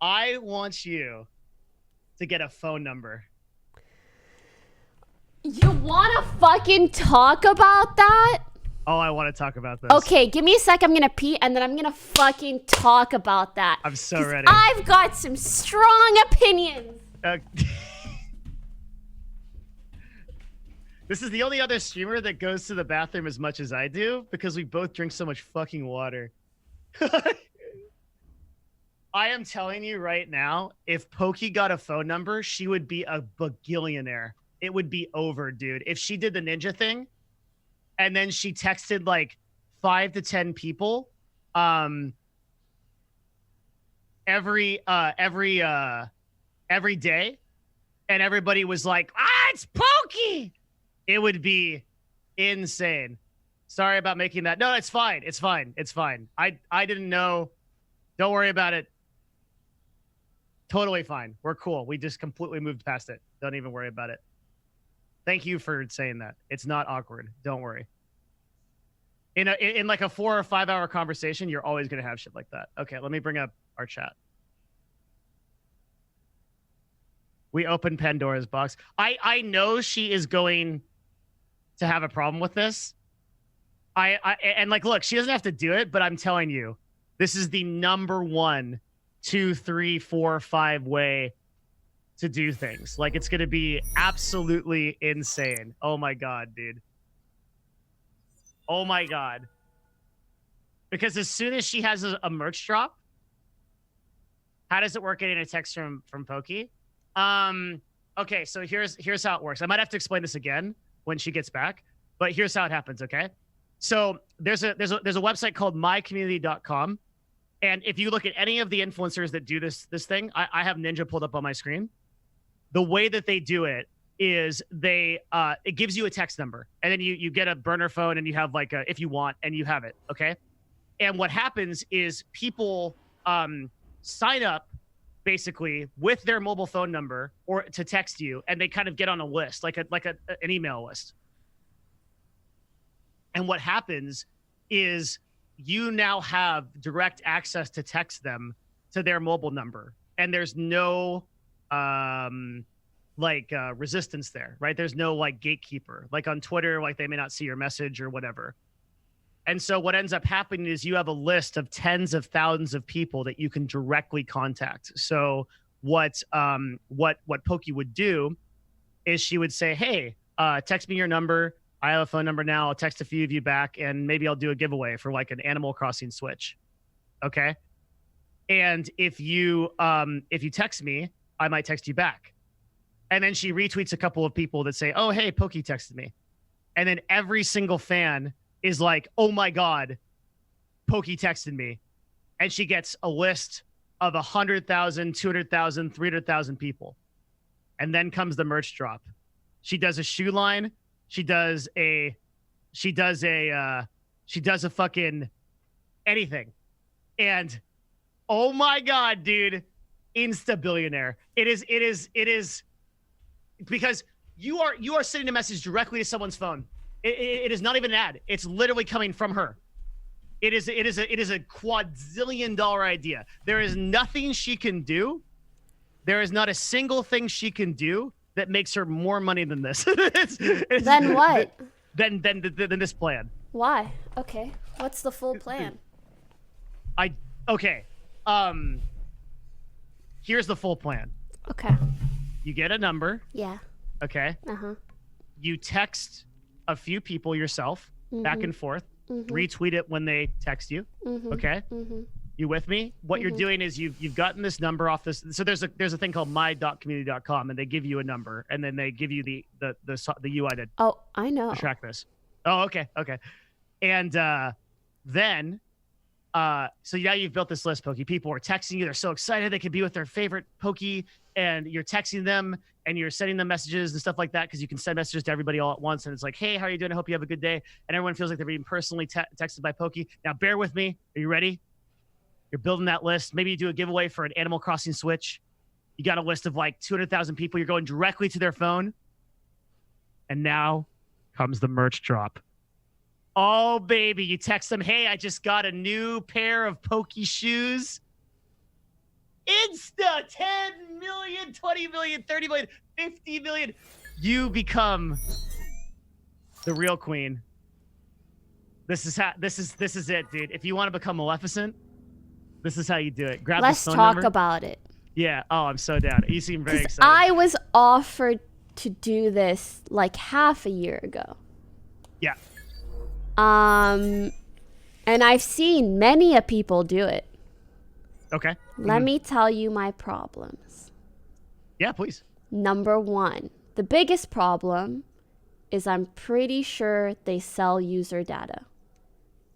I want you to get a phone number. You want to fucking talk about that? Oh, I want to talk about this. Okay, give me a sec. I'm going to pee, and then I'm going to fucking talk about that. I'm so ready. I've got some strong opinions. This is the only other streamer that goes to the bathroom as much as I do because we both drink so much fucking water. I am telling you right now, if Poki got a phone number, she would be a bagillionaire. It would be over, dude. If she did the ninja thing and then she texted like 5 to 10 people every day, and everybody was like, it's Poki, it would be insane. Sorry about making that. No, it's fine. It's fine. It's fine. I didn't know. Don't worry about it. Totally fine. We're cool. We just completely moved past it. Don't even worry about it. Thank you for saying that. It's not awkward. Don't worry. In like a 4 or 5 hour conversation, you're always going to have shit like that. Okay, let me bring up our chat. We opened Pandora's box. I know she is going to have a problem with this And like, look, she doesn't have to do it, but I'm telling you, this is the number 1, 2, 3, 4, 5 way to do things. Like, it's going to be absolutely insane. Oh my God, dude. Oh my God. Because as soon as she has a merch drop, how does it work getting a text from Poki? Okay, so here's how it works. I might have to explain this again when she gets back, but here's how it happens, okay? So there's a website called mycommunity.com. And if you look at any of the influencers that do this thing, I have Ninja pulled up on my screen. The way that they do it is it gives you a text number, and then you get a burner phone, and you have like if you want, and you have it, okay? And what happens is people sign up basically with their mobile phone number or to text you, and they kind of get on a list, like an email list. And what happens is you now have direct access to text them to their mobile number, and there's no resistance there, right? There's no like gatekeeper, like on Twitter, like they may not see your message or whatever. And so what ends up happening is you have a list of tens of thousands of people that you can directly contact. So what Poki would do is she would say, hey, text me your number. I have a phone number now. I'll text a few of you back, and maybe I'll do a giveaway for like an Animal Crossing Switch. Okay. And if you text me, I might text you back. And then she retweets a couple of people that say, oh, hey, Poki texted me. And then every single fan is like, oh my God, Poki texted me. And she gets a list of 100,000, 200,000, 300,000 people. And then comes the merch drop. She does a shoe line. She does a fucking anything. And oh my God, dude, insta billionaire. It is because you are sending a message directly to someone's phone. It is not even an ad. It's literally coming from her. It is a quadzillion dollar idea. There is nothing she can do. There is not a single thing she can do that makes her more money than this. Then what? Than this plan. Why? Okay. What's the full plan? Here's the full plan. Okay. You get a number. Yeah. Okay. Uh-huh. You text a few people yourself, back and forth. Retweet it when they text you. Okay. You with me? What you're doing is you've gotten this number off this. So there's a thing called my.community.com, and they give you a number, and then they give you the UI to I know. track this. Oh, okay. And then so now you've built this list, Poki. People are texting you. They're so excited they could be with their favorite Poki, and you're texting them and you're sending them messages and stuff like that, because you can send messages to everybody all at once. And it's like, hey, how are you doing? I hope you have a good day. And everyone feels like they're being personally texted by Poki. Now, bear with me. Are you ready? You're building that list. Maybe you do a giveaway for an Animal Crossing Switch. You got a list of like 200,000 people. You're going directly to their phone. And now comes the merch drop. Oh, baby. You text them, hey, I just got a new pair of Poki shoes. Insta 10 million, 20 million, 30 million, 50 million. You become the real queen. This is it, dude. If you want to become Maleficent, this is how you do it. Grab Let's this phone talk number. about it. Yeah. Oh, I'm so down. You seem very excited. I was offered to do this like half a year ago. Yeah. And I've seen many a people do it. Okay. Let me tell you my problems. Yeah, please. Number one, the biggest problem is I'm pretty sure they sell user data.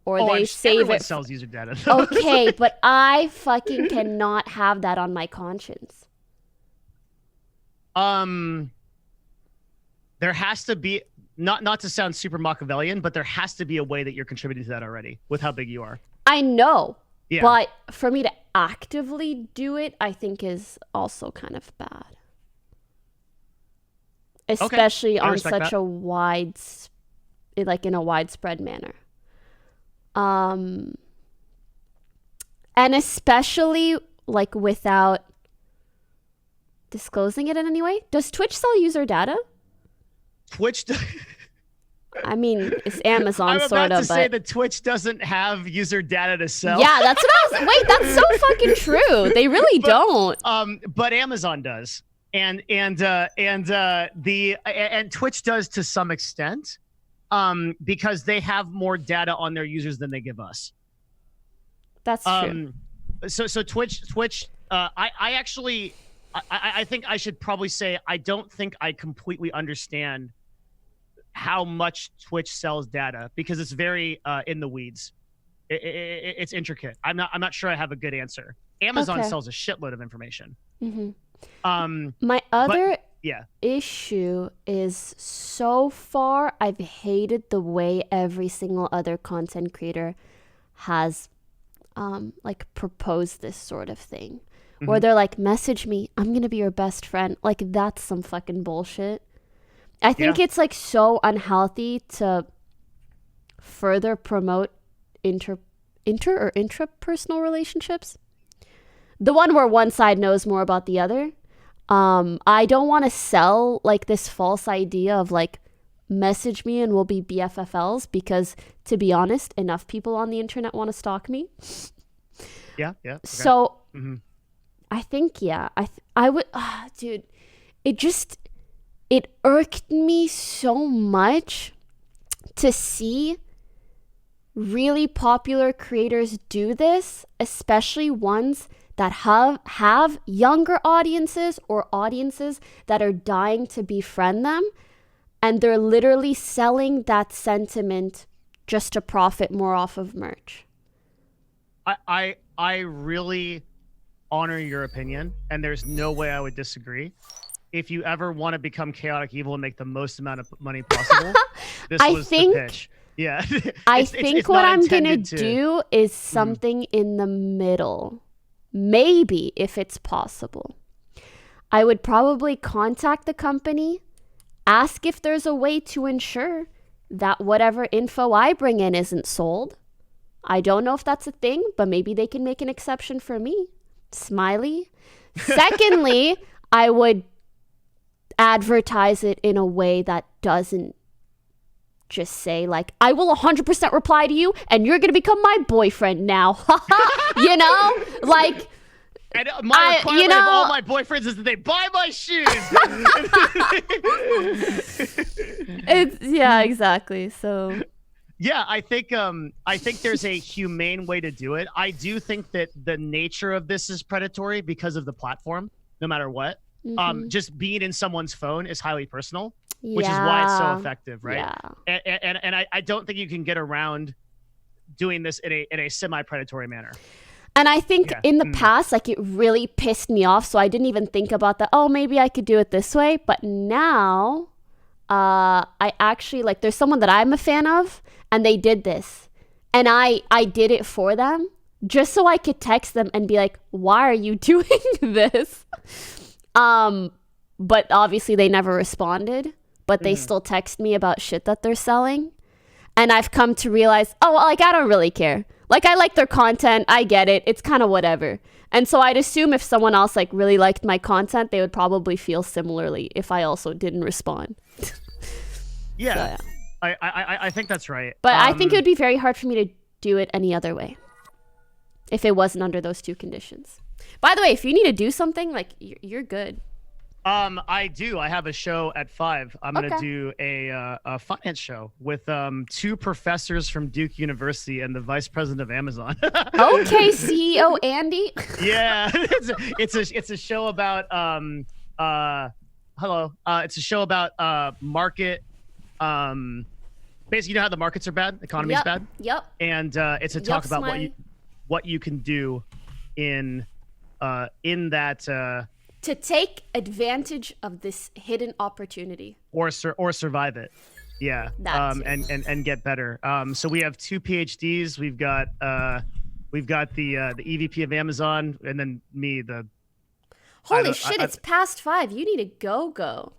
Or they save everyone it. sells user data. Okay, but I fucking cannot have that on my conscience. There has to be, not to sound super Machiavellian, but there has to be a way that you're contributing to that already with how big you are. I know. Yeah. But for me to actively do it, I think is also kind of bad. Especially on such a in a widespread manner. And especially like without disclosing it in any way. Does Twitch sell user data? Twitch I mean, it's Amazon, I'm sort about of, to say but that Twitch doesn't have user data to sell. yeah, that's what I was. Wait, that's so fucking true. They really don't. But Amazon does, and Twitch does to some extent, because they have more data on their users than they give us. That's true. So Twitch. I think I should probably say I don't think I completely understand how much Twitch sells data, because it's very in the weeds. It's intricate. I'm not sure I have a good answer. Amazon sells a shitload of information. My other yeah. issue is, so far I've hated the way every single other content creator has like proposed this sort of thing, where they're like, message me, I'm gonna be your best friend. Like, that's some fucking bullshit. I think it's like so unhealthy to further promote intrapersonal relationships, the one where one side knows more about the other. I don't want to sell like this false idea of like, message me and we'll be BFFLs, because to be honest, enough people on the internet want to stalk me. Yeah. Okay. So I think, I would, dude, it irked me so much to see really popular creators do this, especially ones that have younger audiences or audiences that are dying to befriend them. And they're literally selling that sentiment just to profit more off of merch. I really honor your opinion, and there's no way I would disagree. If you ever want to become chaotic evil and make the most amount of money possible, this was the pitch. Yeah. I think what I'm going to do is something in the middle. Maybe, if it's possible. I would probably contact the company, ask if there's a way to ensure that whatever info I bring in isn't sold. I don't know if that's a thing, but maybe they can make an exception for me. Smiley. Secondly, I would advertise it in a way that doesn't just say like, I will 100% reply to you and you're going to become my boyfriend now. You know? Like, and my requirement of all my boyfriends is that they buy my shoes. Yeah, exactly. So yeah, I think there's a humane way to do it. I do think that the nature of this is predatory because of the platform, no matter what. Just being in someone's phone is highly personal, which is why it's so effective, right? Yeah. And I don't think you can get around doing this in a semi-predatory manner. And I think in the past, like, it really pissed me off, so I didn't even think about that. Oh, maybe I could do it this way. But now, I actually, like, there's someone that I'm a fan of, and they did this. And I did it for them, just so I could text them and be like, why are you doing this? But obviously they never responded, but they still text me about shit that they're selling. And I've come to realize, oh, like, I don't really care. Like, I like their content. I get it. It's kind of whatever. And so I'd assume if someone else like really liked my content, they would probably feel similarly if I also didn't respond. Yeah. So, yeah. I think that's right. But I think it would be very hard for me to do it any other way if it wasn't under those two conditions. By the way, if you need to do something, like, you're good. I do. I have a show at 5. I'm gonna do a finance show with 2 professors from Duke University and the vice president of Amazon. Okay, CEO Andy. Yeah, it's a show about it's a show about market. Basically, you know how the markets are bad, the economy's bad. Yep. And it's a talk about what you can do in that. To take advantage of this hidden opportunity. Or survive it. Yeah. And get better. So we have 2 PhDs. We've got the EVP of Amazon, and then me, the Holy shit, it's past 5. You need to go.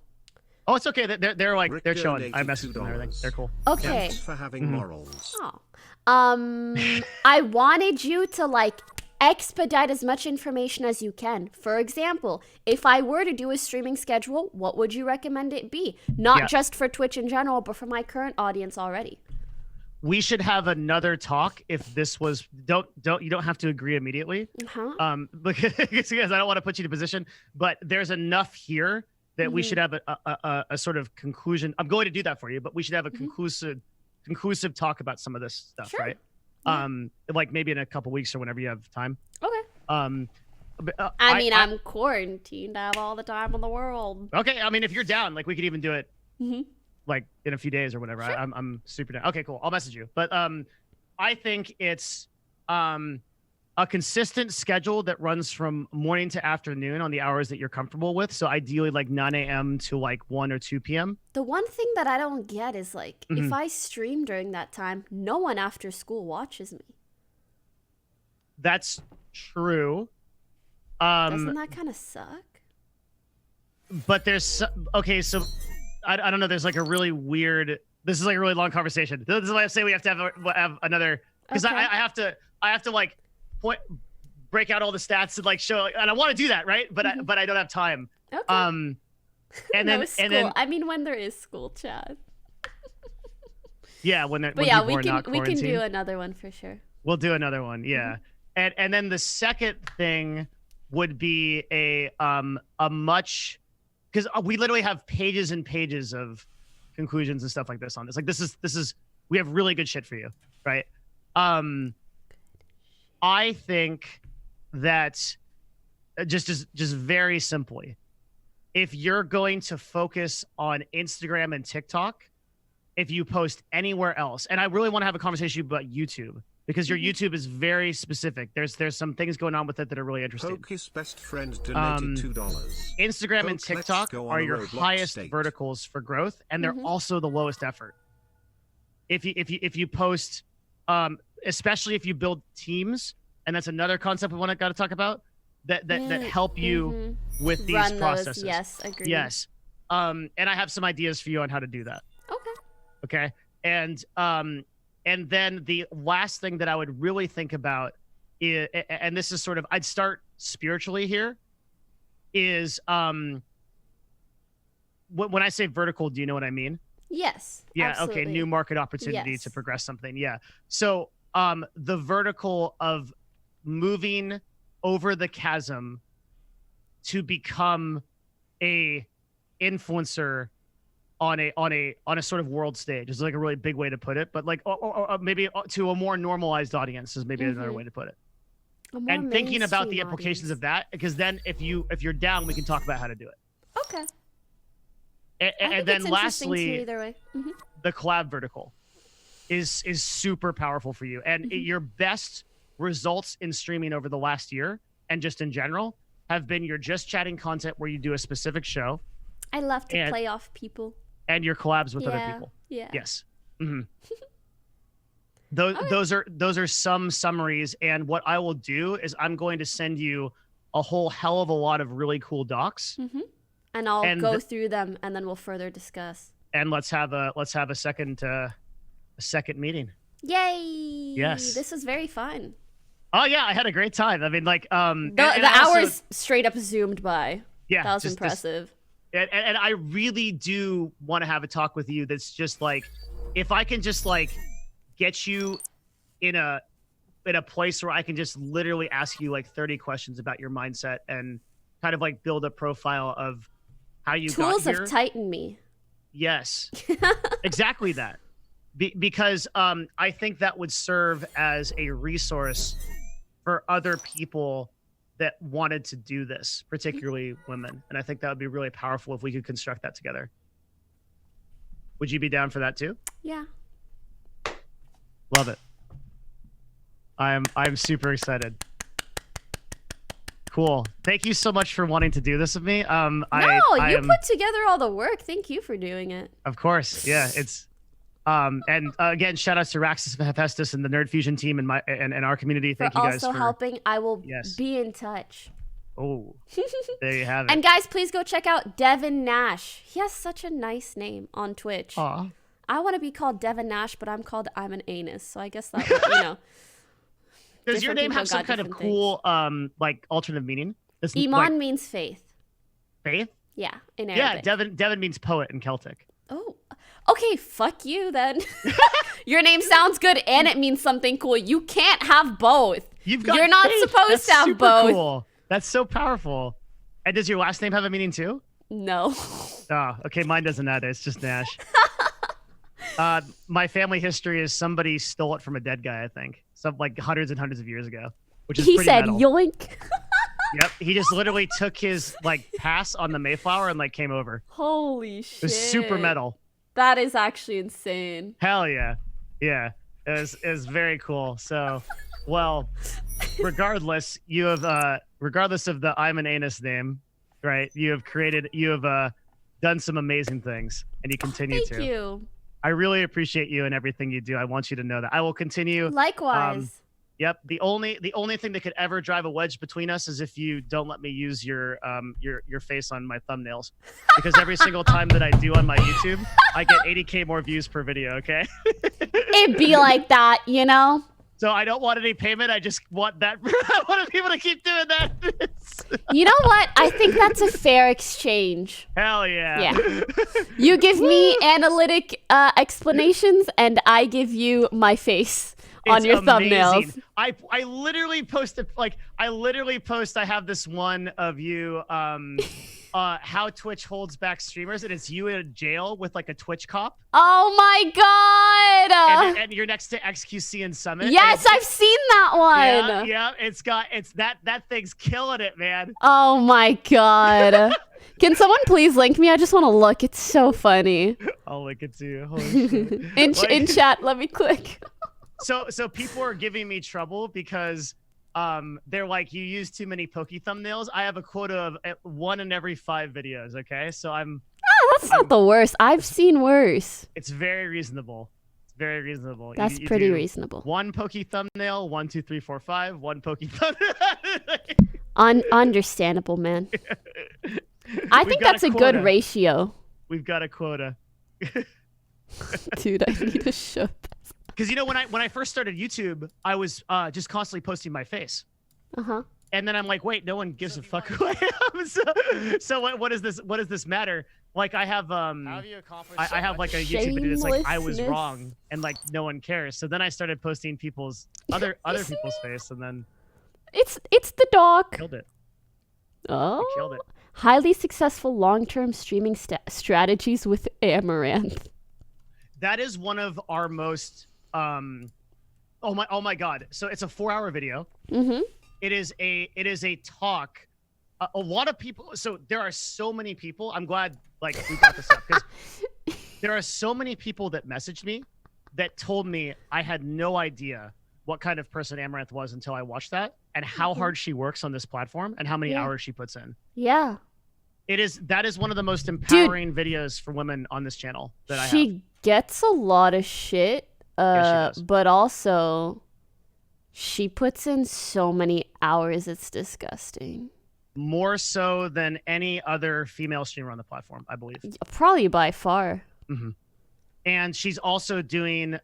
Oh, it's okay. They're like, they're chilling. I messaged them and everything. They're cool. Okay. Thanks for having morals. Oh. I wanted you to like expedite as much information as you can. For example, if I were to do a streaming schedule, what would you recommend it be? Not just for Twitch in general, but for my current audience already. We should have another talk if this was you don't have to agree immediately. Because I don't want to put you in a position, but there's enough here that we should have a sort of conclusion. I'm going to do that for you, but we should have a conclusive talk about some of this stuff, right? Like maybe in a couple weeks or whenever you have time. Okay. I mean, I'm quarantined. I have all the time in the world. Okay. I mean, if you're down, like we could even do it like in a few days or whatever. Sure. I'm super down. Okay, cool. I'll message you. But I think it's a consistent schedule that runs from morning to afternoon on the hours that you're comfortable with. So ideally like 9 a.m. to like 1 or 2 p.m. The one thing that I don't get is like, if I stream during that time, no one after school watches me. That's true. Doesn't that kind of suck? But there's, okay, so I don't know. There's like a really weird, this is like a really long conversation. This is why I say we have to have another, because I have to like break out all the stats and like show, and I want to do that, right? But I don't have time. Okay. And then I mean, when there is school, Chad. Yeah, when we can do another one for sure. We'll do another one, yeah. And then the second thing would be a much, because we literally have pages and pages of conclusions and stuff like this on this. Like this is we have really good shit for you, right? I think that just very simply, if you're going to focus on Instagram and TikTok, if you post anywhere else, and I really want to have a conversation about YouTube, because your YouTube is very specific. There's some things going on with it that are really interesting. Poki's best friend donated $2. Instagram and TikTok are your highest verticals for growth, and they're also the lowest effort. If you post, especially if you build teams, and that's another concept we got to talk about that help you with these processes. Yes, agreed. Yes, and I have some ideas for you on how to do that. Okay, and then the last thing that I would really think about is, and this is sort of, I'd start spiritually here, is when I say vertical, do you know what I mean? Yes. Yeah. Absolutely. Okay. New market opportunity to progress something. Yeah. So the vertical of moving over the chasm to become a influencer on a sort of world stage is like a really big way to put it, but like or maybe to a more normalized audience is maybe another way to put it. And thinking about the implications of that, because then if you're down, we can talk about how to do it. Okay. And then lastly, either way. the collab vertical is super powerful for you, and your best results in streaming over the last year and just in general have been your just chatting content where you do a specific show. I love to play off people. And your collabs with other people. Yeah. Yes. Those are some summaries, and what I will do is I'm going to send you a whole hell of a lot of really cool docs. And I'll go through them, and then we'll further discuss. And let's have a second meeting. Yay! Yes. This was very fun. Oh yeah, I had a great time. I mean, like the hours straight up zoomed by. Yeah, that was impressive. And I really do want to have a talk with you that's just like, if I can just like get you in a place where I can just literally ask you like 30 questions about your mindset and kind of like build a profile of how you got here. Tools have tightened me. Yes, exactly that. Because I think that would serve as a resource for other people that wanted to do this, particularly women. And I think that would be really powerful if we could construct that together. Would you be down for that too? Yeah. Love it. I'm super excited. Cool. Thank you so much for wanting to do this with me. You put together all the work. Thank you for doing it. Of course. Yeah, it's and again, shout outs to Raxus Hephaestus and the Nerd Fusion team and our community. Thank you guys for helping. I will be in touch. Oh, there you have it. And guys, please go check out Devin Nash. He has such a nice name on Twitch. Aw. I want to be called Devin Nash, but I'm an anus, so I guess that would, Does your different name people have some got kind of different cool like alternative meaning? Does Iman like, means faith. faith? Yeah, in Yeah, Arabic. Devin means poet in Celtic. Oh, okay. Fuck you then. Your name sounds good and it means something cool. You can't have both. You've got You're not faith. supposed That's to have super both. Cool. That's so powerful. And does your last name have a meaning too? No. Oh, okay. Mine doesn't either. It's just Nash. My family history is somebody stole it from a dead guy, I think. Some like hundreds and hundreds of years ago, which is He pretty said metal. yoink. Yep. He just literally took his like pass on the Mayflower and like came over. Holy shit. It was super metal. That is actually insane. Hell yeah. Yeah. It was very cool. So, well, regardless, you have regardless of the I'm an anus name, right? You have done some amazing things and you continue to. Thank you. I really appreciate you and everything you do. I want you to know that. I will continue. Likewise. Yep. The only thing that could ever drive a wedge between us is if you don't let me use your face on my thumbnails, because every single time that I do on my YouTube, I get 80K more views per video. Okay. It'd be like that, you know? So I don't want any payment. I just want that. I want people to keep doing that. You know what? I think that's a fair exchange. Hell yeah. Yeah. You give me analytic explanations, and I give you my face on It's your amazing. thumbnails. I literally posted I have this one of you how Twitch holds back streamers, and it's you in a jail with like a Twitch cop. Oh my god! And you're next to XQC and Summit. Yes, I've seen that one. Yeah, that thing's killing it, man. Oh my god. Can someone please link me? I just want to look. It's so funny. I'll link it to you. Holy shit. In chat, let me click. So people are giving me trouble because they're like, you use too many Poki thumbnails. I have a quota of 1 in every 5 videos. Okay, so That's not the worst. I've seen worse. it's very reasonable. It's very reasonable. That's You pretty do reasonable. 1 Poki thumbnail, 1, 2, 3, 4, 5. 1 Poki thumbnail. Understandable, man. I We've think got that's a a good quota. ratio. We've got a quota. Dude, I need a shut. Because when I first started YouTube, I was just constantly posting my face. Uh-huh. And then I'm like, wait, no one gives a fuck who I am. So what does this matter? Like I have I have like a YouTube video that's like I was Shamelessness. wrong and like no one cares. So then I started posting people's other people's face and then It's the dog. killed it. Oh. Killed it. Highly successful long-term streaming strategies with Amaranth. That is one of our most oh my god. So it's a 4-hour video. Mm-hmm. It is a talk. A lot of people. So there are so many people. I'm glad like we brought this up because there are so many people that messaged me that told me I had no idea what kind of person Amaranth was until I watched that and how hard she works on this platform and how many hours she puts in. Yeah. That is one of the most empowering videos for women on this channel that I have. She gets a lot of shit, Yeah, she does. but also she puts in so many hours, it's disgusting. More so than any other female streamer on the platform, I believe. Probably by far. Mm-hmm. And she's also doing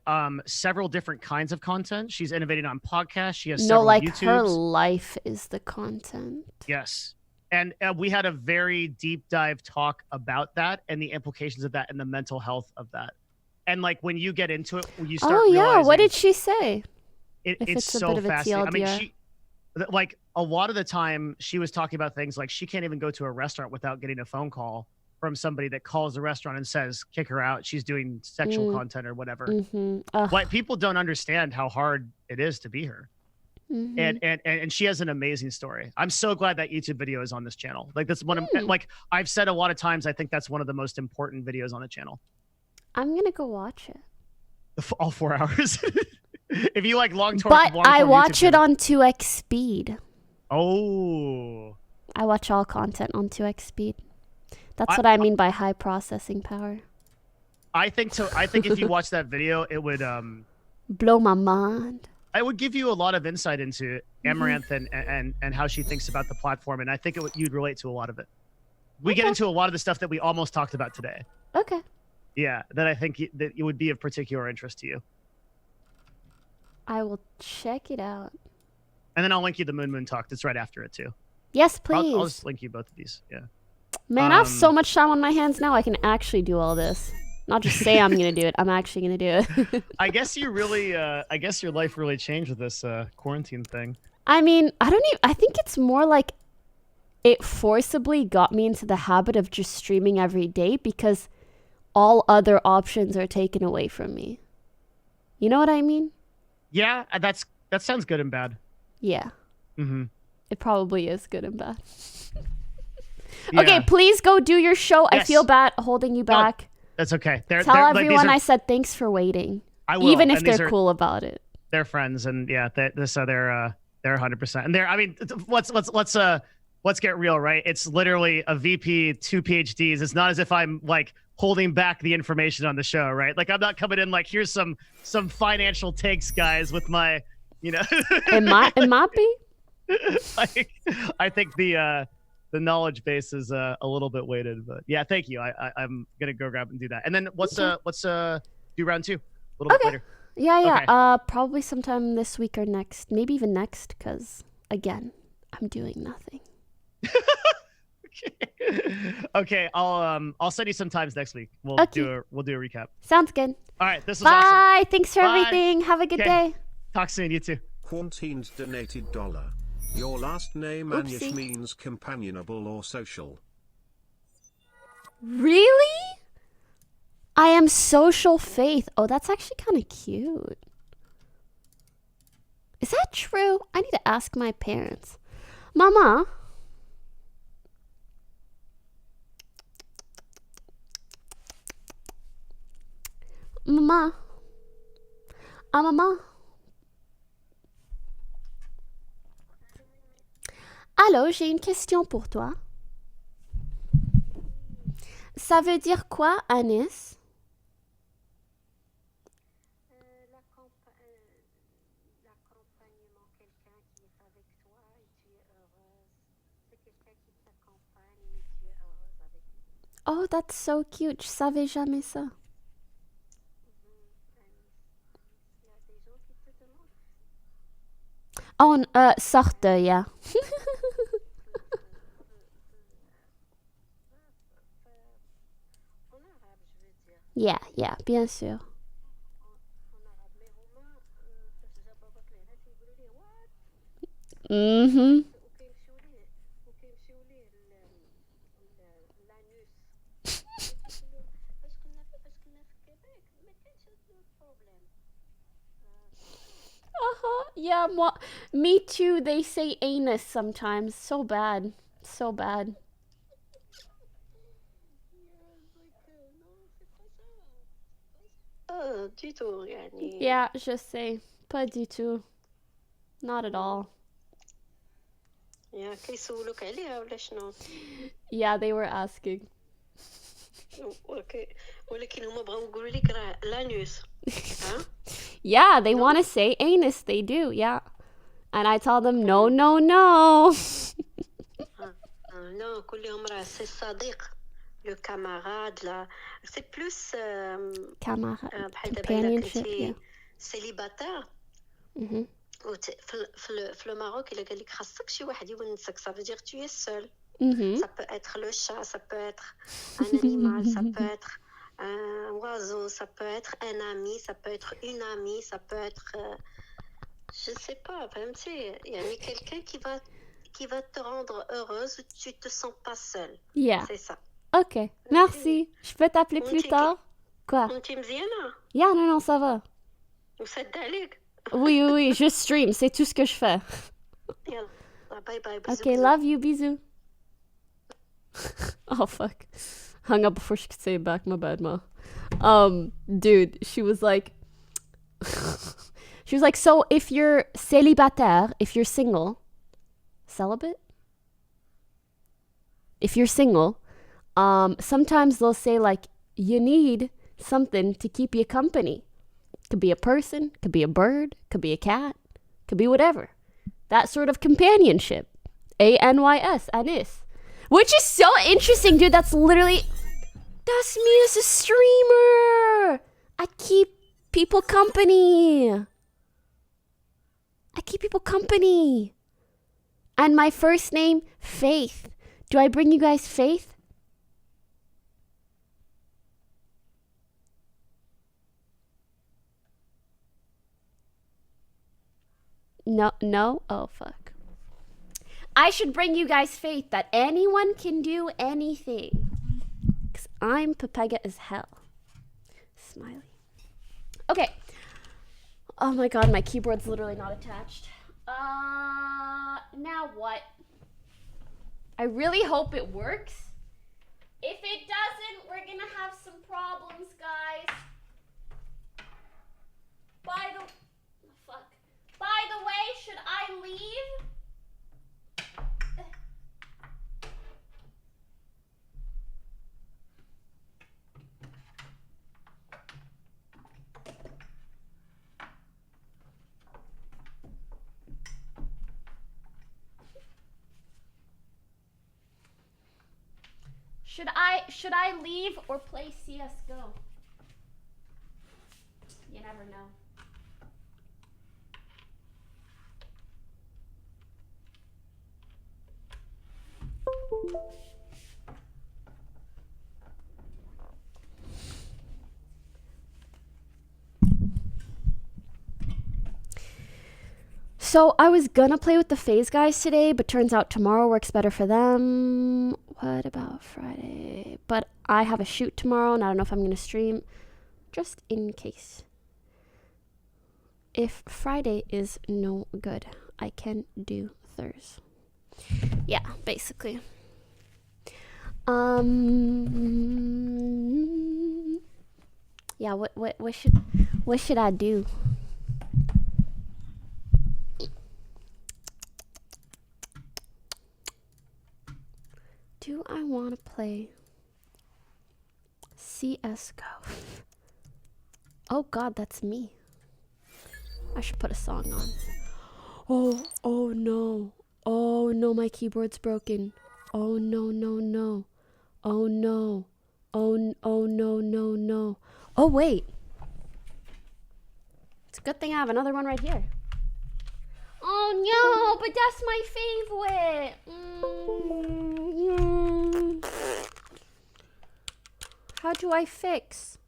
several different kinds of content. She's innovating on podcasts. She has several like YouTubes. her life is the content. Yes. And we had a very deep dive talk about that and the implications of that and the mental health of that. And like when you get into it, you start Oh yeah, what realizing did she say? it's it's a so bit of a fascinating. I mean, TLDR. like a lot of the time she was talking about things like she can't even go to a restaurant without getting a phone call from somebody that calls the restaurant and says, kick her out. She's doing sexual content or whatever. Mm-hmm. But people don't understand how hard it is to be her. Mm-hmm. And she has an amazing story. I'm so glad that YouTube video is on this channel. Like that's one of like I've said a lot of times, I think that's one of the most important videos on the channel. I'm gonna go watch it. All 4 hours. If you like long term, But I watch it on 2x speed. Oh. I watch all content on 2x speed. That's what I mean by high processing power. I think so. I think if you watch that video, it would blow my mind. I would give you a lot of insight into Amaranth and how she thinks about the platform, and I think you'd relate to a lot of it. We get into a lot of the stuff that we almost talked about today. Okay. Yeah, that I think that it would be of particular interest to you. I will check it out. And then I'll link you the Moon Talk that's right after it too. Yes, please. I'll just link you both of these. Yeah. Man, I have so much time on my hands now. I can actually do all this. Not just say I'm gonna do it. I'm actually gonna do it. I guess you really. I guess your life really changed with this quarantine thing. I mean, I think it's more like it forcibly got me into the habit of just streaming every day because all other options are taken away from me. You know what I mean? Yeah, that sounds good and bad. Yeah. Mm-hmm. It probably is good and bad. Yeah. Okay, please go do your show. Yes. I feel bad holding you back. That's okay. Tell everyone I said thanks for waiting. I will. Even if And they're cool about it. They're friends, and yeah, they're 100%. And I mean, let's get real, right? It's literally a VP, 2 PhDs. It's not as if I'm like holding back the information on the show, right? Like I'm not coming in like here's some financial takes, guys, with my, you know. It might be. I think the knowledge base is a little bit weighted, but yeah, thank you. I'm gonna go grab and do that. And then let's do round 2 a little bit later. Yeah. Okay. Probably sometime this week or next, maybe even next, because again, I'm doing nothing. Okay, I'll send you some times next week. We'll do a recap. Sounds good. All right, this was Bye. awesome. Thanks for everything. Have a good day. Talk soon. You too. Quarantine's donated $1. Your last name Anish means companionable or social. Really? I am social faith. Oh, that's actually kind of cute. Is that true? I need to ask my parents. Mama. Maman. Ah, maman. Allô, j'ai une question pour toi. Ça veut dire quoi, Anis? L'accompagnement, quelqu'un qui est avec toi et tu es heureuse. C'est quelqu'un qui t'accompagne et tu es heureuse avec lui. Oh, that's so cute. Je savais jamais ça. Il y a des gens qui te demandent. Oh, sorte, yeah. En arabe, je veux dire. Yeah, bien sûr. En arabe, mais roumain, j'aborde les gens qui veulent dire what? Mhm. وكيمشيو ليه l'anus. فاش كنا في كيبيك ما كانش البروبليم. Yeah, me too. They say anus sometimes. So bad. So bad. Du tout يعني. Yeah, je sais. Pas du tout. Not at all. يا كيسولوك عليها ولا شنو؟ Yeah, they were asking. ولكن هما بغاو يقولوا لك راه لانوس. ها؟ Yeah, they want to say anus. They do, yeah. And I tell them, no. Non, كل يوم راه سي الصديق. Le camarade là, c'est plus Camarade. بحال دابا Companionship, إلا yeah. كنتي célibataire. Mhm. في الماروك إلا قال لك خاصك شي واحد يونسك ça veut dire tu es seul. Mhm. Ça peut être le chat, ça peut être un animal, ça peut être un oiseau, ça peut être un ami, ça peut être une amie, ça peut être je sais pas, فهمتي يعني quelqu'un qui va te rendre heureuse, tu te sens pas seule. Yeah. C'est ça. Ok, merci. Je peux t'appeler plus tard? Quoi? وانتي مزيانة؟ Yeah, non, ça va. وسد عليك؟ Oui, je stream. C'est tout ce que je fais. يلا باي باي. Ok, love you. Bisous. Oh, fuck. Hung up before she could say it back. My bad, ma. Dude, she was like... so if you're célibataire, if you're single... Celibate? If you're single, sometimes they'll say, like, you need something to keep you company. Could be a person, could be a bird, could be a cat, could be whatever. That sort of companionship. ANYS, Anis. Which is so interesting, dude. That's literally... That's me as a streamer. I keep people company. I keep people company. And my first name, Faith. Do I bring you guys Faith? No, no? Oh, fuck. I should bring you guys Faith that anyone can do anything. Because I'm Pepega as hell. Smiley. Okay. Oh my god, my keyboard's literally not attached. Now what? I really hope it works. If it doesn't, we're gonna have some problems, guys. By the way, should I leave? Should I leave or play CS:GO? You never know. So I was gonna play with the FaZe guys today, but turns out tomorrow works better for them. What about Friday? But I have a shoot tomorrow, and I don't know if I'm gonna stream, just in case. If Friday is no good, I can do Thursday. Yeah, basically. Yeah, what should I do? Do I want to play CS:GO? Oh god, that's me. I should put a song on. Oh no. Oh no, my keyboard's broken. Oh no, no, no. Oh no. Oh no, no, no. Oh wait. It's a good thing I have another one right here. Oh no, but that's my favorite. How do I fix?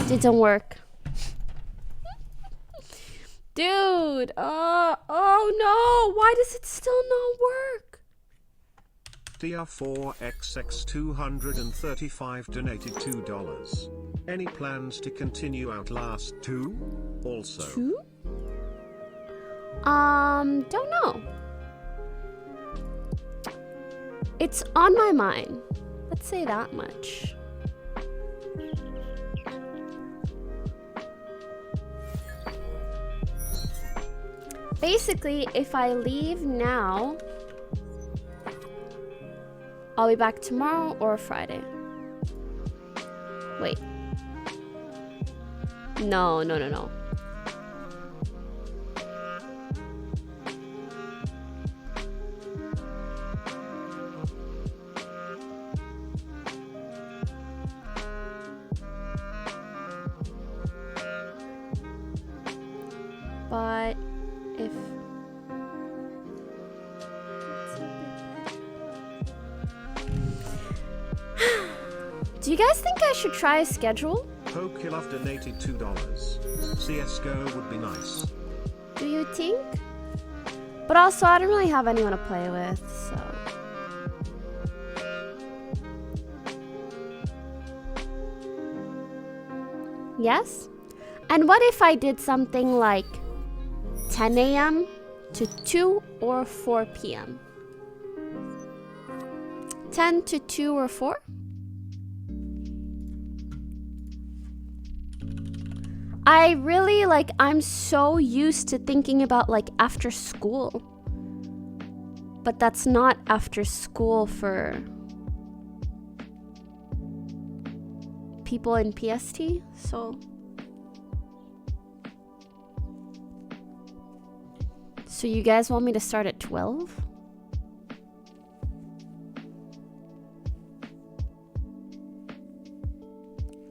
Didn't work. Dude, oh no, why does it still not work? DR4XX235 donated $2. Any plans to continue Outlast 2? Also. 2? Don't know. It's on my mind. Let's say that much. Basically, if I leave now, I'll be back tomorrow or Friday. Wait. No. But if do you guys think I should try a schedule? Poki Love donated $2. CS:GO would be nice. Do you think? But also, I don't really have anyone to play with, so. Yes? And what if I did something like 10 a.m. to 2 or 4 p.m.? 10 to 2 or 4? I really, I'm so used to thinking about, after school. But that's not after school for people in PST, so. So you guys want me to start at 12?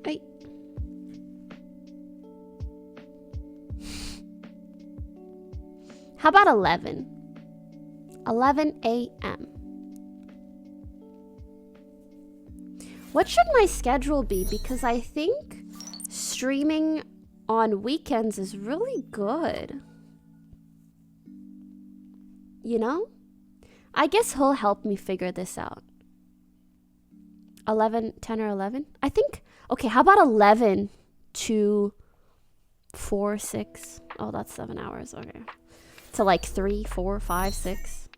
Hey. How about 11? 11 a.m. What should my schedule be? Because I think streaming on weekends is really good. You know? I guess he'll help me figure this out. 11, 10 or 11? I think, okay, how about 11 to 4, 6? Oh, that's 7 hours, okay. To like 3, 4, 5, 6.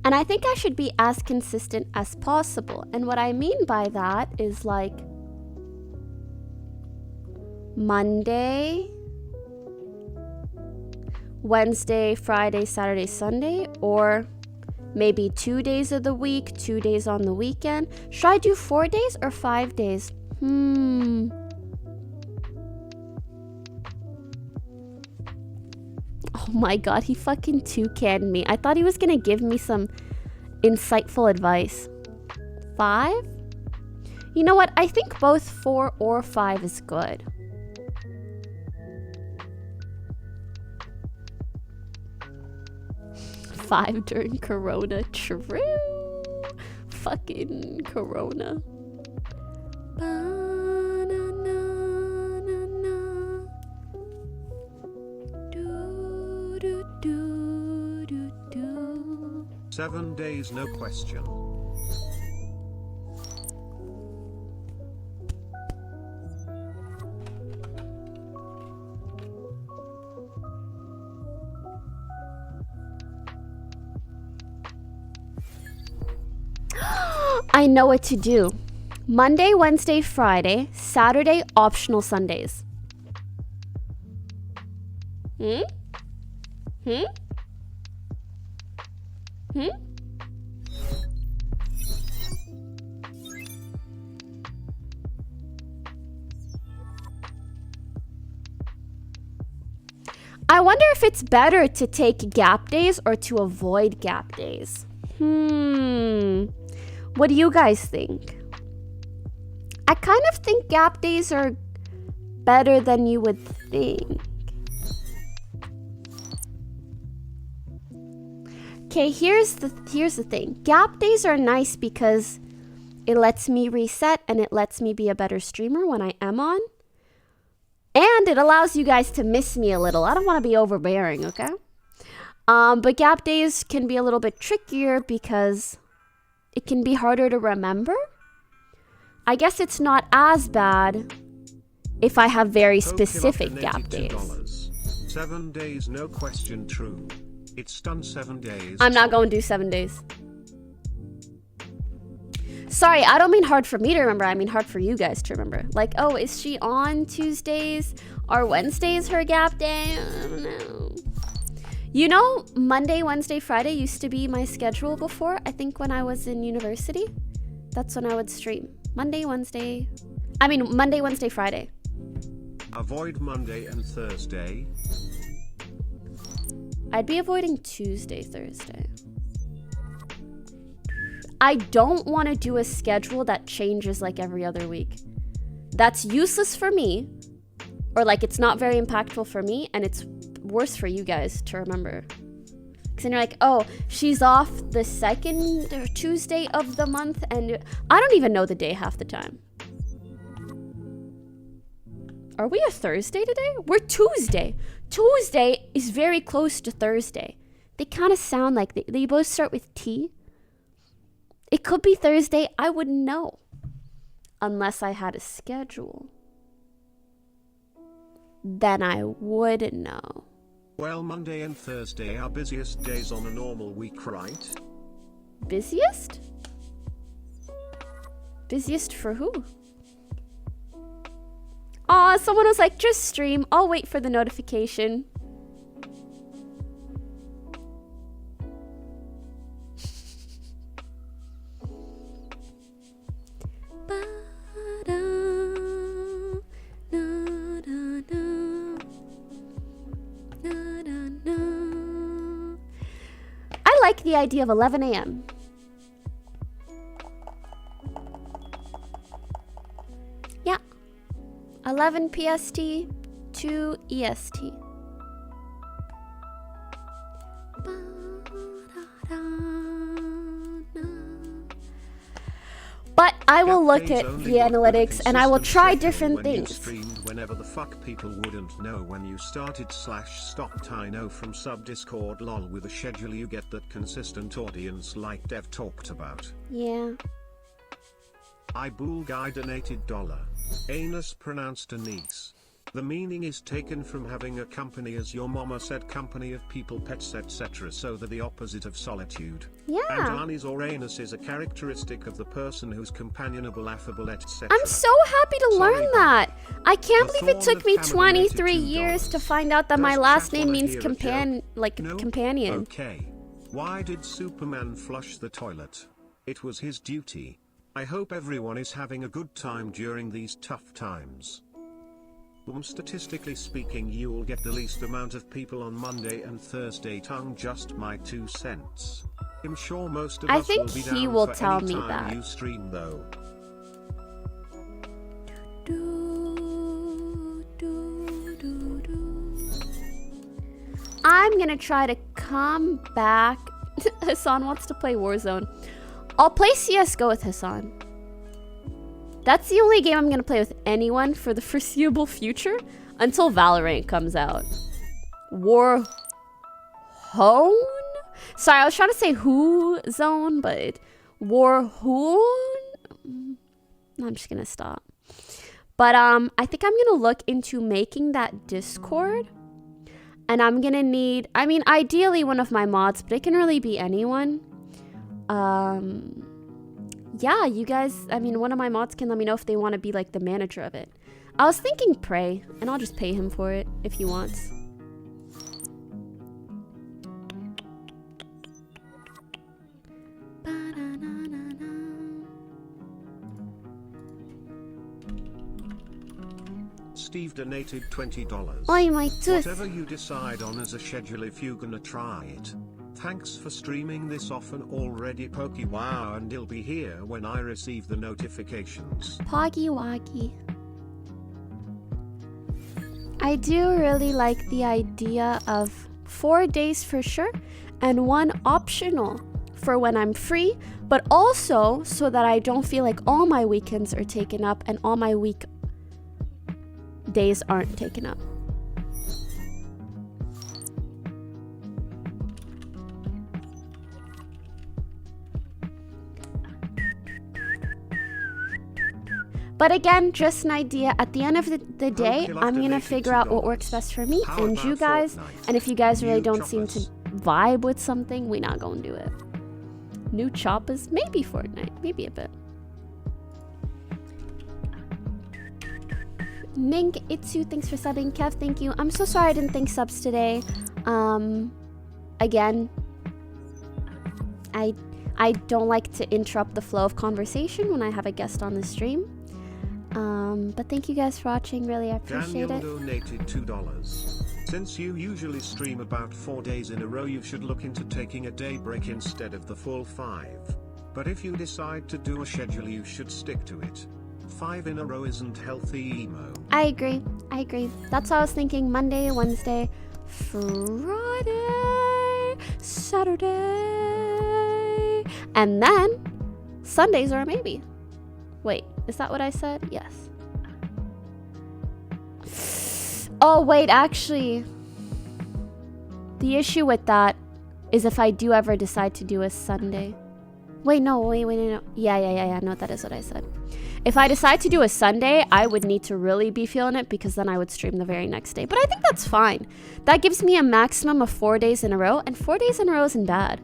And I think I should be as consistent as possible. And what I mean by that is like Monday, Wednesday, Friday, Saturday, Sunday, or maybe 2 days of the week, 2 days on the weekend. Should I do 4 days or 5 days? Oh my god, he fucking toucaned me. I thought he was gonna give me some insightful advice. 5? You know what? I think both 4 or 5 is good. Five during Corona. True. Fucking Corona. Do, do, do, do, do. 7 days, no question. I know what to do. Monday, Wednesday, Friday, Saturday, optional Sundays. Hmm? I wonder if it's better to take gap days or to avoid gap days. What do you guys think? I kind of think gap days are better than you would think. Okay, here's the thing. Gap days are nice because it lets me reset and it lets me be a better streamer when I am on. And it allows you guys to miss me a little. I don't want to be overbearing, okay? But gap days can be a little bit trickier because it can be harder to remember. I guess it's not as bad if I have very specific gap days. 7 days, no question, true. It's done 7 days. I'm not going to do 7 days. Sorry, I don't mean hard for me to remember. I mean hard for you guys to remember. Like, oh, is she on Tuesdays or Wednesdays her gap day? I don't know. You know, Monday, Wednesday, Friday used to be my schedule before. I think when I was in university, that's when I would stream. Monday, Wednesday, Friday. Avoid Monday and Thursday. I'd be avoiding Tuesday, Thursday. I don't want to do a schedule that changes like every other week. That's useless for me, or like it's not very impactful for me, and it's worse for you guys to remember. Because then you're like, oh, she's off the second Tuesday of the month, and I don't even know the day half the time. Are we a Thursday today? We're Tuesday. Tuesday is very close to Thursday. They kind of sound like they both start with T. It could be Thursday. I wouldn't know. Unless I had a schedule. Then I would know. Well, Monday and Thursday are busiest days on a normal week, right? Busiest? Busiest for who? Aw, someone was like, just stream. I'll wait for the notification. I like the idea of 11 a.m. Yeah. 11 PST, 2 EST. But I will look at the analytics and I will try different things. Whenever the fuck people wouldn't know when you started /stopped. I know from sub Discord lol with a schedule you get that consistent audience like Dev talked about. Yeah. I Bull Guy donated $. Anus pronounced anise. The meaning is taken from having a company, as your mama said, company of people, pets, etc. So they're the opposite of solitude. Yeah. And anis or anus is a characteristic of the person who's companionable, affable, etc. I'm so happy to learn that. I can't believe it took me 23 years to find out that my last name means companion. Okay. Why did Superman flush the toilet? It was his duty. I hope everyone is having a good time during these tough times. Statistically speaking, you'll get the least amount of people on Monday and Thursday. Tongue, just my 2 cents. I'm sure most of us will be down he will for tell any me time that. you stream though. I'm gonna try to come back. Hassan wants to play Warzone. I'll play CSGO with Hassan. That's the only game I'm gonna play with anyone for the foreseeable future until Valorant comes out. Warzone? Sorry, I was trying to say Who Zone, but Warzone? I'm just gonna stop. But I think I'm gonna look into making that Discord. And I'm gonna need, I mean, ideally one of my mods, but it can really be anyone. Yeah, you guys, I mean, one of my mods can let me know if they want to be like the manager of it. I was thinking Prey, and I'll just pay him for it if he wants. Steve donated $20. Oi, my tooth. Whatever you decide on as a schedule, if you gonna try it. Thanks for streaming this often already, Poki. Wow, and he'll be here when I receive the notifications. Poggy Woggy. I do really like the idea of 4 days for sure and 1 optional for when I'm free, but also so that I don't feel like all my weekends are taken up and all my week days aren't taken up. But again, just an idea. At the end of the day, I'm gonna figure out what works best for me and you guys. And if you guys really don't seem to vibe with something, we not gonna do it. New choppers, maybe Fortnite, maybe a bit. Nink Itsu, thanks for subbing. Kev, thank you. I'm so sorry I didn't think subs today. Again, I don't like to interrupt the flow of conversation when I have a guest on the stream. But thank you guys for watching. Really, I appreciate it. Daniel donated $2. Since you usually stream about 4 days in a row, you should look into taking a day break instead of the full 5. But if you decide to do a schedule, you should stick to it. 5 in a row isn't healthy, emo. I agree. That's what I was thinking. Monday, Wednesday, Friday, Saturday, and then Sundays are a maybe. Wait, is that what I said? Yes. Oh, wait, actually, the issue with that is if I do ever decide to do a Sunday. Wait, no. Yeah, no, that is what I said. If I decide to do a Sunday, I would need to really be feeling it because then I would stream the very next day. But I think that's fine. That gives me a maximum of 4 days in a row, and 4 days in a row isn't bad.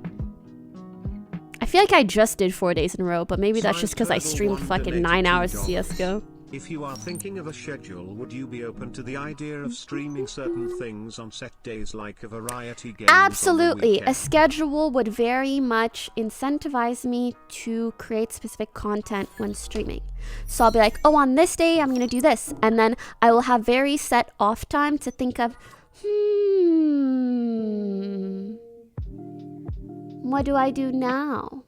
I feel like I just did 4 days in a row, but maybe that's just because I streamed fucking 9 hours of CSGO. If you are thinking of a schedule, would you be open to the idea of streaming certain things on set days, like a variety game? Absolutely. A schedule would very much incentivize me to create specific content when streaming. So I'll be like, oh, on this day, I'm going to do this. And then I will have very set off time to What do I do now?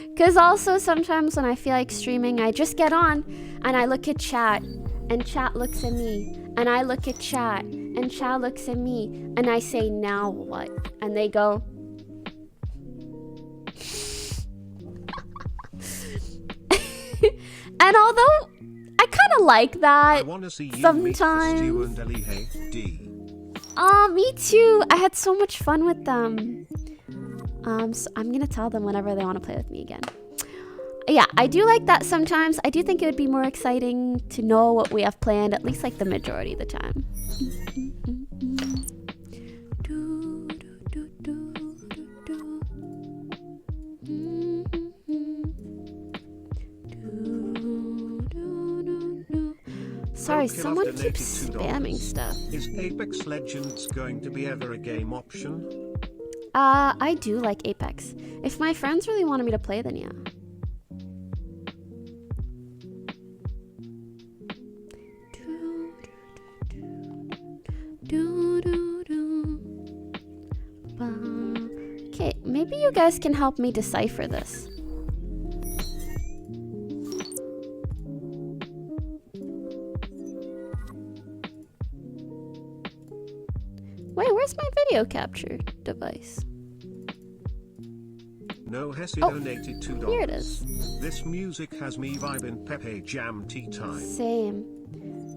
Because also sometimes when I feel like streaming, I just get on and I look at chat and chat looks at me and I look at chat and chat looks at me and I say, now what? And they go. And although I kind of like that I wanna see you sometimes. meet Stu and Ellie, hey, D. Oh, me too. I had so much fun with them. So I'm gonna tell them whenever they want to play with me again. Yeah, I do like that sometimes. I do think it would be more exciting to know what we have planned, at least like the majority of the time. Sorry, someone keeps spamming stuff. Is Apex Legends going to be ever a game option? I do like Apex. If my friends really wanted me to play, then yeah. Okay, maybe you guys can help me decipher this. Wait, where's my video capture device? No Hesse Oh, donated $2. here it is. This music has me vibing Pepe Jam tea time. Same.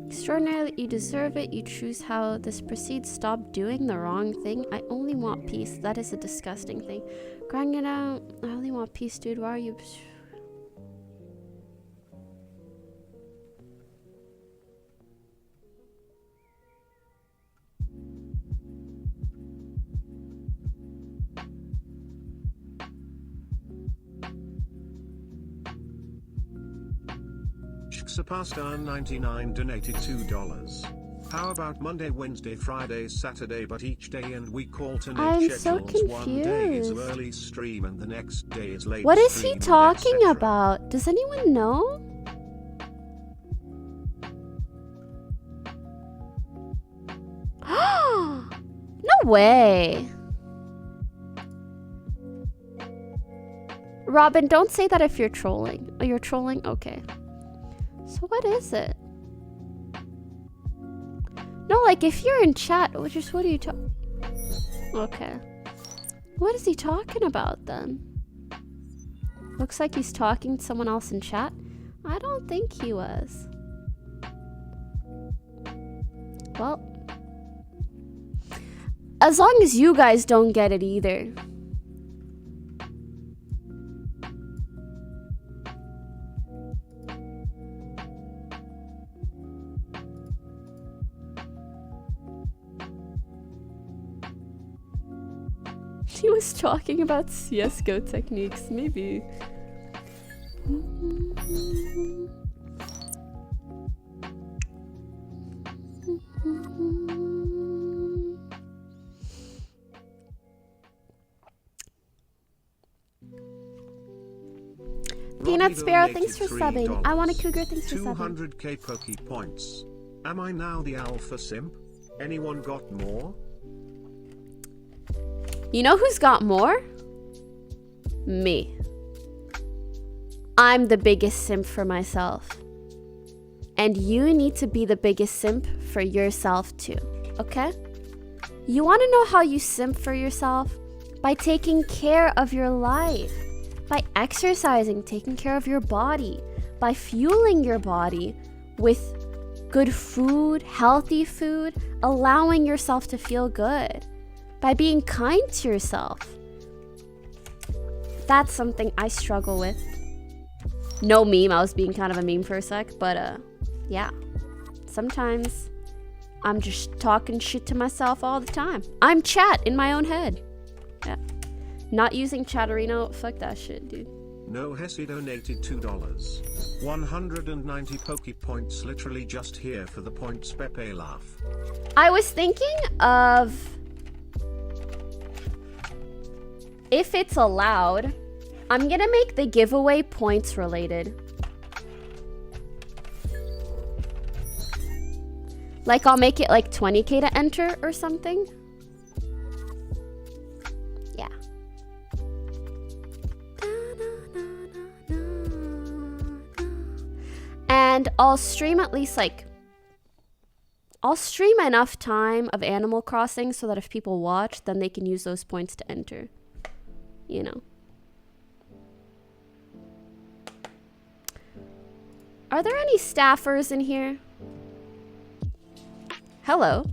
Extraordinary that you deserve it. You choose how this proceeds. Stop doing the wrong thing. I only want peace. That is a disgusting thing. Crying it out. I only want peace, dude. Why are you... Sapasta 99 donated $2. How about Monday, Wednesday, Friday, Saturday, but each day and week alternate I'm schedules? so 1 day is confused. early stream and the next day is late What is he stream, talking etc. about? Does anyone know? No way. Robin, don't say that if you're trolling. Oh, you're trolling? Okay. So what is it? No, like if you're in chat, what are you talking? Okay. What is he talking about then? Looks like he's talking to someone else in chat. I don't think he was. Well, as long as you guys don't get it either. He was talking about CSGO techniques, maybe. Peanut Sparrow, thanks for subbing. I want a cougar, thanks for subbing. 200k Poki points. Am I now the alpha simp? Anyone got more? You know who's got more? Me. I'm the biggest simp for myself. And you need to be the biggest simp for yourself too, okay? You want to know how you simp for yourself? By taking care of your life. By exercising, taking care of your body. By fueling your body with good food, healthy food, allowing yourself to feel good. By being kind to yourself. That's something I struggle with. No meme, I was being kind of a meme for a sec, but yeah. Sometimes I'm just talking shit to myself all the time. I'm chat in my own head. Yeah. Not using Chatterino, fuck that shit, dude. No Hesse donated $2. 190 Poki points literally just here for the points Pepe laugh. I was thinking of... if it's allowed, I'm gonna make the giveaway points related. Like I'll make it like 20k to enter or something. And I'll stream at least like, I'll stream enough time of Animal Crossing so that if people watch, then they can use those points to enter. You know. Are there any staffers in here? Hello.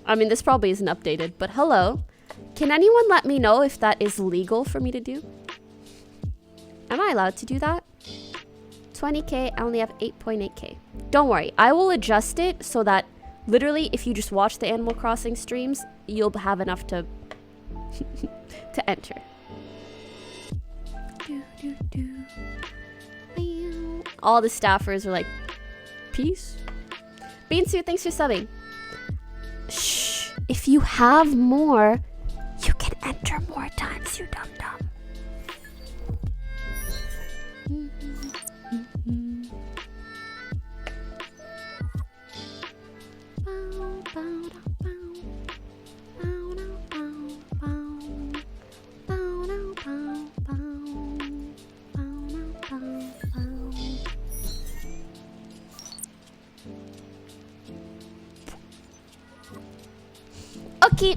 I mean, this probably isn't updated, but hello. Can anyone let me know if that is legal for me to do? Am I allowed to do that? 20k, I only have 8.8k. Don't worry, I will adjust it so that literally if you just watch the Animal Crossing streams, you'll have enough to to enter. All the staffers are like, peace. Beansu, thanks for subbing. Shh, if you have more, you can enter more times, you dum-dum. Okay.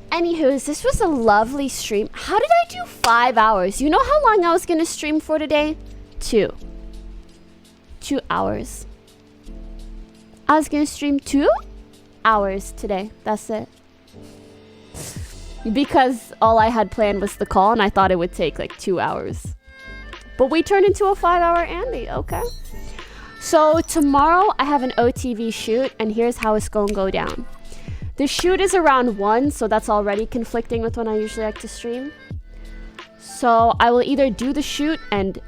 Anywho, this was a lovely stream. How did I do 5 hours? You know how long I was gonna stream for today? 2 hours. I was gonna stream 2 hours today. That's it. Because all I had planned was the call and I thought it would take like 2 hours. But we turned into a 5-hour Andy, okay. So tomorrow I have an OTV shoot and here's how it's gonna go down. The shoot is around 1, so that's already conflicting with when I usually like to stream. So I will either do the shoot and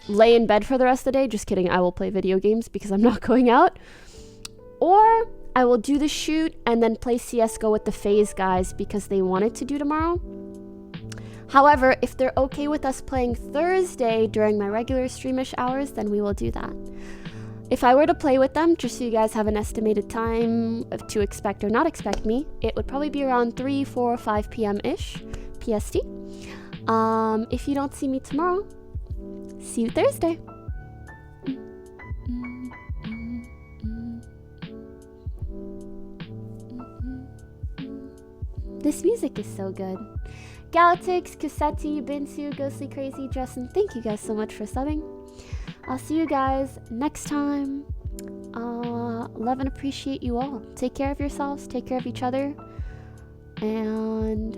lay in bed for the rest of the day. Just kidding, I will play video games because I'm not going out. Or I will do the shoot and then play CSGO with the FaZe guys because they wanted to do tomorrow. However, if they're okay with us playing Thursday during my regular streamish hours, then we will do that. If I were to play with them, just so you guys have an estimated time of to expect or not expect me, it would probably be around 3, 4, 5 p.m.-ish, PST. If you don't see me tomorrow, see you Thursday. This music is so good. Galactix, Cassetti, Binsu, Ghostly Crazy, Justin, thank you guys so much for subbing. I'll see you guys next time. Love and appreciate you all. Take care of yourselves, take care of each other, and